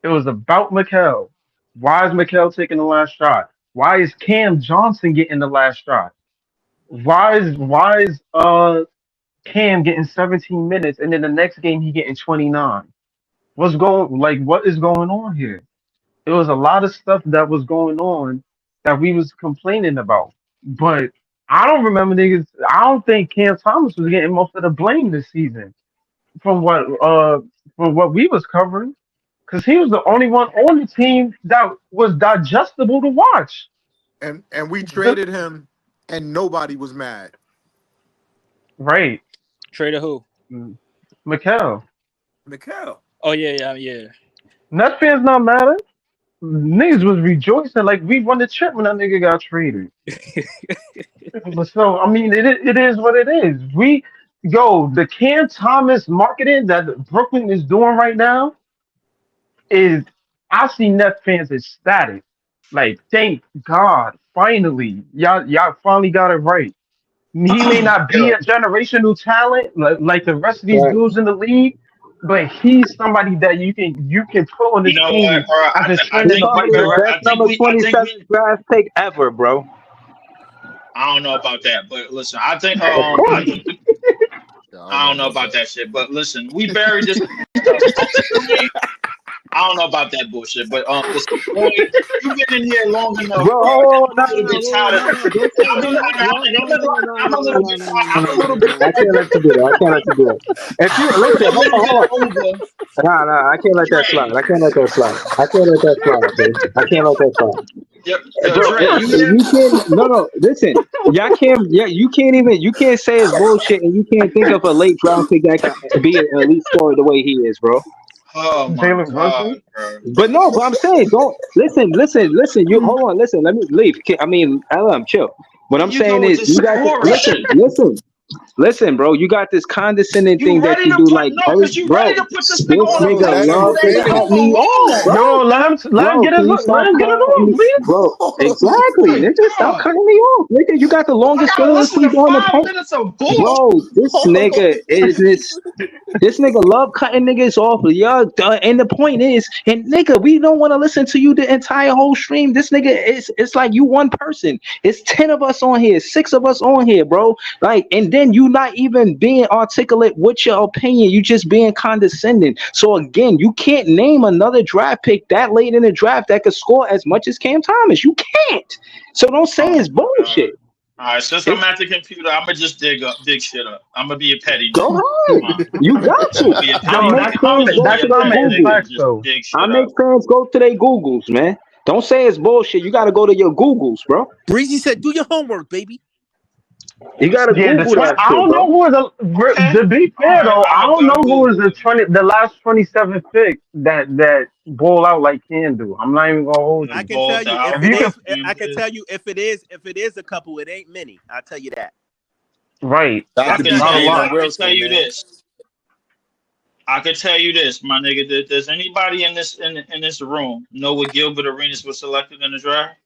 It was about Mikal. Why is Mikal taking the last shot? Why is Cam Johnson getting the last shot? Why is Cam getting 17 minutes and then the next game he getting 29? What is going on here? There was a lot of stuff that was going on that we was complaining about. But I don't remember niggas. I don't think Cam Thomas was getting most of the blame this season from what we was covering. because he was the only one on the team that was digestible to watch. And we traded him, and nobody was mad. Right. Traded who? Mikal. Mikal. Oh yeah. Nets fans not mad. Niggas was rejoicing like we won the chip when that nigga got traded. But so I mean, it is what it is. The Cam Thomas marketing that Brooklyn is doing right now is I see Nets fans ecstatic. Like, thank God, finally, y'all finally got it right. He may not be a generational talent like the rest of these dudes in the league, but he's somebody that you can put on this You know team what, bro? as a I trend in the think right we, bro, direction. I think we, I think we, draft pick ever, bro. I don't know about that, but listen, I think Of course. I don't know about that shit, but listen, we buried this. I don't know about that bullshit, but listen, boy, you've been in here long enough, Bro, bro. no, I'm a little bit tired I'm a little bit. I'm a little bit. I can't let you do that. I can't let you do that. If you I'm listen, a little bit hold on. older. Nah, I can't let that slide. I can't let that slide. Dude. I can't let that slide. Bro, Dre, you hear? you can't. No. Listen, y'all can't. Yeah, you can't say it's bullshit, and you can't think of a late draft pick that can be an elite scorer the way he is, bro. Oh my Jalen God, bro. But I'm saying, don't listen. You hold on. Listen, let me leave. I mean, LM, chill. What I'm You saying go with is, the you got scoring. listen, bro. You got this condescending thing You that ready you to do, put like, because you bro. ready to put this nigga This on a nigga let him love to finish. cut me off, bro. Yo, let him get his Can you let stop him get it cutting off, me, please. bro? Exactly, My nigga. Stop God. cutting me off, nigga. You got the I longest gotta fill listen sleep to on the 5 paint, minutes of bull. bro. This nigga is this. This nigga love cutting niggas off, yo. And the point is, and nigga, we don't want to listen to you the entire whole stream. This nigga it's like you one person. It's 10 of us on here, 6 of us on here, bro. Like, and then you not even being articulate with your opinion. You just being condescending. So again, you can't name another draft pick that late in the draft that could score as much as Cam Thomas. You can't. So don't say it's bullshit. All right, since I'm at the computer, I'm gonna just dig shit up. I'm gonna be a petty Go nigga. ahead. You got to. I'm gonna be a petty I Yo, make nigga. I'm fans gonna just go be to a their petty is nigga Googles. and facts just though. dig I shit make up. fans go to their Googles, man. Don't say it's bullshit. You got to go to your Googles, bro. Breezy said, "Do your homework, baby." You got to Yeah, Google that I shit, don't know bro. who was Okay. to be All fair right, though. I I'm don't know gonna who was Google it. the last 27th pick that ball out like Can do. I'm not even gonna hold I you. can tell Balled you if out If it you like can, is. I Cam can did. tell you if it is a couple. It ain't many. I'll tell you that. right, Got I to can be not a and Jalen lot. I can tell Wilson, you man. this. I can tell you this, my nigga. Does anybody in this room know what Gilbert Arenas was selected in the draft?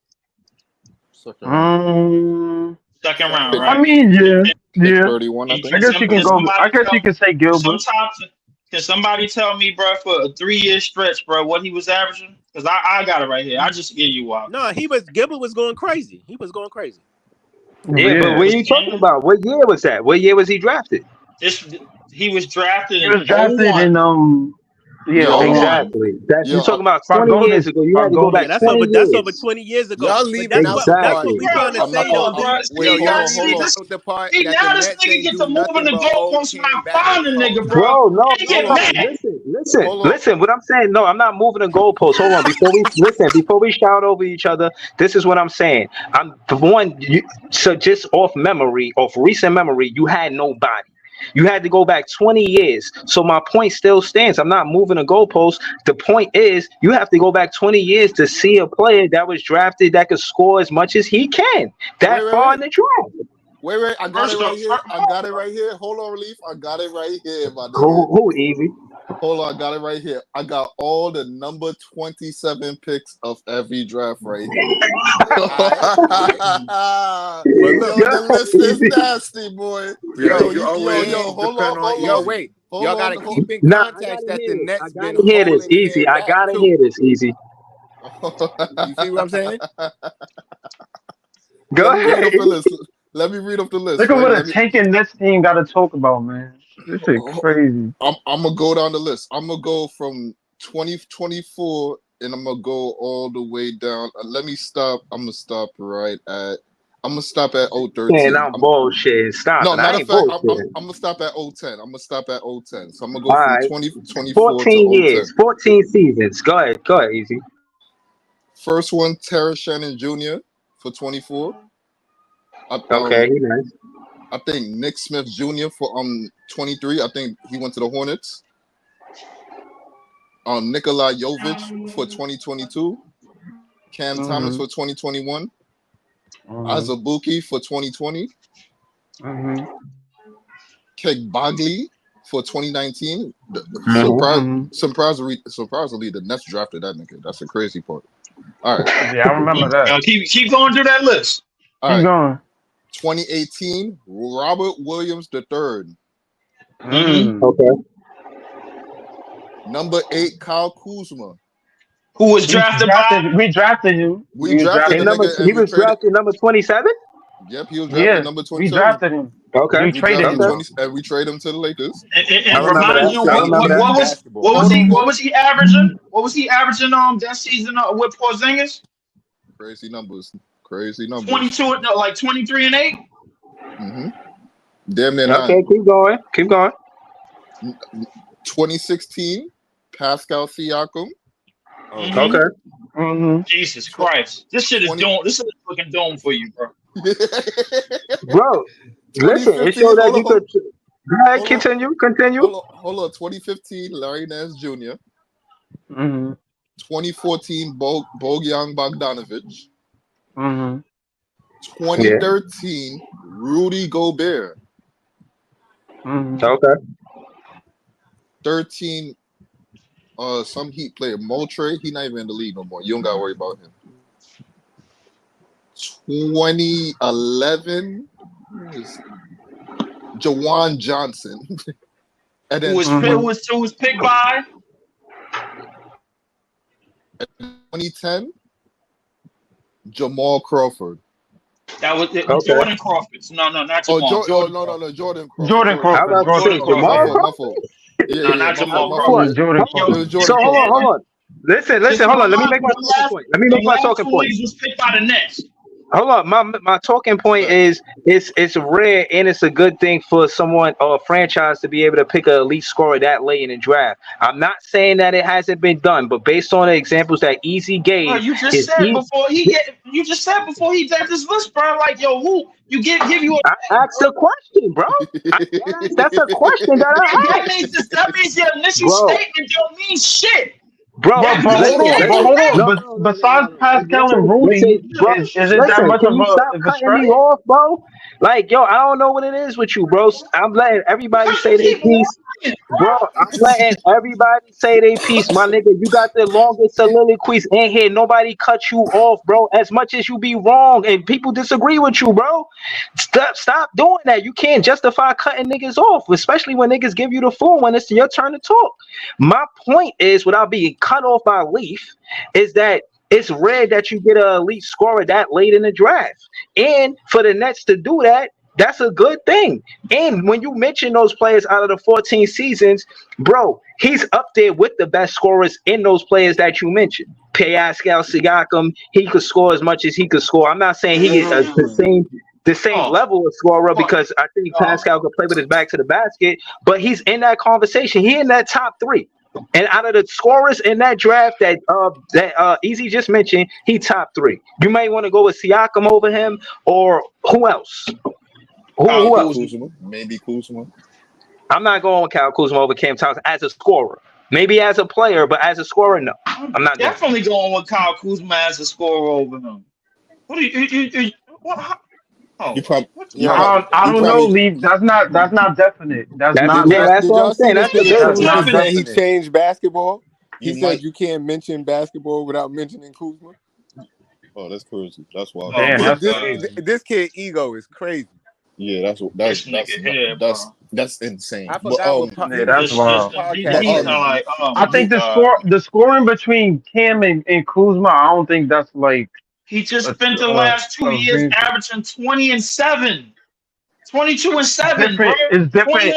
Second round. Second round, Pick, I right? mean, yeah, pick yeah. 31, I think. I guess you can Can go. somebody I guess tell you can say Gilbert. can somebody tell me, bro, for a 3-year stretch, bro, what he was averaging? Because I got it right here. I just give you one. No, Gilbert was going crazy. He was going crazy. Yeah, but Yeah, what are you talking about? What year was that? What year was he drafted? He was drafted he in was drafted 01. in Yo, 01. Exactly. That yo, you're talking about by 20 years Golden ago. You by had to go Golden back Yeah, that's 20 over. That's over years. 20 years ago. y'all But leaving out the that's part. what we Exactly. trying to I'm not say gonna. though. bro. Yo, See, hold that, on, hold see, on. this, The part see, that the now this Nets nigga ain't get to do moving nothing the but hold goalposts Cam around back. finding Hold, nigga, bro. Bro, no, They hold get on, mad. hold on. listen. What I'm saying, no, I'm not moving the goalposts. Hold on, before we shout over each other, this is what I'm saying. I'm the one. So just off recent memory, you had nobody. You had to go back 20 years. So my point still stands. I'm not moving the goalposts. The point is, you have to go back 20 years to see a player that was drafted that could score as much as he can. That far in the draft. Wait. I got First it right off, here. I got it right here. Hold on, Relief. I got it right here, my nigga. Who easy? Hold on, I got it right here. I got all the number 27 picks of every draft right here. But look, Yo, the list is nasty, boy. Yeah, Yo, you always hold depend on on. yo, Easy. wait. Hold Y'all on. got to keep in Nah, I context gotta that the hear this. I Nets been gotta hear this, holding easy. Cam I back gotta too. hear this, easy. You see what I'm saying? Go Let me read ahead. off the list. Let me read off the list, Look at right? what a tanking this team got to talk about, man. This shit crazy. I'm gonna go down the list. I'm gonna go from 2024 and I'm gonna go all the way down. Let me stop. I'm gonna stop right at. I'm gonna stop at Man, 013. I'm bullshit. Stop No, it. I matter of ain't fact, bullshit. I'm gonna stop at 010. I'm gonna stop at 010. So I'm gonna All go from right. 2024 14 to years, 010. 14 seasons. Go ahead, Easy. First one, Terrence Shannon Jr. for 24. Okay, he nice. I think Nick Smith Jr. for 23. I think he went to the Hornets. Nikolai Jovic for 2022. Cam Thomas for 2021. Azubuike for 2020. Keg Bagley for 2019. Surprisingly, the Nets drafted that nigga. That's the crazy part. All right. Yeah, I remember that. Keep going through that list. All right. Keep going. 2018, Robert Williams III. Okay. Number 8, Kyle Kuzma. Who was drafted by? We drafted him. We drafted the nigga and He was drafted number 27? Yep, he was drafted number 27. We drafted him. Okay. We traded him. And we traded him to the Lakers. And remind you what was he averaging? What was he averaging that season with Porzingis? Crazy numbers. 22, like 23 and 8. Damn near 9. Okay, keep going. 2016, Pascal Siakam. Okay. Jesus Christ, this shit is dome. This is fucking dome for you, bro. Bro, listen, it showed that you could. Go ahead, continue. Hold on. 2015, Larry Nance Jr. 2014, Bogdan Bogdanovic. 2013, Rudy Gobert. Okay. 13, some Heat player, Moultrie. He not even in the league no more. You don't gotta worry about him. 2011, Jawan Johnson. And then who was picked by? 2010, Jamal Crawford. That was Jordan Crawford. No, not Jamal. No, Jordan Crawford. Jordan Crawford. My fault. No, not Jamal Crawford. Jordan Crawford. So hold on. Listen, hold on. Let me make my talking point. He was picked by the Nets. Hold on. My talking point is it's rare and it's a good thing for someone or a franchise to be able to pick an elite scorer that late in the draft. I'm not saying that it hasn't been done, but based on the examples that Easy gave, you just said before he did this list, bro. Like, yo, who you give you? I asked a question, bro. That's a question that I asked. That means your initial statement don't mean shit. Bro, hold on. Besides Pascal and Rudy, is it that much of a cutting me off, bro? Like, yo, I don't know what it is with you, bro. I'm letting everybody say their piece. Bro, I'm letting everybody say their piece, my nigga. You got the longest soliloquies in here. Nobody cut you off, bro. As much as you be wrong and people disagree with you, bro. Stop doing that. You can't justify cutting niggas off, especially when niggas give you the floor when it's your turn to talk. My point is, without being cut off by Leaf, is that it's rare that you get an elite scorer that late in the draft. And for the Nets to do that, that's a good thing. And when you mention those players out of the 14 seasons, bro, he's up there with the best scorers in those players that you mentioned. Pascal Siakam, he could score as much as he could score. I'm not saying he is the same level of scorer because I think Pascal could play with his back to the basket, but he's in that conversation. He in that top 3. And out of the scorers in that draft that Easy just mentioned, he top 3. You might want to go with Siakam over him, or who else? Who else? Kuzma. Maybe Kuzma. I'm not going with Kyle Kuzma over Cam Thomas as a scorer. Maybe as a player, but as a scorer, no. I'm not definitely going with Kyle Kuzma as a scorer over him. What are you what? Oh, I don't know, Lee. That's not definite. That's what I'm saying. He changed basketball. He said you can't mention basketball without mentioning Kuzma. Oh, that's crazy. That's wild. Damn, this kid ego is crazy. Yeah, that's insane. I forgot that's wild. I think the scoring between Cam and Kuzma, I don't think that's like. He just spent the last 2 years averaging 20 and 7, 22 and 7. It's different.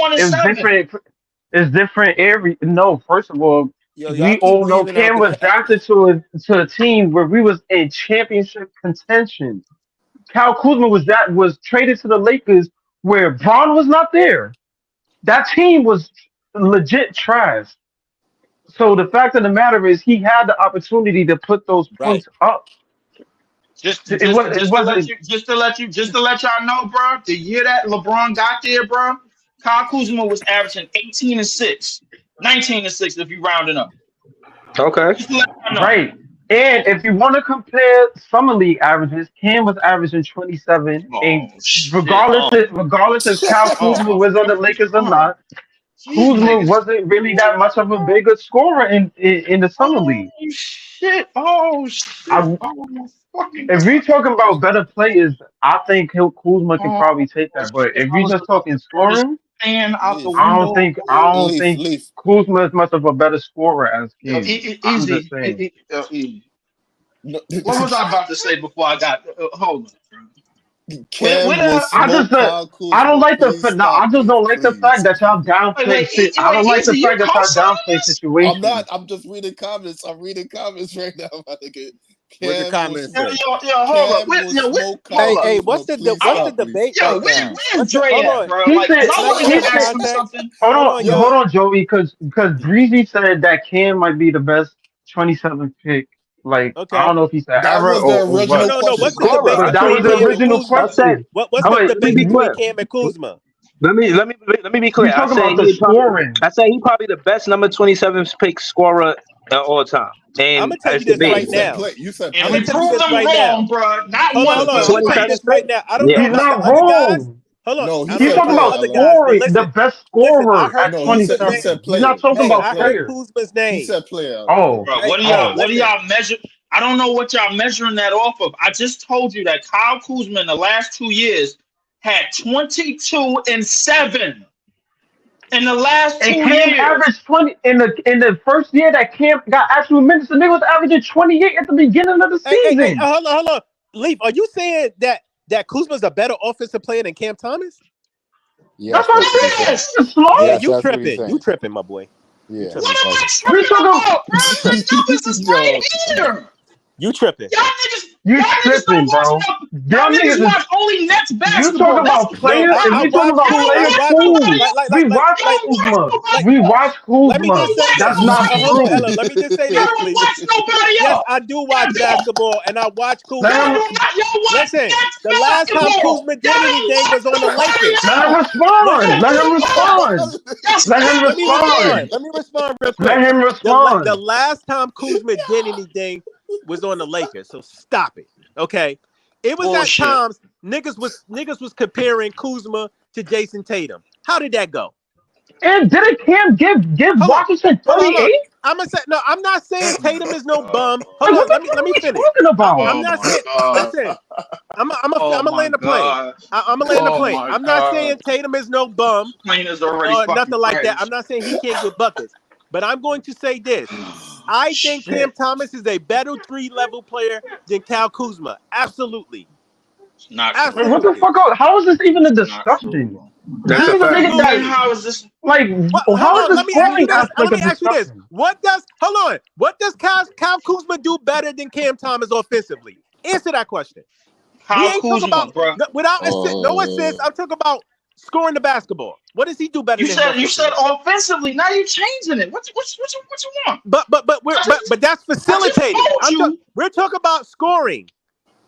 It's different. No, first of all, we all know Cam was drafted to a team where we was in championship contention. Kyle Kuzma was traded to the Lakers where Braun was not there. That team was legit trash. So the fact of the matter is, he had the opportunity to put those Right. points up. Just It to let y'all know, bro. The year that LeBron got there, bro, Kyle Kuzma was averaging 18 and 6, 19 and 6 if you round it up. Okay. Just to let y'all know. Right. And if you want to compare summer league averages, Cam was averaging 27. and regardless if Kyle Kuzma was on the Lakers or not, Kuzma wasn't really that much of a bigger scorer in the summer league. Shit. If we talking about better players, I think Kuzma can probably take that. But if we just talking scoring, I don't think Kuzma is much of a better scorer as Cam. I'm just saying. What was I about to say before I got? Hold on. I just don't like the fact that y'all downplay shit. I don't like the fact that y'all downplay situations. I'm just reading comments. I'm reading comments right now, my nigga. What's the comments say? Hey, what's the debate right now? Where's Dre at, bro? He said, hold on, Joey, because Breezy said that Cam might be the best 27th pick. Like, I don't know if he said that ever was the or original what. No, what's the debate That was the original question. What's the debate between Cam and Kuzma? Let me be clear. You're talking about the scoring. I say he probably the best number 27 pick scorer at all time. And I'm gonna tell you this right now. And we proved them wrong, bro. Not one of them. I'm gonna tell you this right now. I don't know He's about not the other guys. wrong. Hold on. No, He's talking about scoring, the best scorer at 27. He's not talking about I heard players. Kuzma's name. He said player. Oh, Bro, what do y'all measure? I don't know what y'all measuring that off of. I just told you that Kyle Kuzma in the last 2 years had 22 and 7. In the last 2 and years, Cam averaged 20 in the first year that Cam got actual minutes. The nigga was averaging 28 at the beginning of the season. Hey, hold on. Leaf, are you saying that Kuzma's a better offensive player than Cam Thomas? Yes, that's what I'm saying. It's slow. Yeah, you tripping. You tripping, my boy. Yeah. what am I tripping about, bro? Cam Thomas is right here. You tripping. Y'all niggas, You tripping, bro. Y'all niggas watch only Nets basketball. You talking about players, and we talking about players cool. We watch Kuzma. We watch Kuzma. That's not true. Ella, let me just say this, please. Watch nobody else. Yes, I do watch basketball, and I watch Kuzma. Listen, the last time Kuzma did anything was on the Lakers. Let him respond. Let me respond real quick. Let him respond. The last time Kuzma did anything was on the Lakers, so stop it. Okay, it was Bullshit. at times niggas was comparing Kuzma to Jason Tatum. How did that go? And didn't Cam give Washington 38? I'm gonna say no. I'm not saying Tatum is no bum. Hold on, let me finish. I'm not saying. Listen, I'm gonna land the plane. I'm gonna land the plane. I'm not saying Tatum is no bum. Plane is already or nothing fucking like that. crashed. I'm not saying he can't get buckets, but I'm going to say this. I think Cam Thomas is a better 3-level player than Kyle Kuzma. Absolutely. Not Absolutely. What the fuck? How is this even a discussion? That's a fact. How is this? Like, how is this scoring aspect Let of me ask you this. discussion? What does Kyle Kuzma do better than Cam Thomas offensively? Answer that question. Kyle Kuzma, bro. Without no assist, I'm talking about scoring the basketball. What does he do better? You said offensively. Now you're changing it. What you want? But that's facilitating. We're talking about scoring,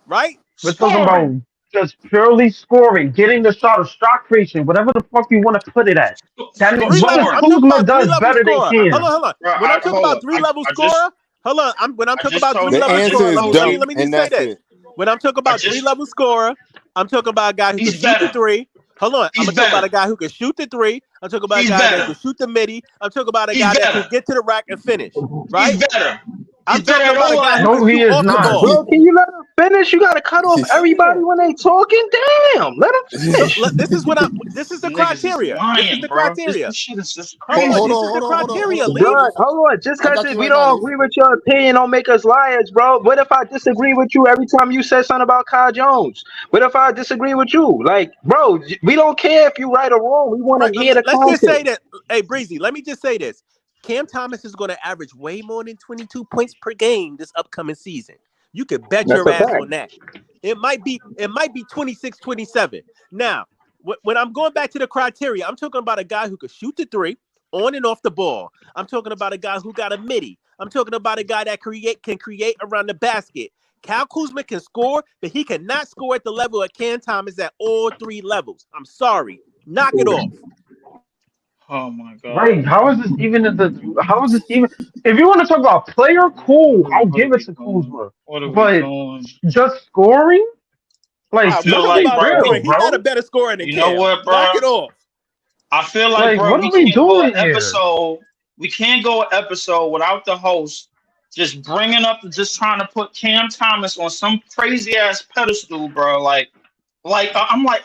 right? We're talking about just purely scoring, getting the shot of shot creation, whatever the fuck you want to put it at. That is what Kuzma does better than Cam. Hold on. When I'm talking about 3-level scorer, hold on. When I'm talking about 3-level scorer, let me just say this. When I'm talking about 3-level scorer, I'm talking about a guy who can shoot the 3. Hold on. I'm talking about a guy who can shoot the 3. I'm talking about a guy that can shoot the midi. I'm talking about a guy that can get to the rack and finish. Right? He's better. I'm talking about a guy No, who he can is shoot off the not. ball. Bro, can you let him finish? You gotta cut off everybody when they talking. Damn, let him finish. This is the criteria. This is the criteria. This shit is just Hold crazy. on, this is the criteria, Lee. Bro, hold on. Just because we don't agree with your opinion don't make us liars, bro. What if I disagree with you every time you said something about Kyle Jones? What if I disagree with you? Like, bro, we don't care if you right or wrong. We want to hear the content. Let's just say that. Hey, Breezy, let me just say this. Cam Thomas is going to average way more than 22 points per game this upcoming season. You could bet That's your a ass fact. on that. It might be 26-27. Now, when I'm going back to the criteria, I'm talking about a guy who could shoot the three on and off the ball. I'm talking about a guy who got a midi. I'm talking about a guy that can create around the basket. Kyle Kuzma can score, but he cannot score at the level of Cam Thomas at all three levels. I'm sorry. Knock it off. Oh my God. Right? How is this even? If you want to talk about player, cool. I'll give it to Kuzma. But just scoring, like, I feel let's like, be bro, real, He's not a better scorer than you Cam. know what, bro? Knock it off. I feel like, bro, what we are we can't go doing an here? episode. We can't go an episode without the host just bringing up, just trying to put Cam Thomas on some crazy ass pedestal, bro. Like I'm like,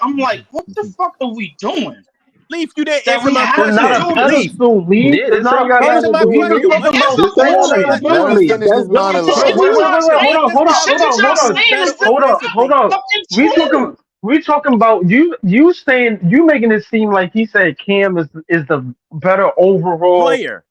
what the fuck are we doing? Leaf, you didn't That answer we my have question. to Not a do. pedestal, Leaf. Yeah, It's this not ain't got got Answer nothing my to do with question. me. What about This ain't got scoring. nothing to do Let with us me. finish this That's Wait, monologue. wait, wait, hold on. We talking about you saying, you making it seem like he said Cam is the better overall Player.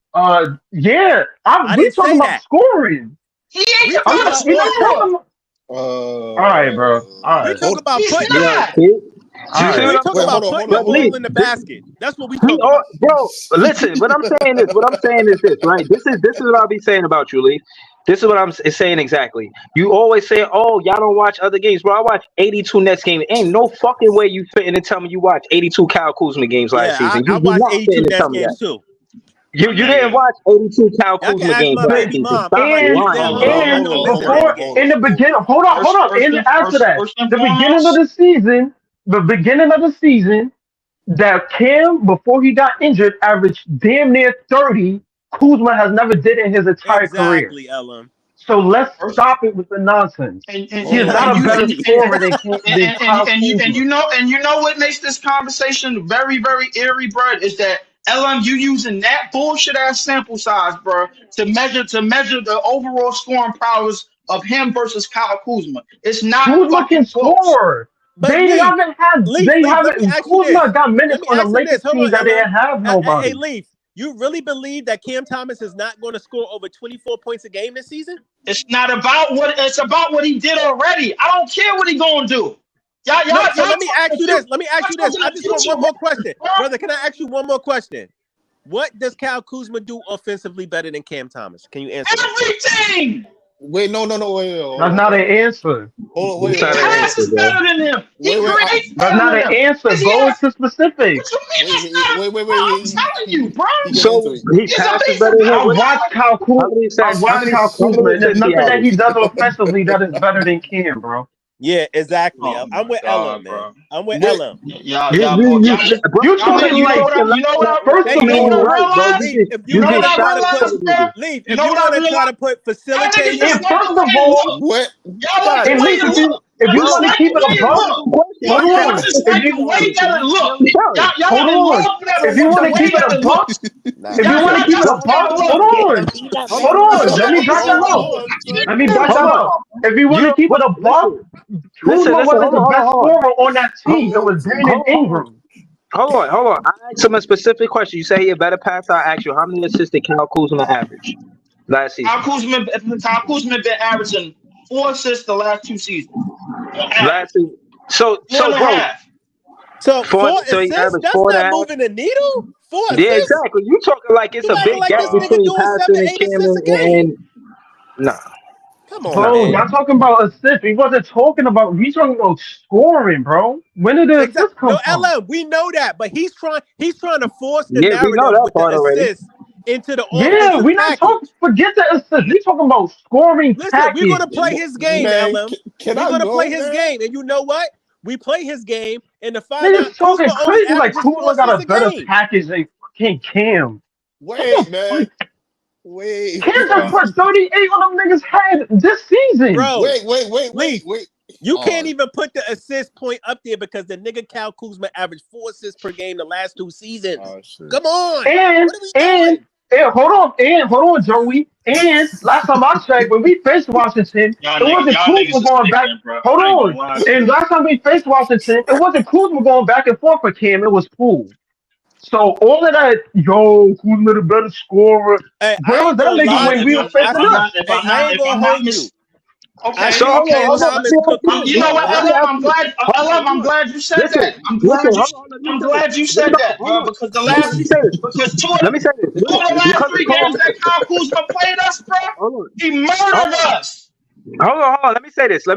Yeah, I we didn't talking say about that. scoring. He ain't We the talking best about We're not overall. talking about, all right, bro. All We right. talking about He's putting. not. See? All You right. see We what I'm talking Wait, saying? about hold on, putting hold the on, hold ball on. in the basket. That's what we We talking all, about. bro, listen, what I'm saying is this, right? This is what I'll be saying about you, Lee. This is what I'm saying exactly. You always say, "Oh, y'all don't watch other games." Bro, I watch 82 Nets games. Ain't no fucking way you fit in and tell me you watch 82 Kyle Kuzma games last Yeah, season. I You do watched not fit 82 in and Nets tell me games that. too. You didn't watch 82 Kyle Y'all can Kuzma ask games my last baby season. mom. Stop She's lying, there. Hold on, Her And hold on, listen hold to on, before, the hold game. in on. the beginning, hold on, and after that, the beginning of the season, that Cam, before he got injured, averaged damn near 30. Kuzma has never did in his entire career. Exactly, Ellen. So let's stop it with the nonsense. And He is Hold not a on. better scorer than Kyle Kuzma. you know what makes this conversation very, very eerie, bro, is that you using that bullshit ass sample size, bro, to measure the overall scoring prowess of him versus Kyle Kuzma. It's not Kuzma can fucking close. score. But They Let me haven't. ask you this. Kuzma got minutes Let me on the ask you this. Lakers Hold team on, that Ellen. didn't have Hey, nobody. Leaf, you really believe that Cam Thomas is not going to score over 24 points a game this season? It's not about it's about what he did already. I don't care what he gonna do. So let me ask you this. I just want one more question. question. Brother, can I ask you one more question? What does Kyle Kuzma do offensively better than Cam Thomas? Can you answer that? Everything. Wait, no, wait. That's not an answer. Hold on, He passes better than him. He creates That's better not than an him. answer. Go into specifics. Wait. I'm telling you, bro. So he passes better than him. I watched Kyle Kuzma, and there's nothing that he does offensively that is better than Cam, bro. Yeah, exactly. Oh I'm with Ellen, man. I'm with Ellen. Y'all You talking like, first of You all, realize, Leaf, if you want to try to put Leaf, if you want to try to put facilitating, and first of all, what? And Leaf, if you want to keep it a buck, hold on. If you hold on, if you want to keep it a buck, hold on. Let me back that up. If you want to keep it a buck, Kuzma wasn't the best scorer on that team. It was Brandon Ingram. Hold on. I asked him a specific question. You say he a better passer. I asked you how many assists did Kyle Kuzma average last season? Kyle Kuzma been averaging 4 assists the last 2 seasons. Last season. So bro. So 4 so he assists, averaged that's 4 and a not half. moving the needle? 4 Yeah, assists? exactly. You talking like it's You a acting big like gap this nigga between doing passing 7, and 8 Cam assists a game. and nah. Come on, Bro, man. y'all talking about assists. We wasn't talking about. We talking about scoring, bro. When did the assists come from? LM, we know that, but he's trying to force the Yeah, we know narrative that with the part already. assists into the Yeah, offensive we not package. talking. Forget the assists. We talking about scoring Listen, package. we're gonna play his game, Man, LM. can We're I gonna go, play his man? game, and you know what? We play his game, and to find out Niggas talking Kuzma only crazy like averages 4 Kuzma got assists a a better game. package than fucking Cam. Wait, man. Wait. Cam just put 38 on them niggas' head this season. Bro, Wait. You can't even put the assist point up there because the nigga Kyle Kuzma averaged 4 assists per game the last 2 seasons. Come on. And hold on, Joey. And last time I checked, when we faced Washington, it wasn't Kuzma going back. Hold on. And last time we faced Washington, it wasn't Kuzma going back and forth for Cam. It was Poole. So all of that, Kuzma the better scorer. Hey, Where was that nigga when we were facing up? I ain't gonna hold you. Okay, So hold okay. on, Listen, you know what, LF? I'm glad you said Listen, that. I'm listen, glad you. hold on, let me I'm say glad this. you What said about, that, hold bro. on. Because the Let last, me say this. because two Let me say this. of the last Because, 3 hold on a games that second. Kyle Kuzma played us, bro, Hold on. he Hold murdered on. us. Hold on. Let me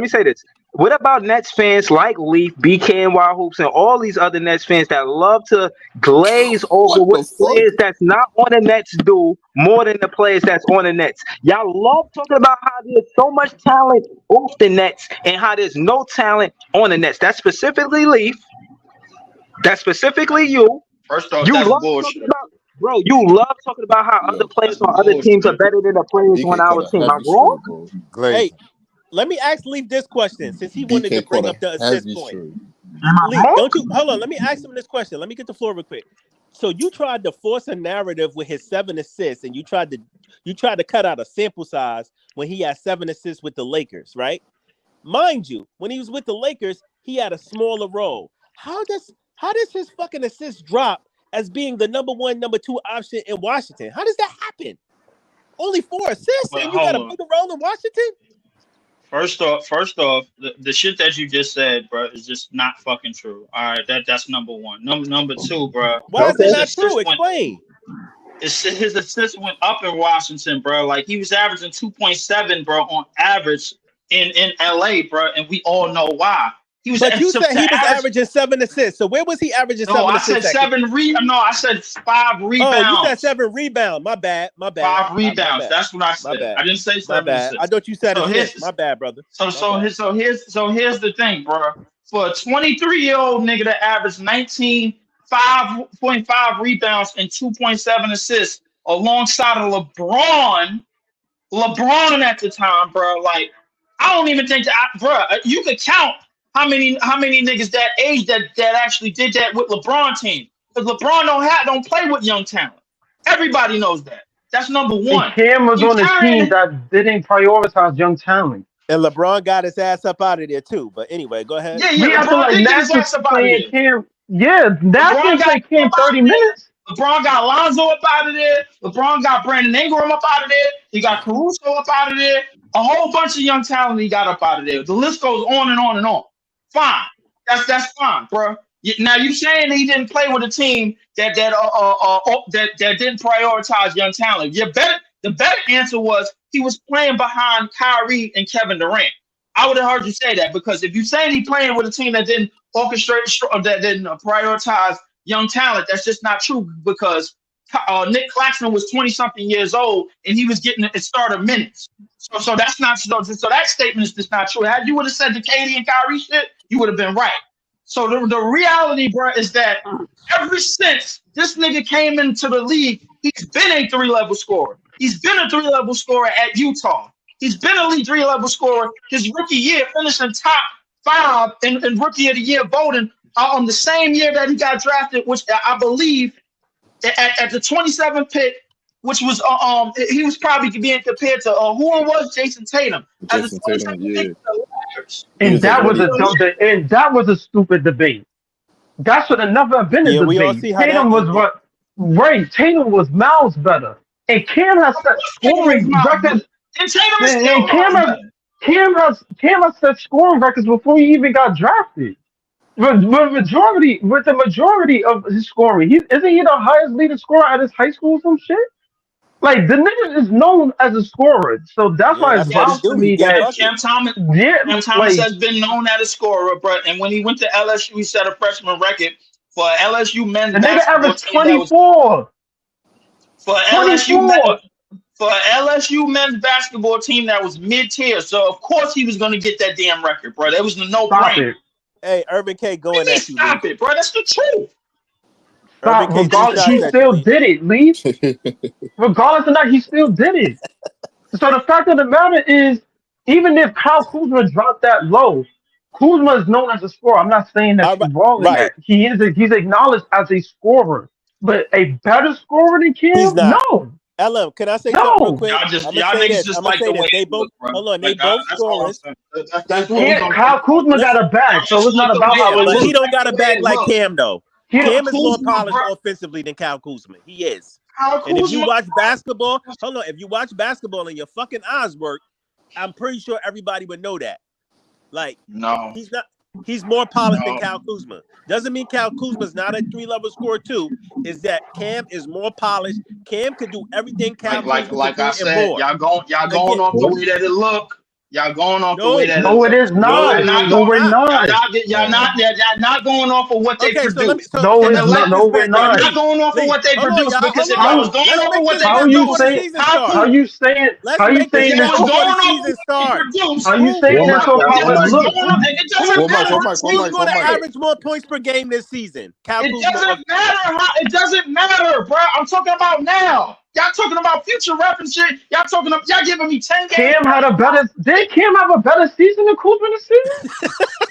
say this. What about Nets fans like Leaf, BK and Wild Hoops, and all these other Nets fans that love to glaze over What what the fuck? players that's not on the Nets do more than the players that's on the Nets? Y'all love talking about how there's so much talent off the Nets and how there's no talent on the Nets. That's specifically Leaf. That's specifically you. First off, You that's love talking bullshit. about, bro. You love talking about how other Yo, players That's on other teams are bullshit. better than the players on BK our caught a team. Am I heavy wrong? stray, bro. Hey, Glazing. let me ask Leaf this question since he wanted to BK caught bring a up the assist heavy point. stray. Am I Leaf, wrong? don't you hold on? Let me ask him this question. Let me get the floor real quick. So you tried to force a narrative with his 7 assists, and you tried to cut out a sample size when he had 7 assists with the Lakers, right? Mind you, when he was with the Lakers, he had a smaller role. How does his fucking assist drop as being the number 1, number 2 option in Washington? How does that happen? Only 4 assists, But and you got a hold on. bigger role in Washington? First off, the shit that you just said, bro, is just not fucking true. All right, that's number one. Number two, bro. Why is it His not true? assist went. Explain. His assist went up in Washington, bro. Like he was averaging 2.7, bro, on average in LA, bro, and we all know why. He was But you to said he was average. averaging 7 assists. So where was he averaging No, 7 I said assists at? No, I said 5 Oh, you said rebounds. 7 rebounds. My bad. 5 My rebounds. bad. That's what I My said. bad. I didn't say My 7 bad. I assists. thought you said So assists. My bad, brother. here's the thing, bro. For a 23-year-old nigga that averaged 5.5 rebounds and 2.7 assists alongside of LeBron at the time, bro. Like I don't even think bro, you could count how many niggas that age that actually did that with LeBron team. Because LeBron don't play with young talent. Everybody knows that. That's number And one. Cam was You on a team carrying that didn't prioritize young talent. And LeBron got his ass up out of there too. But anyway, go ahead. yeah, We acting LeBron like did get his Nash was ass up out of playing there. Cam. Yeah, Nash LeBron didn't got play Cam 30 minutes. LeBron got Lonzo up out of there. LeBron got Brandon Ingram up out of there. He got Caruso up out of there. A whole bunch of young talent he got up out of there. The list goes on and on and on. Fine, that's fine, bro. Now you saying he didn't play with a team that didn't prioritize young talent. The better answer was he was playing behind Kyrie and Kevin Durant. I would have heard you say that because if you saying he playing with a team that didn't that didn't prioritize young talent, that's just not true because Nick Claxton was 20-something years old and he was getting his starter minutes. So that's not so that statement is just not true. Had you would have said the KD and Kyrie shit, you would have been right. So the reality, bro, is that ever since this nigga came into the league, he's been a 3-level scorer. He's been a 3-level scorer at Utah. He's been a league 3-level scorer. His rookie year, finishing top 5 in rookie of the year voting on the same year that he got drafted, which I believe at the 27th pick, which was he was probably being compared to who it was, Jason Tatum. Jason Tatum, yeah. And that was a stupid debate. That should have never been a Yeah, we all debate. see how that Tatum was ended. what? Right. Tatum was miles better. And Cam has set scoring records. And Tatum is And still Cam has set scoring records before he even got drafted. With the majority of his scoring, isn't he the highest leading scorer at his high school or some shit? Like the nigga is known as a scorer, so that's why it's wild to me that Cam Thomas has been known as a scorer, bro. And when he went to LSU, he set a freshman record for LSU men's the nigga basketball averaged team. 24. For LSU men's basketball team that was mid-tier, so of course he was going to get that damn record, bro. That was no brainer. Hey, Urban K going at you. Stop it, bro. That's the truth. Stop. Regardless, he still did it, Lee. Regardless of that, he still did it. So the fact of the matter is, even if Kyle Kuzma dropped that low, Kuzma is known as a scorer. I'm not saying that you're wrong in that. He's acknowledged as a scorer, but a better scorer than Cam? He's not. Oh, No. LM, can I say something real quick? Y'all niggas just like the way they it both look, bro. hold on, they Like, both that's all I'm scorers. saying. That's what we're gonna Kyle Kuzma got a bag, so it's not about how it But looks. he don't got a bag like Cam though. Cam is more Kuzma, polished bro. offensively than Kyle Kuzma. He is. Kyle And if you Kuzma- watch basketball, hold on, if you watch basketball and your fucking eyes work, I'm pretty sure everybody would know that. Like, No. he's not. He's more polished than No. Kyle Kuzma. Doesn't mean Kyle Kuzma's not a 3-level scorer too. Is that Cam is more polished. Cam could do everything Kyle Kuzma Like could I do and said, more. y'all going Again, off the way that it look. Y'all going off the way that it No, it look. is not. Y'all not No, going. we're not. Y'all not going off of what they Okay, so let me. produce. So No, then it's let's not. make No, this we're bet then. not. You're not going off of Lee, what they hold on, produce y'all. because Hold if y'all on. was going Let's off of make what this they bet How you before the produce, saying? season how starts. How could you saying? Let's How you make this saying if bet y'all that? was before going the off of season what they starts. produce, How you saying Who that? So if how y'all it was look? going off, it doesn't One mic, matter one what mic, one who's mic, team going one to mic. play. average more points per game this season? Kyle It Kuzma or doesn't matter how. It doesn't matter, bro. I'm talking about now. Y'all talking about future reference shit. Y'all giving me 10 games. Cam had a better. Did Cam have a better season than Kuzma this season?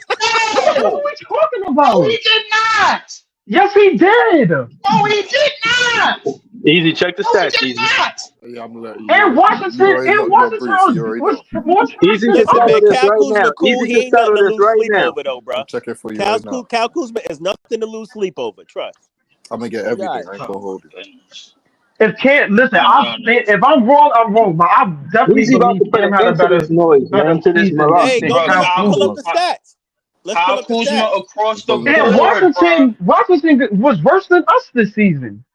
What the hell are No, we talking no, about? he did not. Yes, he did. No, he did not. Easy, check the No, he stats, did Easy. not. Yeah, I'm gonna let And you. You Washington, already and know. Yo, Breeze, you Washington already was know. more Easy trash than can Listen, settle man, us. this Kyle right Kuzma now. cool. Easy He can ain't nothing settle to this lose right sleep now. over, though, bro. I'm checking for you right now. Kyle Kuzma is nothing to lose sleep over. Trust. I'm gonna get He'll be all everything. right. I ain't gonna hold you. If Cam, listen, Y'all niggas. if I'm wrong, I'm wrong. But I definitely Easy about believe to put Cam an had a end to this noise, better man, to this season mirage. Hey, than go Bro, Kyle pull up Kuzma. the stats. Let's pull Kyle up the Kuzma stats. across I'm the pulling And it up. board, bro. Washington was worse than us this season.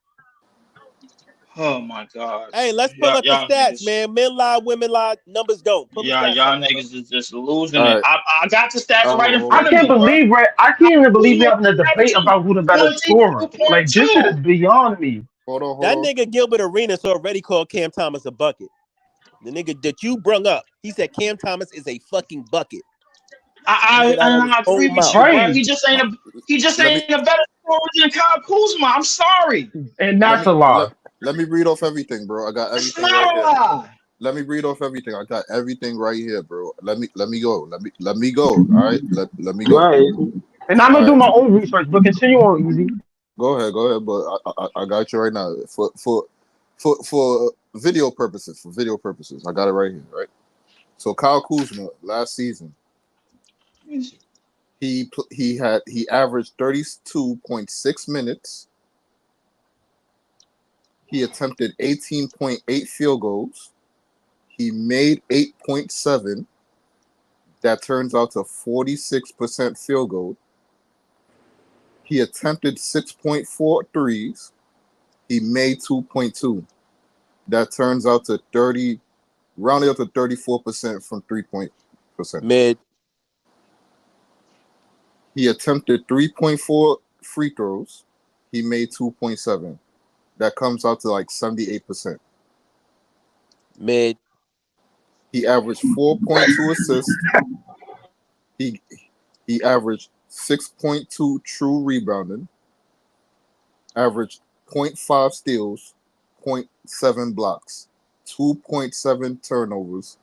Oh my God. Hey, let's pull up the Y'all stats, niggas. man. Men lie, women lie, numbers don't. Pull the stats Y'all up, bro. niggas is just losing All it. right. I got the stats right in Hold I front on. of can't me, bro. believe I can't even believe we're Kuzma having a debate averaging about who the better scorer. Like this shit is 22.2. beyond me. Hold on. Hold That on. nigga Gilbert Arenas already called Cam Thomas a bucket. The nigga that you brung up, he said Cam Thomas is a fucking bucket. He said that out of his I agree own with mouth. you, bro. Right. He just Let me ain't a better scorer than Kyle Kuzma. I'm sorry. And let that's me a lie. let me read off everything, bro. I got It's everything right not a here. lie. Let me read off everything. I got everything right here, bro. Let me go. Let me go. All right. Let me go. Right. And I'm All gonna do right. my own research, but continue on, Easy. Go ahead. But I got you right now for video purposes. For video purposes, I got it right here. Right. So Kyle Kuzma last season, he averaged 32.6 minutes. He attempted 18.8 field goals. He made 8.7. That turns out to 46% field goal. He attempted 6.4 threes. He made 2.2. That turns out to rounded up to 34% from 3-point percentage. Mid. He attempted 3.4 free throws. He made 2.7. That comes out to like 78%. Mid. He averaged 4.2 assists. He averaged 6.2 true rebounding, averaged 0.5 steals, 0.7 blocks, 2.7 turnovers,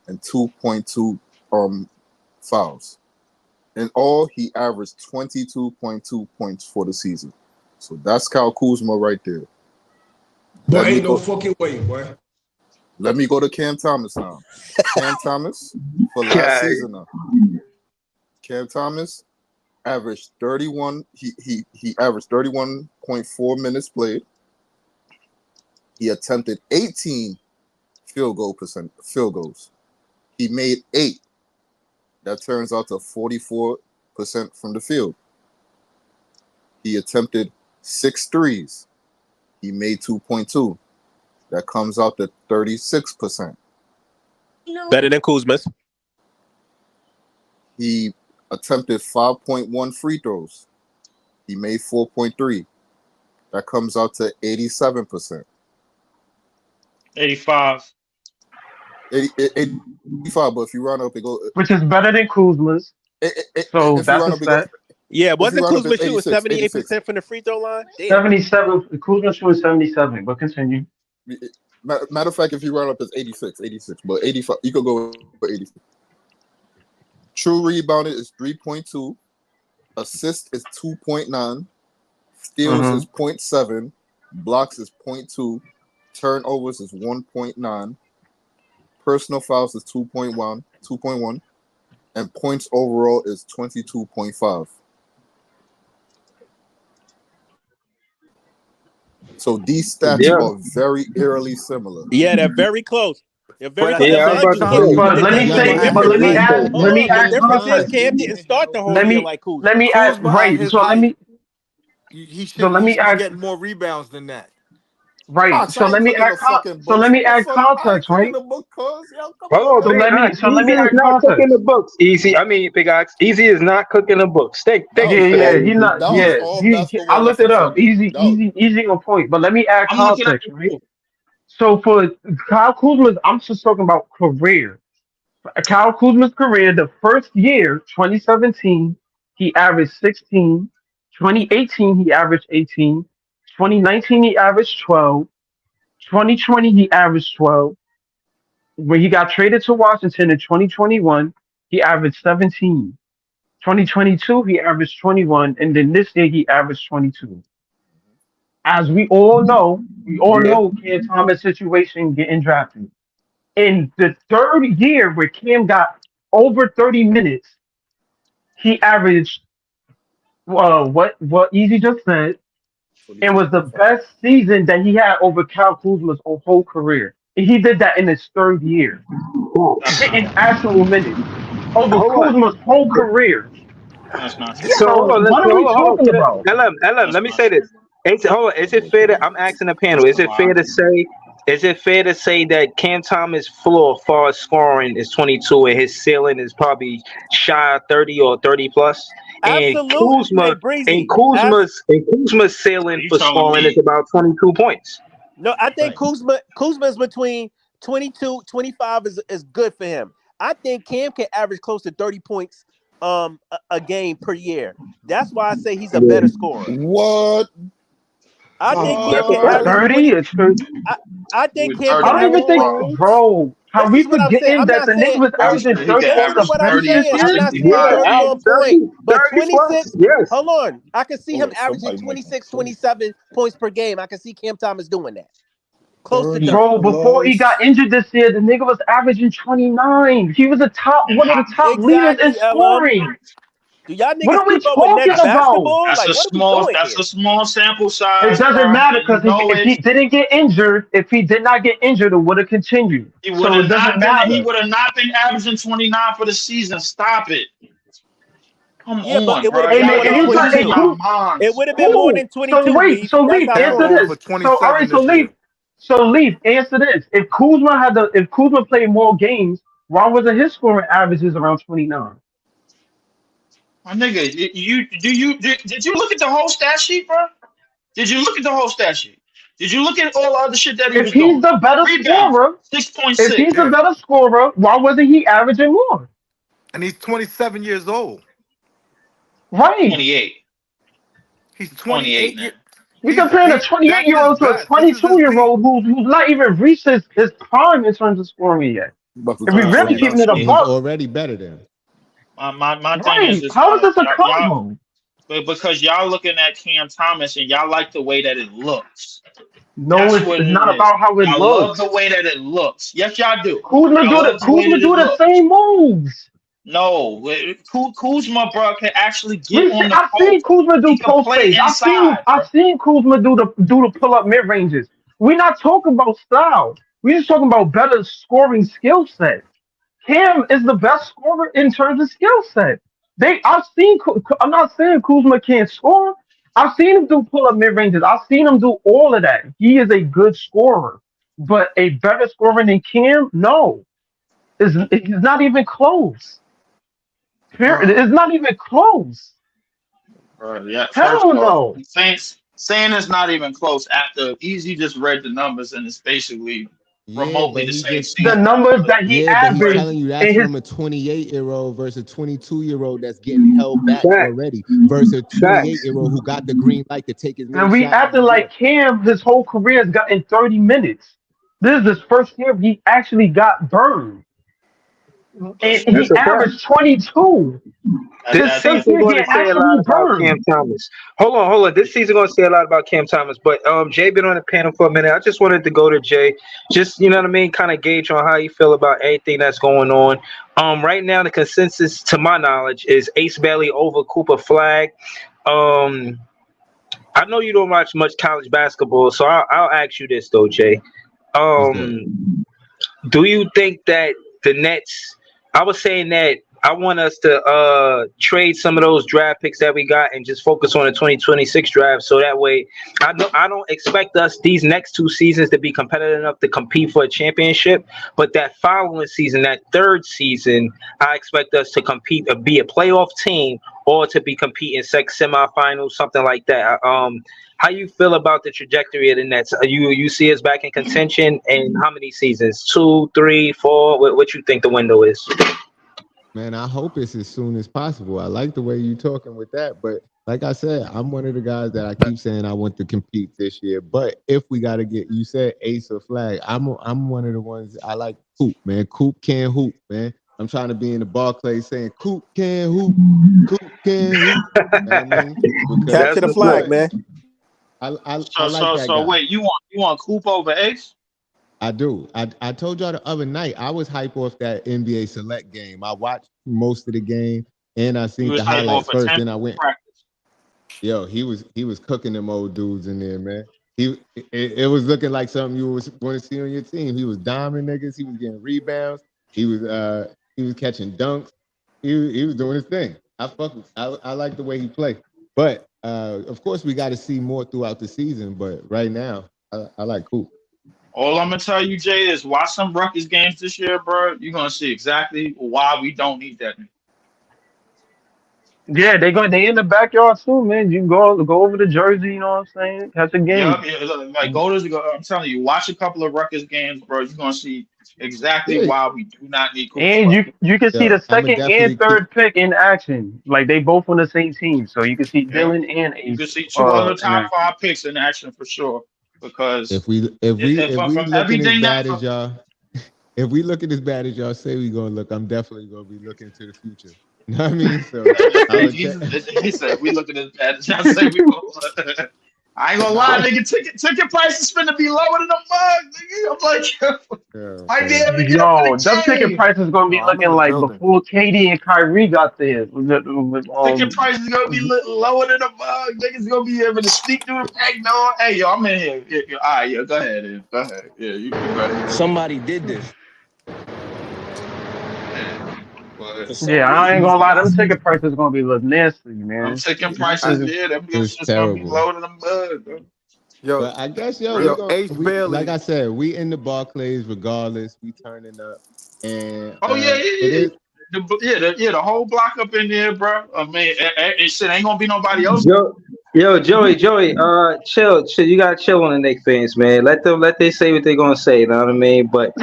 and 2.2 fouls. In all, he averaged 22.2 points for the season. So that's Kyle Kuzma right there. Boy, ain't no fucking way, boy. Let me go to Cam Thomas now. Cam Thomas for last season now. Cam Thomas averaged 31. He averaged 31.4 minutes played. He attempted 18 field goals. He made 8. That turns out to 44% from the field. He attempted 6 threes. He made 2.2. That comes out to 36%. Better than Kuzma's. He attempted 5.1 free throws. He made 4.3. That comes out to 87%. 85. 85, but if you round up, it goes. Which is better than Kuzma's. So If you that's a round up, it goes. stat. Yeah, If you wasn't round up, Kuzma it's shooting 86. 78% from the free throw line? Damn. 77. Kuzma was 77, but continue. Matter of fact, if you round up, it's 86. But 85, you could go for 86. True rebounding is 3.2. Assist is 2.9. Steals is 0.7. Blocks is 0.2. Turnovers is 1.9. Personal fouls is 2.1. And points overall is 22.5. So these stats Yeah. are very eerily similar. Yeah, they're very close. They're very But Yeah, I was but about to Cam, say. But the let me thing, the say, but difference let me is, ask, hold on, the difference is context. Cam didn't start the whole Let year me like Kuzma. let me ask Kuzma at right. his So let height, me he so should let he me should be ask getting more rebounds than that. Ah, right. So try let ain't me cooking add the fucking so books. let Who me the add fuck? I ain't context, cooking right? the book, cuz. Yo, come Hold on, on, So man. let me Easy is add not cooking context. the books. Easy, I mean, Big Ox. Easy is not cooking the books. Thank you for that, He Easy. not. That was Yeah, all I basketball looked it reference up. right there. Easy on point. But let me add I'm looking at context, right? So for Kyle Kuzma, I'm just talking about career. Kyle Kuzma's career, the first year, 2017, he averaged 16. 2018, he averaged 18. 2019, he averaged 12. 2020, he averaged 12. When he got traded to Washington in 2021, he averaged 17. 2022, he averaged 21. And then this year, he averaged 22. As we all Yeah. know Cam Thomas' situation getting drafted. In the third year where Cam got over 30 minutes, he averaged what Easy just said. It 22, was the 25. best season that he had over Cal Kuzma's whole career. And he did that in his third year, That's not getting true. actual minutes over Hold on. Kuzma's whole career. That's not true. So So what are we hold on. talking about? LM, That's let me not say true. this. Hold on. Is it fair to? I'm asking the panel. That's Is a it fair lie. to say? Is it fair to say that Cam Thomas' floor, as far as scoring, is 22, and his ceiling is probably shy of 30 or 30 plus? And Absolutely. Hey, Breezy. Kuzma's ceiling You for telling scoring is me? about 22 points. No, I think Right. Kuzma is between 22, 25 is good for him. I think Cam can average close to 30 points a game per year. That's why I say he's a better scorer. What? I think Cam That's a can What? fact. average 30? 20. It's true. I With think Cam 30 can I don't even average think, 20. What? bro. Are This we is what I'm saying. forgetting I'm that not the nigga saying was he averaging said he could 30 this off is average the what I'm bench 30 this saying. plus I'm year? 60 not saying Yeah, rebounds. 30 on point, 30, but 30 plus. 26. Yes. Hold on. I can see him Oh, averaging somebody making 26, sense. 27 points per game. I can see Cam Thomas doing that. Close to 30 30. Bro, before he got plus. injured this year, the nigga was averaging 29. He was And one of how, the top leaders in Exactly, LM. scoring. Do y'all What niggas are we keep up with talking next that's about? basketball? Like, what are we doing that's here? a small sample It size, doesn't bro. matter And you because know if he it. didn't get injured, if he did not get injured, it would have continued. He would So have it doesn't not been. He matter. would have not been averaging 29 for the season. Stop it. Come Yeah, but on, it would bro. have Hey been man, more than Y'all anytime, 22. y'all It minds. would have been more cool. than 22, Leaf. So That's Leaf, how it Cam answer goes. going this. for All 27 right, so this Leaf, year. answer this. If Kuzma played more games, why wasn't his scoring averages around 29? My nigga, did you look at the whole stat sheet, bro? Did you look at the whole stat sheet? Did you look at all the other shit that he If was he's doing? the better Rebounds, scorer, 6.6. Yeah. why wasn't he averaging more? And he's 27 years old. Right. 28. He's 28 28 now. years. We comparing a That's his 28-year-old to a best. This is his peak. 22-year-old who's not even reached his prime in terms of scoring yet. About to If we drop really Right. keeping it a somebody. And he's buck, already better than. My thing is right? this, How is bro. this a Y'all combo? because y'all looking at Cam Thomas and y'all like the way that it looks. No, That's it's what it not is. about how it Y'all love the looks. way that it looks. Yes, y'all do. Kuzma Y'all do the love the way that it looks. same moves. No, Kuzma, bro, can actually get on the I've seen post. Kuzma He do can post play plays. inside, bro. I've seen Kuzma do the pull up mid ranges. We're not talking about style. We're just talking about better scoring skill set. Cam is the best scorer in terms of skill set. I'm not saying Kuzma can't score. I've seen him do pull up mid ranges. I've seen him do all of that. He is a good scorer, but a better scorer than Cam, no, it's not even close. Period. It's not even close. Yeah. First Hell off, no. saying it's not even close after Easy just read the numbers and it's basically Yeah, remotely but the he same just The season. numbers that he yeah, but he's averaged telling you that's in his from a 28-year-old versus a 22-year-old that's getting held back Facts. already versus a Facts. 28-year-old who got the green light to take as many and we shots as acting he like wants. Cam his whole career has gotten 30 minutes. This is his first year he actually got burned. And That's he a fact. averaged 22. This His first season year going he to say a actually lot about Cam burned. Thomas. Hold on. This season going to say a lot about Cam Thomas. But Jay been on the panel for a minute. I just wanted to go to Jay. Just you know what I mean, kind of gauge on how you feel about anything that's going on. Right now the consensus, to my knowledge, is Ace Bailey over Cooper Flag. I know you don't watch much college basketball, so I'll ask you this though, Jay. What's good? do you think that the Nets? I was saying that I want us to trade some of those draft picks that we got and just focus on the 2026 draft. So that way, I don't expect us these next 2 seasons to be competitive enough to compete for a championship. But that following season, that third season, I expect us to compete, be a playoff team, or to be competing semifinals, something like that. How you feel about the trajectory of the Nets? You see us back in contention in how many seasons? 2, 3, 4? What you think the window is? Man, I hope it's as soon as possible. I like the way you're talking with that, but like I said, I'm one of the guys that I keep saying I want to compete this year. But if we got to get, you said Ace or Flag, I'm one of the ones I like. Coop, man. Coop can hoop, man. I'm trying to be in the Barclays saying Coop can hoop, Coop can hoop. You know what I mean? Capture the flag, man. I like So that guy. wait, you want Coop over Ace? I do. I told y'all the other night I was hype off that NBA Select game. I watched most of the game and I seen the highlights first. Then I went. Yo, he was cooking them old dudes in there, man. It was looking like something you was going to see on your team. He was diming niggas. He was getting rebounds. He was catching dunks. He was doing his thing. I like the way he played. But of course we got to see more throughout the season. But right now I like Coop. All I'm gonna tell you, Jay, is watch some Rutgers games this year, bro. You're gonna see exactly why we don't need that. Yeah, they in the backyard too, man. You go over to Jersey, you know what I'm saying? Catch a game. Yeah, look, like I'm telling you, watch a couple of Rutgers games, bro. You're gonna see exactly why we do not need Cooper. And you can see the second and third pick in action. Like they both on the same team, so you can see Dylan and Ace. You can see 2 of the top 5 picks in action for sure. Because if we looking as bad as y'all, if we looking as bad as y'all say we gonna look, I'm definitely gonna be looking to the future. You know what I mean? So he said we looking as bad as y'all say we gonna look. I ain't gonna lie, nigga. Ticket prices finna be lower than a mug, nigga. I'm like, them ticket prices gonna be looking like before KD and Kyrie got there. Ticket prices gonna be lower than a mug. Niggas gonna be able to sneak through the back door. Hey, yo, I'm in here. Yeah, all right, yeah, go ahead, Ed. Go ahead. Yeah, you can go ahead. Somebody did this. Yeah, I ain't gonna lie, them ticket prices gonna be look nasty, man. I'm ticket prices, them just gonna be lower than a mug, bro. Yo, but I guess Ace Bailey. Like I said, we in the Barclays regardless. We turning up, and the whole block up in there, bro. I mean, it shit ain't gonna be nobody else. Yo, Joey, chill. You gotta chill on the Knicks fans, man. Let they say what they gonna say. You know what I mean? But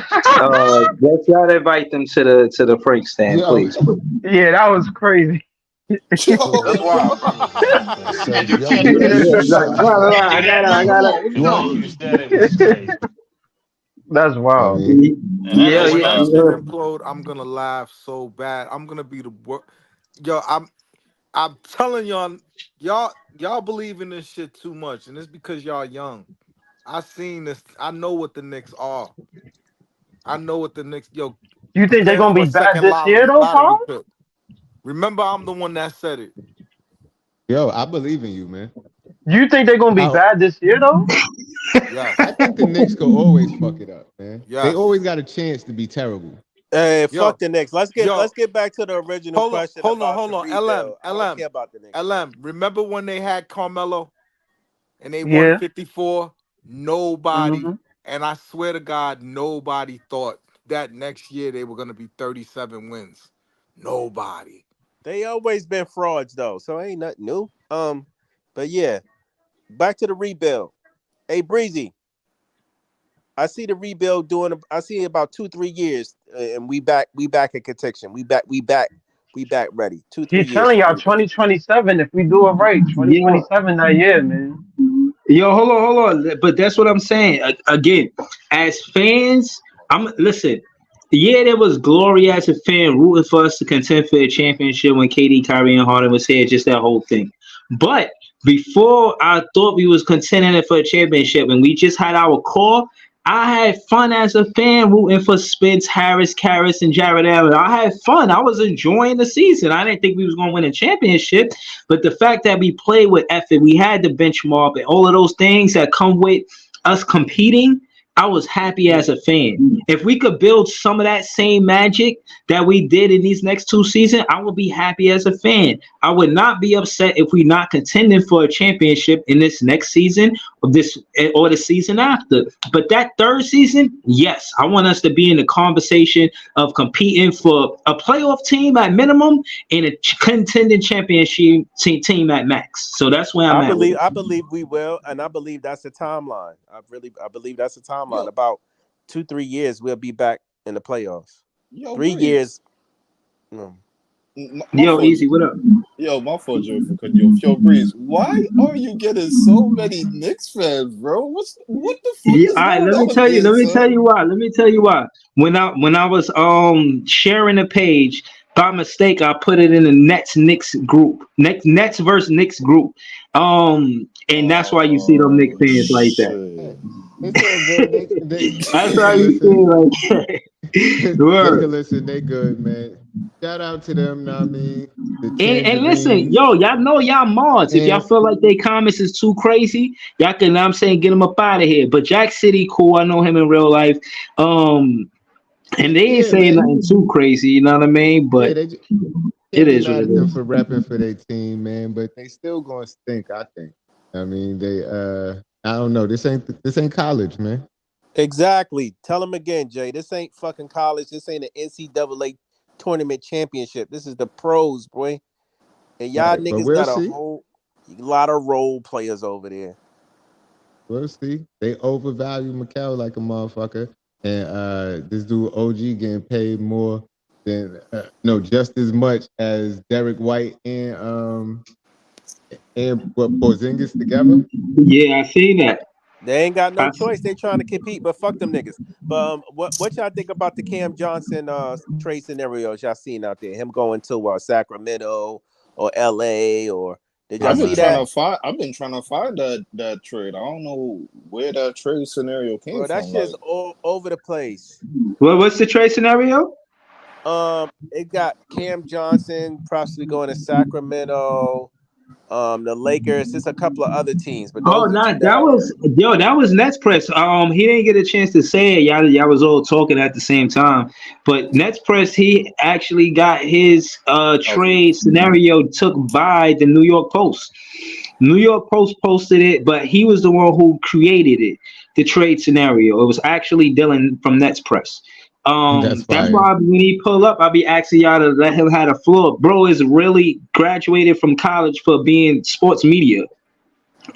let's not invite them to the Frank stand, please. Yeah, that was crazy. That's wild. That's wild. Implode, I'm gonna laugh so bad. I'm gonna be the worst. Yo, I'm telling y'all believe in this shit too much, and it's because y'all young. I seen this. I know what the Knicks are. I know what the Knicks. Yo, you think they're gonna be bad this year, though, Paul? Remember, I'm the one that said it. Yo, I believe in you, man. You think they're gonna be bad this year, though? Yeah, I think the Knicks could always fuck it up, man. Yeah, they always got a chance to be terrible. Hey, fuck the Knicks. Let's get back to the original question. Hold on. LM. I don't care about the Knicks. LM. Remember when they had Carmelo and they won 54? Nobody, and I swear to God, nobody thought that next year they were gonna be 37 wins. Nobody. They always been frauds though, so ain't nothing new. But yeah, back to the rebuild. Hey, Breezy, I see the rebuild I see about 2-3 years, and we back in contention. We back ready. 2-3 years. He's telling y'all 2027 if we do it right. 2027 that year, man. Yo, hold on. But that's what I'm saying. Again, as fans, listen. Yeah, there was glory as a fan rooting for us to contend for a championship when KD, Kyrie, and Harden was here, just that whole thing. But before I thought we was contending for a championship and we just had our core, I had fun as a fan rooting for Spence, Harris, Karras, and Jared Allen. I had fun. I was enjoying the season. I didn't think we was going to win a championship, but the fact that we played with effort, we had the benchmark, and all of those things that come with us competing, I was happy as a fan. If we could build some of that same magic that we did in these next 2 seasons, I would be happy as a fan. I would not be upset if we're not contending for a championship in this next season or the season after. But that 3rd season, yes, I want us to be in the conversation of competing for a playoff team at minimum and a contending championship team at max. So that's where I'm at. I believe we will, and I believe that's the timeline. I believe that's the timeline. About 2-3 years, we'll be back in the playoffs. 3 years. Yo, Easy, what up? Yo, my fault, Joe, for cutting you off. Yo, Breeze, why are you getting so many Knicks fans, bro? What the fuck is All right, going let me on tell you. here, Let me son? tell you why. When I was sharing a page by mistake, I put it in the Nets group, Nets versus Knicks group, and that's why you see them Knicks fans like that. That's why you see like that. Listen, they good, man. Shout out to them. Know what I mean, and listen, yo, y'all know y'all mods. If y'all feel like they comments is too crazy, y'all can. I'm saying get them up out of here. But Jack City, cool. I know him in real life. And they ain't saying nothing too crazy. You know what I mean? But it is what it is. For repping for their team, man. But they still gonna stink. I think. I mean, they. I don't know. This ain't college, man. Exactly. Tell them again, Jay. This ain't fucking college. This ain't an NCAA tournament championship. This is the pros, boy. And y'all niggas got a whole lot of role players over there. We'll see. They overvalue Mikal like a motherfucker. And this dude OG getting paid more than just as much as Derek White and Porzingis together. Yeah, I see that. They ain't got no choice. They trying to compete, but fuck them niggas. But what y'all think about the Cam Johnson trade scenarios y'all seen out there? Him going to Sacramento or LA, or did y'all see that? I've been trying to find that trade. I don't know where that trade scenario came from. That shit's all over the place. Well, what's the trade scenario? It got Cam Johnson possibly going to Sacramento. The Lakers, just a couple of other teams, but that was Nets press. He didn't get a chance to say it. Y'all was all talking at the same time. But Nets press, he actually got his trade scenario took by the New York Post. New York Post posted it, but he was the one who created it. The trade scenario. It was actually Dylan from Nets press. That's why when he pull up, I'll be asking y'all to let him have the floor. Bro is really graduated from college for being sports media,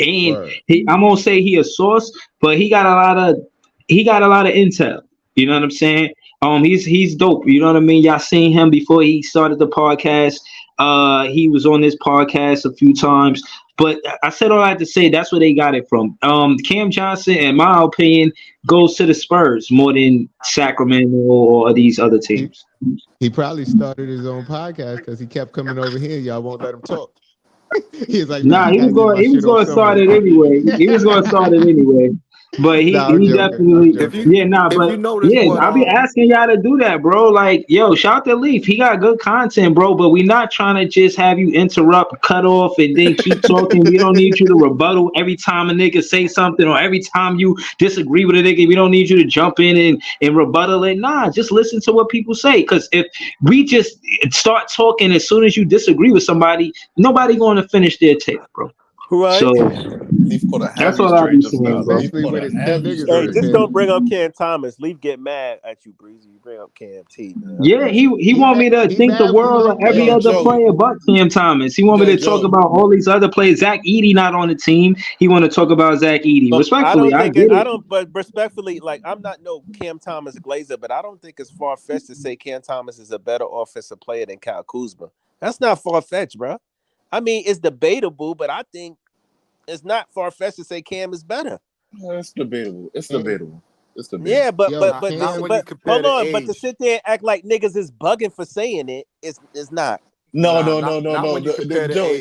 and I'm gonna say he a source, but he got a lot of intel. You know what I'm saying? He's dope. You know what I mean? Y'all seen him before he started the podcast. He was on this podcast a few times. But I said all I had to say. That's where they got it from. Cam Johnson, in my opinion, goes to the Spurs more than Sacramento or these other teams. He probably started his own podcast because he kept coming over here. Y'all won't let him talk. He's like, he was going to start it anyway. He was going to start it anyway. But he definitely, I'll be asking y'all to do that, bro. Like, yo, shout out to Leaf. He got good content, bro. But we not trying to just have you interrupt, cut off, and then keep talking. We don't need you to rebuttal every time a nigga say something or every time you disagree with a nigga. We don't need you to jump in and rebuttal it. Nah, just listen to what people say. Because if we just start talking as soon as you disagree with somebody, nobody going to finish their tape, bro. Right. So that's all I'll be saying, bro. Hey, just don't bring up Cam Thomas. Leaf get mad at you, Breezy. You bring up Cam T. Man. Yeah, he want me to think the world of every other player but Cam Thomas. He want me to talk about all these other players. Zach Edey not on the team. He want to talk about Zach Edey. Respectfully, but respectfully, like I'm not no Cam Thomas glazer, but I don't think it's far fetched to say Cam Thomas is a better offensive player than Kyle Kuzma. That's not far fetched, bro. I mean, it's debatable, but I think it's not far-fetched to say Cam is better. Yeah, it's debatable. It's debatable. Yeah, but hold on. But to sit there and act like niggas is bugging for saying it, it's not. No.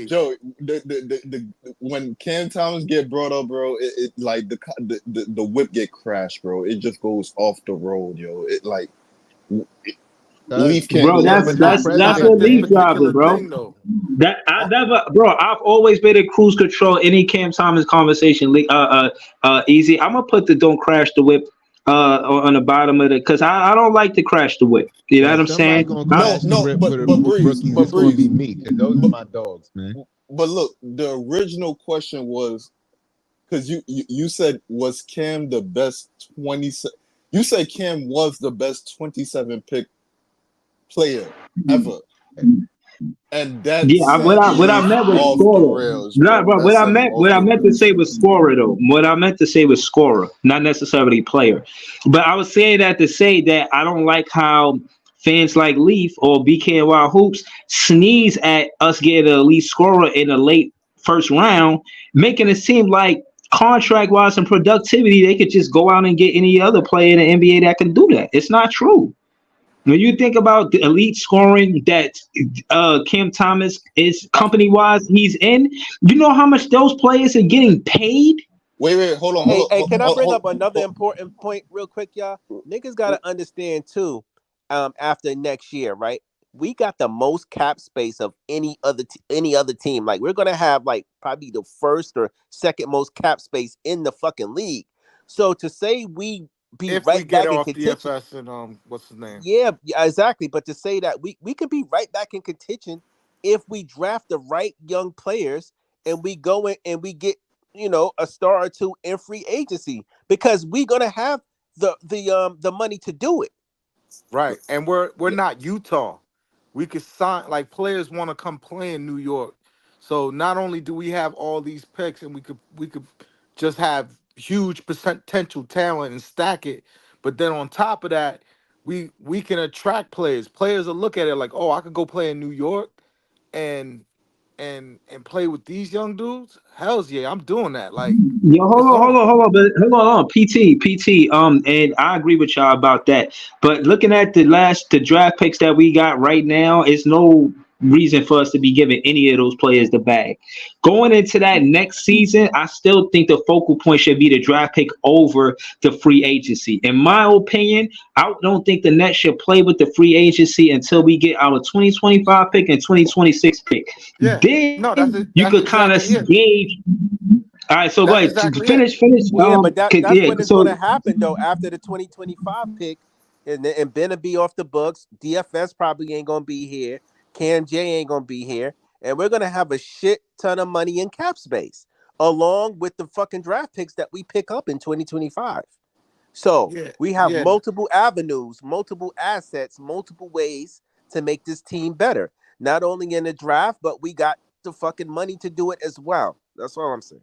Joe, when Cam Thomas get brought up, bro, it like the whip get crashed, bro. It just goes off the road, yo. It like. Leaf can't bro, that's what Leaf drives it, bro. I've always been in cruise control any Cam Thomas conversation. Easy. I'm gonna put the don't crash the whip on the bottom of the, because I don't like to crash the whip. You know what I'm saying? Gonna crash the whip for the rookies. It's gonna be me, because those are my dogs, man. But look, the original question was, because you said, was Cam the best 27? You said Cam was the best 27 pick player ever. And that what I meant was scorer. What I meant to say was scorer though. What I meant to say was scorer, not necessarily player. But I was saying that to say that I don't like how fans like Leaf or BKY Hoops sneeze at us getting an elite scorer in the late first round, making it seem like contract wise and productivity they could just go out and get any other player in the NBA that can do that. It's not true. When you think about the elite scoring that Cam Thomas is company-wise, he's in, you know how much those players are getting paid? Wait, hold on. Hey, can I bring up another important point real quick, y'all? Niggas got to understand, too, after next year, right? We got the most cap space of any other team. Like, we're going to have, like, probably the first or second most cap space in the fucking league. So to say we be if right we get back off in contention. DFS and what's his name? Yeah, exactly. But to say that we could be right back in contention if we draft the right young players and we go in and we get, you know, a star or two in free agency, because we're gonna have the money to do it. Right, and we're not Utah. We could sign, like, players want to come play in New York. So not only do we have all these picks, and we could just have huge potential talent and stack it, but then on top of that, we can attract players. Players will look at it like, oh, I could go play in New York and play with these young dudes. Hell's yeah, I'm doing that. Like, Yo, hold on, PT. And I agree with y'all about that. But looking at the draft picks that we got right now, it's no reason for us to be giving any of those players the bag. Going into that next season, I still think the focal point should be the draft pick over the free agency. In my opinion, I don't think the Nets should play with the free agency until we get our 2025 pick and 2026 pick. Yeah. Then you could kind of gauge. All right, so go ahead. Finish. Yeah, but that's when it's going to happen, though, after the 2025 pick, and Ben will be off the books. DFS probably ain't going to be here. Cam J ain't going to be here. And we're going to have a shit ton of money in cap space, along with the fucking draft picks that we pick up in 2025. So we have multiple avenues, multiple assets, multiple ways to make this team better. Not only in the draft, but we got the fucking money to do it as well. That's all I'm saying.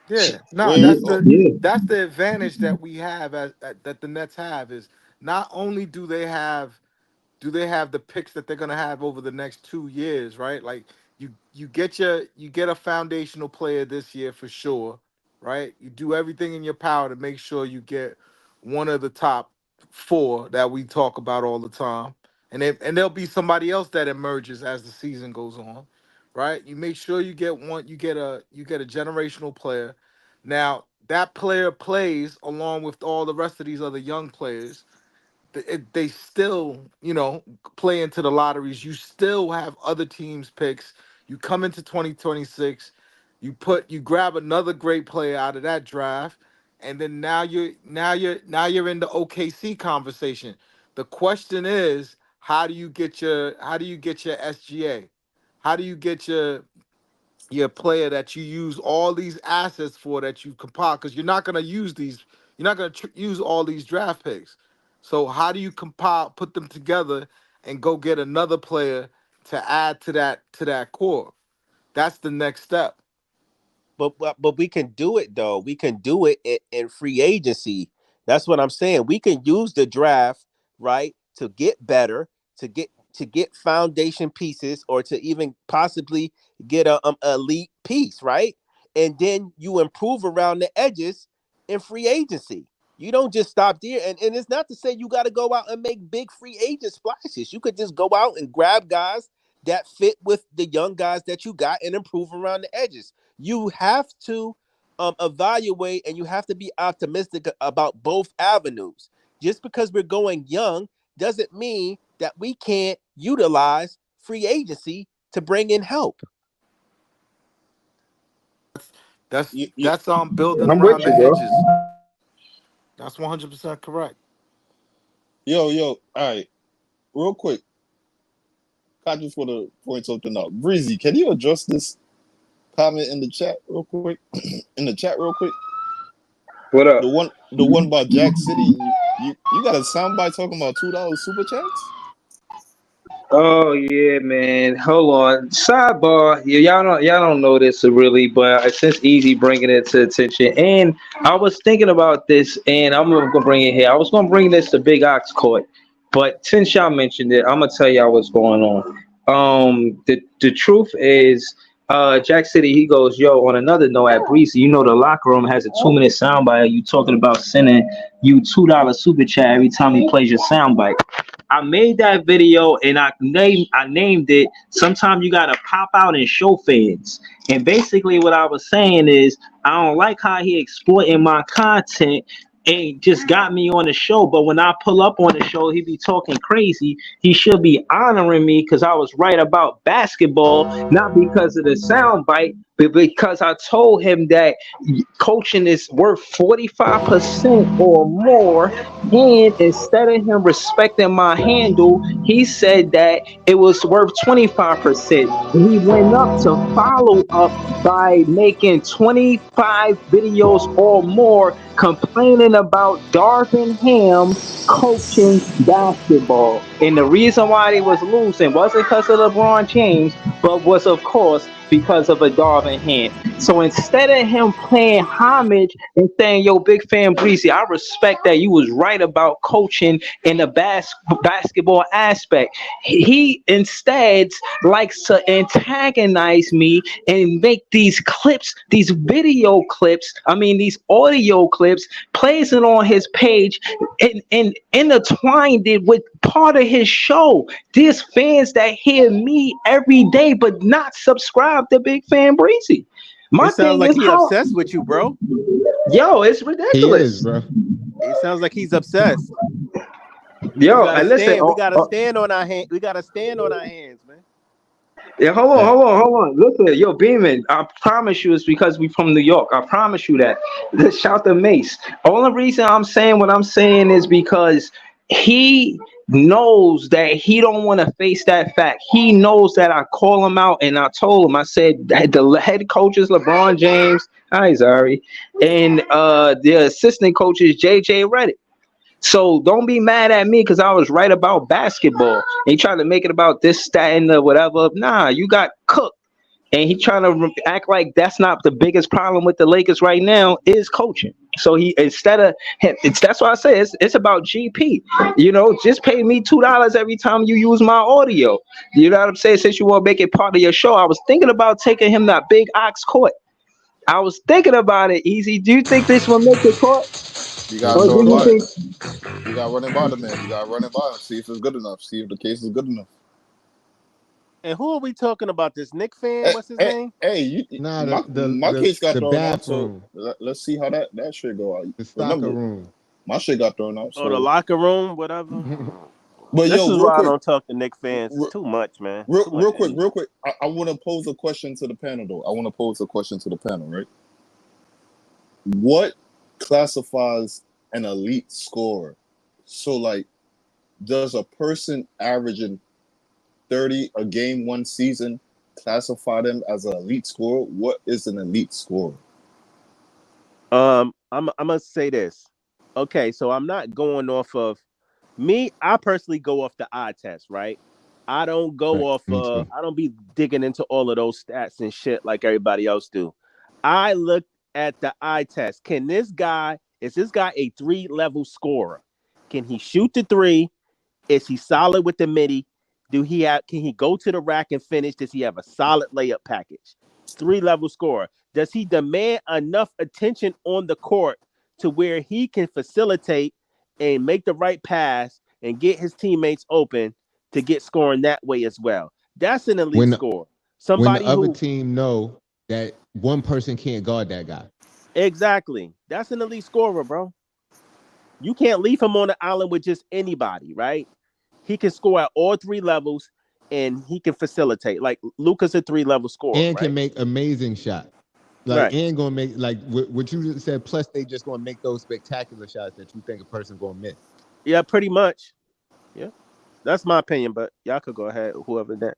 Yeah, no, that's the advantage that we have that the Nets have, is not only do they have the picks that they're gonna have over the next 2 years, right? Like you get a foundational player this year for sure, right? You do everything in your power to make sure you get one of the top 4 that we talk about all the time, and there'll be somebody else that emerges as the season goes on. Right, you make sure you get one. You get a generational player. Now that player plays along with all the rest of these other young players. They still, play into the lotteries. You still have other teams' picks. You come into 2026. You grab another great player out of that draft, and then now you're in the OKC conversation. The question is, how do you get your SGA? How do you get your player that you use all these assets for, that you compile? Because you're not going to use use all these draft picks. So how do you put them together and go get another player to add to that core? That's the next step. But we can do it, though. We can do it in free agency. That's what I'm saying. We can use the draft, right, to get better, to get foundation pieces, or to even possibly get a elite piece, right? And then you improve around the edges in free agency. You don't just stop there. And it's not to say you got to go out and make big free agent splashes. You could just go out and grab guys that fit with the young guys that you got and improve around the edges. You have to evaluate, and you have to be optimistic about both avenues. Just because we're going young doesn't mean that we can't utilize free agency to bring in help. That's building I'm around with you, the bro. edges. That's 100% correct. Yo, all right, real quick. I just want to point something out. Breezy, can you address this comment in the chat real quick? What up? The one by Jack City. You got a soundbite talking about $2 super chats? Oh yeah, man. Hold on. Sidebar. Y'all don't know this really, but since Easy bringing it to attention, and I was thinking about this, and I'm gonna bring it here. I was gonna bring this to Big Ox Court, but since y'all mentioned it, I'm gonna tell y'all what's going on. The truth is, Jack City, he goes, yo, on another note, at Breezy, you know the locker room has a 2-minute soundbite. You talking about sending you $2 super chat every time he plays your soundbite. I made that video and I named it. Sometimes you gotta pop out and show fans. And basically what I was saying is I don't like how he exploiting my content and just got me on the show. But when I pull up on the show, he be talking crazy. He should be honoring me because I was right about basketball, not because of the soundbite, but because I told him that coaching is worth 45% or more. And instead of him respecting my handle, he said that it was worth 25%. He went up to follow up by making 25 videos or more complaining about Darvin Ham coaching basketball. And the reason why they was losing wasn't because of LeBron James, but was, of course, because of a Darvin Ham. So instead of him paying homage and saying, yo, Big Fan Breezy, I respect that you was right about coaching in the basketball aspect, he instead likes to antagonize me and make these clips, these video clips, these audio clips, plays it on his page and intertwined it with part of his show. There's fans that hear me every day but not subscribe to Big Fan Breezy. My it sounds thing like is he's obsessed with you, bro. Yo, it's ridiculous. He is, bro. It sounds like he's obsessed. Yo, and listen, we gotta stand on our hand. We gotta stand on our hands, man. Yeah, hold on. Listen, yo, Beeman, I promise you it's because we from New York. I promise you that. Shout to Mace. Only reason I'm saying what I'm saying is because he knows that he don't want to face that fact. He knows that I call him out, and I told him, I said that the head coach is LeBron James, hi Zari, and the assistant coach is JJ Redick. So don't be mad at me because I was right about basketball. And he tried to make it about this, that, and the whatever. Nah, you got cooked. And he trying to act like that's not the biggest problem with the Lakers right now is coaching. So he, instead of him, that's why I say it's about GP. You know, just pay me $2 every time you use my audio. You know what I'm saying? Since you want to make it part of your show, I was thinking about taking him to Big Ox Court. I was thinking about it. Easy. Do you think this will make the court? You got to run by it. You got to run it by the man. You got to run it by him. See if it's good enough. See if the case is good enough. And who are we talking about? This Nick fan? What's his name? Hey, my case got thrown out. So let's see how that shit go out. The locker room. My shit got thrown out. So. Oh, the locker room, whatever. But this yo, is why quick, I don't talk to Nick fans. It's too much, man. Real quick. I want to pose a question to the panel, though. Right? What classifies an elite scorer? So, like, does a person averaging 30 a game one season classify them as an elite scorer? What is an elite scorer? I'm gonna say this. Okay, so I'm not going off of me. I personally go off the eye test, right? I don't go off I don't be digging into all of those stats and shit like everybody else do. I look at the eye test. Is this guy a 3-level scorer? Can he shoot the three? Is he solid with the midi? Can he go to the rack and finish? Does he have a solid layup package? 3-level scorer. Does he demand enough attention on the court to where he can facilitate and make the right pass and get his teammates open to get scoring that way as well? That's an elite scorer. Somebody when the other team know that one person can't guard that guy. Exactly. That's an elite scorer, bro. You can't leave him on the island with just anybody, right? He can score at all 3 levels and he can facilitate. Like Luka's a 3-level scorer. And can make amazing shots. Like, Right. and gonna make like what you just said. Plus, they just gonna make those spectacular shots that you think a person gonna miss. Yeah, pretty much. Yeah, that's my opinion. But y'all could go ahead. Whoever that.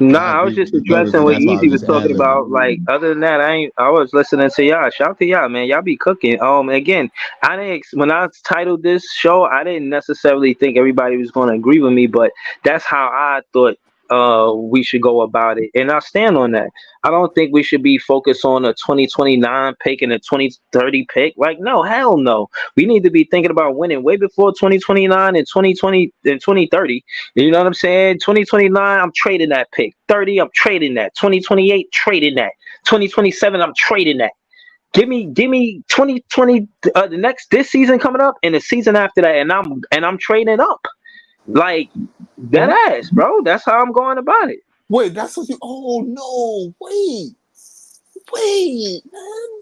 Nah, I I was agree just with you totally. addressing what That's why I Easy was was just talking ad-libbing. about. Like, other than that, I was listening to y'all. Shout out to y'all, man. Y'all be cooking. Again, I didn't when I titled this show, I didn't necessarily think everybody was going to agree with me, but that's how I thought we should go about it, and I stand on that. I don't think we should be focused on a 2029 pick and a 2030 pick. Like, no, hell no. We need to be thinking about winning way before 2029 and 2020 and 2030. You know what I'm saying? 2029, I'm trading that pick. 30, I'm trading that. 2028, trading that. 2027, I'm trading that. Give me 2020 this season coming up and the season after that, and I'm trading up. Like that ass, bro. That's how I'm going about it. Wait, that's what you. Oh no! Wait, man.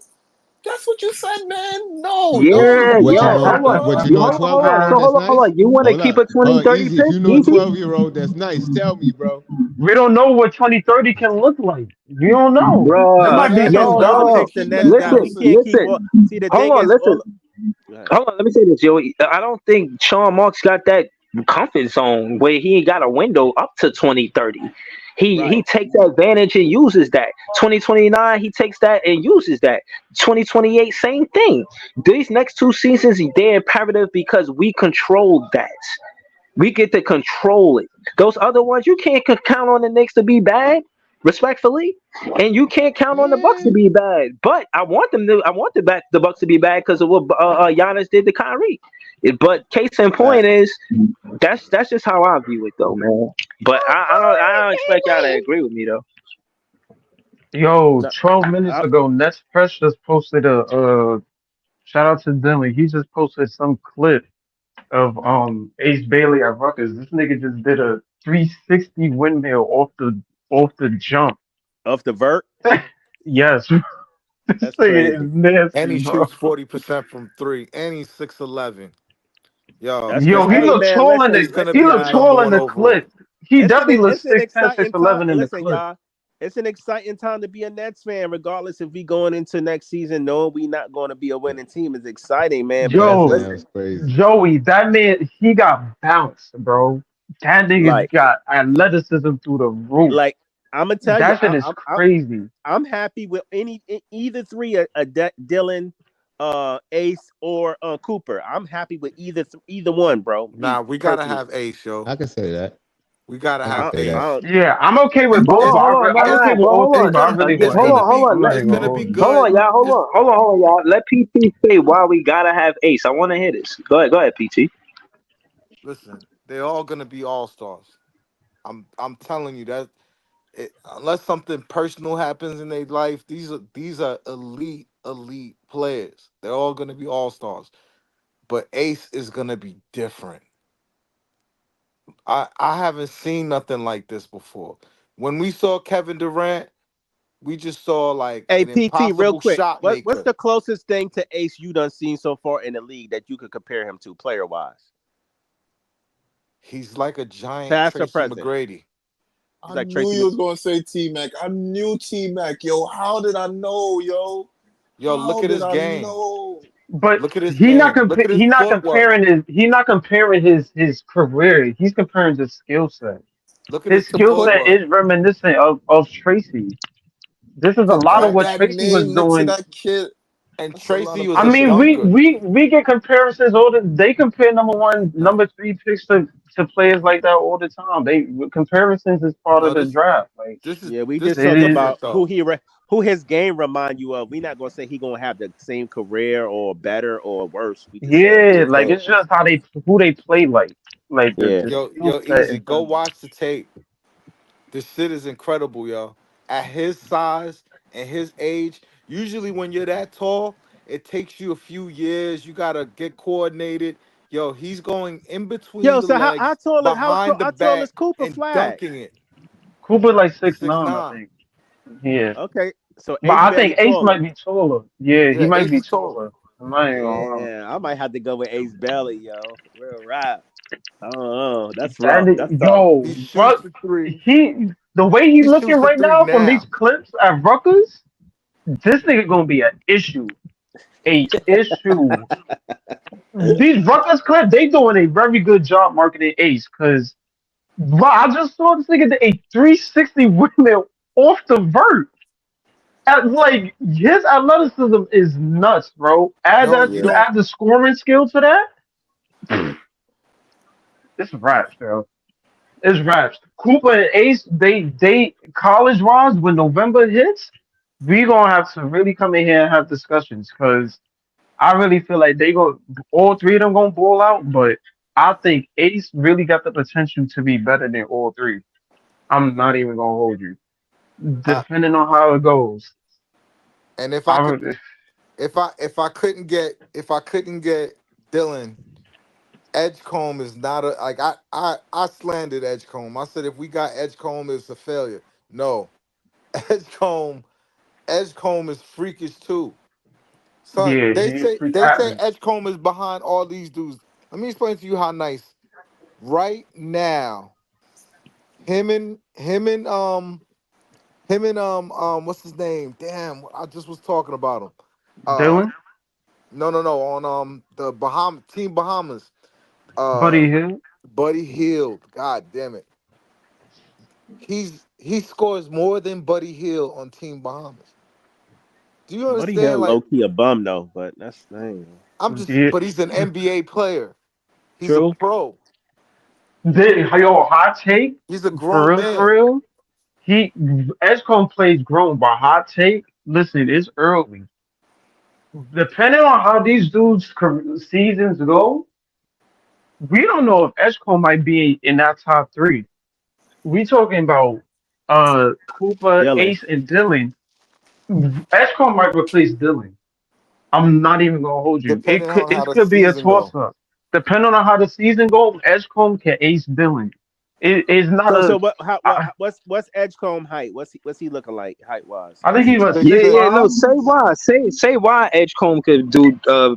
That's what you said, man. No, Yeah, What you yo, know? hold on. What you know? A 12-year-old that's nice. Hold on. You want to Hold keep up. a 2030 Easy. pick? If you know a Easy? 12-year-old that's nice, tell me, bro. We don't know what 2030 can look like. You don't know. It Bruh, might be There's some other garbage. picks the Nets got. We can't keep. See, the Hold thing on, is, listen. Hold on, let me say this, Joey. I don't think Sean Marks got that comfort zone where he got a window up to 2030. He takes advantage and uses that. 2029, he takes that and uses that. 2028, same thing. These next two seasons, they're imperative because we control that. We get to control it. Those other ones, you can't count on the Knicks to be bad, respectfully, and you can't count on the Bucks to be bad. But I want the Bucks to be bad because of what Giannis did to Kyrie. But case in point is that's just how I view it, though, man. But I don't expect y'all to agree with me, though. Yo, 12 minutes ago, Nets Press just posted a shout out to Dylan. He just posted some clip of Ace Bailey at Rutgers. This nigga just did a 360 windmill off the jump. Off the vert? Yes. That's crazy. And he Bro. shoots 40% from 3, and he's 6'11". Yo, He looked tall in the clip. He definitely looks 6'10", 6'11" in the Listen, clip. y'all. It's an exciting time to be a Nets fan, regardless if we going into next season knowing we not going to be a winning team. It's exciting, man. Yo, Because listen, Joey, that man, he got bounced, bro. That nigga got athleticism through the roof. Like, I'm gonna tell that you, shit is crazy. I'm happy with either three, Dylan, Ace, or Cooper. I'm happy with either one, bro. Nah, we gotta have Ace, yo. I can say that. We gotta have Ace. Yeah, I'm okay with both. I'm okay with all three, but I really want Hold on. I'm not even gonna hold you. Hold on, y'all. Let PT say why we gotta have Ace. I want to hear this. Go ahead, PT. Listen, they're all gonna be all-stars. I'm telling you that. Unless something personal happens in their life, these are elite players. They're all gonna be all-stars. But Ace is gonna be different. I haven't seen nothing like this before. When we saw Kevin Durant, we just saw like Hey, an PT, real impossible quick. shot maker. What's the closest thing to Ace you done seen so far in the league that you could compare him to, player wise? He's like a giant Past or Tracy present? McGrady. I knew you was gonna say T-Mac. I knew T-Mac. Yo, how did I know, yo? Yo, How look at did his I game. know? But Look at his he game. not Look at his comparing his career. He's comparing the skill set. Look at His skill set footwork. is reminiscent of Tracy. This is a lot of Add what that Tracy was name next to doing. that kid. And That's a lot Tracy of was I a mean, dunker. we get comparisons they compare number 1, number 3 picks to players like that all the time. Comparisons is part of the draft. Like We just it talk is. about who his game remind you of. We're not gonna say he gonna have the same career or better or worse. We just saying Yeah, like it's just who they play like. Like the Yo, skill set Easy. in Go terms- watch the tape. This shit is incredible, yo. At his size and his age, usually when you're that tall, it takes you a few years. You gotta get coordinated. Yo, he's going in between the so how legs, tall behind the is back, Cooper and Flag? dunking it. Cooper like 6'9", I 6'9". think. Yeah. Okay, so But Ace I Bailey think Ace taller. might be taller. Yeah, he might Ace be is taller. taller. I'm not even gonna lie. Yeah, I might have to go with Ace Bailey, yo. Real rap. I don't know. That's rough. That That's tough. yo, He shoots bro, the three. the way he's He looking shoots the right three now from these now. clips at Rutgers, this nigga gonna be an issue. A issue. These Rutgers clips, they doing a very good job marketing Ace, because I just saw this nigga do a 360 windmill off the vert. Like his athleticism is nuts, bro. Add No, that, you don't. add the scoring skill to that. It's raps, bro. It's raps. Cooper and Ace, they college wise, when November hits, we gonna have to really come in here and have discussions, because I really feel like all three of them gonna ball out, but I think Ace really got the potential to be better than all three. I'm not even gonna hold you, depending on how it goes. And if I I could, really, if I couldn't get Dylan, Edgecombe is not a like I slandered Edgecombe. I said if we got Edgecombe, it's a failure. No, Edgecombe is freakish too. Son, yeah, they he's say freak athlete. Edgecombe is behind all these dudes. Let me explain to you how nice. Right now, him and what's his name? Damn, I just was talking about him. Dylan, No, on the Team Bahamas. Buddy Hill, Buddy Hield. God damn it. He scores more than Buddy Hield on Team Bahamas. Do you Buddy Hill understand? Like low key a bum though, but that's yeah. but he's an NBA player. He's true. a pro. Yo, hot take He's a for grown real, man. for real. Edgecombe plays grown, but hot take. Listen, it's early. Depending on how these dudes' seasons go, we don't know if Edgecombe might be in that top three. We talking about Cooper, Dylan. Ace, and Dylan. Edgecombe might replace Dylan. I'm not even gonna hold you. Depending on how It the could be a season go. toss up. Depending on how the season goes, Edgecombe can ace Dylan. It's not So a. what's Edgecombe height? What's he looking like height wise? I think he was Yeah. No, say why. Say why Edgecombe could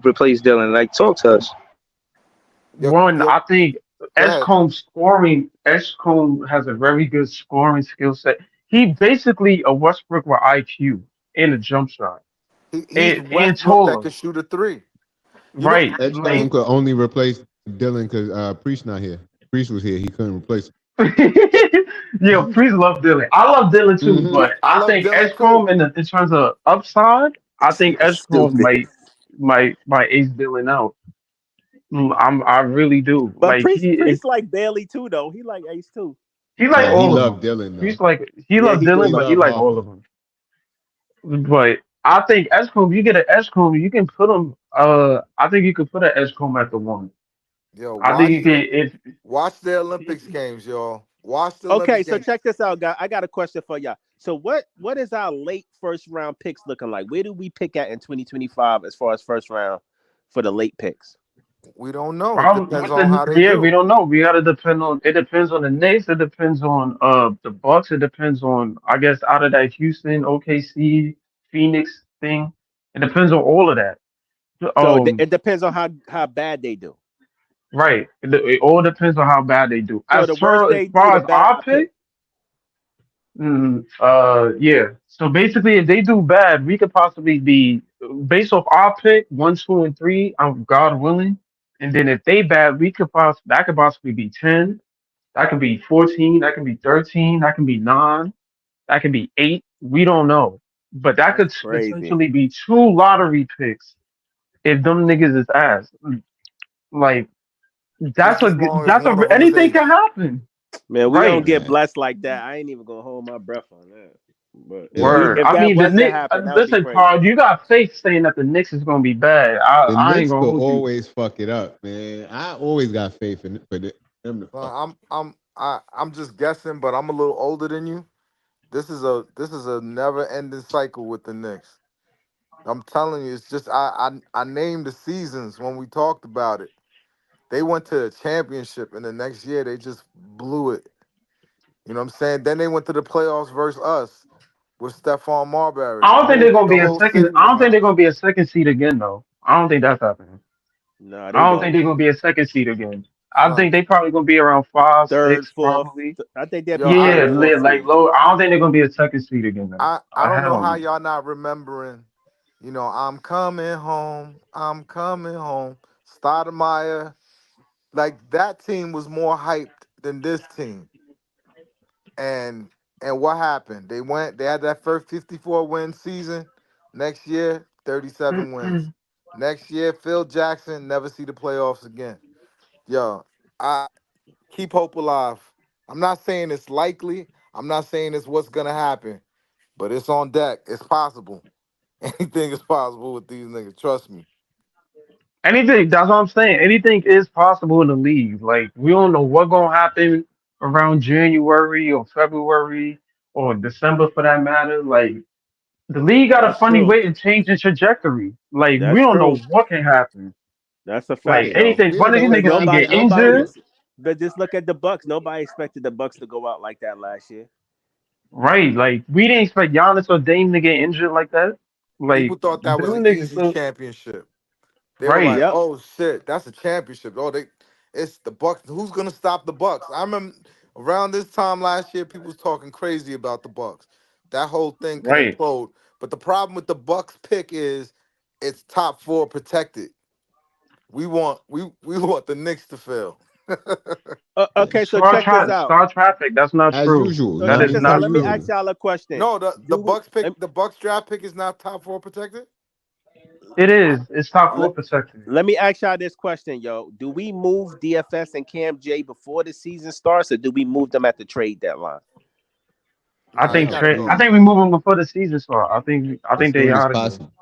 replace Dylan. Like, talk to us. One, I think Edgecombe has a very good scoring skill set. He basically a Westbrook with IQ and a jump shot. He's And Westbrook that taller. can shoot a three. Right. Edgecombe could only replace Dylan because Priest not here. Priest was here. He couldn't replace him. Yeah, please love Dylan. I love Dylan too, but I think Edgecombe in terms of upside, I think Edgecombe might ace Dylan out. I really do. But Like Priest like Bailey too though. He like Ace too. he like He all of loved them. Dylan though. He loves Dylan, but he like all of them. But I think Edgecombe, you get an Edgecombe, you can put him. I think you could put an Edgecombe at the one. Yo, I think you can. watch the Olympics games, y'all. Watch the Okay, Olympics so games. check this out, guys. I got a question for y'all. So what is our late first round picks looking like? Where do we pick at in 2025 as far as first round for the late picks? We don't know. It depends on how they do. We don't know. We gotta depend on. It depends on the Knicks. It depends on the Bucks. It depends on, I guess, out of that Houston, OKC, Phoenix thing. It depends on all of that. So it depends on how bad they do. Right. It all depends on how bad they do. So As the far worse they as far do, as the better our our pick, yeah. So basically, if they do bad, we could possibly be based off our pick 1, 2, and 3. God willing, and then if they bad, that could possibly be 10. That could be 14. That could be 13. That could be 9. That could be 8. We don't know, but that could crazy. potentially be 2 lottery picks if them niggas is ass. Like Just as long as one of them is anything ace. can happen. Man, we Right. don't get blessed like that. I ain't even gonna hold my breath on that. But Word. if I that mean, the was to Knicks. happen, that would be Listen, crazy. Carl, you got faith saying that the Knicks is gonna be bad. I The ain't Knicks gonna will hold you. always fuck it up, man. I always got faith in for them to fuck. I'm just guessing, but I'm a little older than you. This is a never ending cycle with the Knicks. I'm telling you, it's just I named the seasons when we talked about it. They went to the championship, and the next year they just blew it. You know what I'm saying? Then they went to the playoffs versus us with Stephon Marbury. I don't think they're gonna be The a whole second. city I don't was think hot. they're gonna be a second seed again, though. I don't think that's happening. No, I don't think they're gonna be a second seed again. I think they probably gonna be around 5, third, 6, fourth. probably. I think they'll Yo, be I third, fourth Like seed. low. I don't think they're gonna be a second seed again. Though. I don't know Hell how no. y'all not remembering. You know, I'm coming home. I'm coming home. Stoudemire, like that team was more hyped than this team. And what happened? They had that first 54 win season. Next year, 37 wins. Next year, Phil Jackson never see the playoffs again. Yo, I keep hope alive. I'm not saying it's likely. I'm not saying it's what's gonna happen, but it's on deck. It's possible. Anything is possible with these niggas. Trust me. Anything. That's what I'm saying. Anything is possible in the league. Like we don't know what's gonna happen around January or February or December for that matter. Like the league got a That's funny true. way of changing trajectory. Like we That's don't know true. what can happen. That's a Like fact, though. anything. One of these Because niggas can get nobody injured. is. But just look at the Bucks. Nobody expected the Bucks to go out like that last year. Right. Like we didn't expect Giannis or Dame to get injured like that. People Like thought that was them an niggas easy still championship. They were right. like, Yep. "Oh shit, that's a championship." Oh, it's the Bucks. Who's gonna stop the Bucks? I remember around this time last year, people was talking crazy about the Bucks. That whole thing could Right. implode. But the problem with the Bucks pick is it's top 4 protected. We want the Knicks to fail. Okay, so check this out. Star traffic. That's not As true. usual. So That check is this out. not Let me true. ask y'all a question. No, the Do we? Bucks pick the Bucks draft pick is not top 4 protected. It is. It's top 4 Let, protected. let me ask y'all this question, yo. Do we move DFS and Cam J before the season starts, or do we move them at the trade deadline? I Nah, they think gotta trade. I go. think we move them before the season start. I think As they soon as out of here. possible.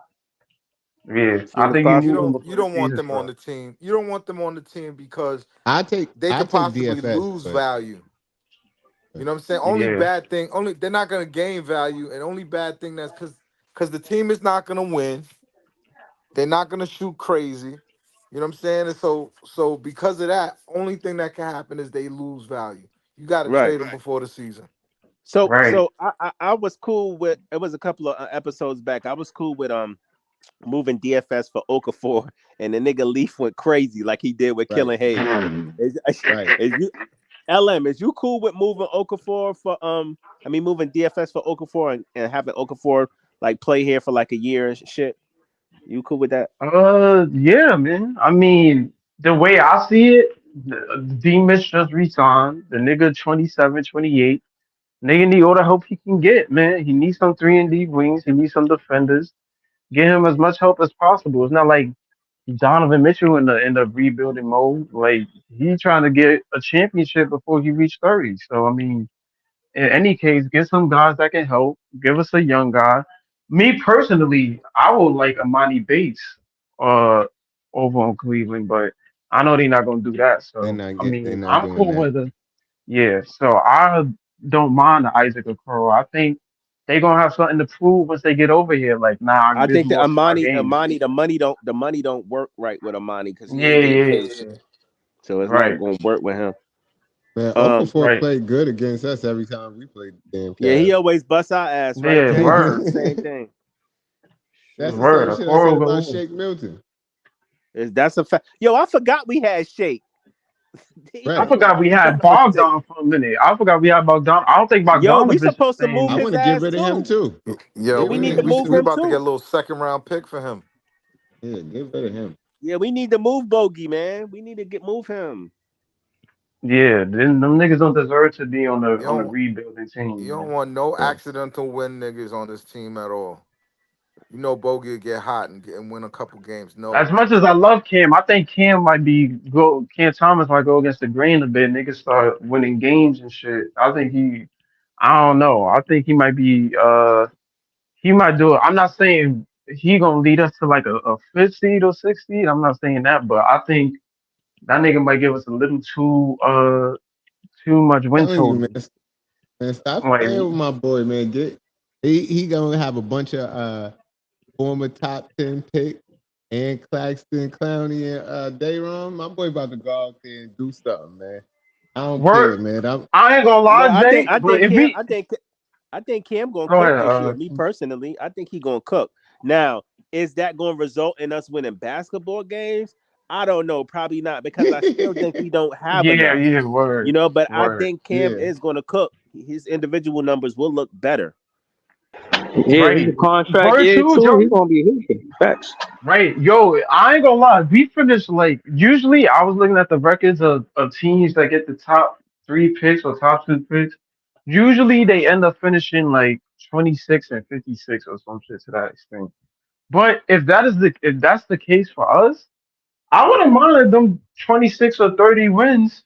Yeah, As I soon as think we You move possible. them don't you before the don't want season them on start. the team. You don't want them on the team because I they could take possibly DFS, lose but value. You know what I'm saying? Only Yeah. bad thing, only they're not gonna gain value, and only bad thing that's because the team is not gonna win. They're not gonna shoot crazy. You know what I'm saying? And so because of that, only thing that can happen is they lose value. You got to Right. trade them before the season. So Right. so I was cool with it. Was a couple of episodes back. I was cool with moving DFS for Okafor, and the nigga Leaf went crazy like he did with right, Killing Hayes. Is, right. is you LM? Is you cool with moving Okafor for moving DFS for Okafor and having Okafor like play here for like a year and shit? You cool with that? Yeah, man. I mean, the way I see it, D-Mitch just resigned. The nigga 27, 28. Nigga need all the help he can get, man. He needs some 3-and-D wings. He needs some defenders. Get him as much help as possible. It's not like Donovan Mitchell in the rebuilding mode. Like he trying to get a championship before he reached 30. So I mean, in any case, get some guys that can help. Give us a young guy. Me personally, I would like Amani Bates uh over on Cleveland, but I know they're not gonna do that. So I They're mean, not I'm doing cool that. with it. Yeah, so I don't mind the Isaac Okoro. I think they gonna have something to prove once they get over here. Like, nah, I there's think that more to my Amani, game. the money don't work right with Amani because he Yeah, ain't getting yeah, paid, yeah. so it's not Right, going to work with him. Man, Okafor right. played good against us every time we played the damn Yeah, he Cavs. always busts our ass, right? Yeah, James word, the same thing. That's the word. same shit I said Okoro about go. Shake Milton. That's a fact. Yo, I forgot we had Shake. I Right. forgot we had Bogdan for a minute. I forgot we had Bogdan. I don't think Yo, we Bogdanovich is supposed to staying move I here. his want to get ass rid of him too. too. Yo, Yeah, Get we rid need of to him move we too. him about to get a too. little second round pick for him. Yeah, get rid of him. Yeah, we need to move Bogey, man. We need to move him. Yeah, then them niggas don't deserve to be on You the don't rebuilding team, you don't man. want no Yeah. accidental win niggas on this team at all. You know Bogey will get hot and win a couple games. As No. much as I love Cam, I think Cam might Cam Thomas might go against the grain a bit. Niggas start winning games and shit. I don't know. I think he might be he might do it. I'm not saying he gonna lead us to like a 5th seed or 6th seed. I'm not saying that, but I think that nigga might give us a little too much win Telling you, total. man, stop Like playing with my boy, man. He gonna have a bunch of former top 10 pick and Claxton, Clowney, and Dayron. My boy about to go out there and do something, man. I don't care, Word. man. I ain't gonna No, lie, Jay, but if we I think Cam gonna go cook ahead, this year. Me personally, I think he gonna cook. Now, is that gonna result in us winning basketball games? I don't know, probably not, because I still think we don't have enough. Word. You know, but I Word. think Cam is going to cook. His individual numbers will look better. Yeah, he's a contract Word year too, too. Joe. He's gonna be hooping. Facts. Right, yo, I ain't gonna lie. We finished like usually. I was looking at the records of teams that get the top 3 picks or top 2 picks. Usually, they end up finishing like 26 and 56 or some shit to that extent. But if that's the case for us, I wouldn't mind them 26 or 30 wins.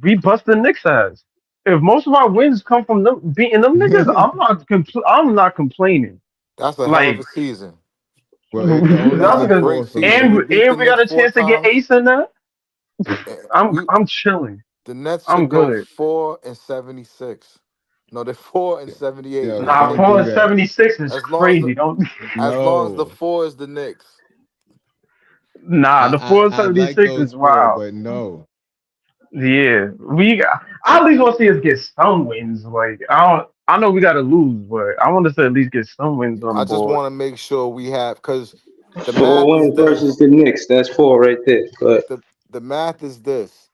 We bust the Knicks ass. If most of our wins come from them beating them niggas, I'm not complaining. That's a hell of Like a season. Well, it can only that's That's a get because great worse from season. and We here. beat the we got Knicks a 4 chance to get times. Ace in that. We I'm chilling. The Nets I'm should go good. 4-76. No, they're 4-78. Yo, We Nah, don't can't do do 4-76 is as long as the crazy. Don't as long as the No. 4 is the Knicks. nah, the I like 4-76 those is four, wild. but no. Yeah, I at least want to see us get some wins. Like I know we got to lose, but I want us to at least get some wins on the I just board. want to make sure we have, because the 4 math is wins this. versus the Knicks. That's 4 right there. But The math is this.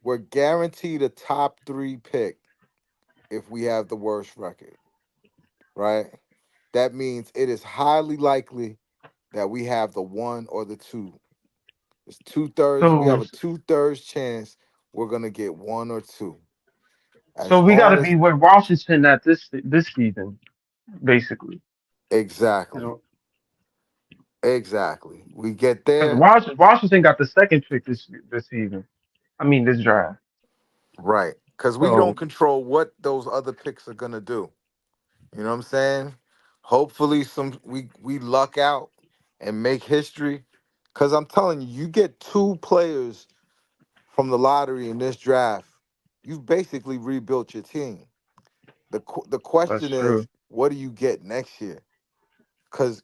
We're guaranteed a top 3 pick if we have the worst record, right? That means it is highly likely that we have the 1 or the 2. It's 2/3. We have So a 2/3 chance we're gonna get 1 or 2. so As we got to long as be with Washington at this season, basically. exactly, exactly. We get Because there, Washington got the second pick this season. I mean this draft. right? Because we don't So control what those other picks are gonna do. You know what I'm saying? Hopefully, we luck out and make history. Because I'm telling you, you get 2 players from the lottery in this draft, you've basically rebuilt your team. The that's question is, true. what do you get next year? Because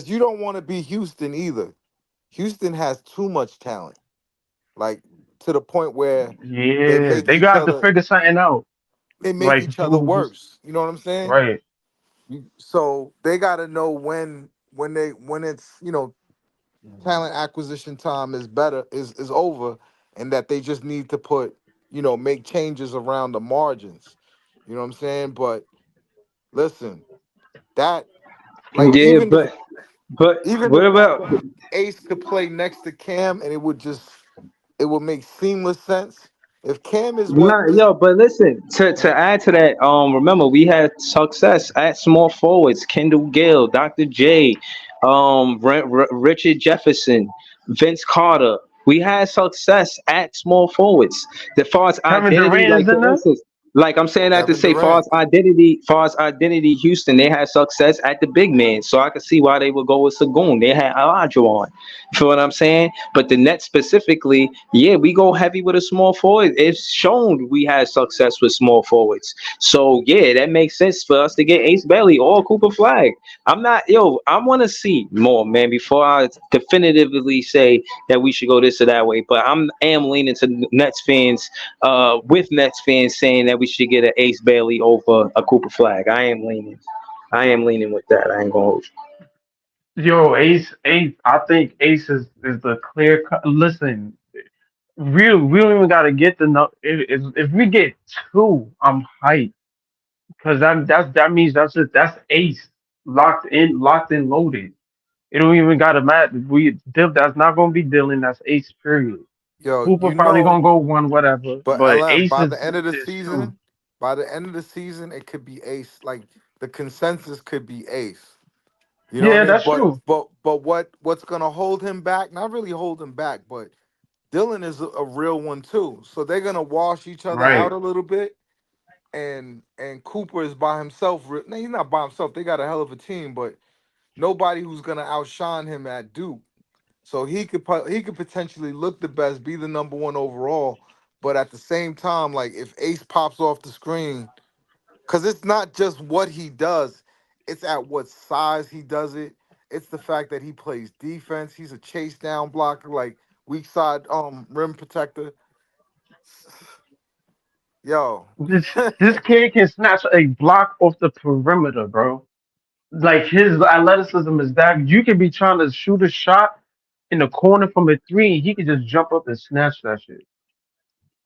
you don't want to be Houston either. Houston has too much talent, like to the point where they Yeah, make they each got to other figure something out. they make Like each other who's worse. You know what I'm saying? right. So they got to know when it's talent acquisition time is better is over, and that they just need to put make changes around the margins. You know what I'm saying? But listen, that like yeah, but even the what fact about that Ace could play next to Cam and it would make seamless sense. If Cam is what Nah, yo, but listen, to add to that, remember we had success at small forwards, Kendall Gill, Dr. J, Richard Jefferson, Vince Carter. We had success at small forwards. As far as Kevin identity, Durant like is in for there. instance, like I'm saying that to Kevin say, Durant. far as identity, Houston, they had success at the big man. So I could see why they would go with Sagoon. They had Olajuwon. You feel what I'm saying? But the Nets specifically, yeah, we go heavy with a small forward. It's shown we had success with small forwards. So yeah, that makes sense for us to get Ace Bailey or Cooper Flag. I want to see more, man, before I definitively say that we should go this or that way. But am leaning to Nets fans, with Nets fans saying that we should get an Ace Bailey over a Cooper Flag. I am leaning with that. I ain't gonna hold you. Yo, Ace. I think Ace is the clear cut. Listen, we don't even gotta get the no. If we get 2, I'm hyped because that means that's Ace locked in, loaded. It don't even gotta matter. That's not gonna be Dylan. That's Ace. Period. Yo, Cooper probably gonna go 1, whatever. but But LM, Ace by the end of the is 2. season, it could be Ace. Like the consensus could be Ace. You know what Yeah, I mean? that's true. But what's gonna hold him back? Not really hold him back, but Dylan is a real one too. So they're gonna wash each other Right. out a little bit. And Cooper is by himself. No, he's not by himself. They got a hell of a team, but nobody who's gonna outshine him at Duke. So he could potentially look the best, be the number 1 overall. But at the same time, like if Ace pops off the screen, because it's not just what he does, it's at what size he does it. It's the fact that he plays defense. He's a chase down blocker, like weak side rim protector. Yo. This kid can snatch a block off the perimeter, bro. Like his athleticism is that you can be trying to shoot a shot in the corner from a three, he could just jump up and snatch that shit.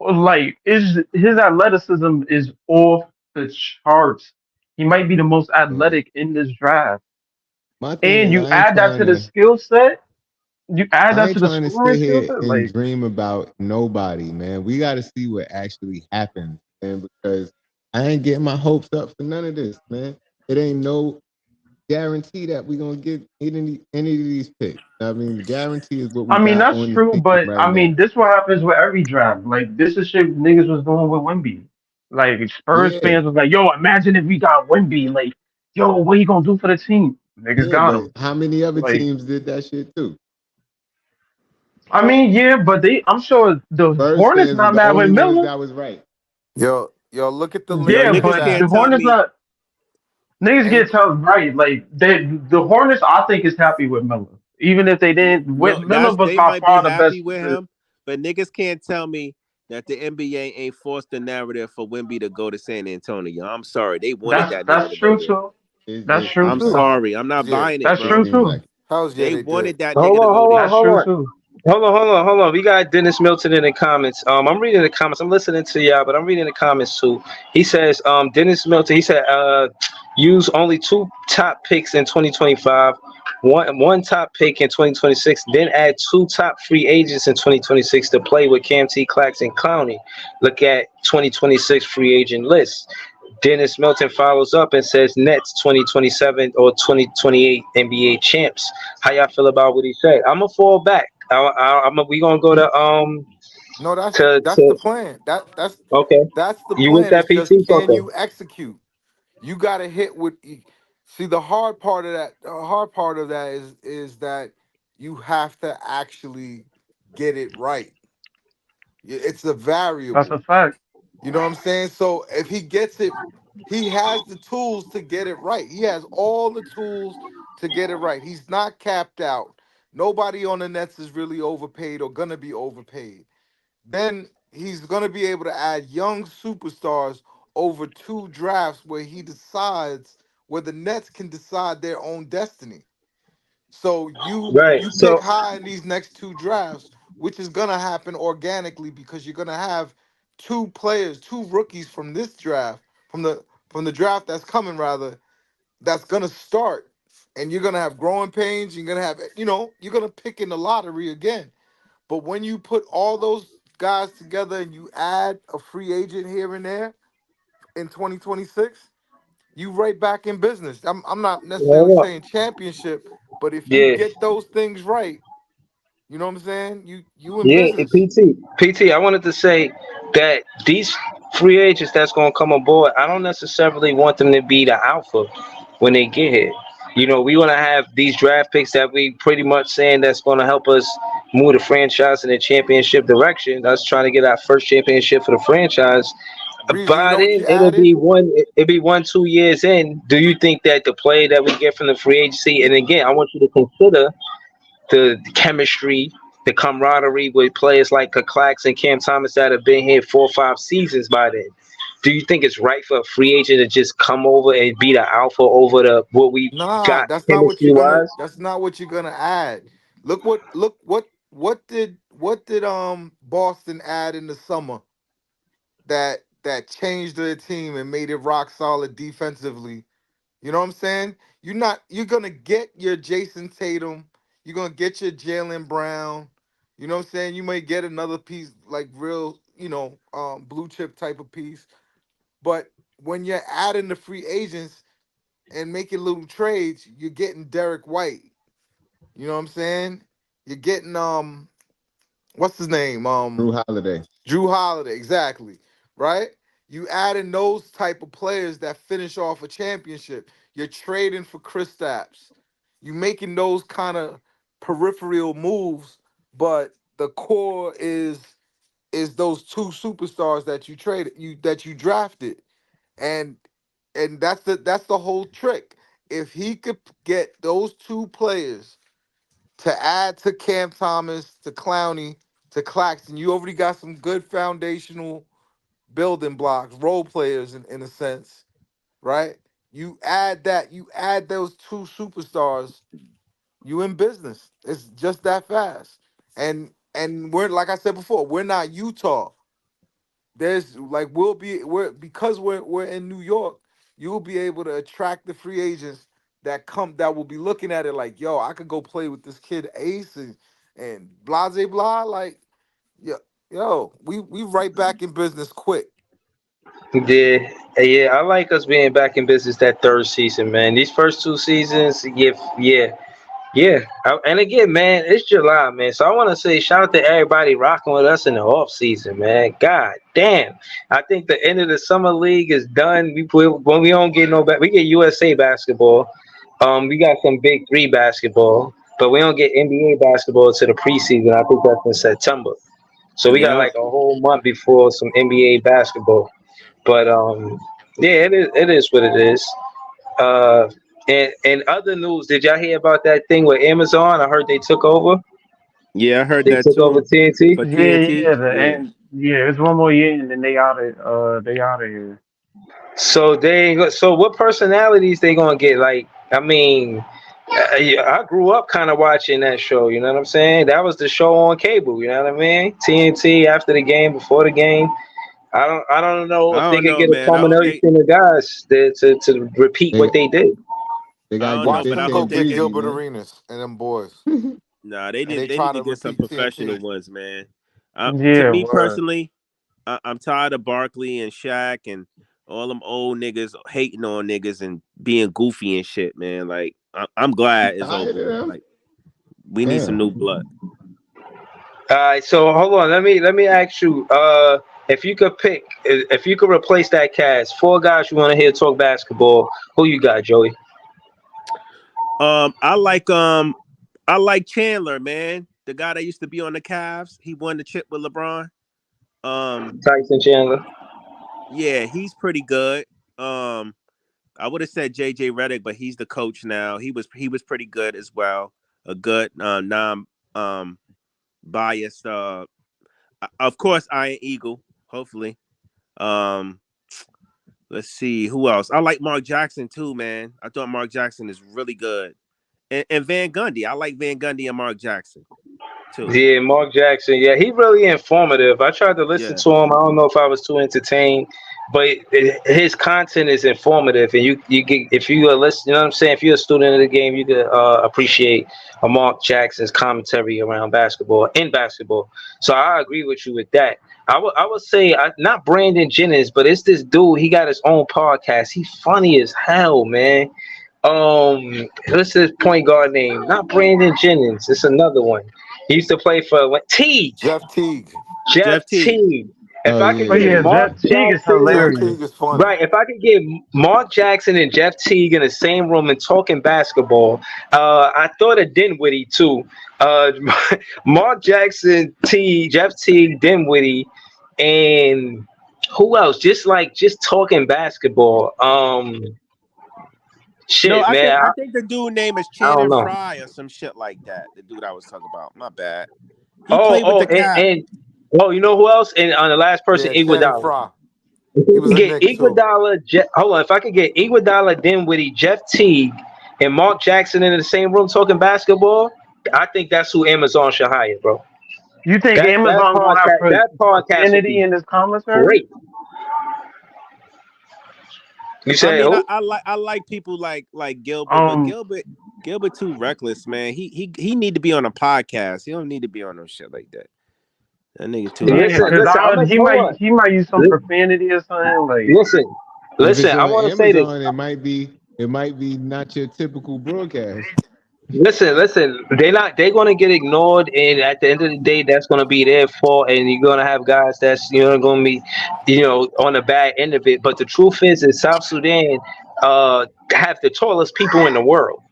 Like his athleticism is off the charts. He might be the most Yeah. athletic in this draft. My thing And is, you add that to the skill set. You add I that ain't to the trying to scoring sit skill here set. and Like dream about nobody, man. We got to see what actually happens, man, because I ain't getting my hopes up for none of this, man. It ain't no guarantee that we gonna get any of these picks. I mean, the guarantee is what we I mean, got that's on the true, ticket but right I now. mean, this what happens with every draft. Like this is shit niggas was doing with Wemby. Like Spurs Yeah, fans was like, "Yo, imagine if we got Wemby. Like, yo, what he gonna do for the team?" Niggas yeah, got but him. how many other Like, teams did that shit too? I mean, yeah, but I'm sure the Spurs Hornets fans was not the mad with only ones Miller. that was right. Yo, look at the Yo, link Yeah, in the niggas but chat. the can't tell Hornets me. not. Niggas Hey, get told right. Like the Hornets, I think is happy with Miller, even if they didn't. No, Miller was they by might be far the best. happy with him, but niggas can't tell me that the NBA ain't forced the narrative for Wemby to go to San Antonio. I'm sorry, they wanted that nigga That's to go true there. too. It's That's just true I'm too. sorry, I'm not yeah, buying it, That's bro. true too. exactly. how's yeah They they did. wanted that Hold nigga to on, go hold on, there. That's hold true on. too. Hold on. We got Dennis Milton in the comments. I'm reading the comments. I'm listening to y'all, but I'm reading the comments too. He says, Dennis Milton, he said, use only 2 top picks in 2025, one top pick in 2026, then add 2 top free agents in 2026 to play with Cam T, Clax, and Clowney. Look at 2026 free agent list. Dennis Milton follows up and says Nets 2027 or 2028 NBA champs. How y'all feel about what he said? I'm gonna fall back. We gonna go No, that's the to plan. okay. That's the You with plan. that It's just PT? can Okay. you execute? You got to hit with. See, the hard part of that. The hard part of that is that you have to actually get it right. It's a That's variable. a fact. You know what I'm saying? So if he gets it, he has the tools to get it right. He has all the tools to get it right. He's not capped out. Nobody on the Nets is really overpaid or gonna be overpaid. Then he's gonna be able to add young superstars over 2 drafts where he decides where the Nets can decide their own destiny. So Right. you pick So high in these next 2 drafts, which is gonna happen organically because you're gonna have 2 rookies from this draft, from the draft that's coming rather, that's gonna start. And you're gonna have growing pains, you're gonna have, you're gonna pick in the lottery again. But when you put all those guys together and you add a free agent here and there in 2026, you right back in business. I'm not necessarily hold up. saying championship, but if you Yeah. get those things right, you know what I'm saying? You in Yeah, business. PT. I wanted to say that these free agents that's gonna come aboard, I don't necessarily want them to be the alpha when they get here. We want to have these draft picks that we pretty much saying that's going to help us move the franchise in the championship direction. Us trying to get our first championship for the franchise. Breezy, you By know what then, you added? it'll be 1-2 years in. Do you think that the play that we get from the free agency, and again, I want you to consider the chemistry, the camaraderie with players like Clax and Cam Thomas that have been here 4 or 5 seasons by then. Do you think it's right for a free agent to just come over and be the alpha over the what we Nah, got that's not what chemistry you're gonna. wise? That's not what you're gonna add. Look what did Boston add in the summer that changed their team and made it rock solid defensively. You know what I'm saying? You're gonna get your Jason Tatum, you're gonna get your Jalen Brown. You know what I'm saying? You may get another piece like real, blue chip type of piece. But when you're adding the free agents and making little trades, you're getting Derek White. You know what I'm saying? You're getting what's his name? Drew Holiday. Drew Holiday, exactly. Right? You add in those type of players that finish off a championship. You're trading for Kristaps. You making those kind of peripheral moves, but the core is those 2 superstars that you drafted. And that's the whole trick. If he could get those 2 players to add to Cam Thomas, to Clowney, to Claxton, you already got some good foundational building blocks, role players in a sense, right? You add those 2 superstars, You in business. It's just that fast. And we're like I said before, we're not Utah. There's like we're in New York, you'll be able to attract the free agents that will be looking at it like, yo, I could go play with this kid Ace and blah blah blah. Like, we right back in business quick. Yeah, I like us being back in business that third season, man. These first 2 seasons, yeah. And again, man, it's July, man. So I want to say shout out to everybody rocking with us in the off season, man. God damn, I think the end of the summer league is done. When we don't get we get USA basketball. We got some Big 3 basketball, but we don't get NBA basketball to the preseason. I think that's in September. So we got like a whole month before some NBA basketball. But yeah, it is what it is. And other news, did y'all hear about that thing with Amazon? I heard they took over. Yeah, I heard They that took too. over TNT. For TNT. And it's one more year and then they out of here. So what personalities they gonna get? Like, I mean, I grew up kind of watching that show. You know what I'm saying? That was the show on cable. You know what I mean? TNT after the game, before the game. I don't know if they could get a combination of guys to repeat what they did. They got watch them go get Gilbert Arenas and them boys. Nah, they need to get some professional ones, man. To me personally, I'm tired of Barkley and Shaq and all them old niggas hating on niggas and being goofy and shit, man. Like, I'm glad it's over. Like, we need some new blood. All right, so hold on. Let me ask you. If you could replace that cast, 4 guys you want to hear talk basketball, who you got, Joey? I like Chandler, man. The guy that used to be on the Cavs. He won the chip with LeBron. Tyson Chandler. Yeah, he's pretty good. I would have said JJ Redick, but he's the coach now. He was pretty good as well. A good biased. Of course, Iron Eagle. Hopefully. Let's see who else. I like Mark Jackson too, man. I thought Mark Jackson is really good, and Van Gundy. I like Van Gundy and Mark Jackson too. Yeah, Mark Jackson. Yeah, he really informative. I tried to listen to him. I don't know if I was too entertained, but his content is informative, and you get if you are listening. You know what I'm saying? If you're a student of the game, you can appreciate Mark Jackson's commentary around basketball. So I agree with you with that. I would say not Brandon Jennings, but it's this dude. He got his own podcast. He's funny as hell, man. What's his point guard name? Not Brandon Jennings. It's another one. He used to play for Teague. Jeff Teague. Jeff Teague. If I could get Mark Jackson, right? If I could get Mark Jackson and Jeff Teague in the same room and talking basketball, I thought of Dinwiddie too. Mark Jackson, Jeff Teague, Dinwiddie, and who else? Just talking basketball. Shit, no, man. I think the dude name is Channing Frye or some shit like that. The dude I was talking about. My bad. He played with the Cavs. You know who else? And on the last person, Iguodala. Get Iguodala. Hold on, if I could get Iguodala, Dinwiddie, Jeff Teague, and Mark Jackson in the same room talking basketball, I think that's who Amazon should hire, bro. You think Amazon will have profanity in this commentary? Great. You say I like people like Gilbert, but Gilbert too reckless, man. He need to be on a podcast. He don't need to be on no shit like that. That nigga too. He might use some profanity or something. Like, listen. I want to say this. It might be not your typical broadcast. Listen. They're gonna get ignored, and at the end of the day, that's gonna be their fault. And you're gonna have guys that's gonna be, on the bad end of it. But the truth is, that South Sudan have the tallest people in the world.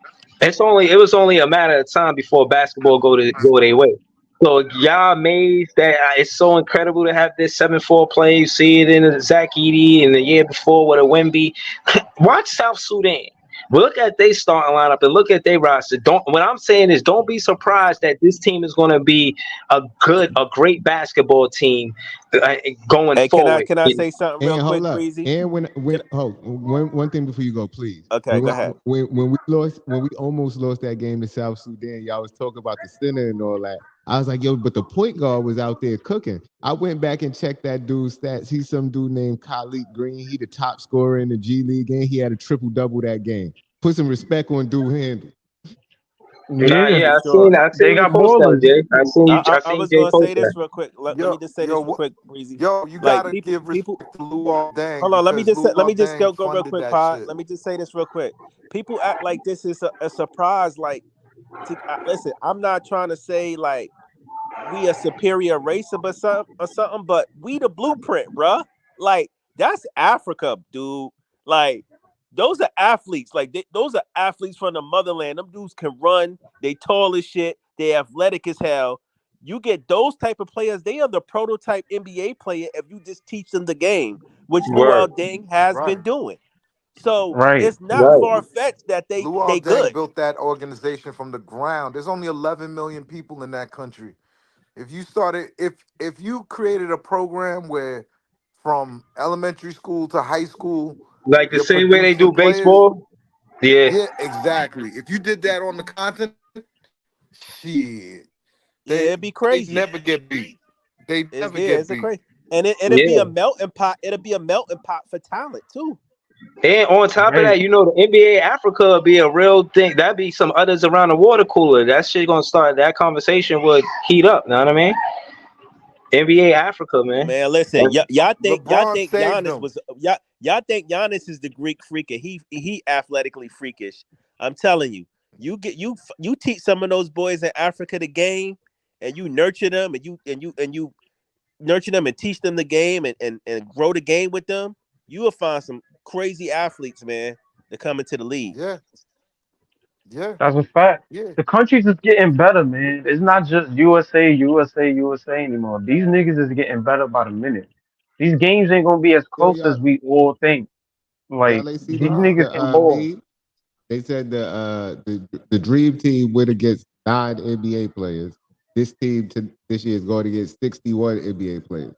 It was only a matter of time before basketball go their way. So y'all amazed that it's so incredible to have this 7-4 play. You see it in Zach Edey and the year before with a Wemby. Watch South Sudan. Look at their starting lineup and look at their roster. What I'm saying is, don't be surprised that this team is going to be a great basketball team going Hey, forward. can I say something real And quick, hold up. Breezy? And one thing before you go, please. Okay, go ahead. When we almost lost that game to South Sudan, y'all was talking about the center and all that. I was like, yo, but the point guard was out there cooking. I went back and checked that dude's stats. He's some dude named Khalid Green. He the top scorer in the G League, and he had a triple-double that game. Put some respect on dude handle. I seen they got ballers. I was gonna say this real quick. Let me just say this real quick, Breezy. Yo, you Like, gotta give people. respect to Luol Deng. Hold on, let me just Deng go real funded quick, that Pod. shit. Let me just say this real quick. People act like this is a surprise. Like, listen, I'm not trying to say like we a superior race or something, but we the blueprint, bruh. Like, that's Africa, dude. Like, those are athletes. Like, those are athletes from the motherland. Them dudes can run. They tall as shit. They athletic as hell. You get those type of players. They are the prototype NBA player if you just teach them the game, which Luol Deng has been doing. So it's not far-fetched that they Luol Deng good. built that organization from the ground. There's only 11 million people in that country. If you started, if you created a program where from elementary school to high school, like the same way they do baseball. Yeah, exactly. If you did that on the continent, shit, it'd be crazy. They'd never get beat. They'd never get beat. Crazy. And it'll be a melting pot. It'll be a melting pot for talent too. And on top of that, you know, the NBA Africa will be a real thing. That'd be some others around the water cooler. That shit gonna start. That conversation would heat up. Know what I mean? NBA Africa, man. Man, listen, y'all think Giannis was y'all think Giannis is the Greek freak and he athletically freakish. I'm telling you, you teach some of those boys in Africa the game, and you nurture them and you nurture them and teach them the game and grow the game with them. You will find some crazy athletes, man, that come into the league. Yeah, that's a fact. Yeah. The country's just getting better, man. It's not just USA anymore. These niggas is getting better by the minute. These games ain't gonna be as close as we all think. Like, these niggas can ball. They said the dream team went against 9 NBA players. This team this year is going to get 61 NBA players.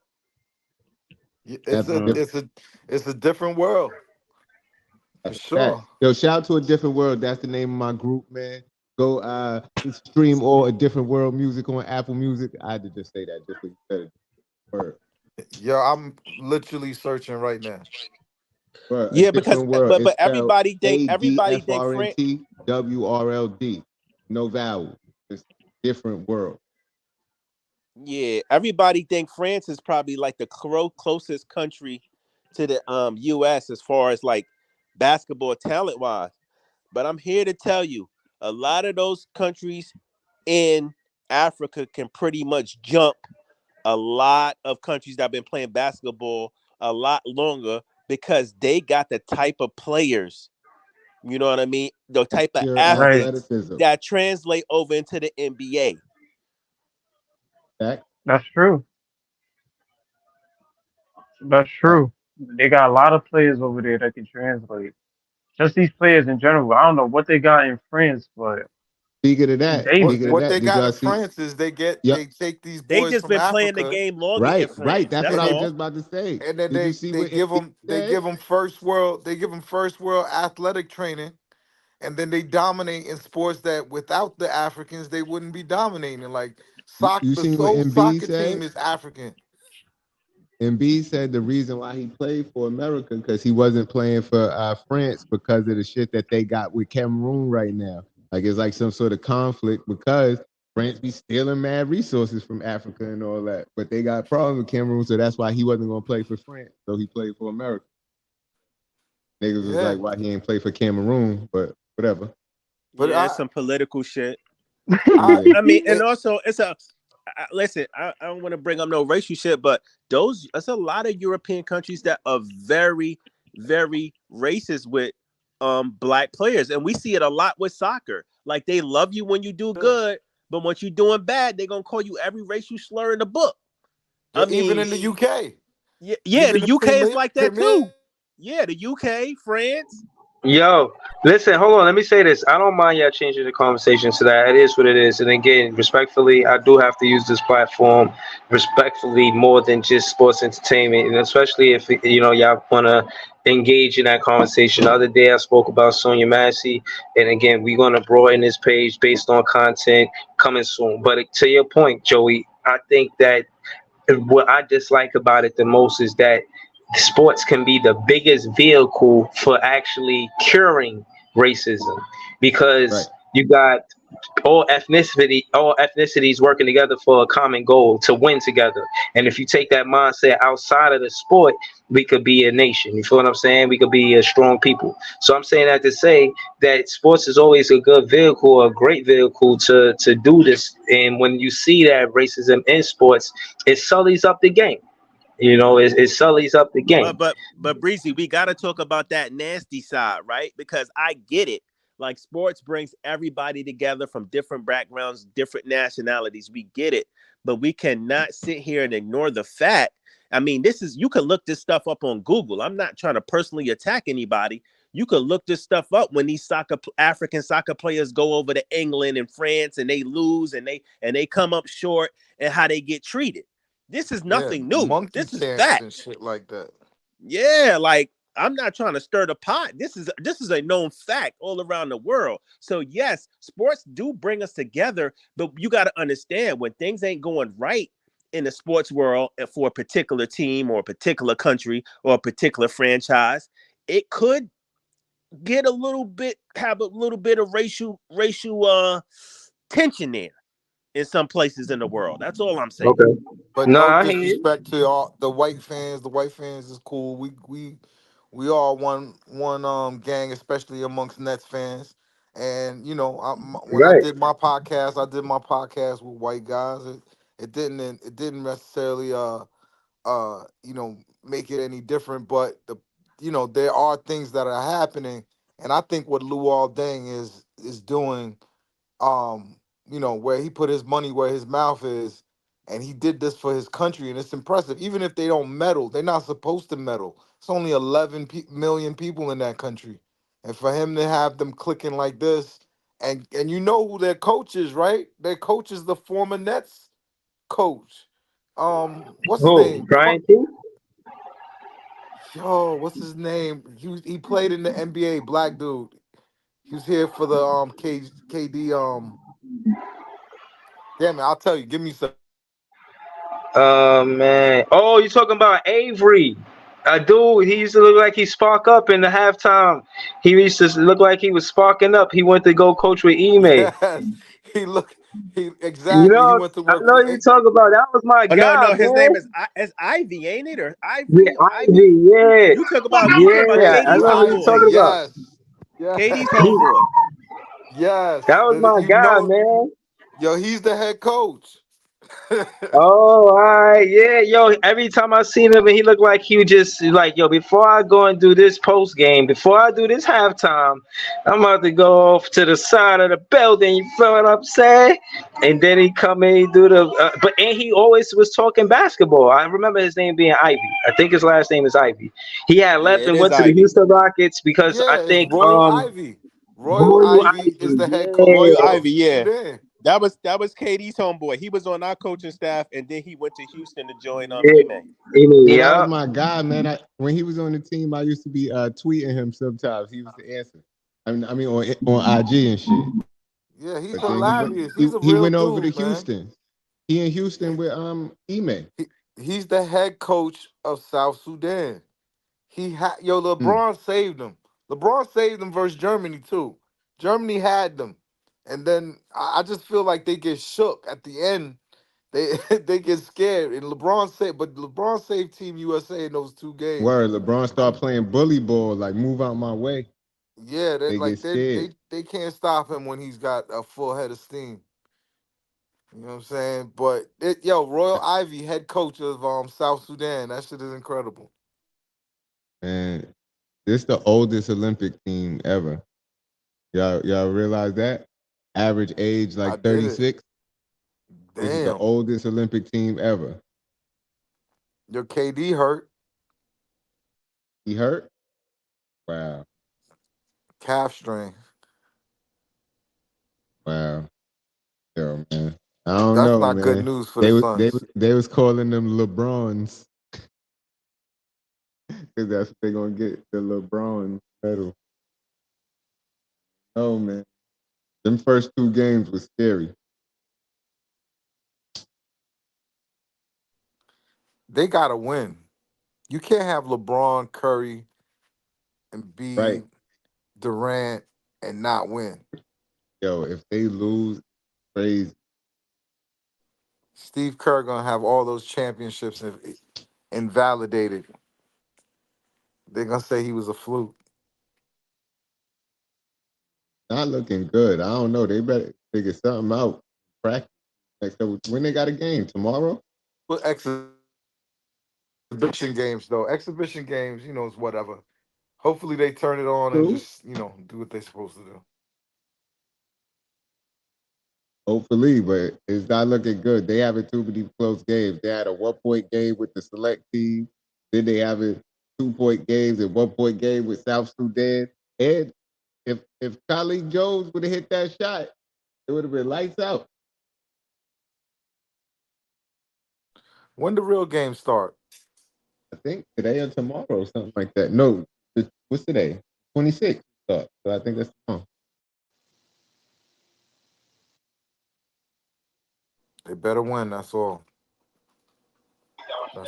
It's a different world. For sure. Yo, shout out to A Different World. That's the name of my group, man. Go stream all A Different World music on Apple Music. I had to just say that just because word. Yo, I'm literally searching right now. Word. Yeah, because but everybody think French. WRLD. No vowel. It's a different world. Yeah, everybody think France is probably like the closest country to the US as far as like basketball talent wise. But I'm here to tell you, a lot of those countries in Africa can pretty much jump a lot of countries that have been playing basketball a lot longer because they got the type of players, you know what I mean? The type of athletes that translate over into the NBA. That's true. That's true. They got a lot of players over there that can translate. Just these players in general. I don't know what they got in France, but speaking of that, what they got in France is they take these boys they just from been Africa, playing the game longer. Right. That's what I was just about to say. and then they give them first world athletic training, and then they dominate in sports that without the Africans they wouldn't be dominating. Like soccer, the whole soccer team is African. Embiid said the reason why he played for America because he wasn't playing for France because of the shit that they got with Cameroon right now. Like it's like some sort of conflict because France be stealing mad resources from Africa and all that, but they got problems with Cameroon, so that's why he wasn't gonna play for France. So he played for America. Niggas was like, why he ain't play for Cameroon? But whatever. But it's some political shit. I mean, and also it's listen, I don't want to bring up no racial shit, but that's a lot of European countries that are very, very racist with black players, and we see it a lot with soccer. Like they love you when you do good, but once you're doing bad, they're gonna call you every racial slur in the book. I mean, even in the UK. Yeah, the UK is like that too. Yeah, the UK, France. Yo, listen, hold on. Let me say this. I don't mind y'all changing the conversation to that. It is what it is. And again, respectfully, I do have to use this platform respectfully more than just sports entertainment, and especially if y'all want to engage in that conversation. The other day, I spoke about Sonya Massey, and again, we're gonna broaden this page based on content coming soon. But to your point, Joey, I think that what I dislike about it the most is that sports can be the biggest vehicle for actually curing racism because you got all ethnicities working together for a common goal to win together. And if you take that mindset outside of the sport, we could be a nation. You feel what I'm saying? We could be a strong people. So I'm saying that to say that sports is always a good vehicle, a great vehicle to do this. And when you see that racism in sports, it sullies up the game. It sullies up the game. But Breezy, we got to talk about that nasty side, right? Because I get it. Like sports brings everybody together from different backgrounds, different nationalities. We get it, but we cannot sit here and ignore the fact. I mean, you can look this stuff up on Google. I'm not trying to personally attack anybody. You can look this stuff up when these African soccer players go over to England and France and they lose and they come up short and how they get treated. This is nothing new. This is fact and shit like that. Yeah, like I'm not trying to stir the pot. This is a known fact all around the world. So yes, sports do bring us together, but you got to understand when things ain't going right in the sports world for a particular team or a particular country or a particular franchise, it could have a little bit of racial tension there in some places in the world. That's all I'm saying. Okay. But no disrespect to all the white fans. The white fans is cool. We all one gang, especially amongst Nets fans. And I did my podcast with white guys. It didn't necessarily make it any different. But there are things that are happening, and I think what Luol Deng is doing, where he put his money where his mouth is, and he did this for his country, and it's impressive. Even if they don't medal, they're not supposed to medal. It's only 11 million people in that country, and for him to have them clicking like this, and you know who their coach is, right? Their coach is the former Nets coach. What's his name? Brian T? Yo, what's his name? He played in the NBA, black dude. He was here for the KD. Damn it, I'll tell you. Give me some. Man. Oh, you talking about Avery? Dude, he used to look like he spark up in the halftime. He used to look like he was sparking up. He went to go coach with Ime. Yes, exactly. He went to work. I know you talk about. That was my guy. No, his name is Ivy, ain't it? Or Ivy? Ivy, yeah. You talk about KD's I know what you're talking about. Yes. KD's homeboy. Yes. That was my guy, man. Yo, he's the head coach. Oh, all right, yeah, yo. Every time I seen him, and he looked like he was just like, yo. Before I go and do this post game, before I do this halftime, I'm about to go off to the side of the building. You feel what I'm saying? And then he come in, he do the, and he always was talking basketball. I remember his name being Ivy. I think his last name is Ivy. He had left and went to the Houston Rockets because I think Royal Ivy. Royal Ivy is the head coach. Royal Ivy, yeah. That was KD's homeboy. He was on our coaching staff, and then he went to Houston to join Ime. That was my guy, man. When he was on the team, I used to be tweeting him sometimes. He was the answer. I mean on IG and shit. Yeah, he's hilarious. He's a real he went over dude, to man. Houston. He in Houston with Ime. He's the head coach of South Sudan. LeBron saved him. LeBron saved them versus Germany too. Germany had them. And then I just feel like they get shook at the end. They get scared. And LeBron saved Team USA in those two games. Word, LeBron started playing bully ball, like move out my way. Yeah, they can't stop him when he's got a full head of steam. You know what I'm saying? But Royal Ivy, head coach of South Sudan. That shit is incredible. And this the oldest Olympic team ever. Y'all realize that? Average age like 36. Damn. This is the oldest Olympic team ever. Your KD hurt. He hurt? Wow. Calf strain. Wow. Yo, man. I don't That's know, not good man. news for the Suns. They was calling them LeBrons. Because that's what they're gonna get, the LeBron medal. Oh man. Them first 2 games was scary. They gotta win. You can't have LeBron, Curry, and Right. Durant and not win. Yo, if they lose, crazy. Steve Kerr gonna have all those championships invalidated. They're gonna say he was a fluke. Not looking good. I don't know. They better figure something out. Practice. When they got a game? Tomorrow? Well, exhibition games though. Exhibition games, it's whatever. Hopefully they turn it on and just, do what they're supposed to do. Hopefully, but it's not looking good. They having too many close games. They had a 1-point game with the select team. Then they having 2-point games and 1-point game with South Sudan. And if Khalid Jones would have hit that shot, it would have been lights out. When the real game start? I think today or tomorrow, something like that. No, what's today? 26th start. So I think that's tomorrow. They better win, that's all.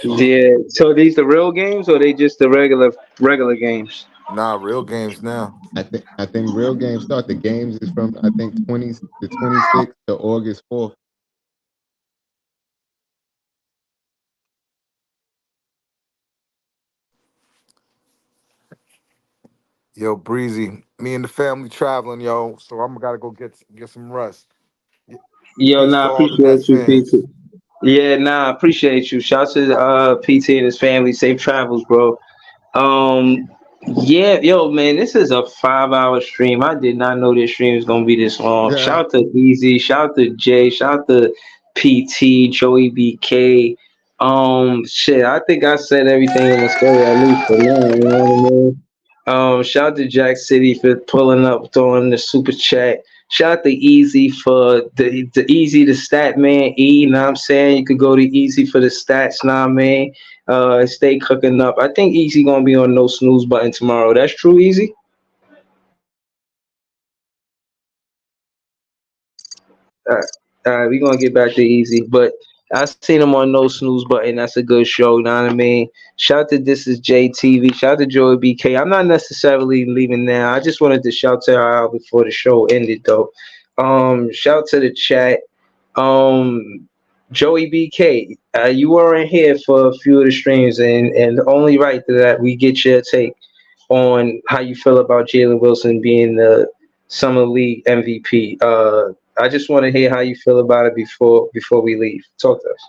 Yeah. So these the real games or they just the regular games? Nah, real games now. I think real games start. The games is from the 26th to August 4th. Yo, Breezy, me and the family traveling, yo. So I'm gotta go get some rest. Yo, Peace to nah, all the appreciate Nets you, fans. PT. Yeah, nah, appreciate you. Shout to PT and his family. Safe travels, bro. Yeah, yo, man, this is a 5-hour stream. I did not know this stream was gonna be this long. Yeah. Shout to Easy, shout to Jay, shout to PT, Joey BK. Shit, I think I said everything in the story at least for now. You know what I mean? Shout to Jack City for pulling up, throwing the super chat. Shout out to Easy for the Easy the stat man. You know what I'm saying? You could go to Easy for the stats, nah man. Stay cooking up. I think Easy gonna be on no snooze button tomorrow. That's true, Easy. All right, we gonna get back to Easy, but I seen him on No Snooze Button. That's a good show, you know what I mean? Shout out to This Is JTV. Shout out to Joey BK. I'm not necessarily leaving now. I just wanted to shout to her out before the show ended, though. Shout out to the chat. Joey BK, you weren't here for a few of the streams, and only right to that we get your take on how you feel about Jalen Wilson being the Summer League MVP. I just want to hear how you feel about it before we leave. Talk to us.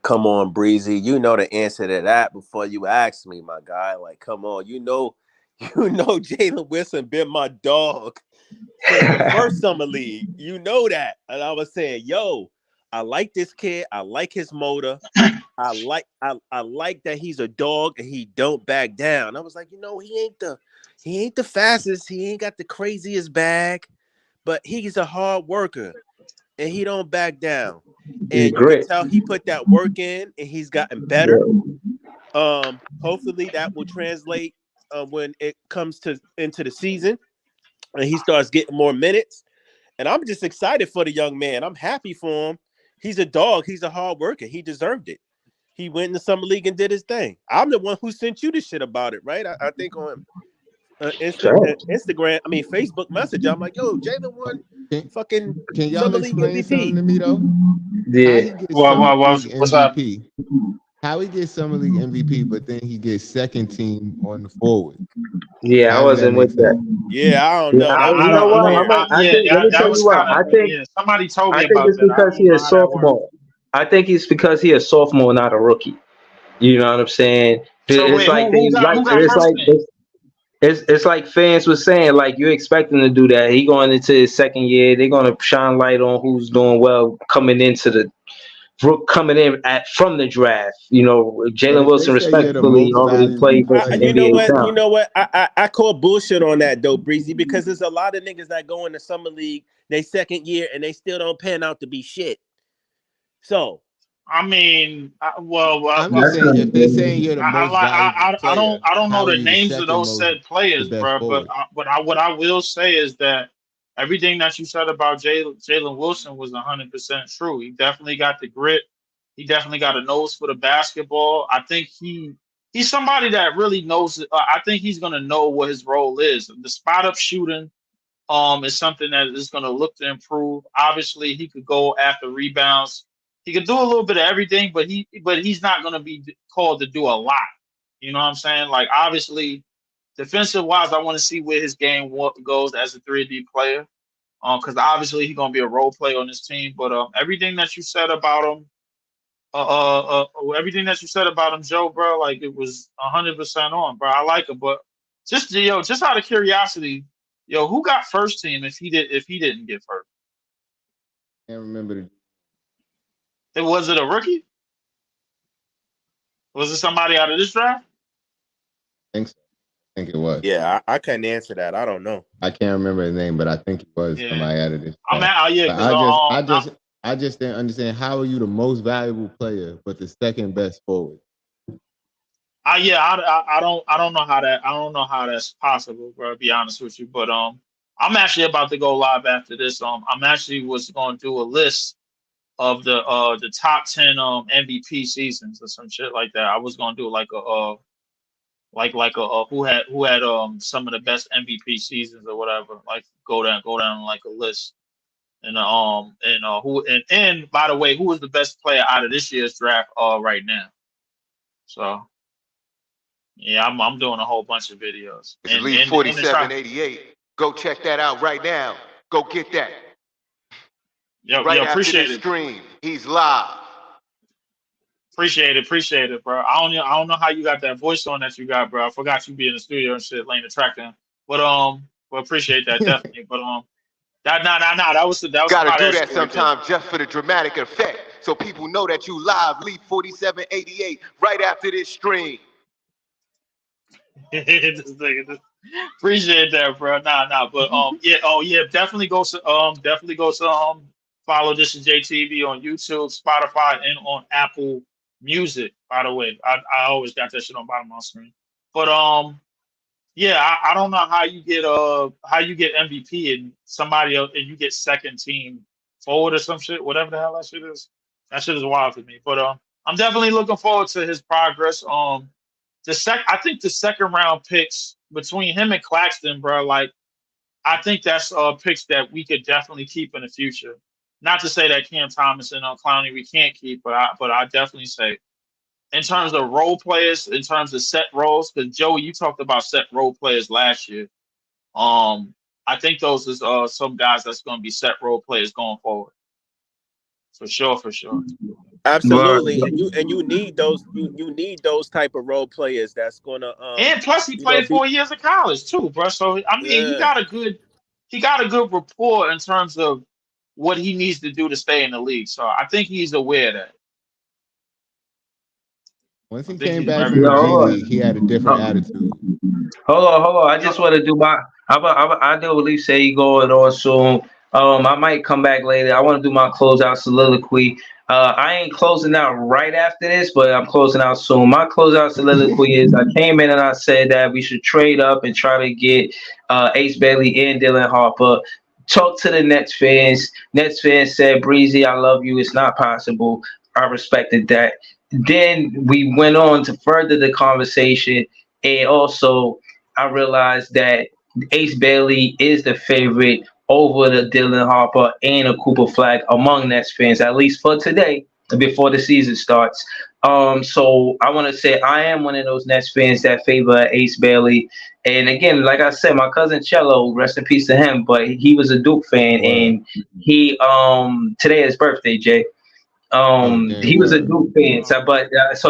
Come on, Breezy. You know the answer to that before you ask me, my guy. Like, come on. You know Jalen Wilson been my dog since the first summer league. You know that. And I was saying, yo, I like this kid. I like his motor. I like that he's a dog and he don't back down. I was like, he ain't the fastest. He ain't got the craziest bag. But he's a hard worker, and he don't back down. And you can tell he put that work in, and he's gotten better. Hopefully that will translate when it comes into the season, and he starts getting more minutes. And I'm just excited for the young man. I'm happy for him. He's a dog. He's a hard worker. He deserved it. He went in the summer league and did his thing. I'm the one who sent you the shit about it, right? I think on Instagram, Facebook Messenger. I'm like, yo, Jalen won fucking Can y'all Summer League explain something to me though? Yeah. What's up? How he gets Summer League MVP, but then he gets second team on the forward? Yeah, I wasn't with that. Yeah, I don't know. Somebody told me I think about it's that. because he is sophomore. I think it's because he is sophomore, not a rookie. You know what I'm saying? It's like fans were saying, like you expect him to do that. He going into his second year. They're going to shine light on who's doing well coming into coming in from the draft. You know, Jalen Wilson respectfully already played for You know NBA what? talent. You know what? I call bullshit on that though, Breezy, because there's a lot of niggas that go in the summer league they second year and they still don't pan out to be shit. So, I mean, I'm just saying if they're saying you're the most valuable player, I don't know how are the you names of second those most said players, the best bro. forward? But what I will say is that everything that you said about Jalen Wilson was 100% true. He definitely got the grit. He definitely got a nose for the basketball. I think he's somebody that really knows it. I think he's gonna know what his role is. The spot up shooting is something that is gonna look to improve. Obviously, he could go after rebounds. He could do a little bit of everything, but he's not gonna be called to do a lot. You know what I'm saying? Like obviously, defensive wise, I want to see where his game goes as a 3D player. Because obviously he's gonna be a role player on this team. But everything that you said about him. Everything that you said about him, Joe, bro, like it was 100% on, bro. I like him, but just out of curiosity, who got first team if he didn't get first? Can't remember Was it a rookie? Was it somebody out of this draft? I think it was. Yeah, I couldn't answer that. I don't know. I can't remember his name, but I think it was somebody out of this draft. I just didn't understand how are you the most valuable player, but the second best forward. I don't know how that's possible, bro. To be honest with you, but I'm actually about to go live after this. I'm actually was going to do a list of the top 10 MVP seasons or some shit like that. I was going to do like a who had some of the best MVP seasons or whatever. Like go down like a list. And by the way, who was the best player out of this year's draft right now? So yeah, I'm doing a whole bunch of videos. It's Elite 4788. Go check that out right now. Go get that. Appreciate it. Stream. He's live. Appreciate it, bro. I don't know how you got that voice on that you got, bro. I forgot you be in the studio and shit, laying the track down. But appreciate that definitely. But that was gotta do that sometimes just for the dramatic effect, so people know that you live. Elite 4788 right after this stream. Appreciate that, bro. But definitely go to follow This Is JTV on YouTube, Spotify, and on Apple Music. By the way, I always got that shit on bottom of my screen. But I don't know how you get MVP and somebody else and you get second team forward or some shit, whatever the hell that shit is. That shit is wild to me. But I'm definitely looking forward to his progress. I think the second round picks between him and Claxton, bro, like I think that's picks that we could definitely keep in the future. Not to say that Cam Thomas and Clowney we can't keep, but I definitely say in terms of role players, in terms of set roles, because Joey, you talked about set role players last year. I think those is some guys that's going to be set role players going forward. For sure. Absolutely, and you need those. You need those type of role players that's gonna. And plus, he played 4 years of college too, bro. So I mean, he got a good rapport in terms of what he needs to do to stay in the league. So I think he's aware of that. Once he came back from the G League, he had a different attitude. Hold on. I just want to do my. I do believe say he going on soon. I might come back later. I want to do my closeout soliloquy. I ain't closing out right after this, but I'm closing out soon. My closeout soliloquy is I came in and I said that we should trade up and try to get Ace Bailey and Dylan Harper. Talk to the Nets fans. Nets fans said, Breezy, I love you. It's not possible. I respected that. Then we went on to further the conversation. And also, I realized that Ace Bailey is the favorite over the Dylan Harper and a Cooper Flag among Nets fans, at least for today, before the season starts. So I want to say I am one of those Nets fans that favor Ace Bailey. And again, like I said, my cousin Cello, rest in peace to him, but he was a Duke fan, and he today is his birthday, Jay. He was a Duke fan, so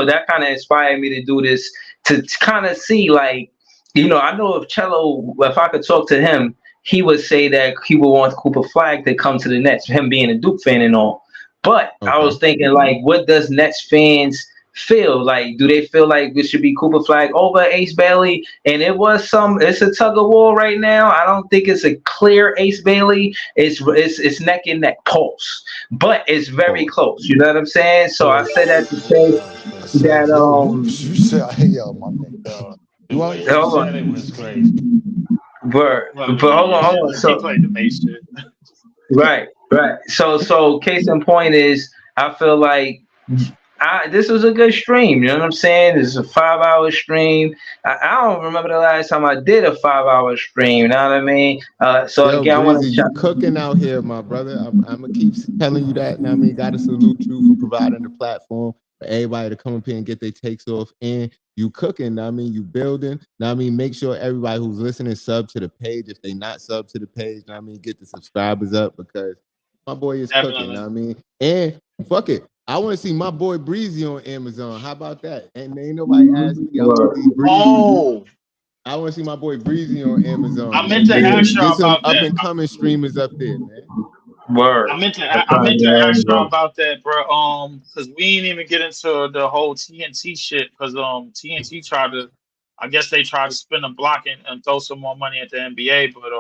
that kind of inspired me to do this to kind of see, like, you know, I know if Cello, if I could talk to him, he would say that he would want Cooper Flag to come to the Nets, him being a Duke fan and all. But I was thinking, like, what does Nets fans feel like? Do they feel like it should be Cooper Flag over Ace Bailey? And it's a tug of war right now. I don't think it's a clear Ace Bailey. It's neck and neck pulse, but it's very close. You know what I'm saying? So I said that to say that You said, hey, yo, my nigga. Hold on. It was crazy. But hold on. So he played the bass shit. Right. So case in point is, I feel like this was a good stream. You know what I'm saying? This is a 5-hour stream. I don't remember the last time I did a 5-hour stream. You know what I mean? So again, I want to you cooking out here, my brother. I'm gonna keep telling you that. I mean, gotta salute you for providing the platform for everybody to come up here and get their takes off. And you cooking. I mean, you building. I mean, make sure everybody who's listening sub to the page. If they not sub to the page, I mean, get the subscribers up, because my boy is cooking. I mean, and fuck it. I want to see my boy Breezy on Amazon. How about that? And ain't nobody asked me. I want to see my boy Breezy on Amazon. I meant to ask y'all about up and coming streamers up there, man. Word. I meant to ask y'all about that, bro. Because we didn't even get into the whole TNT shit. Because TNT I guess they tried to spin a block and throw some more money at the NBA, but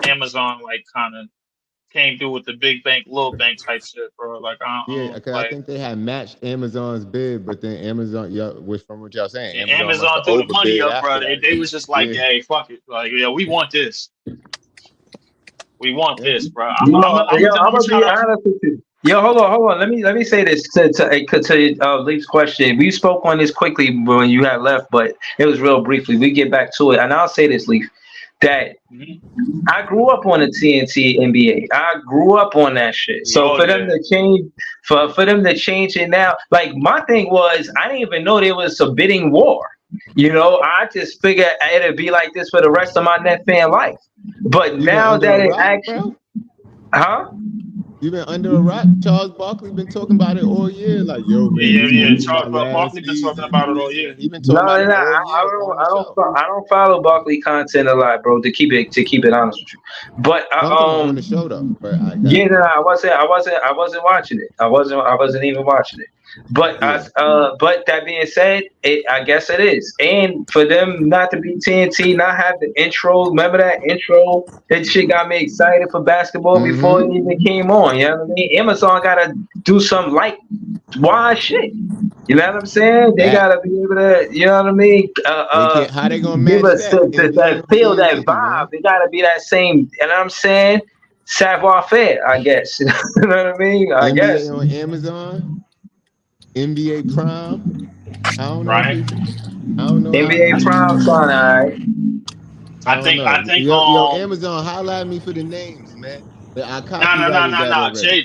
Amazon like kind of came through with the big bank, little bank type shit, bro. Like, I think they had matched Amazon's bid, but then Amazon, which from what y'all saying, Amazon threw the money up, bro. They was just like, hey, fuck it, like, yeah, we want this. We want this, bro. I'm gonna be honest with you. Yo, hold on. Let me say this to Leaf's question. We spoke on this quickly when you had left, but it was real briefly. We get back to it, and I'll say this, Leaf, that I grew up on the TNT NBA. I grew up on that shit. So for them to change, for them to change it now, like my thing was, I didn't even know there was a bidding war. You know, I just figured it'd be like this for the rest of my net fan life. But now that it actually, You been under a rock? Charles Barkley been talking about it all year. Like, yo, man, Charles Barkley been talking about it all year. He been talking about it all year. I don't follow Barkley content a lot, bro. To keep it honest with you, but on the show though. I wasn't watching it. I wasn't even watching it. But but that being said, I guess it is. And for them not to be TNT, not have the intro. Remember that intro? That shit got me excited for basketball before it even came on. You know what I mean? Amazon gotta do some like why shit. You know what I'm saying? They gotta be able to. You know what I mean? How they gonna give us that feel, that vibe? They gotta be that same. You know what I'm saying? Savoir faire, I guess. You know what I mean? I guess on Amazon. NBA Prime. I don't know. Right. I don't know. NBA Prime, son. All right. I think. Yo, Amazon, holla at me for the names, man. No. Jay,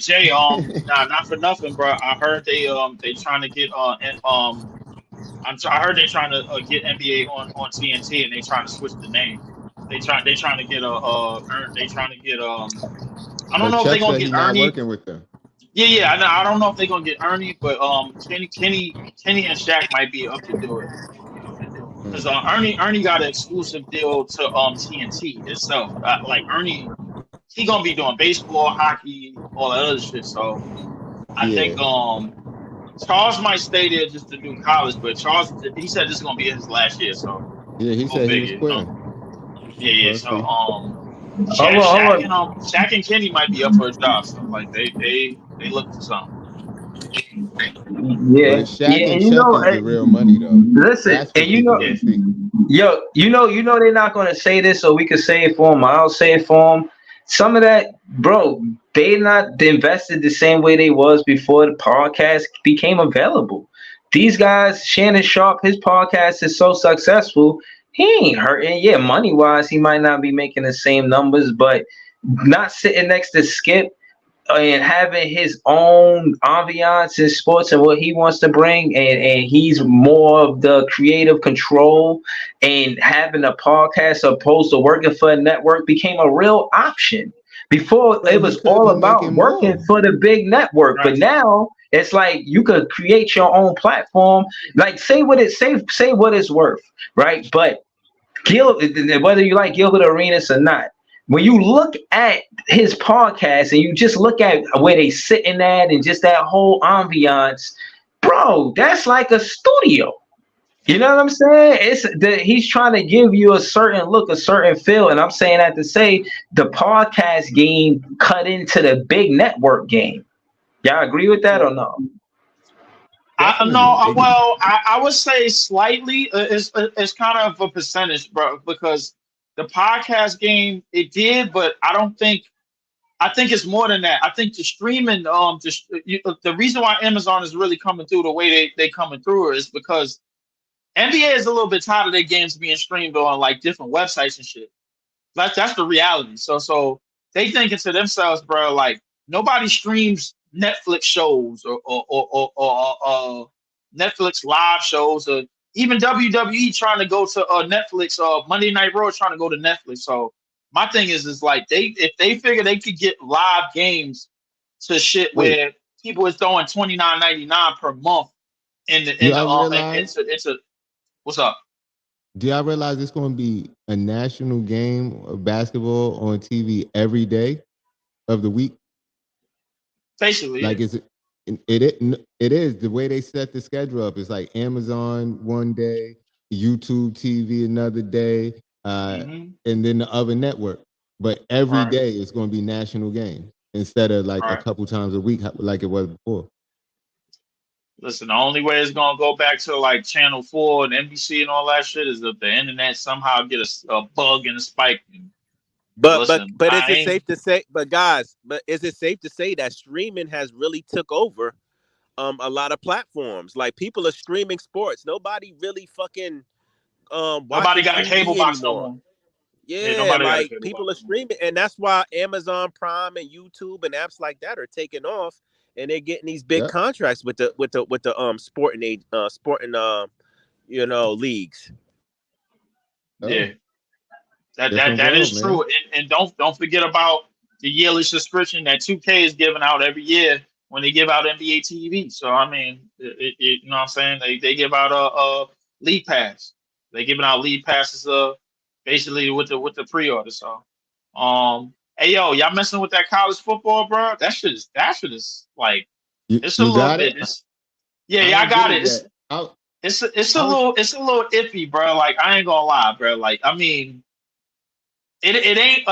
not for nothing, bro. I heard they trying to get I heard they trying to get NBA on TNT, and they trying to switch the name. They trying to get I don't know if they gonna get Ernie. Working with them. Yeah. I don't know if they're gonna get Ernie, but Kenny and Shaq might be up to do it. Because Ernie got an exclusive deal to TNT itself. Like Ernie, he gonna be doing baseball, hockey, all that other shit. So I think Charles might stay there just to do college, but Charles, he said this is gonna be his last year. So he said he was quitting. So Shaq and Kenny might be up for a job. So like they look for something. Yeah, and you know, is the real money though. Listen, and you know they're not gonna say this, so we could say it for them. I'll say it for them. Some of that, bro, they not invested the same way they was before the podcast became available. These guys, Shannon Sharp, his podcast is so successful. He ain't hurting. Yeah, money wise, he might not be making the same numbers, but not sitting next to Skip and having his own ambiance in sports and what he wants to bring, and he's more of the creative control, and having a podcast opposed to working for a network became a real option. Before it was all about working for the big network, but now it's like you could create your own platform. Like say what it's worth, right? But whether you like Gilbert Arenas or not, when you look at his podcast and you just look at where they sitting at and just that whole ambiance, bro, that's like a studio. You know what I'm saying? He's trying to give you a certain look, a certain feel, and I'm saying that to say the podcast game cut into the big network game. Y'all agree with that or no? I would say slightly. It's kind of a percentage, bro, because the podcast game it did, but I think it's more than that. I think the streaming, the reason why Amazon is really coming through the way they coming through is because NBA is a little bit tired of their games being streamed on like different websites and shit. That's the reality. So they thinking to themselves, bro, like nobody streams Netflix shows or Netflix live shows, or even WWE trying to go to Netflix. Monday Night Raw trying to go to Netflix. So my thing is like if they figure they could get live games to shit where people is throwing $29.99 per month into what's up? Do y'all realize it's going to be a national game of basketball on TV every day of the week? Basically, like it is the way they set the schedule up. It's like Amazon one day, YouTube TV another day, and then the other network. But every day it's going to be national games instead of like a couple times a week like it was before. Listen, the only way it's gonna go back to like Channel 4 and NBC and all that shit is if the internet somehow get a bug and a spike. But is it safe to say? But guys, is it safe to say that streaming has really took over a lot of platforms? Like people are streaming sports. Nobody really fucking nobody got a cable box no more. Yeah, like people are streaming, and that's why Amazon Prime and YouTube and apps like that are taking off. And they're getting these big contracts with the sporting leagues. Yeah, that is true. And don't forget about the yearly subscription that 2K is giving out every year when they give out NBA TV. So I mean, you know what I'm saying? They give out a league pass. They're giving out league passes basically with the pre-order. So hey yo, y'all messing with that college football, bro? That shit is like it's a little bit. I got it. It's a little iffy, bro. Like I ain't gonna lie, bro. Like I mean, it ain't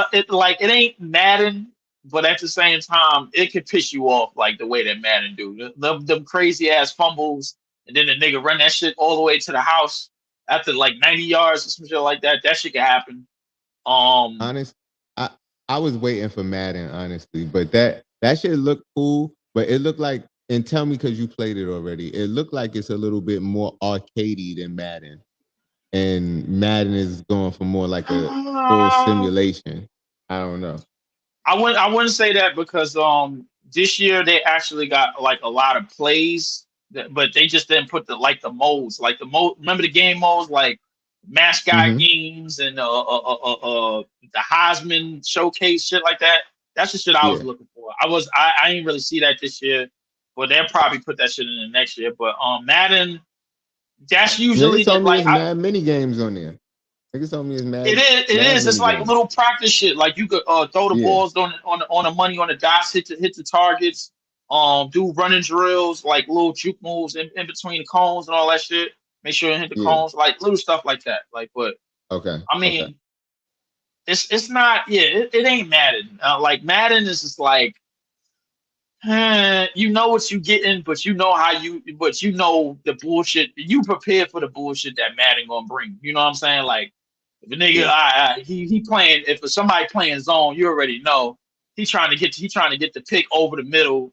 Madden, but at the same time, it could piss you off like the way that Madden do. Them crazy ass fumbles, and then the nigga run that shit all the way to the house after like 90 yards or some shit like that. That shit can happen. I was waiting for Madden, honestly, but that shit looked cool, but it looked like, and tell me because you played it already, it looked like it's a little bit more arcadey than Madden. And Madden is going for more like a full simulation. I don't know. I wouldn't say that because this year they actually got like a lot of plays, but they just didn't put the modes. Like remember the game modes like mascot games and the Heisman showcase shit like that. That's the shit I was looking for. I didn't really see that this year, but they'll probably put that shit in the next year. But Madden, that's usually like mad mini games on there. Niggas told me it's mad. It is. It's like little practice shit. Like you could throw the balls on the money on the dots, hit the targets, do running drills, like little juke moves in between the cones and all that shit. Make sure you hit the cones, like little stuff like that. Like, but I mean, it's not. It ain't Madden. Like Madden is just like, you know what you getting, but you know the bullshit. You prepare for the bullshit that Madden gonna bring. You know what I'm saying? Like, if a nigga, he playing. If somebody playing zone, you already know he trying to get the pick over the middle,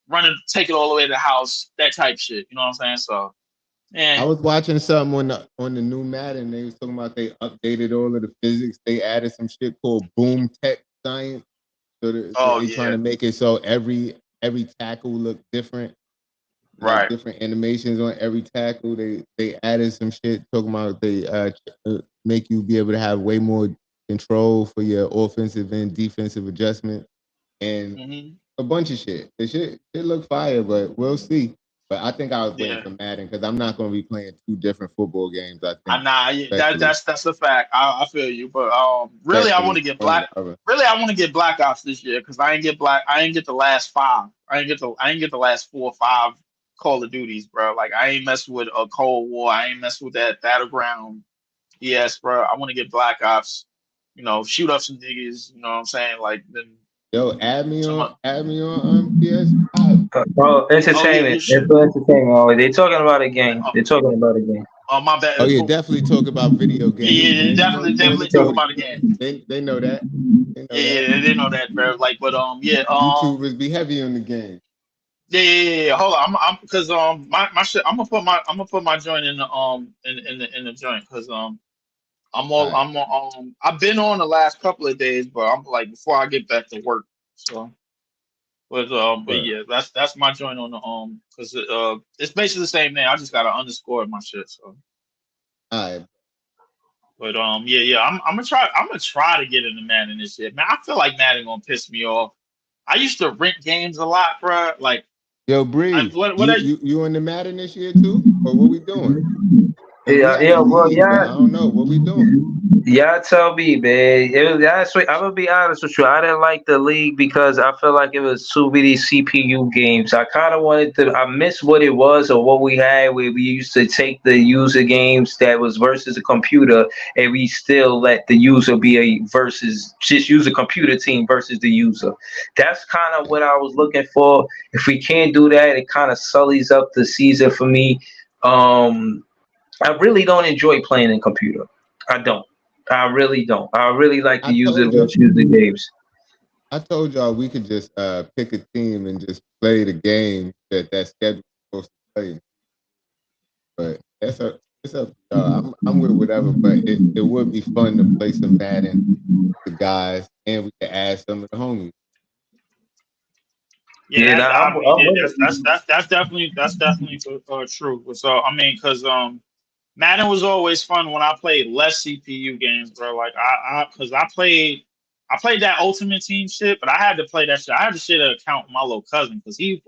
running, take it all the way to the house. That type shit. You know what I'm saying? So. And I was watching something on the new Madden. They was talking about they updated all of the physics. They added some shit called boom tech science. So they're trying to make it so every tackle look different. Like different animations on every tackle. They added some shit talking about they make you be able to have way more control for your offensive and defensive adjustment and a bunch of shit. The shit look fire, but we'll see. But I think I was waiting for Madden because I'm not going to be playing 2 different football games. I think. That's a fact. I feel you, but really, I want to get Black. Really, I want to get Black Ops this year because I ain't get the last 5. I ain't get the last 4 or 5 Call of Duties, bro. Like I ain't messing with a Cold War. I ain't messing with that Battleground. Yes, bro. I want to get Black Ops. You know, shoot up some niggas. You know what I'm saying? Like then. Yo, add me on PS5. Bro, entertainment. It's entertainment. They're talking about a game. Oh, my bad. Oh, yeah, definitely talk about video games. Yeah, definitely talk about a game. They know that. They know that, bro. Like, but YouTubers be heavy on the game. Yeah. Hold on, I'm because my shit. I'm gonna put my joint in the joint because I've been on the last couple of days, but I'm like before I get back to work. So, but yeah, that's my joint on the because it's basically the same name. I just got to underscore my shit. So, all right. But yeah, I'm gonna try to get into Madden this year. Man, I feel like Madden gonna piss me off. I used to rent games a lot, bro. Like, yo, Breeze, you in the Madden this year too, or what we doing? Yeah, bro. Yeah, I don't know what we doing. Y'all tell me, man. I'm gonna be honest with you. I didn't like the league because I feel like it was too many CPU games. I kind of wanted to. I missed what it was or what we had where we used to take the user games that was versus a computer, and we still let the user be a versus just use a computer team versus the user. That's kind of what I was looking for. If we can't do that, it kind of sullies up the season for me. I really don't enjoy playing in computer. I don't. I really don't. I really like to use it versus the games. I told y'all we could just pick a team and just play the game that schedule supposed to play. But it's up to y'all. I'm with whatever, but it would be fun to play some Madden with the guys, and we could add some of the homies. Yeah, that's definitely true. So I mean, because Madden was always fun when I played less CPU games, bro. Like because I played that Ultimate Team shit, but I had to play that shit. I had to share an account with my little cousin because he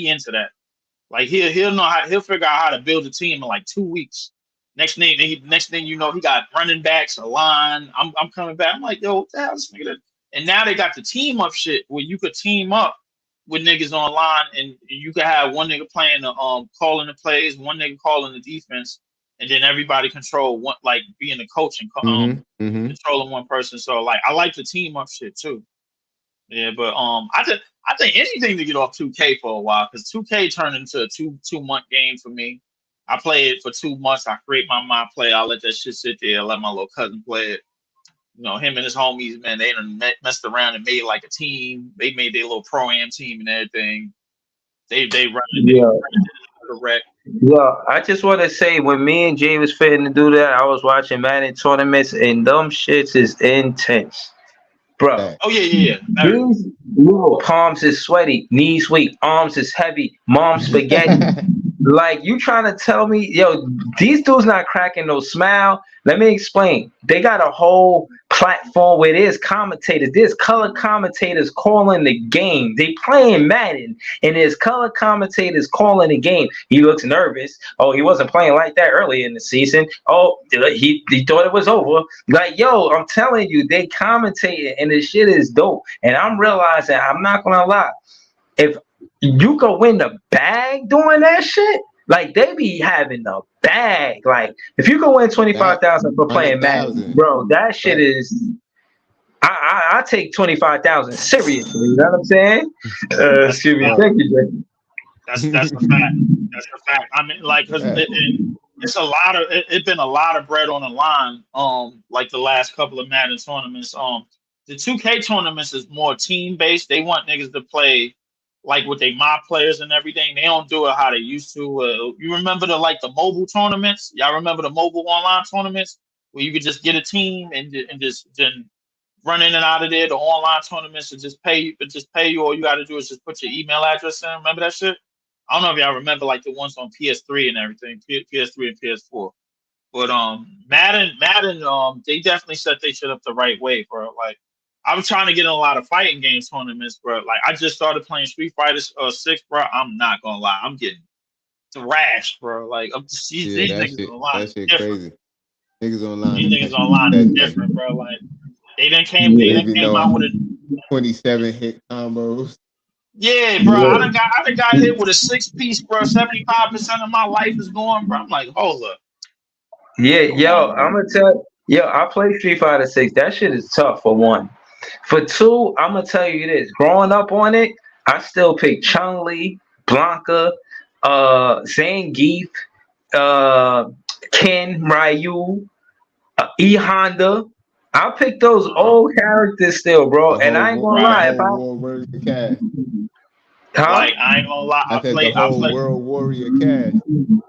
into that. Like he'll figure out how to build a team in like 2 weeks. Next thing you know, he got running backs, a line. I'm coming back. I'm like, yo, what the hell is this nigga? And now they got the team up shit where you could team up with niggas online, and you could have one nigga playing the calling the plays, one nigga calling the defense. And then everybody control one, like being the coach and controlling one person. So like, I like the team up shit too. Yeah, but I think anything to get off 2K for a while because 2K turned into a two-month game for me. I play it for 2 months. I create my play. I let that shit sit there. I let my little cousin play it. You know, him and his homies, man, they done messed around and made like a team. They made their little pro-am team and everything. They run the wreck. Yeah, I just want to say when me and Jay was fitting to do that, I was watching Madden tournaments and them shits is intense, bro. Oh yeah. These palms is sweaty, knees weak, arms is heavy, mom spaghetti. Like you trying to tell me, yo, these dudes not cracking no smile. Let me explain. They got a whole platform where there's commentators, there's color commentators calling the game. They playing Madden, and there's color commentators calling the game. He looks nervous. Oh, he wasn't playing like that early in the season. Oh, he thought it was over. Like, yo, I'm telling you, they commentating, and the shit is dope. And I'm realizing, I'm not gonna lie, if you could win the bag doing that shit, like they be having the bag. Like if you could win 25,000 for playing Madden, bro, that shit is. I take 25,000 seriously. You know what I'm saying? Excuse me. Thank you, Jay. That's a fact. That's a fact. I mean, like, cause it's a lot of it's been a lot of bread on the line. Like the last couple of Madden tournaments. The 2K tournaments is more team based. They want niggas to play like with they mob players and everything. They don't do it how they used to. You remember the mobile tournaments? Y'all remember the mobile online tournaments where you could just get a team and just then run in and out of there? The online tournaments and just pay you. All you got to do is just put your email address in. Remember that shit? I don't know if y'all remember like the ones on PS3 and everything, PS3 and PS4. But Madden, they definitely set their shit up the right way, bro. Like I was trying to get in a lot of fighting game tournaments, bro. Like I just started playing Street Fighter 6, bro. I'm not gonna lie, I'm getting thrashed, bro. Like I'm just, these niggas shit, online is that shit different. crazy. Niggas online. These niggas online is different, bro. Like they done came out with a 27 hit combos. yeah, bro. I done got hit with a 6-piece, bro. 75% of my life is gone, bro. I'm like, hold up. Yeah, yo, I'm gonna tell yo, I play Street Fighter 6. That shit is tough for one. For two, I'm gonna tell you this. Growing up on it, I still pick Chun-Li, Blanca, Zangief, Ken, Ryu, E Honda. I'll pick those old characters still, bro. And I ain't gonna lie, if I Like I ain't gonna lie, I play World Warrior Cast.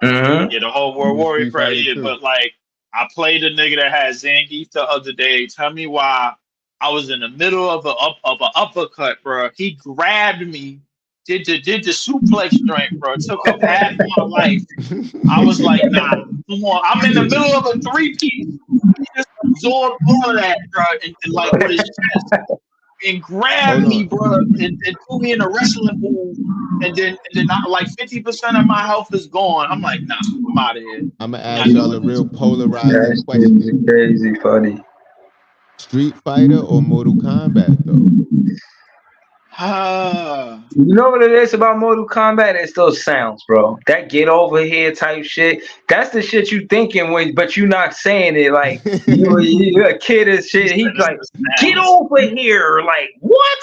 Yeah, the whole World Warrior credit. Yeah, but like I played a nigga that had Zangief the other day. Tell me why I was in the middle of an uppercut, bro. He grabbed me, did the suplex joint, bro. Took up half my life. I was like, nah, come on. I'm in the middle of a 3-piece. He just absorbed all of that, bro, and like with his chest. And grabbed me, bro, and put me in a wrestling move, and then like 50% of my health is gone. I'm like, nah, I'm out of here. I'm gonna ask y'all a real polarizing question. Crazy funny. Street Fighter or Mortal Kombat, though? You know what it is about Mortal Kombat? It's those sounds, bro. That get over here type shit. That's the shit you thinking when, but you not saying it. Like you're a kid and shit. He's like, get over here. Like what?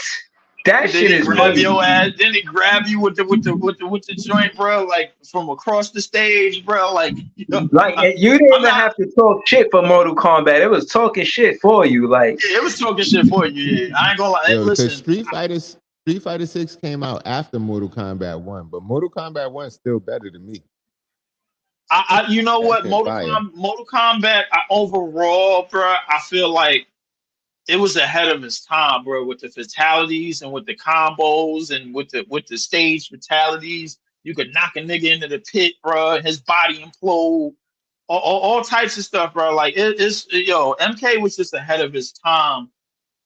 That shit is grab your ass. Then he grab you with the joint, bro. Like from across the stage, bro. Like you know, like you didn't even have to talk shit for Mortal Kombat. It was talking shit for you. Like yeah, it was talking shit for you. Yeah, I ain't gonna lie. Yo, listen, Street Fighter 6 came out after Mortal Kombat 1, but Mortal Kombat 1 is still better than me. You know what? Mortal Kombat overall, bro, I feel like it was ahead of its time, bro, with the fatalities and with the combos and with the stage fatalities. You could knock a nigga into the pit, bro, and his body implode. All types of stuff, bro. Like MK was just ahead of his time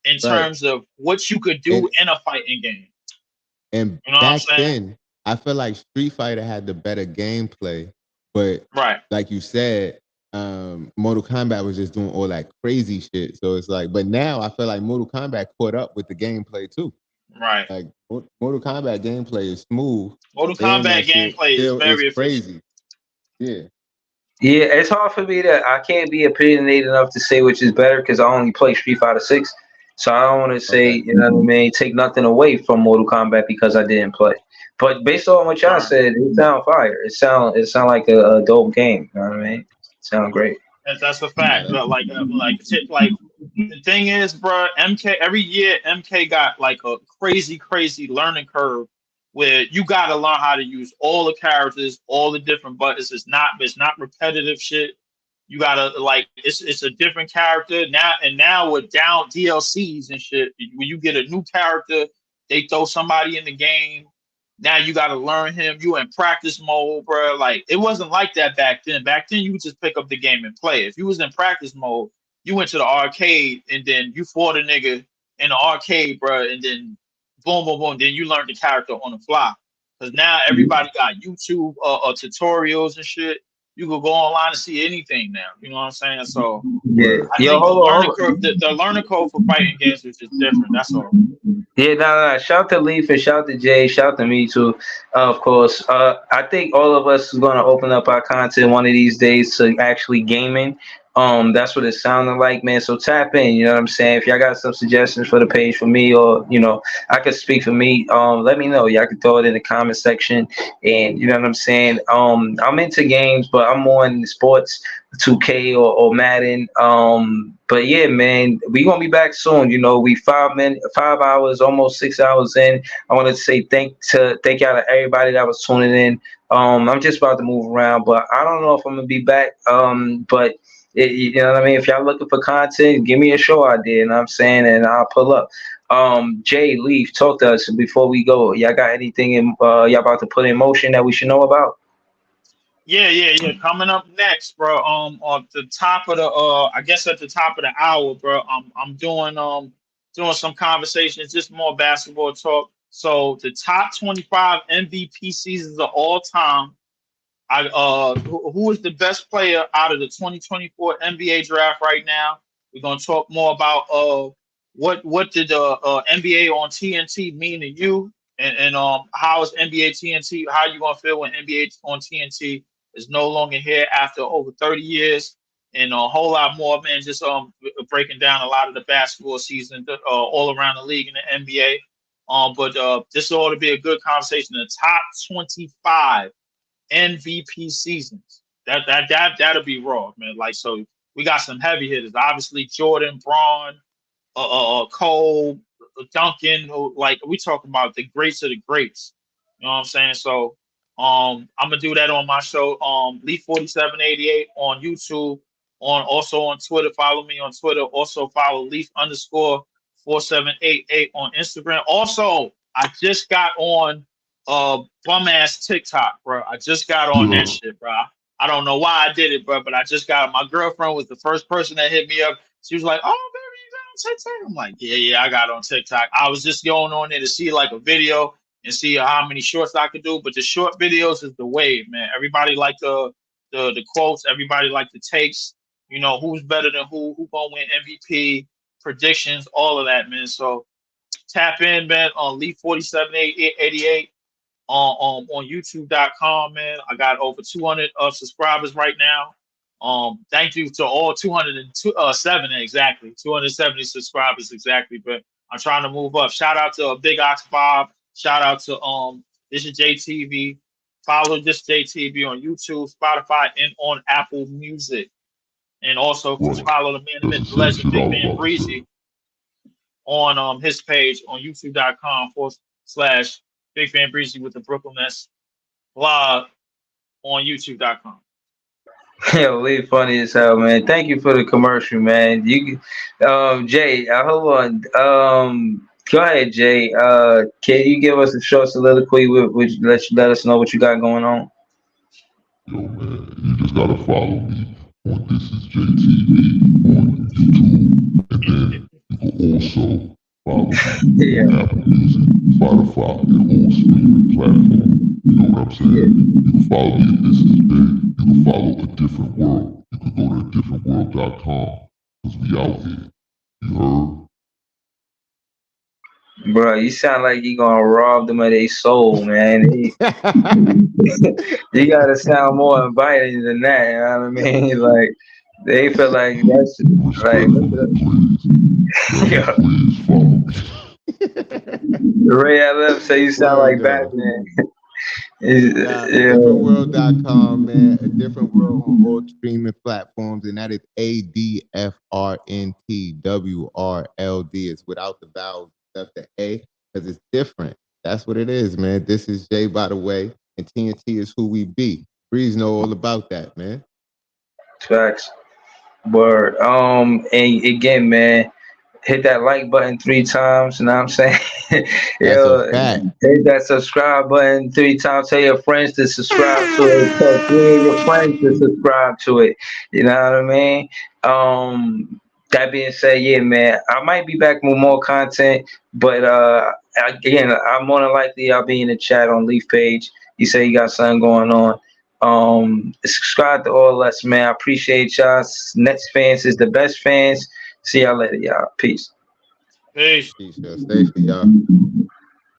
in terms of what you could do in a fighting game. And you know back then, I feel like Street Fighter had the better gameplay, but like you said, Mortal Kombat was just doing all that crazy shit. So it's like, but now I feel like Mortal Kombat caught up with the gameplay too. Right. Like Mortal Kombat gameplay is smooth. Mortal Kombat gameplay is very crazy. Yeah. Yeah, it's hard for me I can't be opinionated enough to say which is better because I only play Street Fighter 6. So I don't want to say, you know what I mean, take nothing away from Mortal Kombat because I didn't play. But based on what y'all said, it sound fire. It sound like a dope game. You know what I mean? It sound great. That's a fact. But like the thing is, bro, MK every year MK got like a crazy learning curve where you gotta learn how to use all the characters, all the different buttons. It's not repetitive shit. You gotta like it's a different character now with down DLCs and shit. When you get a new character, they throw somebody in the game. Now you gotta learn him. You in practice mode, bro. Like it wasn't like that back then. Back then you would just pick up the game and play. If you was in practice mode, you went to the arcade and then you fought a nigga in the arcade, bro, and then boom, boom, boom. Then you learned the character on the fly. Because now everybody got YouTube tutorials and shit. You could go online and see anything now. You know what I'm saying? So yeah, I think the learning curve for fighting games is just different. That's all. Yeah, nah. Shout to Leaf and shout to Jay. Shout to me too, of course. I think all of us is gonna open up our content one of these days to actually gaming. That's what it sounded like, man. So tap in, you know what I'm saying? If y'all got some suggestions for the page for me, or you know, I could speak for me, let me know. Y'all can throw it in the comment section. And you know what I'm saying? I'm into games, but I'm more in sports, 2K or Madden. But yeah, man, we gonna be back soon. You know, we 5 hours, almost 6 hours in. I want to say thank y'all to everybody that was tuning in. I'm just about to move around, but I don't know if I'm gonna be back. But you know what I mean? If y'all looking for content, give me a show idea, you know what I'm saying? And I'll pull up. Jay, Leaf, talk to us before we go. Y'all got anything y'all about to put in motion that we should know about? Yeah. Coming up next, bro. On the top of the I guess at the top of the hour, bro. I'm doing some conversations, just more basketball talk. So the top 25 MVP seasons of all time. Who is the best player out of the 2024 NBA draft right now? We're gonna talk more about what did the NBA on TNT mean to you, and how is NBA TNT? How you gonna feel when NBA on TNT is no longer here after over 30 years, and a whole lot more, man. Just breaking down a lot of the basketball season all around the league in the NBA. But this ought to be a good conversation. The top 25 MVP seasons. That'll be raw, man. Like, so we got some heavy hitters. Obviously, Jordan, Braun, Cole, Duncan. Like, we talking about the greats of the greats. You know what I'm saying? So I'm gonna do that on my show, Leaf 4788 on YouTube, also on Twitter. Follow me on Twitter. Also follow Leaf _4788 on Instagram. Also, I just got on bum ass TikTok, bro. I just got on that shit, bro. I don't know why I did it, bro, but I just got. My girlfriend was the first person that hit me up. She was like, "Oh, baby, you got on TikTok?" I'm like, "Yeah, I got on TikTok." I was just going on there to see like a video and see how many shorts I could do. But the short videos is the wave, man. Everybody like the quotes. Everybody like the takes. You know, who's better than who gonna win MVP, predictions, all of that, man. So tap in, man, on Leaf 4788 on YouTube.com, man. I got over 200 subscribers right now. Thank you to all 207 exactly, 270 subscribers exactly. But I'm trying to move up. Shout out to Big Ox Bob. Shout out to this is JTV. Follow this JTV on YouTube, Spotify, and on Apple Music. And also follow the man, the myth, the legend, Big Man Breezy on his page on YouTube.com/Big Fan Breezy with the Brooklyn Nets blog on YouTube.com. Yeah, really funny as hell, man. Thank you for the commercial, man. You, Jay, hold on. Go ahead, Jay. Can you give us a short soliloquy which let us know what you got going on? Yo, man, you just gotta follow me on This Is JTV on YouTube, and then you can also follow me on Apple Music, Spotify, and all streaming platforms. You know what I'm saying? You can follow me at This Is Big. You can follow A Different World. You can go to differentworld.com, because we out here. You heard? Bro, you sound like you gonna rob them of their soul, man. You gotta sound more inviting than that, you know what I mean? Like, they feel like that's like, yeah. Ray LF say you sound like Batman. Differentworld.com, man. A Different World on all streaming platforms, and that is ADFRNTWRLD. It's without the vowels, except the A, because it's different. That's what it is, man. This is Jay, by the way, and TNT is who we be. Breeze know all about that, man. Facts. Word. And again, man, hit that like button 3 times. You know what I'm saying? Yo, hit that subscribe button 3 times. Tell your friends to subscribe to it. Tell 3 of your friends to subscribe to it. You know what I mean? That being said, yeah, man, I might be back with more content, but again, I'm more than likely I'll be in the chat on Leaf page. You say you got something going on. Subscribe to all of us, man. I appreciate y'all. Nets fans is the best fans. See y'all later, y'all. Peace. Peace. Peace, y'all. Stay for y'all.